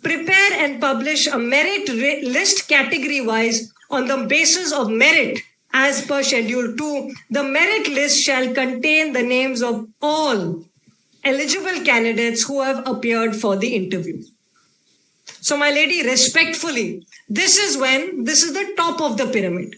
prepare and publish a merit list category wise on the basis of merit as per Schedule 2. The merit list shall contain the names of all eligible candidates who have appeared for the interview. So, my lady, respectfully, this is the top of the pyramid.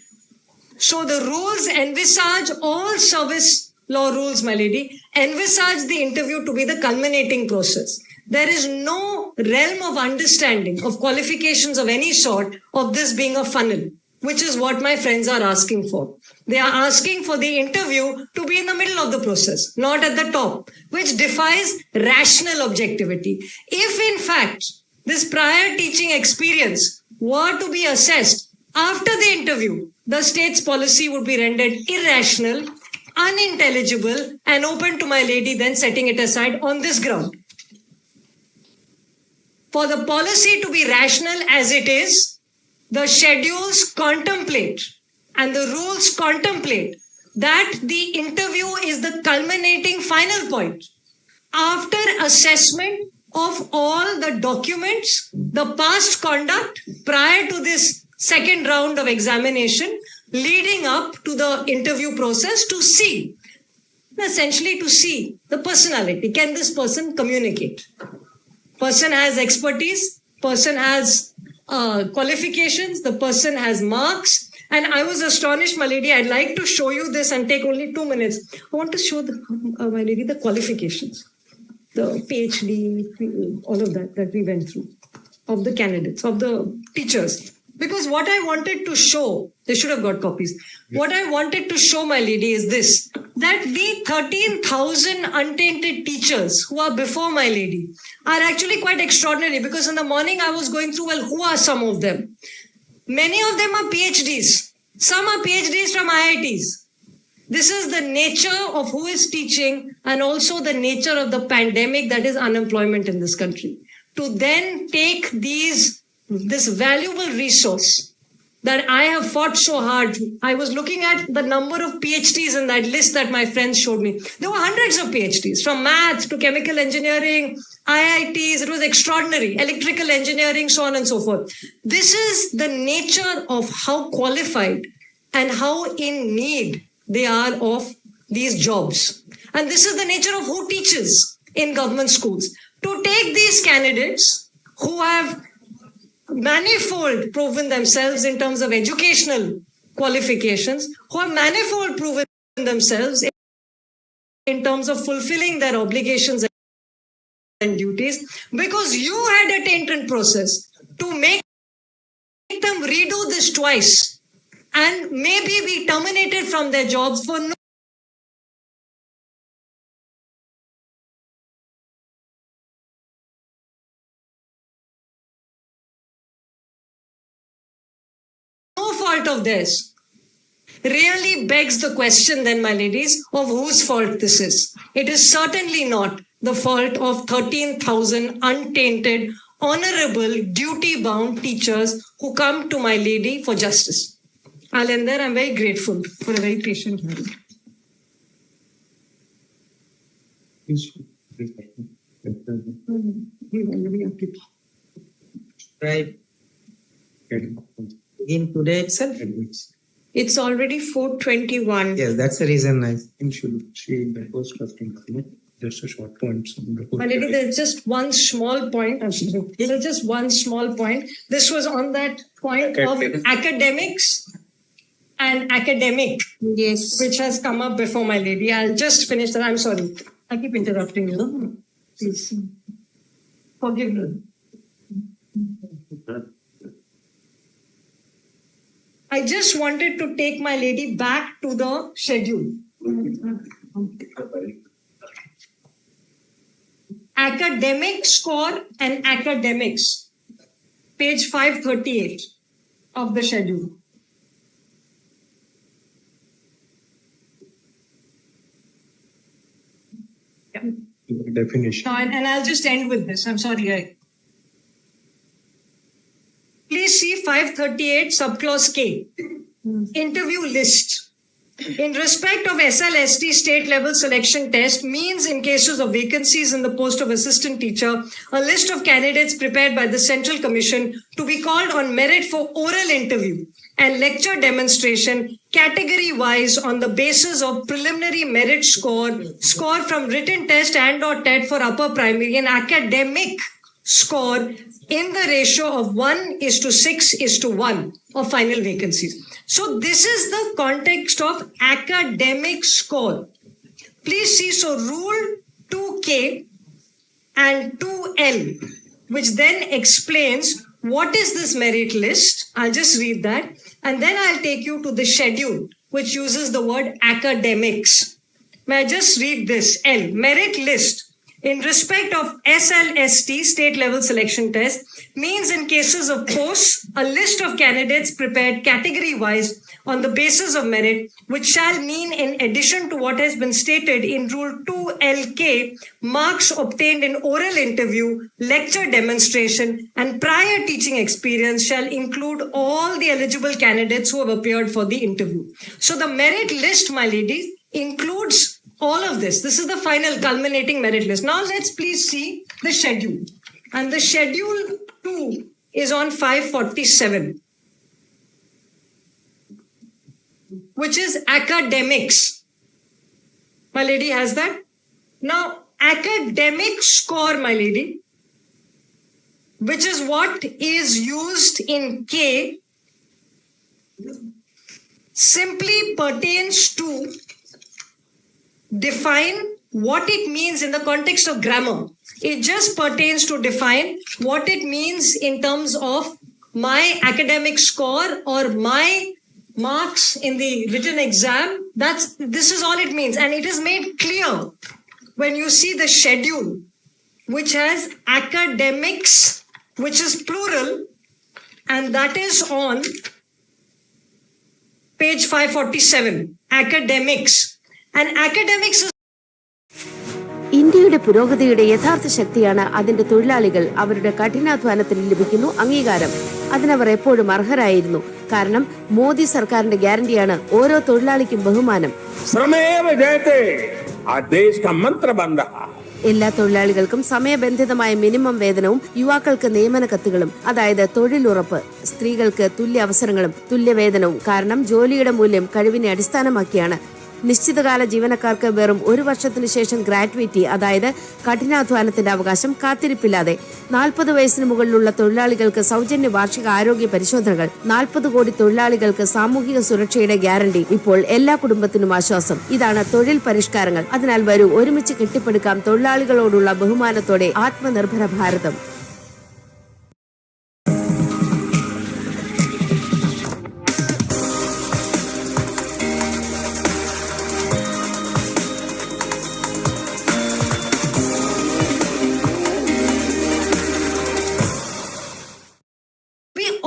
So, the rules envisage all service law rules, my lady, envisage the interview to be the culminating process. There is no realm of understanding of qualifications of any sort of this being a funnel, which is what my friends are asking for. They are asking for the interview to be in the middle of the process, not at the top, which defies rational objectivity. If in fact this prior teaching experience were to be assessed after the interview, the state's policy would be rendered irrational, unintelligible, and open to my lady then setting it aside on this ground. For the policy to be rational as it is, the schedules contemplate and the rules contemplate that the interview is the culminating final point. After assessment of all the documents, the past conduct prior to this second round of examination, leading up to the interview process to see, essentially to see the personality. Can this person communicate? Person has expertise, person has qualifications, the person has marks. And I was astonished, my lady. I'd like to show you this and take only 2 minutes. I want to show my lady the qualifications, the PhD, all of that we went through, of the candidates, of the teachers. Because what I wanted to show, they should have got copies. What I wanted to show, my lady, is this, that the 13,000 untainted teachers who are before my lady are actually quite extraordinary, because in the morning I was going through, well, who are some of them? Many of them are PhDs. Some are PhDs from IITs. This is the nature of who is teaching and also the nature of the pandemic, that is unemployment in this country. To then take this valuable resource that I have fought so hard. I was looking at the number of PhDs in that list that my friends showed me. There were hundreds of PhDs, from math to chemical engineering, IITs. It was extraordinary. Electrical engineering, so on and so forth. This is the nature of how qualified and how in need they are of these jobs. And this is the nature of who teaches in government schools. To take these candidates who have manifold proven themselves in terms of educational qualifications, who have manifold proven themselves in terms of fulfilling their obligations and duties, because you had a tainted process to make them redo this twice and maybe be terminated from their jobs for no fault of theirs really begs the question then, my ladies, of whose fault this is. It is certainly not the fault of 13,000 untainted, honorable, duty-bound teachers who come to my lady for justice. I'll end there. I'm very grateful for a very patient hearing. Right. In today itself. It's already 4:21. Yes, that's the reason I think should see the post just a short point. My lady, there's just one small point. There's just one small point. This was on that point of academics and academic. Yes. Which has come up before, my lady. I'll just finish that. I'm sorry. I keep interrupting you. Please. Forgive me. I just wanted to take my lady back to the schedule. Academic score and academics. Page 538 of the schedule. Yeah. Definition. No, and I'll just end with this. I'm sorry. Please see 538 subclause K. Interview list. In respect of SLST state level selection test means in cases of vacancies in the post of assistant teacher, a list of candidates prepared by the Central Commission to be called on merit for oral interview and lecture demonstration category wise on the basis of preliminary merit score from written test and or TET for upper primary and academic score in the ratio of 1:6:1 of final vacancies. So this is the context of academic score. Please see, so rule 2K and 2L, which then explains what is this merit list. I'll just read that. And then I'll take you to the schedule, which uses the word academics. May I just read this? L, merit list. In respect of SLST, state level selection test, means in cases of posts, a list of candidates prepared category wise on the basis of merit, which shall mean in addition to what has been stated in Rule 2LK, marks obtained in oral interview, lecture demonstration, and prior teaching experience shall include all the eligible candidates who have appeared for the interview. So the merit list, my ladies, includes all of this. This is the final culminating merit list. Now let's please see the schedule. And the schedule 2 is on 547, which is academics. My lady has that. Now, academic score, my lady, which is what is used in K, simply pertains to define what it means in the context of grammar. It just pertains to define what it means in terms of my academic score or my marks in the written exam. This is all it means. And it is made clear when you see the schedule, which has academics, which is plural, and that is on page 547, academics. And academics is ഇന്ത്യയുടെ പുരോഗതിയുടെ യഥാർത്ഥ ശക്തിയാണ് അതിന്റെ തൊഴിലാളികൾ. അവരുടെ കഠിനാധ്വാനത്തിൽ ലഭിക്കുന്നു അംഗീകാരം. അതിനവർ എപ്പോഴും അർഹരായിരുന്നു. കാരണം മോദി സർക്കാരിന്റെ ഗ്യാരണ്ടിയാണ് ഓരോ തൊഴിലാളിക്കും ബഹുമാനം. എല്ലാ തൊഴിലാളികൾക്കും സമയബന്ധിതമായ മിനിമം വേതനവും യുവാക്കൾക്ക് നിയമന കത്തുകളും, അതായത് തൊഴിലുറപ്പ്, സ്ത്രീകൾക്ക് തുല്യ അവസരങ്ങളും തുല്യവേതനവും. കാരണം ജോലിയുടെ മൂല്യം കഴിവിനെ അടിസ്ഥാനമാക്കിയാണ്. നിശ്ചിതകാല ജീവനക്കാർക്ക് വെറും 1 വർഷത്തിനു ശേഷം ഗ്രാറ്റുവിറ്റി, അതായത് കഠിനാധ്വാനത്തിന്റെ അവകാശം, കാത്തിരിപ്പില്ലാതെ. 40 വയസ്സിന് മുകളിലുള്ള തൊഴിലാളികൾക്ക് സൗജന്യ വാർഷിക ആരോഗ്യ പരിശോധനകൾ, 40 കോടി തൊഴിലാളികൾക്ക് സാമൂഹിക സുരക്ഷയുടെ ഗ്യാരണ്ടി. ഇപ്പോൾ എല്ലാ കുടുംബത്തിനും ആശ്വാസം. ഇതാണ് തൊഴിൽ പരിഷ്കാരങ്ങൾ. അതിനാൽ വരൂ, ഒരുമിച്ച് കെട്ടിപ്പടുക്കാം തൊഴിലാളികളോടുള്ള ബഹുമാനത്തോടെ ആത്മനിർഭര ഭാരതം.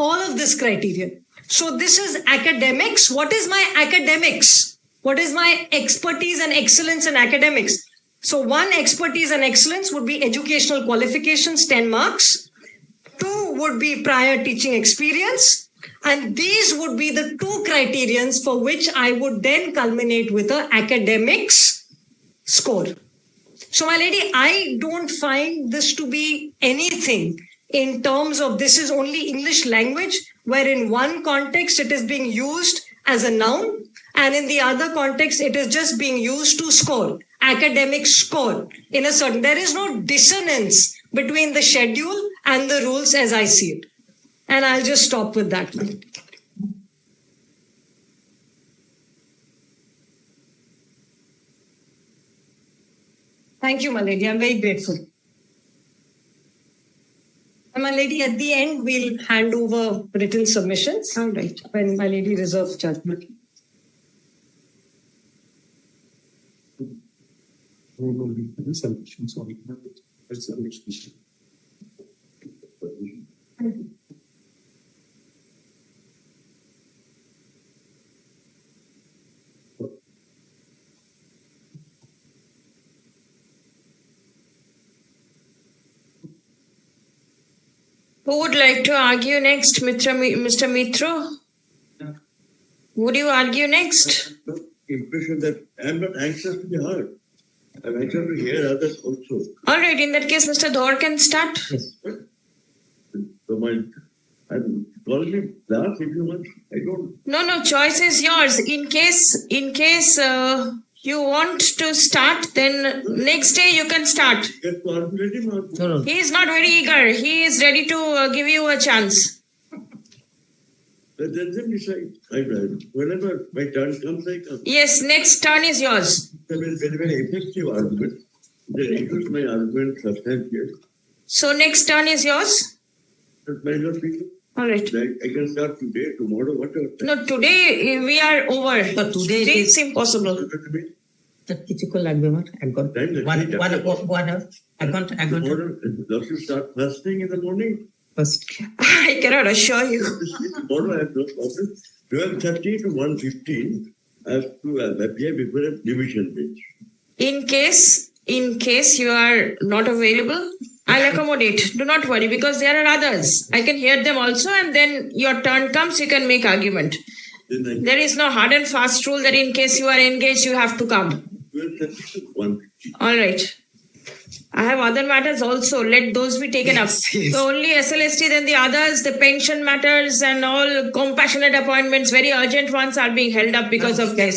all of this criterion. So this is academics. What is my academics? What is my expertise and excellence in academics? So one, expertise and excellence would be educational qualifications, 10 marks. 2 would be prior teaching experience. And these would be the 2 criterions for which I would then culminate with an academics score. So my lady, I don't find this to be anything in terms of this is only English language, where in one context it is being used as a noun, and in the other context it is just being used to score, academic score. In a certain, there is no dissonance between the schedule and the rules as I see it. And I'll just stop with that. Thank you, my lady. I'm very grateful. And my lady, at the end, we'll hand over written submissions. All right. When my lady reserves judgment. Who would like to argue next, Mr. Mitro? Would you argue next? Impression that I'm not anxious to be heard. I'm anxious to hear others also. All right. In that case, Mr. Dhor can start. Yes. So I'm calling me last if you want. I don't. No, choice is yours. In case you want to start, then next day you can start. No. He is not very eager. He is ready to give you a chance. But then decide. Whenever my turn comes, I come. Yes, next turn is yours. It's a very effective argument. They include my argument substantially. So next turn is yours? But my Lord, all right. I can start today, tomorrow, whatever. No, today we are over. But today it's impossible. কিছু লাগবে আমার 1 ঘন্টা 1 ঘন্টা Does you start first thing in the morning? First. I cannot assure you. Tomorrow I have no problem. 12:30 to 1:15 I have to appear before a division bench. In case you are not available, I'll accommodate. Do not worry, because there are others. I can hear them also, and then your turn comes, you can make argument. There is no hard and fast rule that in case you are engaged, you have to come. 12:30 to 1:15. All right. I have other matters also. Let those be taken up. So only SLST, then the others, the pension matters and all compassionate appointments, very urgent ones are being held up because of this.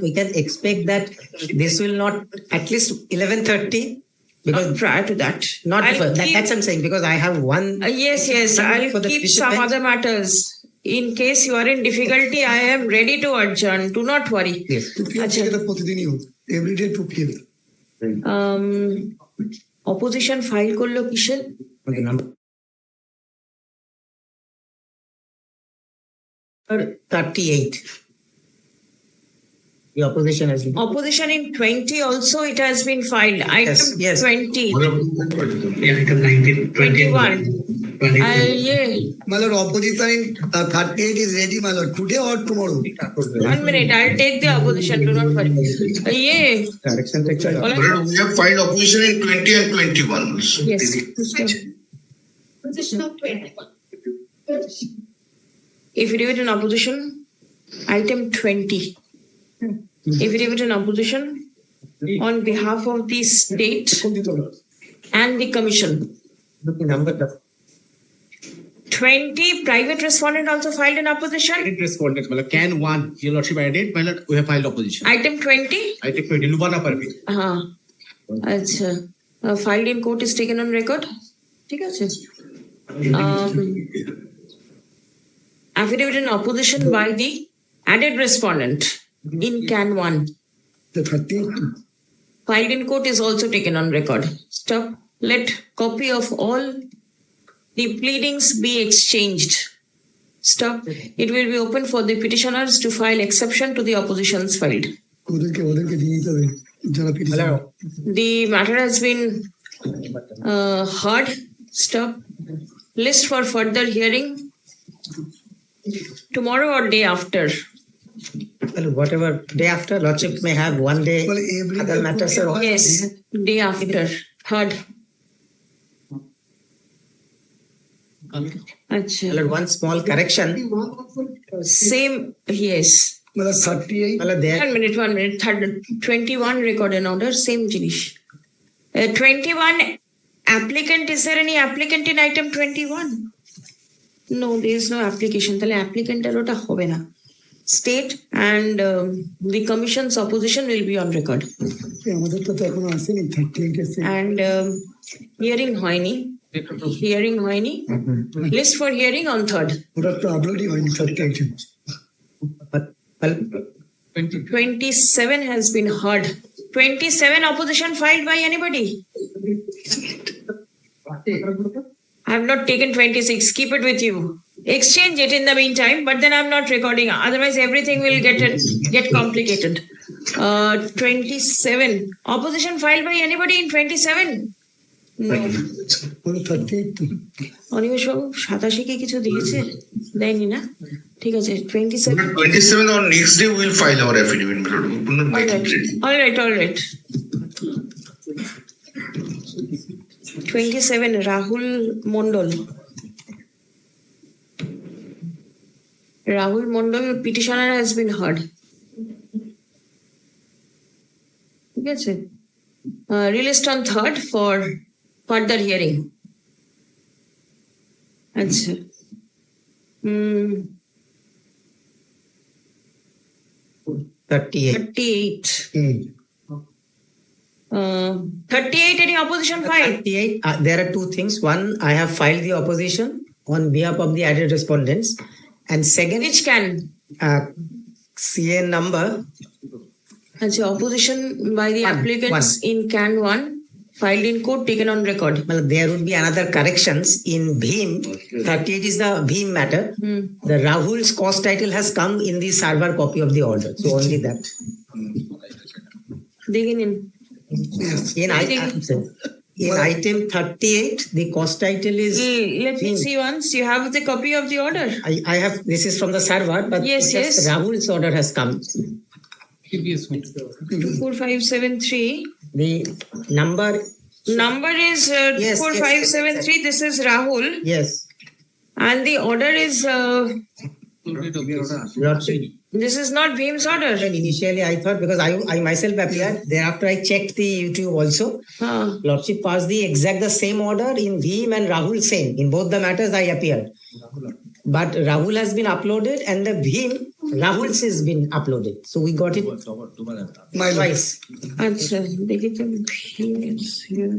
We can expect that this will not at least 11:30. Because prior to that, not before. That's what I'm saying, because I have one. Yes. I'll keep some other matters. In case you are in difficulty, I am ready to adjourn. Do not worry. Yes. Every day 2 p.m. Opposition file করলো কিসের? 38. The opposition has been. Opposition in 20 also it has been filed. Item 20. Item 19, 21. My lord, opposition in 38 is ready, my lord. Today or tomorrow? 1 minute, I'll take the opposition. Do not worry. We have filed opposition in 20 and 21. Yes. Position of 21. Affidavit in opposition, item 20. Affidavit in opposition on behalf of the state and the commission. 20 private respondent also filed in opposition. Private respondent, can 1, your lordship added, my lord, we have filed opposition. Item 20. Item 20, Lubana Parvi. Achha. Filed in court is taken on record. ঠিক আছে. Affidavit in opposition by the added respondent in Can 1. The 13th. Filed in court is also taken on record. Stop. Let copy of all the pleadings be exchanged. Stop. It will be open for the petitioners to file exception to the oppositions filed. The matter has been heard. Stop. List for further hearing Tomorrow or day after? Well, whatever day after, Lordship may have one day other matters are Yes, day after. Third. Achha. Well, one small correction. Same, yes. 38. 1 minute. Third, 21 record and order, same jinish. 21 applicant, is there any applicant in item 21? No, there is no application. Tale applicant erota hobe na. State and the commission's opposition will be on record. And hearing hoini. Hearing hoini. List for hearing on 3rd. 27 has been heard. 27 opposition filed by anybody. I have not taken 26. Keep it with you. Exchange it in the meantime, but then I'm not recording. Otherwise, everything will get complicated. 27. Opposition filed by anybody in 27? No. Animesh বাবু 87 কে কিছু দিয়েছে দেয়নি না ঠিক আছে 27 on next day we will file our affidavit. All right. 27 Rahul Mondol petitioner has been heard. ঠিক আছে released on 3rd for further hearing. আচ্ছা 38. 38 any opposition filed? 38. There are two things. One, I have filed the opposition on behalf of the added respondents, and second, which can CA number. Achha, opposition by the applicants in can 1 filed in court, taken on record. Well, there would be another corrections in Bhim. 38 is the Bhim matter. The Rahul's cause title has come in the server copy of the order. So only that. In item 38, the cause title is. Let me see once. You have the copy of the order? I have. This is from the server, but yes. Rahul's order has come. 4573. The number is 4573. This is Rahul. Yes. And the order is. This is not Bhim's order. Initially, I thought because I myself appeared. Thereafter, I checked the YouTube also. Lordship passed the same order in Bhim and Rahul same. In both the matters, I appeared. But Rahul has been uploaded and the Bhim, Rahul's has been uploaded. So we got it twice. Achha, dekhi Bhim is here.